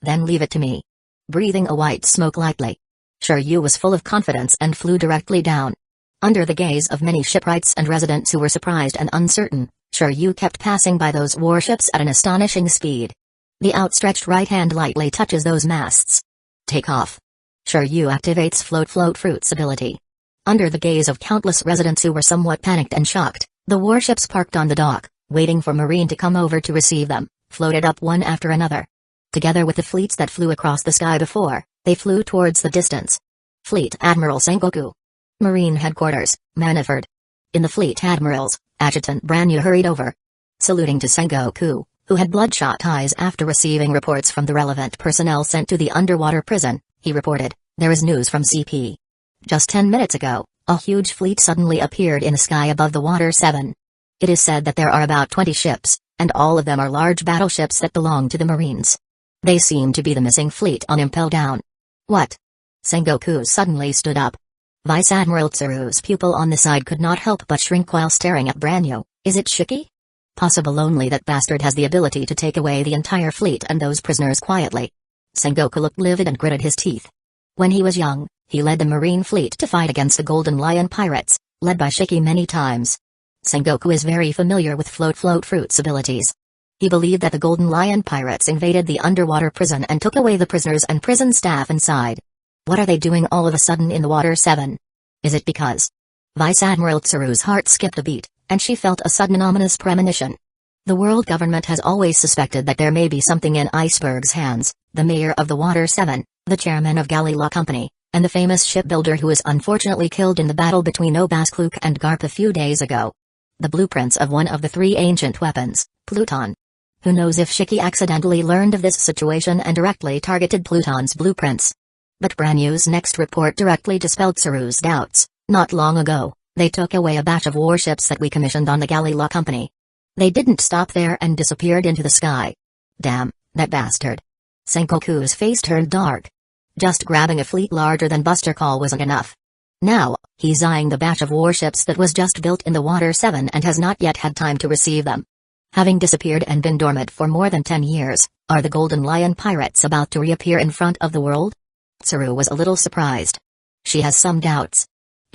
Then leave it to me. Breathing a white smoke lightly, Shiryu was full of confidence and flew directly down. Under the gaze of many shipwrights and residents who were surprised and uncertain, Shiryu kept passing by those warships at an astonishing speed. The outstretched right hand lightly touches those masts. Take off. Shiryu activates Float Fruit's ability. Under the gaze of countless residents who were somewhat panicked and shocked, the warships parked on the dock, waiting for Marine to come over to receive them, floated up one after another. Together with the fleets that flew across the sky before, they flew towards the distance. Fleet Admiral Sengoku. Marine Headquarters, Maniford. In the Fleet Admirals, Adjutant Branyu hurried over. Saluting to Sengoku, who had bloodshot eyes after receiving reports from the relevant personnel sent to the underwater prison, he reported, "There is news from CP. Just 10 minutes ago, a huge fleet suddenly appeared in the sky above the Water 7. It is said that there are about 20 ships, and all of them are large battleships that belong to the Marines. They seem to be the missing fleet on Impel Down." "What?" Sengoku suddenly stood up. Vice Admiral Tsuru's pupil on the side could not help but shrink while staring at Branyu. "Is it Shiki? Possible only that bastard has the ability to take away the entire fleet and those prisoners quietly." Sengoku looked livid and gritted his teeth. When he was young, he led the Marine fleet to fight against the Golden Lion pirates, led by Shiki many times. Sengoku is very familiar with Float Fruit's abilities. He believed that the Golden Lion pirates invaded the underwater prison and took away the prisoners and prison staff inside. What are they doing all of a sudden in the Water 7? Is it because? Vice Admiral Tsuru's heart skipped a beat, and she felt a sudden ominous premonition. The world government has always suspected that there may be something in Iceberg's hands, the mayor of the Water 7, the chairman of Galley Law Company, and the famous shipbuilder who was unfortunately killed in the battle between Obaskluk and Garp a few days ago. The blueprints of one of the 3 ancient weapons, Pluton. Who knows if Shiki accidentally learned of this situation and directly targeted Pluton's blueprints. But Branyu's next report directly dispelled Tsuru's doubts. "Not long ago, they took away a batch of warships that we commissioned on the Galley Law Company. They didn't stop there and disappeared into the sky. Damn, that bastard." Sengoku's face turned dark. Just grabbing a fleet larger than Buster Call wasn't enough. Now, he's eyeing the batch of warships that was just built in the Water 7 and has not yet had time to receive them. Having disappeared and been dormant for more than 10 years, are the Golden Lion pirates about to reappear in front of the world? Tsuru was a little surprised. She has some doubts.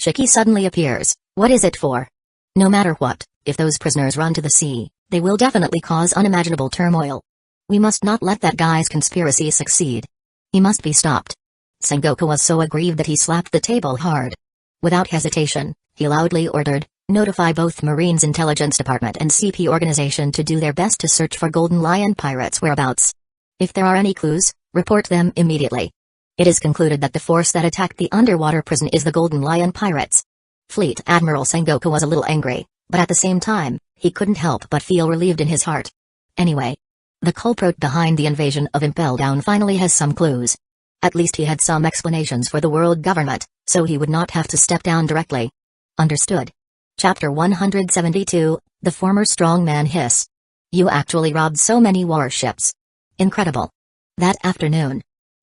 Shiki suddenly appears, what is it for? No matter what, if those prisoners run to the sea, they will definitely cause unimaginable turmoil. We must not let that guy's conspiracy succeed. He must be stopped. Sengoku was so aggrieved that he slapped the table hard. Without hesitation, he loudly ordered, "Notify both Marines Intelligence Department and CP Organization to do their best to search for Golden Lion pirates' whereabouts. If there are any clues, report them immediately." It is concluded that the force that attacked the underwater prison is the Golden Lion pirates. Fleet Admiral Sengoku was a little angry, but at the same time, he couldn't help but feel relieved in his heart. Anyway, the culprit behind the invasion of Impel Down finally has some clues. At least he had some explanations for the world government, so he would not have to step down directly. Understood. Chapter 172, The Former Strongman Hiss. You actually robbed so many warships. Incredible. That afternoon,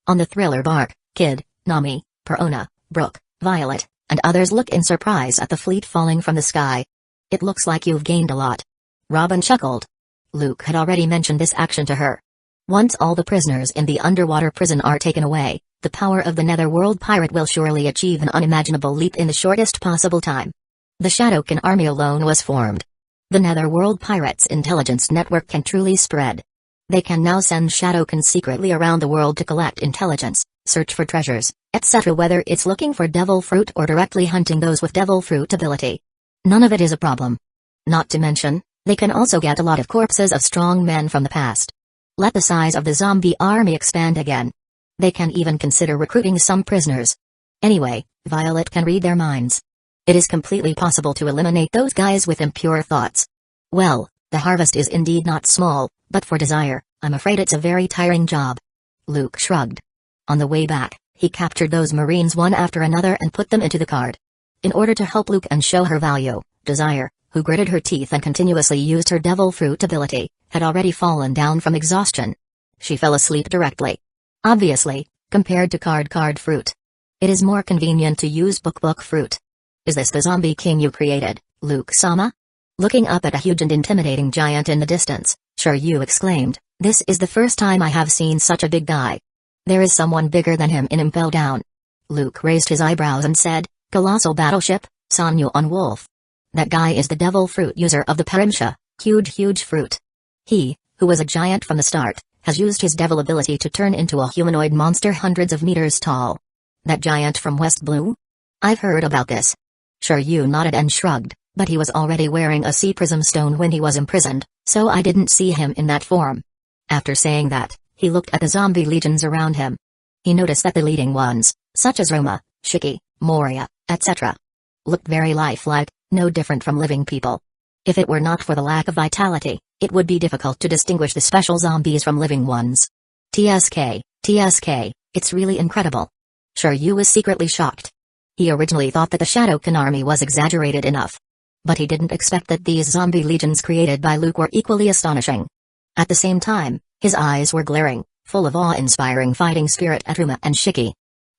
on the thriller bark, Kid, Nami, Perona, Brooke, Violet, and others look in surprise at the fleet falling from the sky. It looks like you've gained a lot. Robin chuckled. Luke had already mentioned this action to her. Once all the prisoners in the underwater prison are taken away, the power of the Netherworld pirate will surely achieve an unimaginable leap in the shortest possible time. The Shadowken army alone was formed. The Netherworld pirates' intelligence network can truly spread. They can now send Shadowken secretly around the world to collect intelligence, search for treasures, etc. whether it's looking for devil fruit or directly hunting those with devil fruit ability. None of it is a problem. Not to mention, they can also get a lot of corpses of strong men from the past. Let the size of the zombie army expand again. They can even consider recruiting some prisoners. Anyway, Violet can read their minds. It is completely possible to eliminate those guys with impure thoughts. Well, the harvest is indeed not small, but for Desire, I'm afraid it's a very tiring job. Luke shrugged. On the way back, he captured those Marines one after another and put them into the cart. In order to help Luke and show her value, Desire, who gritted her teeth and continuously used her devil fruit ability, had already fallen down from exhaustion. She fell asleep directly. Obviously, compared to card fruit, it is more convenient to use book fruit. Is this the zombie king you created, Luke-sama? Looking up at a huge and intimidating giant in the distance, Shiryu exclaimed, "This is the first time I have seen such a big guy. There is someone bigger than him in Impel Down." Luke raised his eyebrows and said, "Colossal battleship, Sanyu on Wolf. That guy is the devil fruit user of the Parimsha, huge fruit. He, who was a giant from the start, has used his devil ability to turn into a humanoid monster hundreds of meters tall. That giant from West Blue? I've heard about this." Shiryu nodded and shrugged, but he was already wearing a sea prism stone when he was imprisoned, so I didn't see him in that form. After saying that, he looked at the zombie legions around him. He noticed that the leading ones, such as Roma, Shiki, Moria, etc., looked very lifelike, no different from living people. If it were not for the lack of vitality, it would be difficult to distinguish the special zombies from living ones. TSK, it's really incredible. Shiryu was secretly shocked. He originally thought that the Shadowkin army was exaggerated enough. But he didn't expect that these zombie legions created by Luke were equally astonishing. At the same time, his eyes were glaring, full of awe-inspiring fighting spirit at Ruma and Shiki.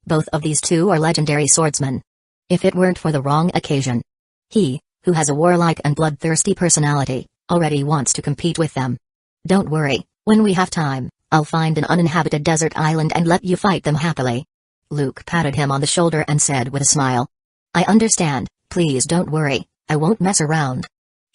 Both of these two are legendary swordsmen. If it weren't for the wrong occasion, he, who has a warlike and bloodthirsty personality, already wants to compete with them. Don't worry, when we have time, I'll find an uninhabited desert island and let you fight them happily. Luke patted him on the shoulder and said with a smile. I understand, please don't worry, I won't mess around.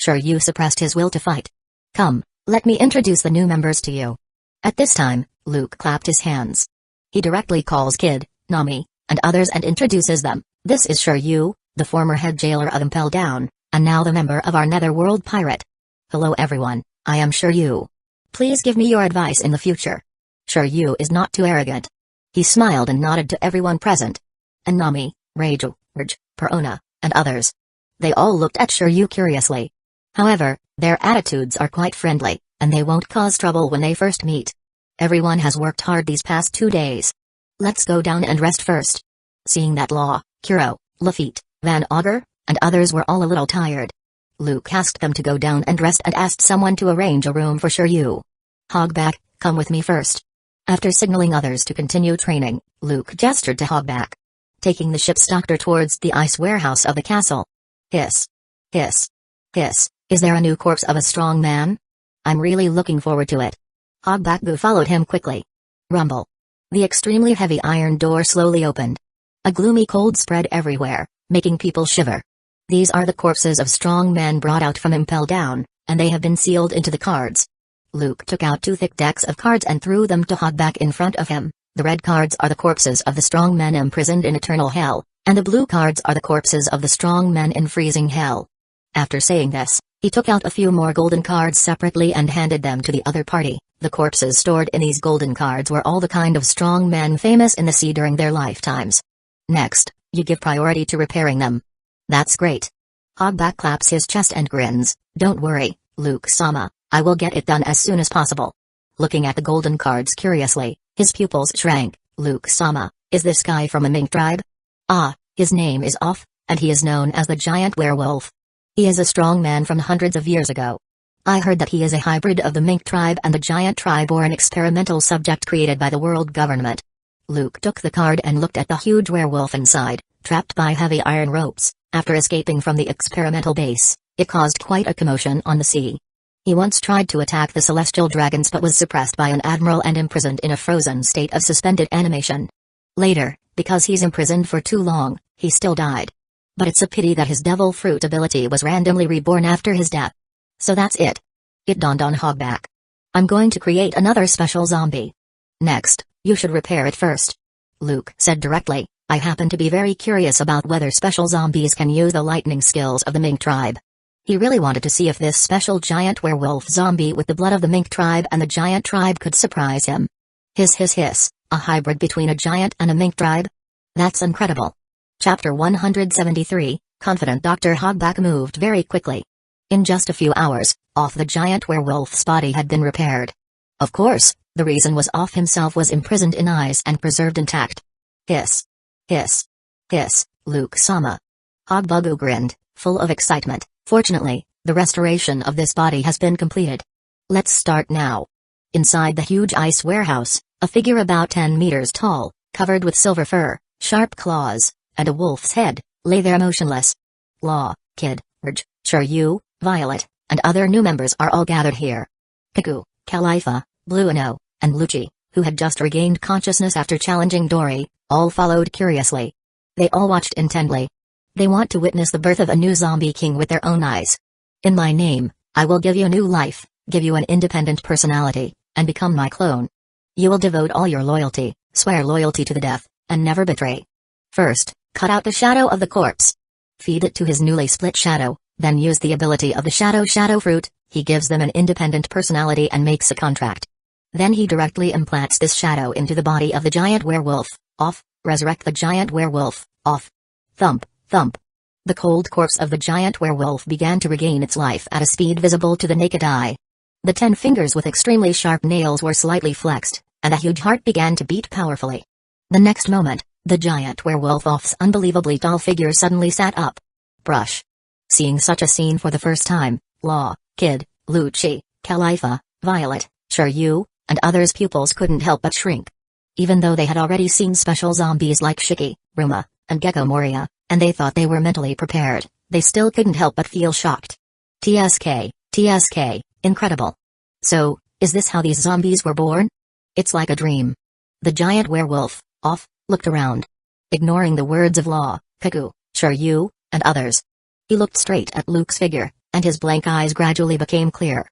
Shiryu suppressed his will to fight. Come, let me introduce the new members to you. At this time, Luke clapped his hands. He directly calls Kid, Nami, and others and introduces them. This is Shiryu, the former head jailer of Impel Down, and now the member of our Netherworld Pirate. Hello everyone, I am Shiryu. Please give me your advice in the future. Shiryu is not too arrogant. He smiled and nodded to everyone present. And Nami, Reiju, Rj, Perona, and others. They all looked at Shiryu curiously. However, their attitudes are quite friendly, and they won't cause trouble when they first meet. Everyone has worked hard these past 2 days. Let's go down and rest first. Seeing that Law, Kuro, Lafitte, Van Auger, and others were all a little tired. Luke asked them to go down and rest and asked someone to arrange a room for Shiryu. Hogback, come with me first. After signaling others to continue training, Luke gestured to Hogback, taking the ship's doctor towards the ice warehouse of the castle. Hiss. Hiss. Hiss. Is there a new corpse of a strong man? I'm really looking forward to it. Hogback followed him quickly. Rumble. The extremely heavy iron door slowly opened. A gloomy cold spread everywhere, making people shiver. These are the corpses of strong men brought out from Impel Down, and they have been sealed into the cards. Luke took out 2 thick decks of cards and threw them to Hogback in front of him. The red cards are the corpses of the strong men imprisoned in eternal hell, and the blue cards are the corpses of the strong men in freezing hell. After saying this, he took out a few more golden cards separately and handed them to the other party. The corpses stored in these golden cards were all the kind of strong men famous in the sea during their lifetimes. Next, you give priority to repairing them. That's great. Hogback claps his chest and grins. Don't worry, Luke-sama, I will get it done as soon as possible. Looking at the golden cards curiously, his pupils shrank. Luke-sama, is this guy from a mink tribe? Ah, his name is Off, and he is known as the giant werewolf. He is a strong man from hundreds of years ago. I heard that he is a hybrid of the mink tribe and the giant tribe, or an experimental subject created by the world government. Luke took the card and looked at the huge werewolf inside, trapped by heavy iron ropes. After escaping from the experimental base, it caused quite a commotion on the sea. He once tried to attack the celestial dragons but was suppressed by an admiral and imprisoned in a frozen state of suspended animation. Later, because he's imprisoned for too long, he still died. But it's a pity that his devil fruit ability was randomly reborn after his death. So that's it. It dawned on Hogback. I'm going to create another special zombie. Next, you should repair it first. Luke said directly, I happen to be very curious about whether special zombies can use the lightning skills of the mink tribe. He really wanted to see if this special giant werewolf zombie with the blood of the mink tribe and the giant tribe could surprise him. Hiss, a hybrid between a giant and a mink tribe? That's incredible. Chapter 173, Confident Dr. Hogback moved very quickly. In just a few hours, Off the giant werewolf's body had been repaired. Of course, the reason was Off himself was imprisoned in ice and preserved intact. Hiss, Luke-sama. Hogbagu grinned, full of excitement. Fortunately, the restoration of this body has been completed. Let's start now. Inside the huge ice warehouse, a figure about 10 meters tall, covered with silver fur, sharp claws, and a wolf's head, lay there motionless. Law, Kid, Rj, Shiryu, Violet, and other new members are all gathered here. Kaku, Khalifa, Blueno, and Lucci, who had just regained consciousness after challenging Dory, all followed curiously. They all watched intently. They want to witness the birth of a new zombie king with their own eyes. In my name, I will give you new life, give you an independent personality, and become my clone. You will devote all your loyalty, swear loyalty to the death, and never betray. First, cut out the shadow of the corpse. Feed it to his newly split shadow, then use the ability of the shadow fruit. He gives them an independent personality and makes a contract. Then he directly implants this shadow into the body of the giant werewolf. Off, resurrect the giant werewolf. Off. Thump. Thump. The cold corpse of the giant werewolf began to regain its life at a speed visible to the naked eye. The 10 fingers with extremely sharp nails were slightly flexed, and a huge heart began to beat powerfully. The next moment, the giant werewolf Off's unbelievably tall figure suddenly sat up. Brush. Seeing such a scene for the first time, Law, Kid, Lucci, Khalifa, Violet, Shiryu, and others' pupils couldn't help but shrink. Even though they had already seen special zombies like Shiki, Ruma, and Gecko Moria, and they thought they were mentally prepared, they still couldn't help but feel shocked. TSK, incredible. So, is this how these zombies were born? It's like a dream. The giant werewolf, Off, looked around. Ignoring the words of Law, Kaku, Shiryu, and others. He looked straight at Luke's figure, and his blank eyes gradually became clear.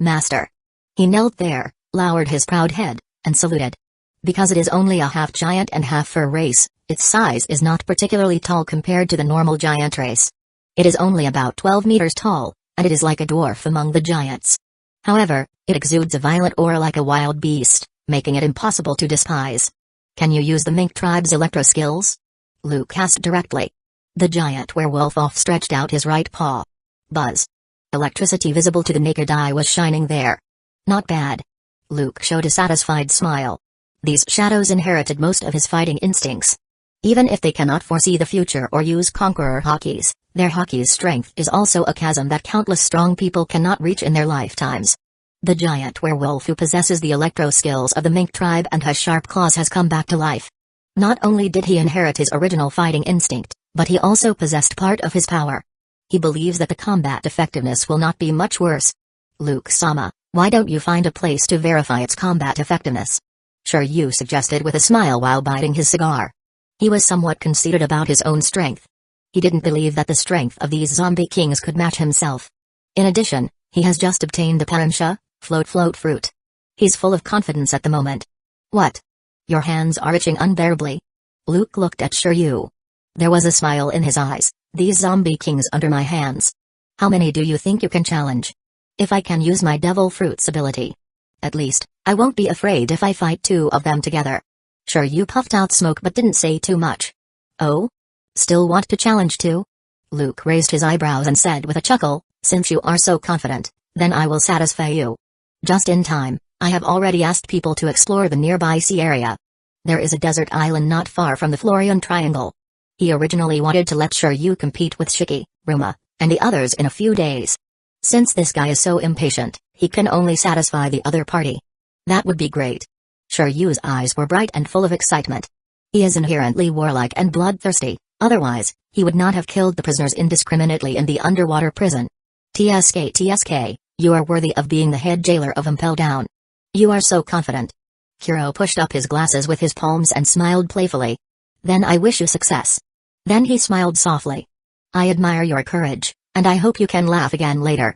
Master. He knelt there, lowered his proud head, and saluted. Because it is only a half-giant and half-fur race, its size is not particularly tall compared to the normal giant race. It is only about 12 meters tall, and it is like a dwarf among the giants. However, it exudes a violent aura like a wild beast, making it impossible to despise. Can you use the mink tribe's electro skills? Luke asked directly. The giant werewolf Off stretched out his right paw. Buzz. Electricity visible to the naked eye was shining there. Not bad. Luke showed a satisfied smile. These shadows inherited most of his fighting instincts. Even if they cannot foresee the future or use conqueror hockeys, their hockey's strength is also a chasm that countless strong people cannot reach in their lifetimes. The giant werewolf who possesses the electro skills of the mink tribe and has sharp claws has come back to life. Not only did he inherit his original fighting instinct, but he also possessed part of his power. He believes that the combat effectiveness will not be much worse. Luke-sama, why don't you find a place to verify its combat effectiveness? Shiryu suggested with a smile while biting his cigar. He was somewhat conceited about his own strength. He didn't believe that the strength of these zombie kings could match himself. In addition, he has just obtained the Paransha, float fruit. He's full of confidence at the moment. What? Your hands are itching unbearably? Luke looked at Shiryu. There was a smile in his eyes. These zombie kings under my hands. How many do you think you can challenge? If I can use my devil fruit's ability. At least, I won't be afraid if I fight 2 of them together. Shiryu puffed out smoke but didn't say too much. Oh? Still want to challenge too? Luke raised his eyebrows and said with a chuckle, since you are so confident, then I will satisfy you. Just in time, I have already asked people to explore the nearby sea area. There is a desert island not far from the Florian Triangle. He originally wanted to let Shiryu compete with Shiki, Ruma, and the others in a few days. Since this guy is so impatient, he can only satisfy the other party. That would be great. Shiryu's eyes were bright and full of excitement. He is inherently warlike and bloodthirsty, otherwise, he would not have killed the prisoners indiscriminately in the underwater prison. TSK, you are worthy of being the head jailer of Impel Down. You are so confident. Kuro pushed up his glasses with his palms and smiled playfully. Then I wish you success. Then he smiled softly. I admire your courage, and I hope you can laugh again later.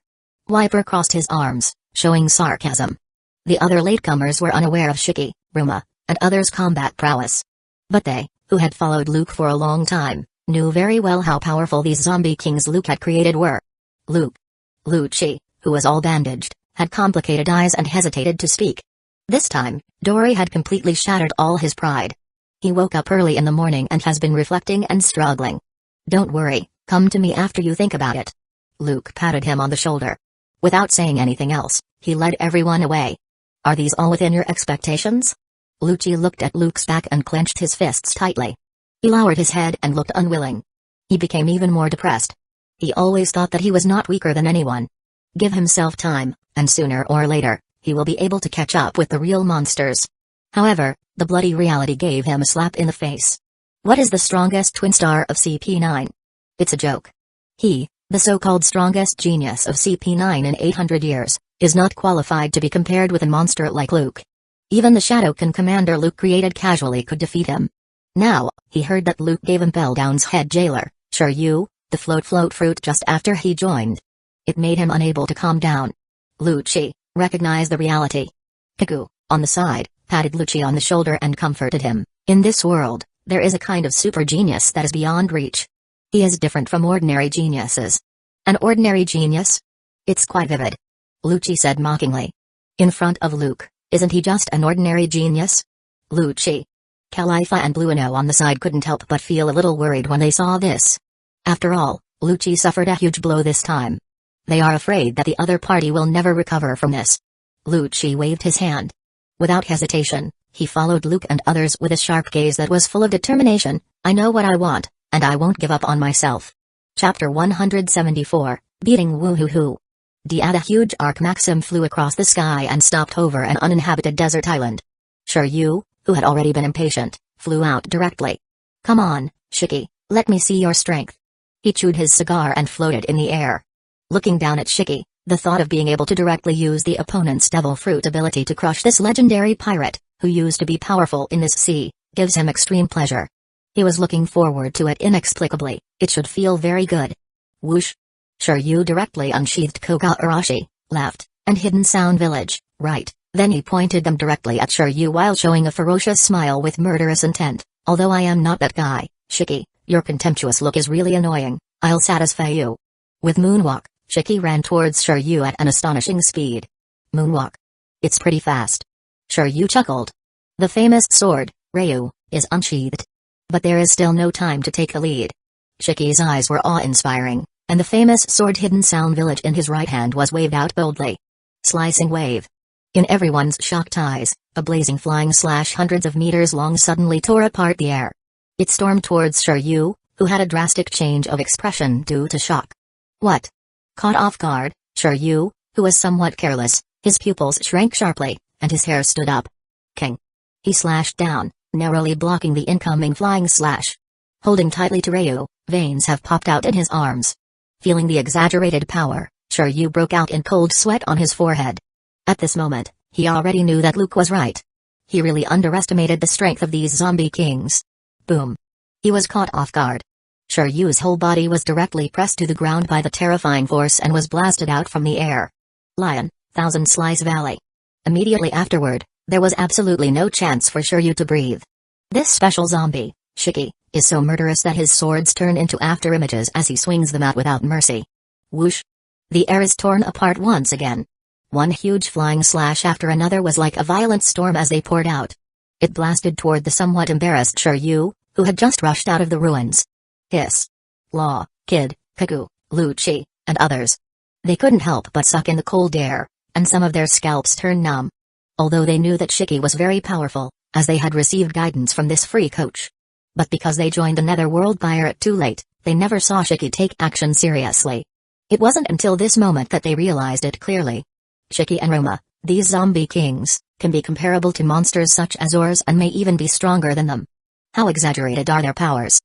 Wiper crossed his arms, showing sarcasm. The other latecomers were unaware of Shiki, Ruma, and others' combat prowess. But they, who had followed Luke for a long time, knew very well how powerful these zombie kings Luke had created were. Luke, Lucci, who was all bandaged, had complicated eyes and hesitated to speak. This time, Dory had completely shattered all his pride. He woke up early in the morning and has been reflecting and struggling. Don't worry, come to me after you think about it. Luke patted him on the shoulder. Without saying anything else, he led everyone away. Are these all within your expectations? Lucci looked at Luke's back and clenched his fists tightly. He lowered his head and looked unwilling. He became even more depressed. He always thought that he was not weaker than anyone. Give himself time, and sooner or later, he will be able to catch up with the real monsters. However, the bloody reality gave him a slap in the face. What is the strongest twin star of CP9? It's a joke. He, the so-called strongest genius of CP9 in 800 years, is not qualified to be compared with a monster like Luke. Even the Shadowkin commander Luke created casually could defeat him. Now, he heard that Luke gave Impel Down's head jailer, Shiryu, the float fruit just after he joined. It made him unable to calm down. Lucci recognized the reality. Kaku, on the side, patted Lucci on the shoulder and comforted him. In this world, there is a kind of super genius that is beyond reach. He is different from ordinary geniuses. An ordinary genius? It's quite vivid. Lucci said mockingly. In front of Luke, isn't he just an ordinary genius? Lucci. Califa and Blueno on the side couldn't help but feel a little worried when they saw this. After all, Lucci suffered a huge blow this time. They are afraid that the other party will never recover from this. Lucci waved his hand. Without hesitation, he followed Luke and others with a sharp gaze that was full of determination. I know what I want, and I won't give up on myself. Chapter 174, Beating Woohoo. A huge arc maxim flew across the sky and stopped over an uninhabited desert island. Shiryu, who had already been impatient, flew out directly. Come on, Shiki, let me see your strength. He chewed his cigar and floated in the air. Looking down at Shiki, the thought of being able to directly use the opponent's devil fruit ability to crush this legendary pirate, who used to be powerful in this sea, gives him extreme pleasure. He was looking forward to it inexplicably. It should feel very good. Whoosh. Shiryu directly unsheathed Koga Arashi, laughed, and Hidden Sound Village, right, then he pointed them directly at Shiryu while showing a ferocious smile with murderous intent. Although I am not that guy, Shiki, your contemptuous look is really annoying, I'll satisfy you. With Moonwalk, Shiki ran towards Shiryu at an astonishing speed. Moonwalk. It's pretty fast. Shiryu chuckled. The famous sword, Ryu, is unsheathed. But there is still no time to take the lead. Shiki's eyes were awe-inspiring, and the famous sword Hidden Sound Village in his right hand was waved out boldly. Slicing wave. In everyone's shocked eyes, a blazing flying slash hundreds of meters long suddenly tore apart the air. It stormed towards Shiryu, who had a drastic change of expression due to shock. What? Caught off guard, Shiryu, who was somewhat careless, his pupils shrank sharply, and his hair stood up. King. He slashed down, narrowly blocking the incoming flying slash. Holding tightly to Ryu, veins have popped out in his arms. Feeling the exaggerated power, Shiryu broke out in cold sweat on his forehead. At this moment, he already knew that Luke was right. He really underestimated the strength of these zombie kings. Boom. He was caught off guard. Shiryu's whole body was directly pressed to the ground by the terrifying force and was blasted out from the air. Lion, Thousand Slice Valley. Immediately afterward, there was absolutely no chance for Shiryu to breathe. This special zombie, Shiki, is so murderous that his swords turn into afterimages as he swings them out without mercy. Whoosh. The air is torn apart once again. One huge flying slash after another was like a violent storm as they poured out. It blasted toward the somewhat embarrassed Shiryu, who had just rushed out of the ruins. Hiss. Law, Kid, Kaku, Lucci, and others. They couldn't help but suck in the cold air, and some of their scalps turned numb. Although they knew that Shiki was very powerful, as they had received guidance from this free coach. But because they joined the Netherworld pirate too late, they never saw Shiki take action seriously. It wasn't until this moment that they realized it clearly. Shiki and Roma, these zombie kings, can be comparable to monsters such as Ors and may even be stronger than them. How exaggerated are their powers?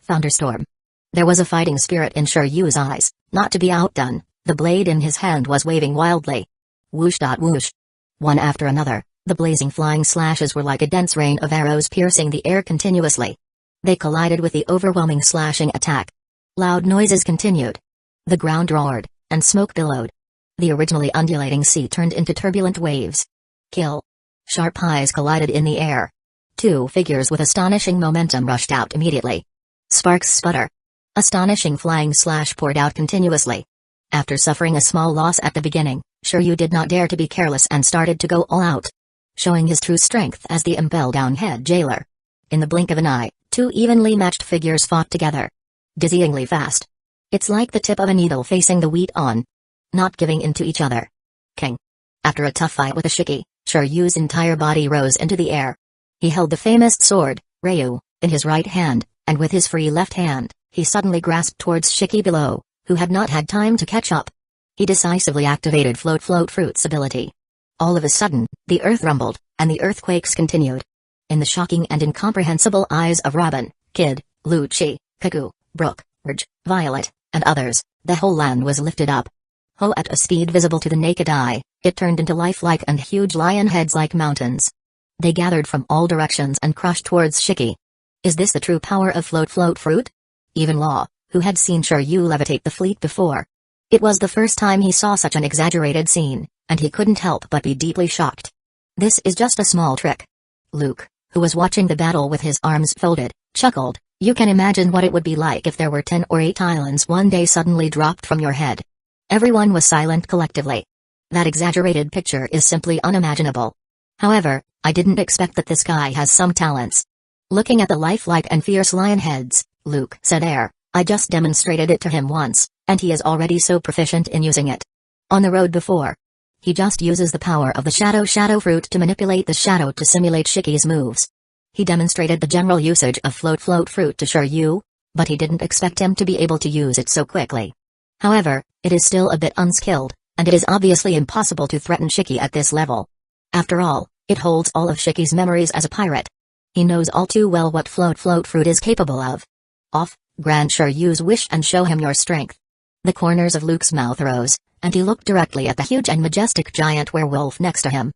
Thunderstorm. There was a fighting spirit in Shiryu's eyes, not to be outdone. The blade in his hand was waving wildly. Whoosh. Whoosh. One after another, the blazing flying slashes were like a dense rain of arrows piercing the air continuously. They collided with the overwhelming slashing attack. Loud noises continued. The ground roared, and smoke billowed. The originally undulating sea turned into turbulent waves. Kill. Sharp eyes collided in the air. Two figures with astonishing momentum rushed out immediately. Sparks sputter. Astonishing flying slash poured out continuously. After suffering a small loss at the beginning, Shiryu did not dare to be careless and started to go all out, showing his true strength as the impel-down-head jailer. In the blink of an eye, two evenly matched figures fought together. Dizzyingly fast. It's like the tip of a needle facing the wheat on. Not giving in to each other. King. After a tough fight with a Shiki, Shiryu's entire body rose into the air. He held the famous sword, Ryu, in his right hand, and with his free left hand, he suddenly grasped towards Shiki below, who had not had time to catch up. He decisively activated Float Fruit's ability. All of a sudden, the earth rumbled, and the earthquakes continued. In the shocking and incomprehensible eyes of Robin, Kid, Lucci, Kaku, Brook, Ridge, Violet, and others, the whole land was lifted up. At a speed visible to the naked eye, it turned into lifelike and huge lion heads like mountains. They gathered from all directions and crushed towards Shiki. Is this the true power of Float Fruit? Even Law, who had seen Shiryu levitate the fleet before. It was the first time he saw such an exaggerated scene, and he couldn't help but be deeply shocked. This is just a small trick. Luke, who was watching the battle with his arms folded, chuckled. You can imagine what it would be like if there were 10 or 8 islands one day suddenly dropped from your head. Everyone was silent collectively. That exaggerated picture is simply unimaginable. However, I didn't expect that this guy has some talents. Looking at the lifelike and fierce lion heads, Luke said I just demonstrated it to him once, and he is already so proficient in using it. On the road before. He just uses the power of the shadow fruit to manipulate the shadow to simulate Shiki's moves. He demonstrated the general usage of Float Fruit to Shiryu, but he didn't expect him to be able to use it so quickly. However, it is still a bit unskilled, and it is obviously impossible to threaten Shiki at this level. After all, it holds all of Shiki's memories as a pirate. He knows all too well what Float Fruit is capable of. Grant Shiryu's wish and show him your strength. The corners of Luke's mouth rose, and he looked directly at the huge and majestic giant werewolf next to him.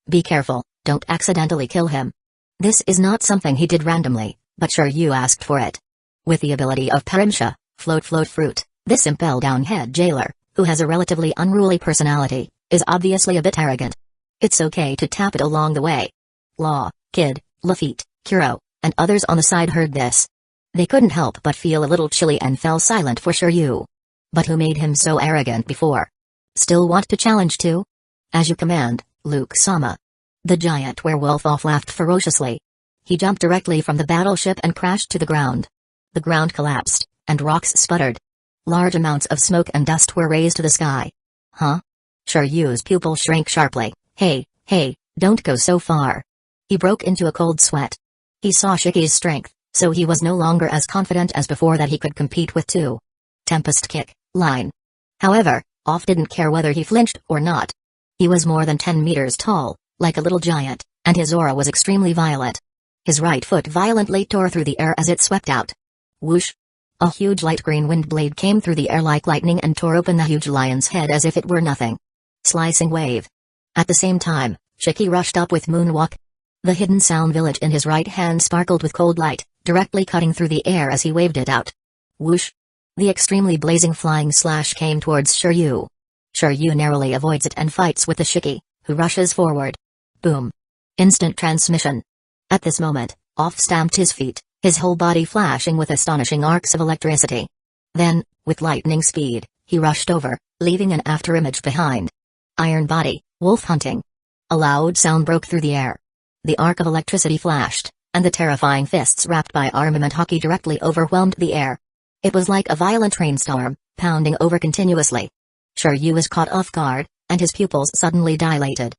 Be careful, don't accidentally kill him. This is not something he did randomly, but Shiryu asked for it. With the ability of Parimsha, Float Fruit, this impel-down-head jailer, who has a relatively unruly personality, is obviously a bit arrogant. It's okay to tap it along the way. Law, Kid, Lafitte, Kuro, and others on the side heard this. They couldn't help but feel a little chilly and fell silent for Shiryu. But who made him so arrogant before? Still want to challenge too? As you command, Luke-sama. The giant werewolf laughed ferociously. He jumped directly from the battleship and crashed to the ground. The ground collapsed, and rocks sputtered. Large amounts of smoke and dust were raised to the sky. Huh? Shiryu's pupil shrank sharply. Hey, don't go so far. He broke into a cold sweat. He saw Shiki's strength, so he was no longer as confident as before that he could compete with two. Tempest kick, line. However, didn't care whether he flinched or not. He was more than 10 meters tall, like a little giant, and his aura was extremely violet. His right foot violently tore through the air as it swept out. Whoosh! A huge light green wind blade came through the air like lightning and tore open the huge lion's head as if it were nothing. Slicing wave. At the same time, Shiki rushed up with moonwalk. The hidden sound village in his right hand sparkled with cold light, directly cutting through the air as he waved it out. Whoosh! The extremely blazing flying slash came towards Shiryu. Shiryu narrowly avoids it and fights with the Shiki, who rushes forward. Boom! Instant transmission. At this moment, stamped his feet, his whole body flashing with astonishing arcs of electricity. Then, with lightning speed, he rushed over, leaving an afterimage behind. Iron body, wolf hunting. A loud sound broke through the air. The arc of electricity flashed, and the terrifying fists wrapped by armament hockey directly overwhelmed the air. It was like a violent rainstorm, pounding over continuously. Shiryu was caught off guard, and his pupils suddenly dilated.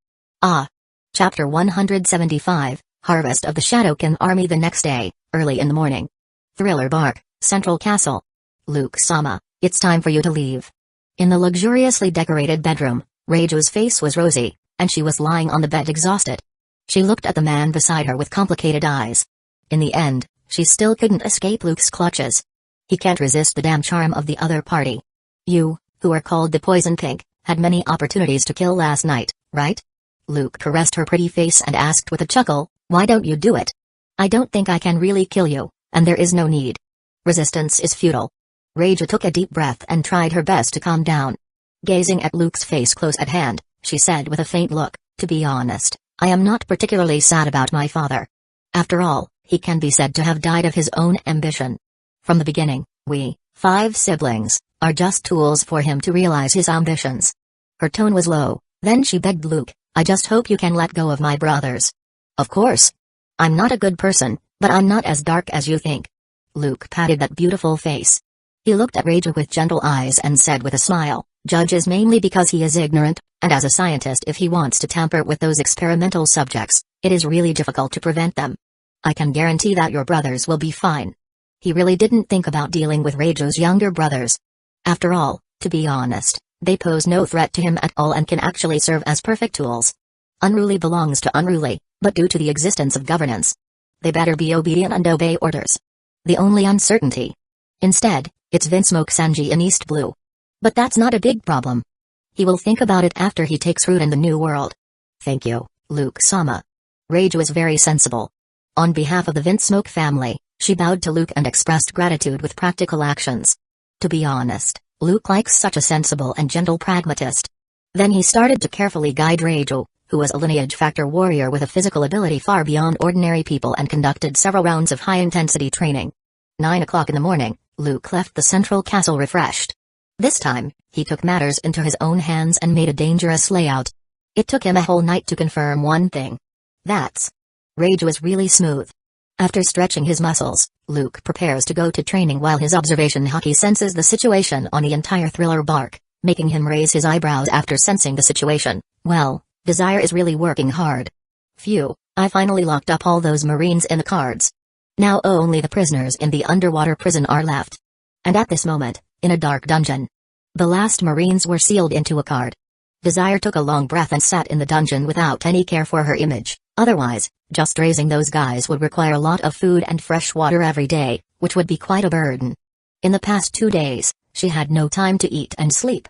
Chapter 175, Harvest of the Shadowkin Army. The next day, early in the morning. Thriller Bark, Central Castle. Luke-sama, it's time for you to leave. In the luxuriously decorated bedroom, Reiju's face was rosy, and she was lying on the bed exhausted. She looked at the man beside her with complicated eyes. In the end, she still couldn't escape Luke's clutches. He can't resist the damn charm of the other party. You, who are called the Poison Pink, had many opportunities to kill last night, right? Luke caressed her pretty face and asked with a chuckle, why don't you do it? I don't think I can really kill you, and there is no need. Resistance is futile. Reiju took a deep breath and tried her best to calm down. Gazing at Luke's face close at hand, she said with a faint look, to be honest, I am not particularly sad about my father. After all, he can be said to have died of his own ambition. From the beginning, we, 5 siblings, are just tools for him to realize his ambitions. Her tone was low, then she begged Luke, I just hope you can let go of my brothers. Of course. I'm not a good person, but I'm not as dark as you think. Luke patted that beautiful face. He looked at Raju with gentle eyes and said with a smile, judges mainly because he is ignorant, and as a scientist if he wants to tamper with those experimental subjects, it is really difficult to prevent them. I can guarantee that your brothers will be fine. He really didn't think about dealing with Raju's younger brothers. After all, to be honest, they pose no threat to him at all and can actually serve as perfect tools. Unruly belongs to unruly, but due to the existence of governance, they better be obedient and obey orders. The only uncertainty. Instead, it's Vinsmoke Sanji in East Blue. But that's not a big problem. He will think about it after he takes root in the new world. Thank you, Luke-sama. Raju is very sensible. On behalf of the Vinsmoke family, she bowed to Luke and expressed gratitude with practical actions. To be honest, Luke likes such a sensible and gentle pragmatist. Then he started to carefully guide Raju, who was a lineage factor warrior with a physical ability far beyond ordinary people, and conducted several rounds of high-intensity training. 9 o'clock in the morning, Luke left the central castle refreshed. This time, he took matters into his own hands and made a dangerous layout. It took him a whole night to confirm one thing. That's Raju is really smooth. After stretching his muscles, Luke prepares to go to training while his observation haki senses the situation on the entire thriller bark, making him raise his eyebrows after sensing the situation. Well, Desire is really working hard. Phew, I finally locked up all those Marines in the cards. Now only the prisoners in the underwater prison are left. And at this moment, in a dark dungeon, the last Marines were sealed into a card. Desire took a long breath and sat in the dungeon without any care for her image. Otherwise, just raising those guys would require a lot of food and fresh water every day, which would be quite a burden. In the past 2 days, she had no time to eat and sleep.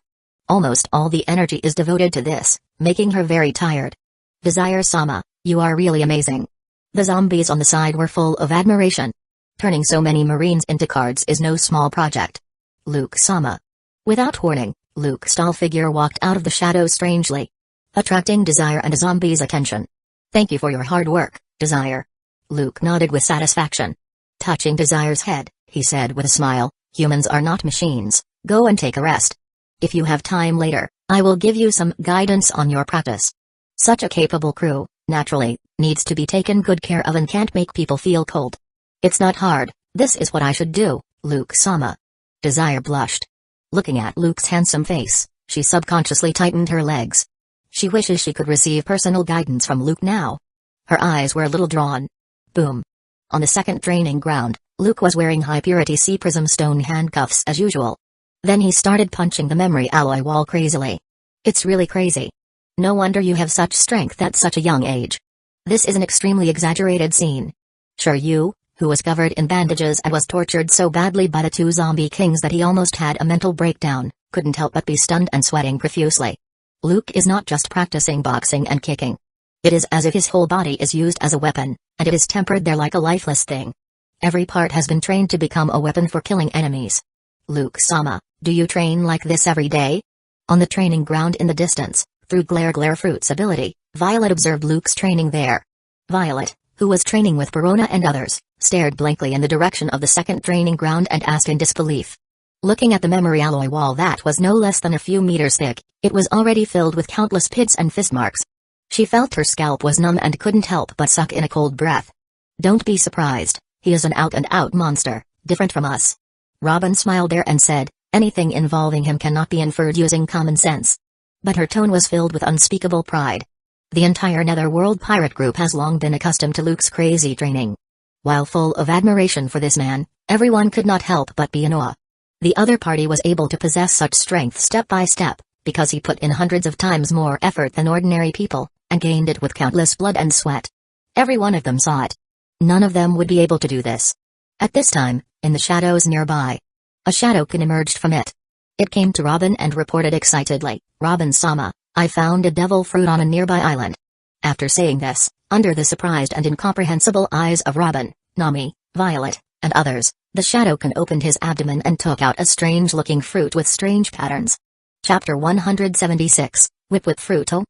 Almost all the energy is devoted to this, making her very tired. Desire-sama, you are really amazing. The zombies on the side were full of admiration. Turning so many Marines into cards is no small project. Luke-sama. Without warning, Luke's tall figure walked out of the shadows strangely, attracting Desire and the zombies' attention. Thank you for your hard work, Desire. Luke nodded with satisfaction. Touching Desire's head, he said with a smile, humans are not machines, go and take a rest. If you have time later, I will give you some guidance on your practice. Such a capable crew, naturally, needs to be taken good care of and can't make people feel cold. It's not hard, this is what I should do, Luke-sama. Desire blushed. Looking at Luke's handsome face, she subconsciously tightened her legs. She wishes she could receive personal guidance from Luke now. Her eyes were a little drawn. Boom. On the second training ground, Luke was wearing high-purity sea prism stone handcuffs as usual. Then he started punching the memory alloy wall crazily. It's really crazy. No wonder you have such strength at such a young age. This is an extremely exaggerated scene. Sure, you, who was covered in bandages and was tortured so badly by the 2 zombie kings that he almost had a mental breakdown, couldn't help but be stunned and sweating profusely. Luke is not just practicing boxing and kicking. It is as if his whole body is used as a weapon, and it is tempered there like a lifeless thing. Every part has been trained to become a weapon for killing enemies. Luke-sama, do you train like this every day? On the training ground in the distance, through Glare Fruit's ability, Violet observed Luke's training there. Violet, who was training with Perona and others, stared blankly in the direction of the second training ground and asked in disbelief. Looking at the memory alloy wall that was no less than a few meters thick, it was already filled with countless pits and fist marks. She felt her scalp was numb and couldn't help but suck in a cold breath. Don't be surprised, he is an out-and-out monster, different from us. Robin smiled there and said, anything involving him cannot be inferred using common sense. But her tone was filled with unspeakable pride. The entire Netherworld pirate group has long been accustomed to Luke's crazy training. While full of admiration for this man, everyone could not help but be in awe. The other party was able to possess such strength step by step, because he put in hundreds of times more effort than ordinary people, and gained it with countless blood and sweat. Every one of them saw it. None of them would be able to do this. At this time, in the shadows nearby, a shadowkin emerged from it. It came to Robin and reported excitedly, Robin-sama, I found a devil fruit on a nearby island. After saying this, under the surprised and incomprehensible eyes of Robin, Nami, Violet, and others, the shadowkin opened his abdomen and took out a strange-looking fruit with strange patterns. Chapter 176, Whip Fruito?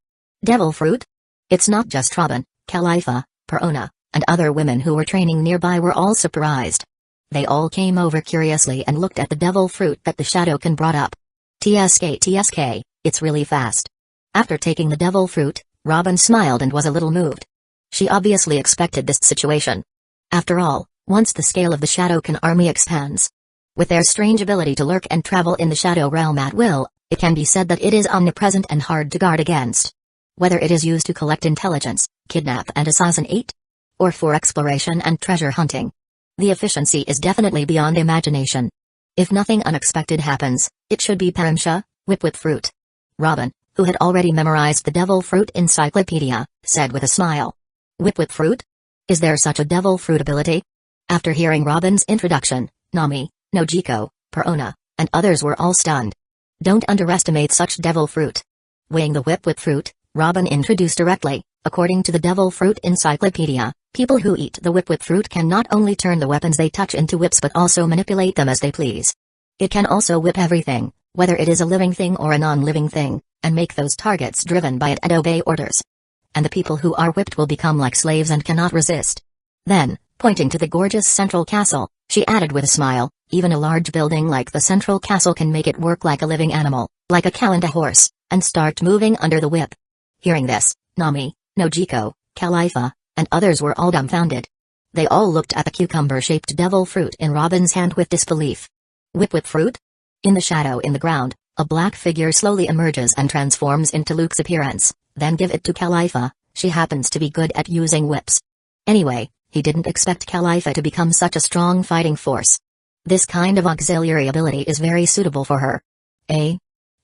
Devil fruit? It's not just Robin, Khalifa, Perona, and other women who were training nearby were all surprised. They all came over curiously and looked at the devil fruit that the Shadowkin brought up. TSK, it's really fast. After taking the devil fruit, Robin smiled and was a little moved. She obviously expected this situation. After all, once the scale of the Shadowkin army expands, with their strange ability to lurk and travel in the Shadow Realm at will, it can be said that it is omnipresent and hard to guard against. Whether it is used to collect intelligence, kidnap and assassinate, or for exploration and treasure hunting, the efficiency is definitely beyond imagination. If nothing unexpected happens, it should be Paramsha, whip with fruit. Robin, who had already memorized the devil fruit encyclopedia, said with a smile. Whip with fruit? Is there such a devil fruit ability? After hearing Robin's introduction, Nami, Nojiko, Perona, and others were all stunned. Don't underestimate such devil fruit. Weighing the whip with fruit, Robin introduced directly. According to the devil fruit encyclopedia, people who eat the whip with fruit can not only turn the weapons they touch into whips but also manipulate them as they please. It can also whip everything, whether it is a living thing or a non-living thing, and make those targets driven by it and obey orders. And the people who are whipped will become like slaves and cannot resist. Then, pointing to the gorgeous central castle, she added with a smile, even a large building like the central castle can make it work like a living animal, like a cow and a horse, and start moving under the whip. Hearing this, Nami, Nojiko, Khalifa, and others were all dumbfounded. They all looked at the cucumber-shaped devil fruit in Robin's hand with disbelief. Whip with fruit? In the shadow in the ground, a black figure slowly emerges and transforms into Luke's appearance. Then give it to Khalifa, she happens to be good at using whips. Anyway, he didn't expect Khalifa to become such a strong fighting force. This kind of auxiliary ability is very suitable for her. Eh?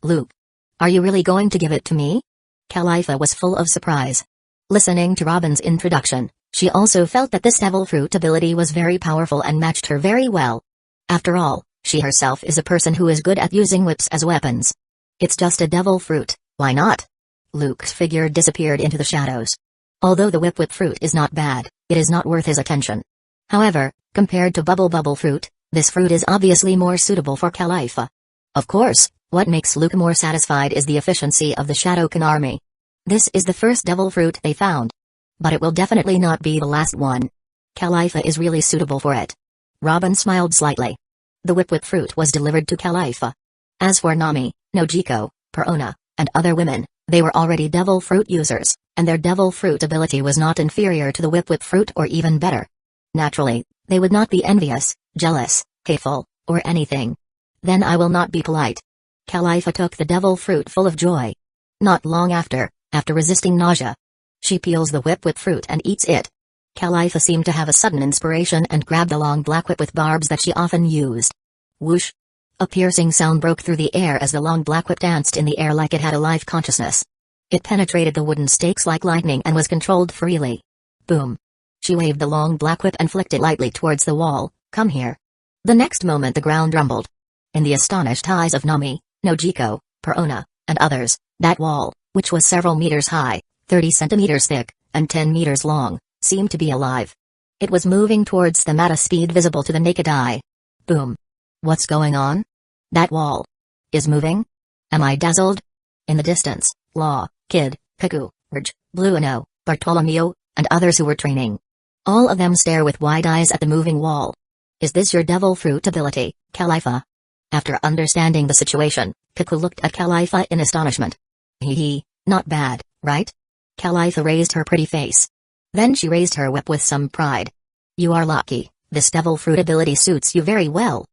Luke? Are you really going to give it to me? Khalifa was full of surprise. Listening to Robin's introduction, she also felt that this devil fruit ability was very powerful and matched her very well. After all, she herself is a person who is good at using whips as weapons. It's just a devil fruit, why not? Luke's figure disappeared into the shadows. Although the whip with fruit is not bad, it is not worth his attention. However, compared to bubble fruit, this fruit is obviously more suitable for Khalifa. Of course, what makes Luke more satisfied is the efficiency of the Shadowkin army. This is the first devil fruit they found. But it will definitely not be the last one. Khalifa is really suitable for it. Robin smiled slightly. The whip with fruit was delivered to Khalifa. As for Nami, Nojiko, Perona, and other women, they were already devil fruit users, and their devil fruit ability was not inferior to the whip with fruit or even better. Naturally, they would not be envious, jealous, hateful, or anything. Then I will not be polite. Khalifa took the devil fruit full of joy. Not long after resisting nausea, she peels the whip with fruit and eats it. Khalifa seemed to have a sudden inspiration and grabbed the long black whip with barbs that she often used. Whoosh! A piercing sound broke through the air as the long black whip danced in the air like it had a life consciousness. It penetrated the wooden stakes like lightning and was controlled freely. Boom! She waved the long black whip and flicked it lightly towards the wall. Come here. The next moment the ground rumbled. In the astonished eyes of Nami, Nojiko, Perona, and others, that wall, which was several meters high, 30 centimeters thick, and 10 meters long, seemed to be alive. It was moving towards them at a speed visible to the naked eye. Boom! What's going on? That wall is moving? Am I dazzled? In the distance, Law, Kid, Kaku, Urge, Blueno, Bartolomeo, and others who were training. All of them stare with wide eyes at the moving wall. Is this your devil fruit ability, Khalifa? After understanding the situation, Kaku looked at Khalifa in astonishment. Hee, not bad, right? Khalifa raised her pretty face. Then she raised her whip with some pride. You are lucky, this devil fruit ability suits you very well.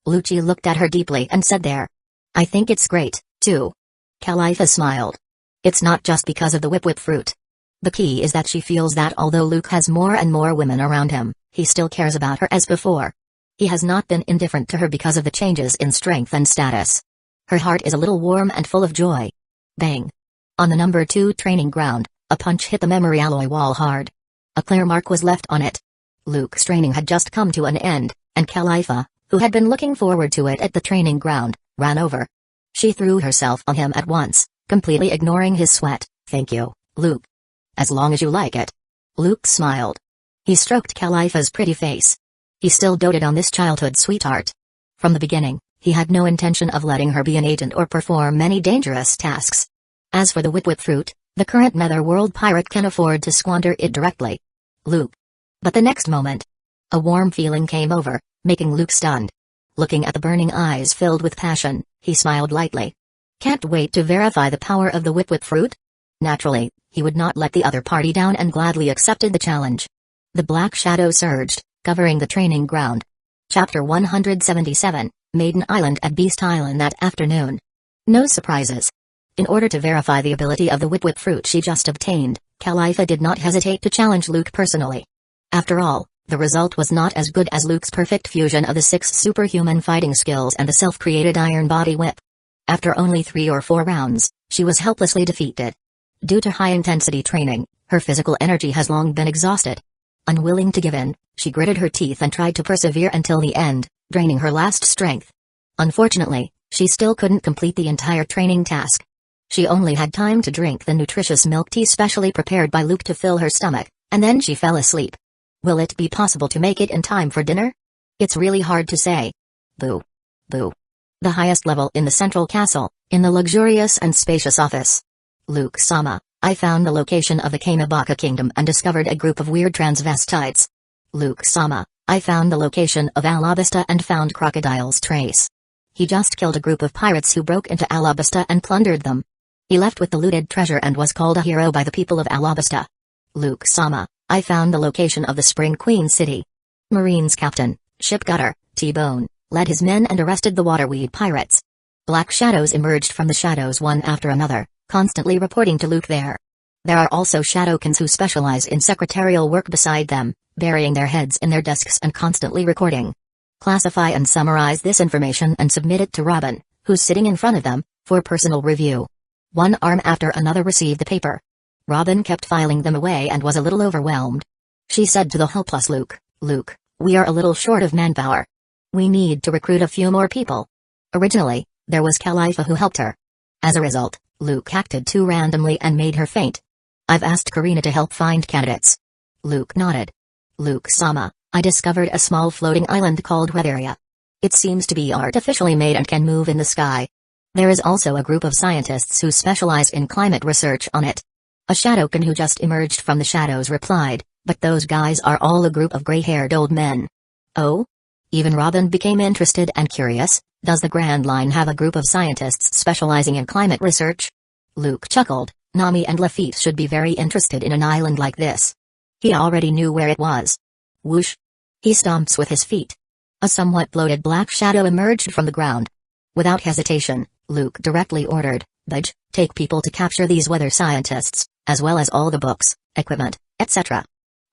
Lucci looked at her deeply and said there. I think it's great, too. Khalifa smiled. It's not just because of the whip fruit. The key is that she feels that although Luke has more and more women around him, he still cares about her as before. He has not been indifferent to her because of the changes in strength and status. Her heart is a little warm and full of joy. Bang! On the number 2 training ground, a punch hit the memory alloy wall hard. A clear mark was left on it. Luke's training had just come to an end, and Khalifa, who had been looking forward to it at the training ground, ran over. She threw herself on him at once, completely ignoring his sweat. Thank you, Luke. As long as you like it. Luke smiled. He stroked Khalifa's pretty face. He still doted on this childhood sweetheart. From the beginning, he had no intention of letting her be an agent or perform many dangerous tasks. As for the whip fruit, the current netherworld pirate can afford to squander it directly. Luke. But the next moment, A warm feeling came over, making Luke stunned. Looking at the burning eyes filled with passion, he smiled lightly. Can't wait to verify the power of the whip fruit? Naturally, he would not let the other party down and gladly accepted the challenge. The black shadow surged, covering the training ground. Chapter 177, Maiden Island at Beast Island that afternoon. No surprises. In order to verify the ability of the whip fruit she just obtained, Khalifa did not hesitate to challenge Luke personally. After all, the result was not as good as Luke's perfect fusion of the 6 superhuman fighting skills and the self-created iron body whip. After only 3 or 4 rounds, she was helplessly defeated. Due to high-intensity training, her physical energy has long been exhausted. Unwilling to give in, she gritted her teeth and tried to persevere until the end, draining her last strength. Unfortunately, she still couldn't complete the entire training task. She only had time to drink the nutritious milk tea specially prepared by Luke to fill her stomach, and then she fell asleep. Will it be possible to make it in time for dinner? It's really hard to say. Boo. Boo. The highest level in the central castle, in the luxurious and spacious office. Luke-sama, I found the location of the Kamabaka kingdom and discovered a group of weird transvestites. Luke-sama, I found the location of Alabasta and found Crocodile's trace. He just killed a group of pirates who broke into Alabasta and plundered them. He left with the looted treasure and was called a hero by the people of Alabasta. Luke-sama, I found the location of the Spring Queen City. Marine's captain, Ship Gutter, T-Bone, led his men and arrested the waterweed pirates. Black shadows emerged from the shadows one after another, constantly reporting to Luke there. There are also shadowkins who specialize in secretarial work beside them, burying their heads in their desks and constantly recording. Classify and summarize this information and submit it to Robin, who's sitting in front of them, for personal review. One arm after another received the paper. Robin kept filing them away and was a little overwhelmed. She said to the helpless Luke, Luke, we are a little short of manpower. We need to recruit a few more people. Originally, there was Khalifa who helped her. As a result, Luke acted too randomly and made her faint. I've asked Karina to help find candidates. Luke nodded. Luke-sama, I discovered a small floating island called Weatheria. It seems to be artificially made and can move in the sky. There is also a group of scientists who specialize in climate research on it. A shadowkin who just emerged from the shadows replied, but those guys are all a group of gray-haired old men. Oh? Even Robin became interested and curious. Does the Grand Line have a group of scientists specializing in climate research? Luke chuckled. Nami and Lafitte should be very interested in an island like this. He already knew where it was. Whoosh! He stomps with his feet. A somewhat bloated black shadow emerged from the ground. Without hesitation, Luke directly ordered, Budge, take people to capture these weather scientists, as well as all the books, equipment, etc.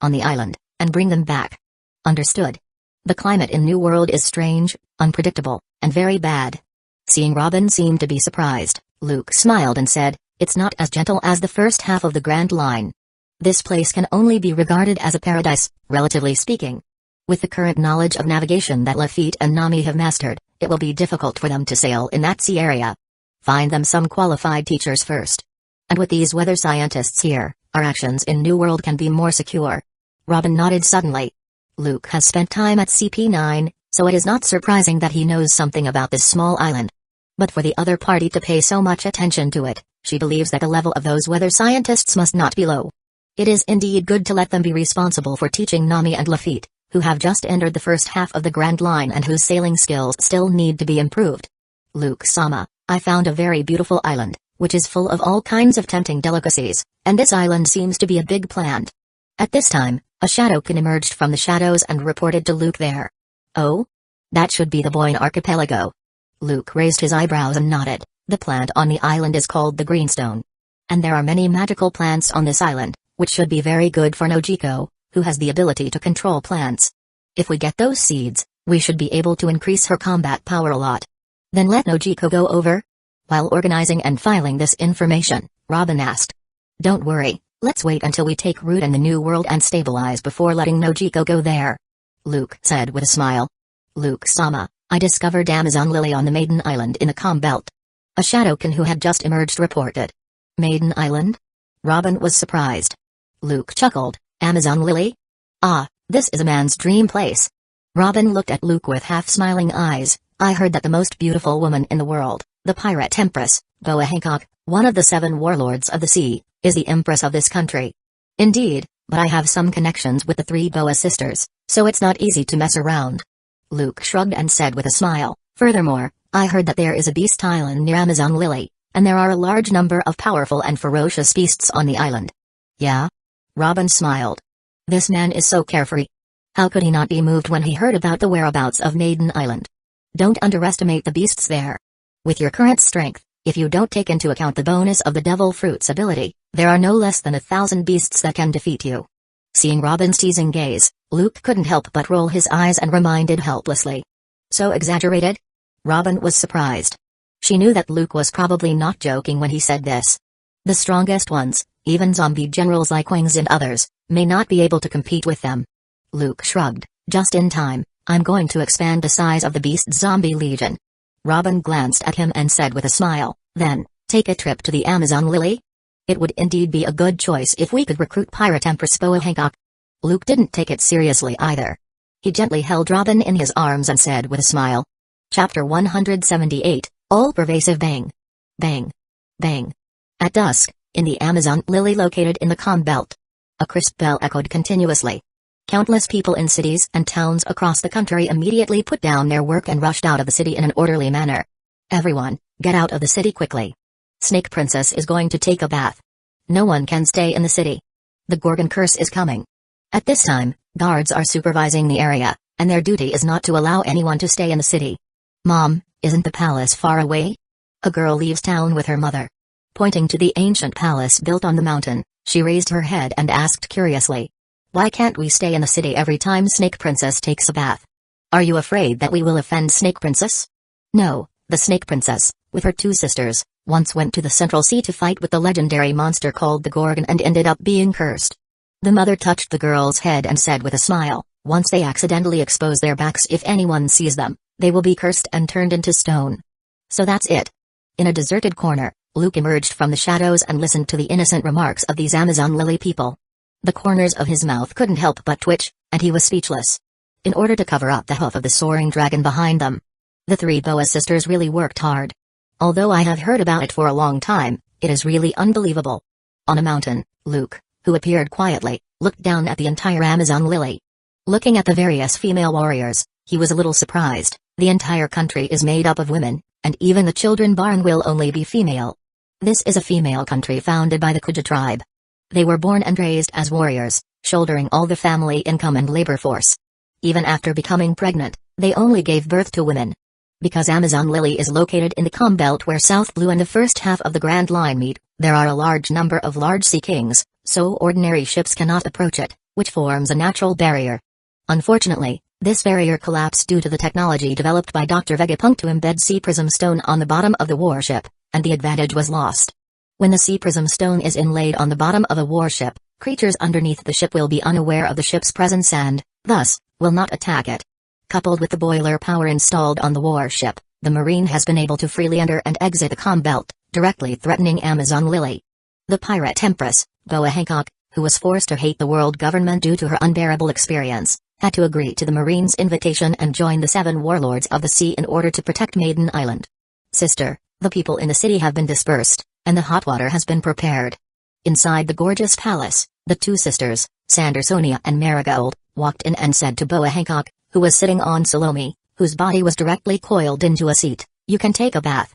on the island, and bring them back. Understood. The climate in New World is strange, unpredictable, and very bad. Seeing Robin seem to be surprised, Luke smiled and said, it's not as gentle as the first half of the Grand Line. This place can only be regarded as a paradise, relatively speaking. With the current knowledge of navigation that Lafitte and Nami have mastered, it will be difficult for them to sail in that sea area. Find them some qualified teachers first. And with these weather scientists here, our actions in New World can be more secure. Robin nodded suddenly. Luke has spent time at CP9, so it is not surprising that he knows something about this small island. But for the other party to pay so much attention to it, she believes that the level of those weather scientists must not be low. It is indeed good to let them be responsible for teaching Nami and Lafitte, who have just entered the first half of the Grand Line and whose sailing skills still need to be improved. Luke-sama, I found a very beautiful island, which is full of all kinds of tempting delicacies, and this island seems to be a big plant. At this time, a shadowkin emerged from the shadows and reported to Luke there. Oh? That should be the Boyne Archipelago. Luke raised his eyebrows and nodded. The plant on the island is called the greenstone. And there are many magical plants on this island, which should be very good for Nojiko, who has the ability to control plants. If we get those seeds, we should be able to increase her combat power a lot. Then let Nojiko go over? While organizing and filing this information, Robin asked. Don't worry, let's wait until we take root in the New World and stabilize before letting Nojiko go there. Luke said with a smile. Luke-sama, I discovered Amazon Lily on the Maiden Island in the Calm Belt. A shadowkin who had just emerged reported. Maiden Island? Robin was surprised. Luke chuckled. Amazon Lily? Ah, this is a man's dream place. Robin looked at Luke with half-smiling eyes. I heard that the most beautiful woman in the world, the pirate empress, Boa Hancock, one of the 7 warlords of the sea, is the empress of this country. Indeed, but I have some connections with the three Boa sisters, so it's not easy to mess around. Luke shrugged and said with a smile, furthermore, I heard that there is a beast island near Amazon Lily, and there are a large number of powerful and ferocious beasts on the island. Yeah? Robin smiled. This man is so carefree. How could he not be moved when he heard about the whereabouts of Maiden Island? Don't underestimate the beasts there. With your current strength, if you don't take into account the bonus of the Devil Fruit's ability, there are no less than 1,000 beasts that can defeat you. Seeing Robin's teasing gaze, Luke couldn't help but roll his eyes and reminded helplessly. So exaggerated? Robin was surprised. She knew that Luke was probably not joking when he said this. The strongest ones, even zombie generals like Wings and others, may not be able to compete with them. Luke shrugged, just in time, I'm going to expand the size of the Beast Zombie Legion. Robin glanced at him and said with a smile, then, take a trip to the Amazon Lily? It would indeed be a good choice if we could recruit Pirate Empress Boa Hancock. Luke didn't take it seriously either. He gently held Robin in his arms and said with a smile. Chapter 178, All-Pervasive Bang. Bang. Bang. At dusk, in the Amazon Lily located in the Calm Belt. A crisp bell echoed continuously. Countless people in cities and towns across the country immediately put down their work and rushed out of the city in an orderly manner. Everyone, get out of the city quickly. Snake Princess is going to take a bath. No one can stay in the city. The Gorgon curse is coming. At this time, guards are supervising the area, and their duty is not to allow anyone to stay in the city. Mom, isn't the palace far away? A girl leaves town with her mother. Pointing to the ancient palace built on the mountain, she raised her head and asked curiously. Why can't we stay in the city every time Snake Princess takes a bath? Are you afraid that we will offend Snake Princess? No, the Snake Princess, with her two sisters, once went to the Central Sea to fight with the legendary monster called the Gorgon and ended up being cursed. The mother touched the girl's head and said with a smile, once they accidentally expose their backs, if anyone sees them, they will be cursed and turned into stone. So that's it. In a deserted corner, Luke emerged from the shadows and listened to the innocent remarks of these Amazon Lily people. The corners of his mouth couldn't help but twitch, and he was speechless. In order to cover up the hoof of the soaring dragon behind them. The three Boa sisters really worked hard. Although I have heard about it for a long time, it is really unbelievable. On a mountain, Luke, who appeared quietly, looked down at the entire Amazon Lily. Looking at the various female warriors, he was a little surprised. The entire country is made up of women, and even the children born will only be female. This is a female country founded by the Kuja tribe. They were born and raised as warriors, shouldering all the family income and labor force. Even after becoming pregnant, they only gave birth to women. Because Amazon Lily is located in the Calm Belt where South Blue and the first half of the Grand Line meet, there are a large number of large sea kings, so ordinary ships cannot approach it, which forms a natural barrier. Unfortunately, this barrier collapsed due to the technology developed by Dr. Vegapunk to embed sea prism stone on the bottom of the warship, and the advantage was lost. When the sea prism stone is inlaid on the bottom of a warship, creatures underneath the ship will be unaware of the ship's presence and, thus, will not attack it. Coupled with the boiler power installed on the warship, the Marine has been able to freely enter and exit the Calm Belt, directly threatening Amazon Lily. The Pirate Empress, Boa Hancock, who was forced to hate the world government due to her unbearable experience, had to agree to the Marine's invitation and join the 7 warlords of the sea in order to protect Maiden Island. Sister, the people in the city have been dispersed, and the hot water has been prepared. Inside the gorgeous palace, the two sisters, Sandersonia and Marigold, walked in and said to Boa Hancock, who was sitting on Salome, whose body was directly coiled into a seat, "You can take a bath."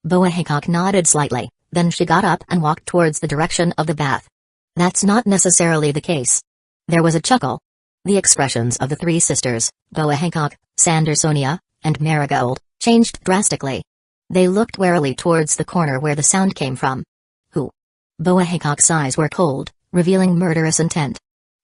Boa Hancock nodded slightly, then she got up and walked towards the direction of the bath. That's not necessarily the case. There was a chuckle. The expressions of the three sisters, Boa Hancock, Sandersonia, and Marigold, changed drastically. They looked warily towards the corner where the sound came from. Who? Boa Hancock's eyes were cold, revealing murderous intent.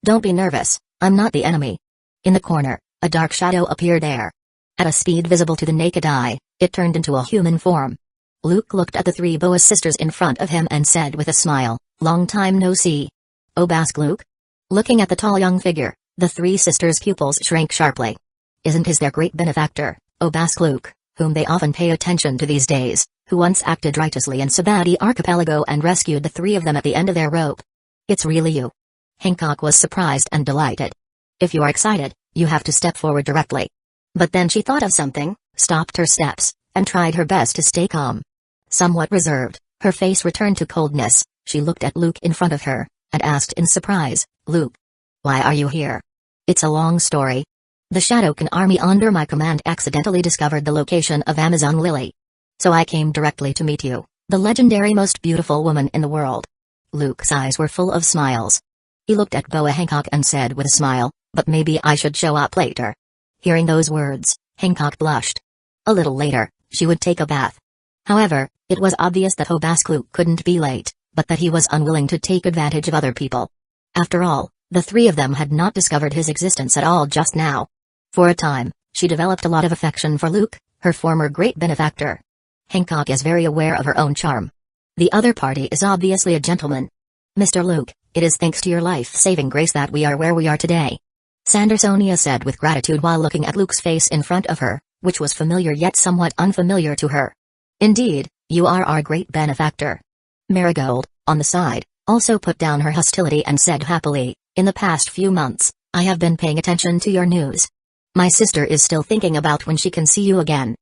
Don't be nervous, I'm not the enemy. In the corner, a dark shadow appeared there. At a speed visible to the naked eye, it turned into a human form. Luke looked at the three Boa sisters in front of him and said with a smile, "Long time no see." "Obask Luke?" Looking at the tall young figure, the three sisters' pupils shrank sharply. Isn't his their great benefactor, Obask Luke, whom they often pay attention to these days, who once acted righteously in Sabati Archipelago and rescued the three of them at the end of their rope? It's really you. Hancock was surprised and delighted. If you are excited, you have to step forward directly. But then she thought of something, stopped her steps, and tried her best to stay calm. Somewhat reserved, her face returned to coldness, she looked at Luke in front of her, and asked in surprise, Luke. Why are you here? It's a long story. The Shadowkin army under my command accidentally discovered the location of Amazon Lily. So I came directly to meet you, the legendary most beautiful woman in the world. Luke's eyes were full of smiles. He looked at Boa Hancock and said with a smile, but maybe I should show up later. Hearing those words, Hancock blushed. A little later, she would take a bath. However, it was obvious that Hobask Luke couldn't be late, but that he was unwilling to take advantage of other people. After all, the three of them had not discovered his existence at all just now. For a time, she developed a lot of affection for Luke, her former great benefactor. Hancock is very aware of her own charm. The other party is obviously a gentleman. Mr. Luke, it is thanks to your life-saving grace that we are where we are today. Sandersonia said with gratitude while looking at Luke's face in front of her, which was familiar yet somewhat unfamiliar to her. Indeed, you are our great benefactor. Marigold, on the side, also put down her hostility and said happily, in the past few months, I have been paying attention to your news. My sister is still thinking about when she can see you again.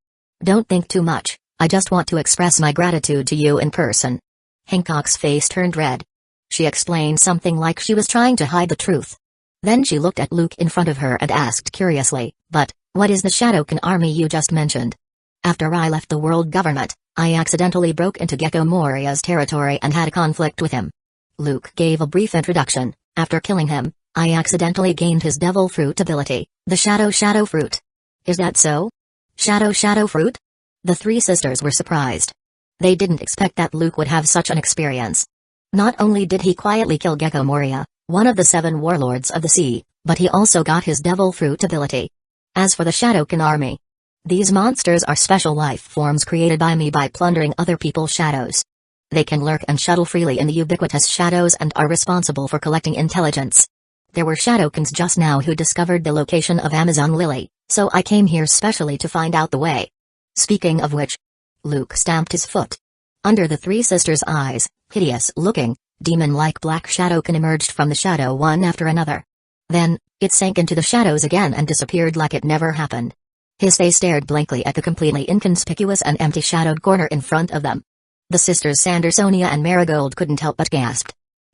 Don't think too much, I just want to express my gratitude to you in person. Hancock's face turned red. She explained something like she was trying to hide the truth. Then she looked at Luke in front of her and asked curiously, but, what is the Shadowkin army you just mentioned? After I left the world government, I accidentally broke into Gecko Moria's territory and had a conflict with him. Luke gave a brief introduction. After killing him, I accidentally gained his devil fruit ability, the Shadow Fruit. Is that so? Shadow Fruit? The three sisters were surprised. They didn't expect that Luke would have such an experience. Not only did he quietly kill Gecko Moria, one of the 7 warlords of the sea, but he also got his devil fruit ability. As for the Shadowkin army, these monsters are special life forms created by me by plundering other people's shadows. They can lurk and shuttle freely in the ubiquitous shadows and are responsible for collecting intelligence. There were Shadowkins just now who discovered the location of Amazon Lily, so I came here specially to find out the way. Speaking of which, Luke stamped his foot. Under the three sisters' eyes, hideous-looking, demon-like black Shadowkin emerged from the shadow one after another. Then, it sank into the shadows again and disappeared like it never happened. His face stared blankly at the completely inconspicuous and empty shadowed corner in front of them. The sisters Sandersonia and Marigold couldn't help but gasp.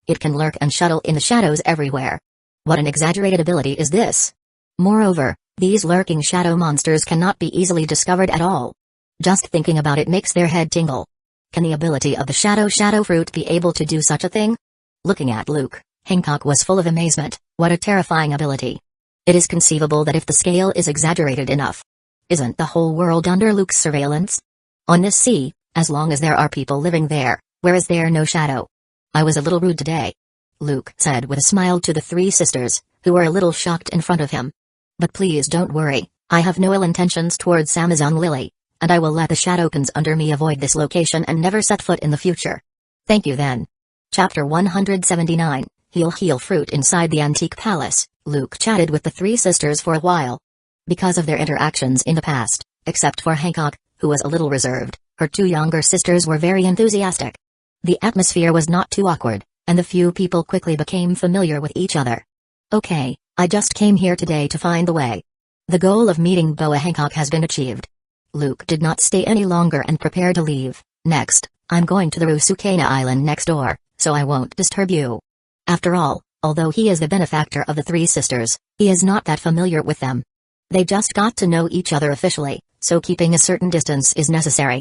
It can lurk and shuttle in the shadows everywhere. What an exaggerated ability is this? Moreover, these lurking shadow monsters cannot be easily discovered at all. Just thinking about it makes their head tingle. Can the ability of the Shadow Fruit be able to do such a thing? Looking at Luke, Hancock was full of amazement. What a terrifying ability. It is conceivable that if the scale is exaggerated enough, isn't the whole world under Luke's surveillance? On this sea, as long as there are people living there, where is there no shadow? I was a little rude today, Luke said with a smile to the three sisters, who were a little shocked in front of him. But please don't worry, I have no ill intentions towards Amazon Lily, and I will let the Shadowkins under me avoid this location and never set foot in the future. Thank you then. Chapter 179, Heal Fruit. Inside the antique palace, Luke chatted with the three sisters for a while. Because of their interactions in the past, except for Hancock, who was a little reserved, her two younger sisters were very enthusiastic. The atmosphere was not too awkward, and the few people quickly became familiar with each other. Okay, I just came here today to find the way. The goal of meeting Boa Hancock has been achieved. Luke did not stay any longer and prepared to leave. Next, I'm going to the Rusukana island next door, so I won't disturb you. After all, although he is the benefactor of the three sisters, he is not that familiar with them. They just got to know each other officially, so keeping a certain distance is necessary.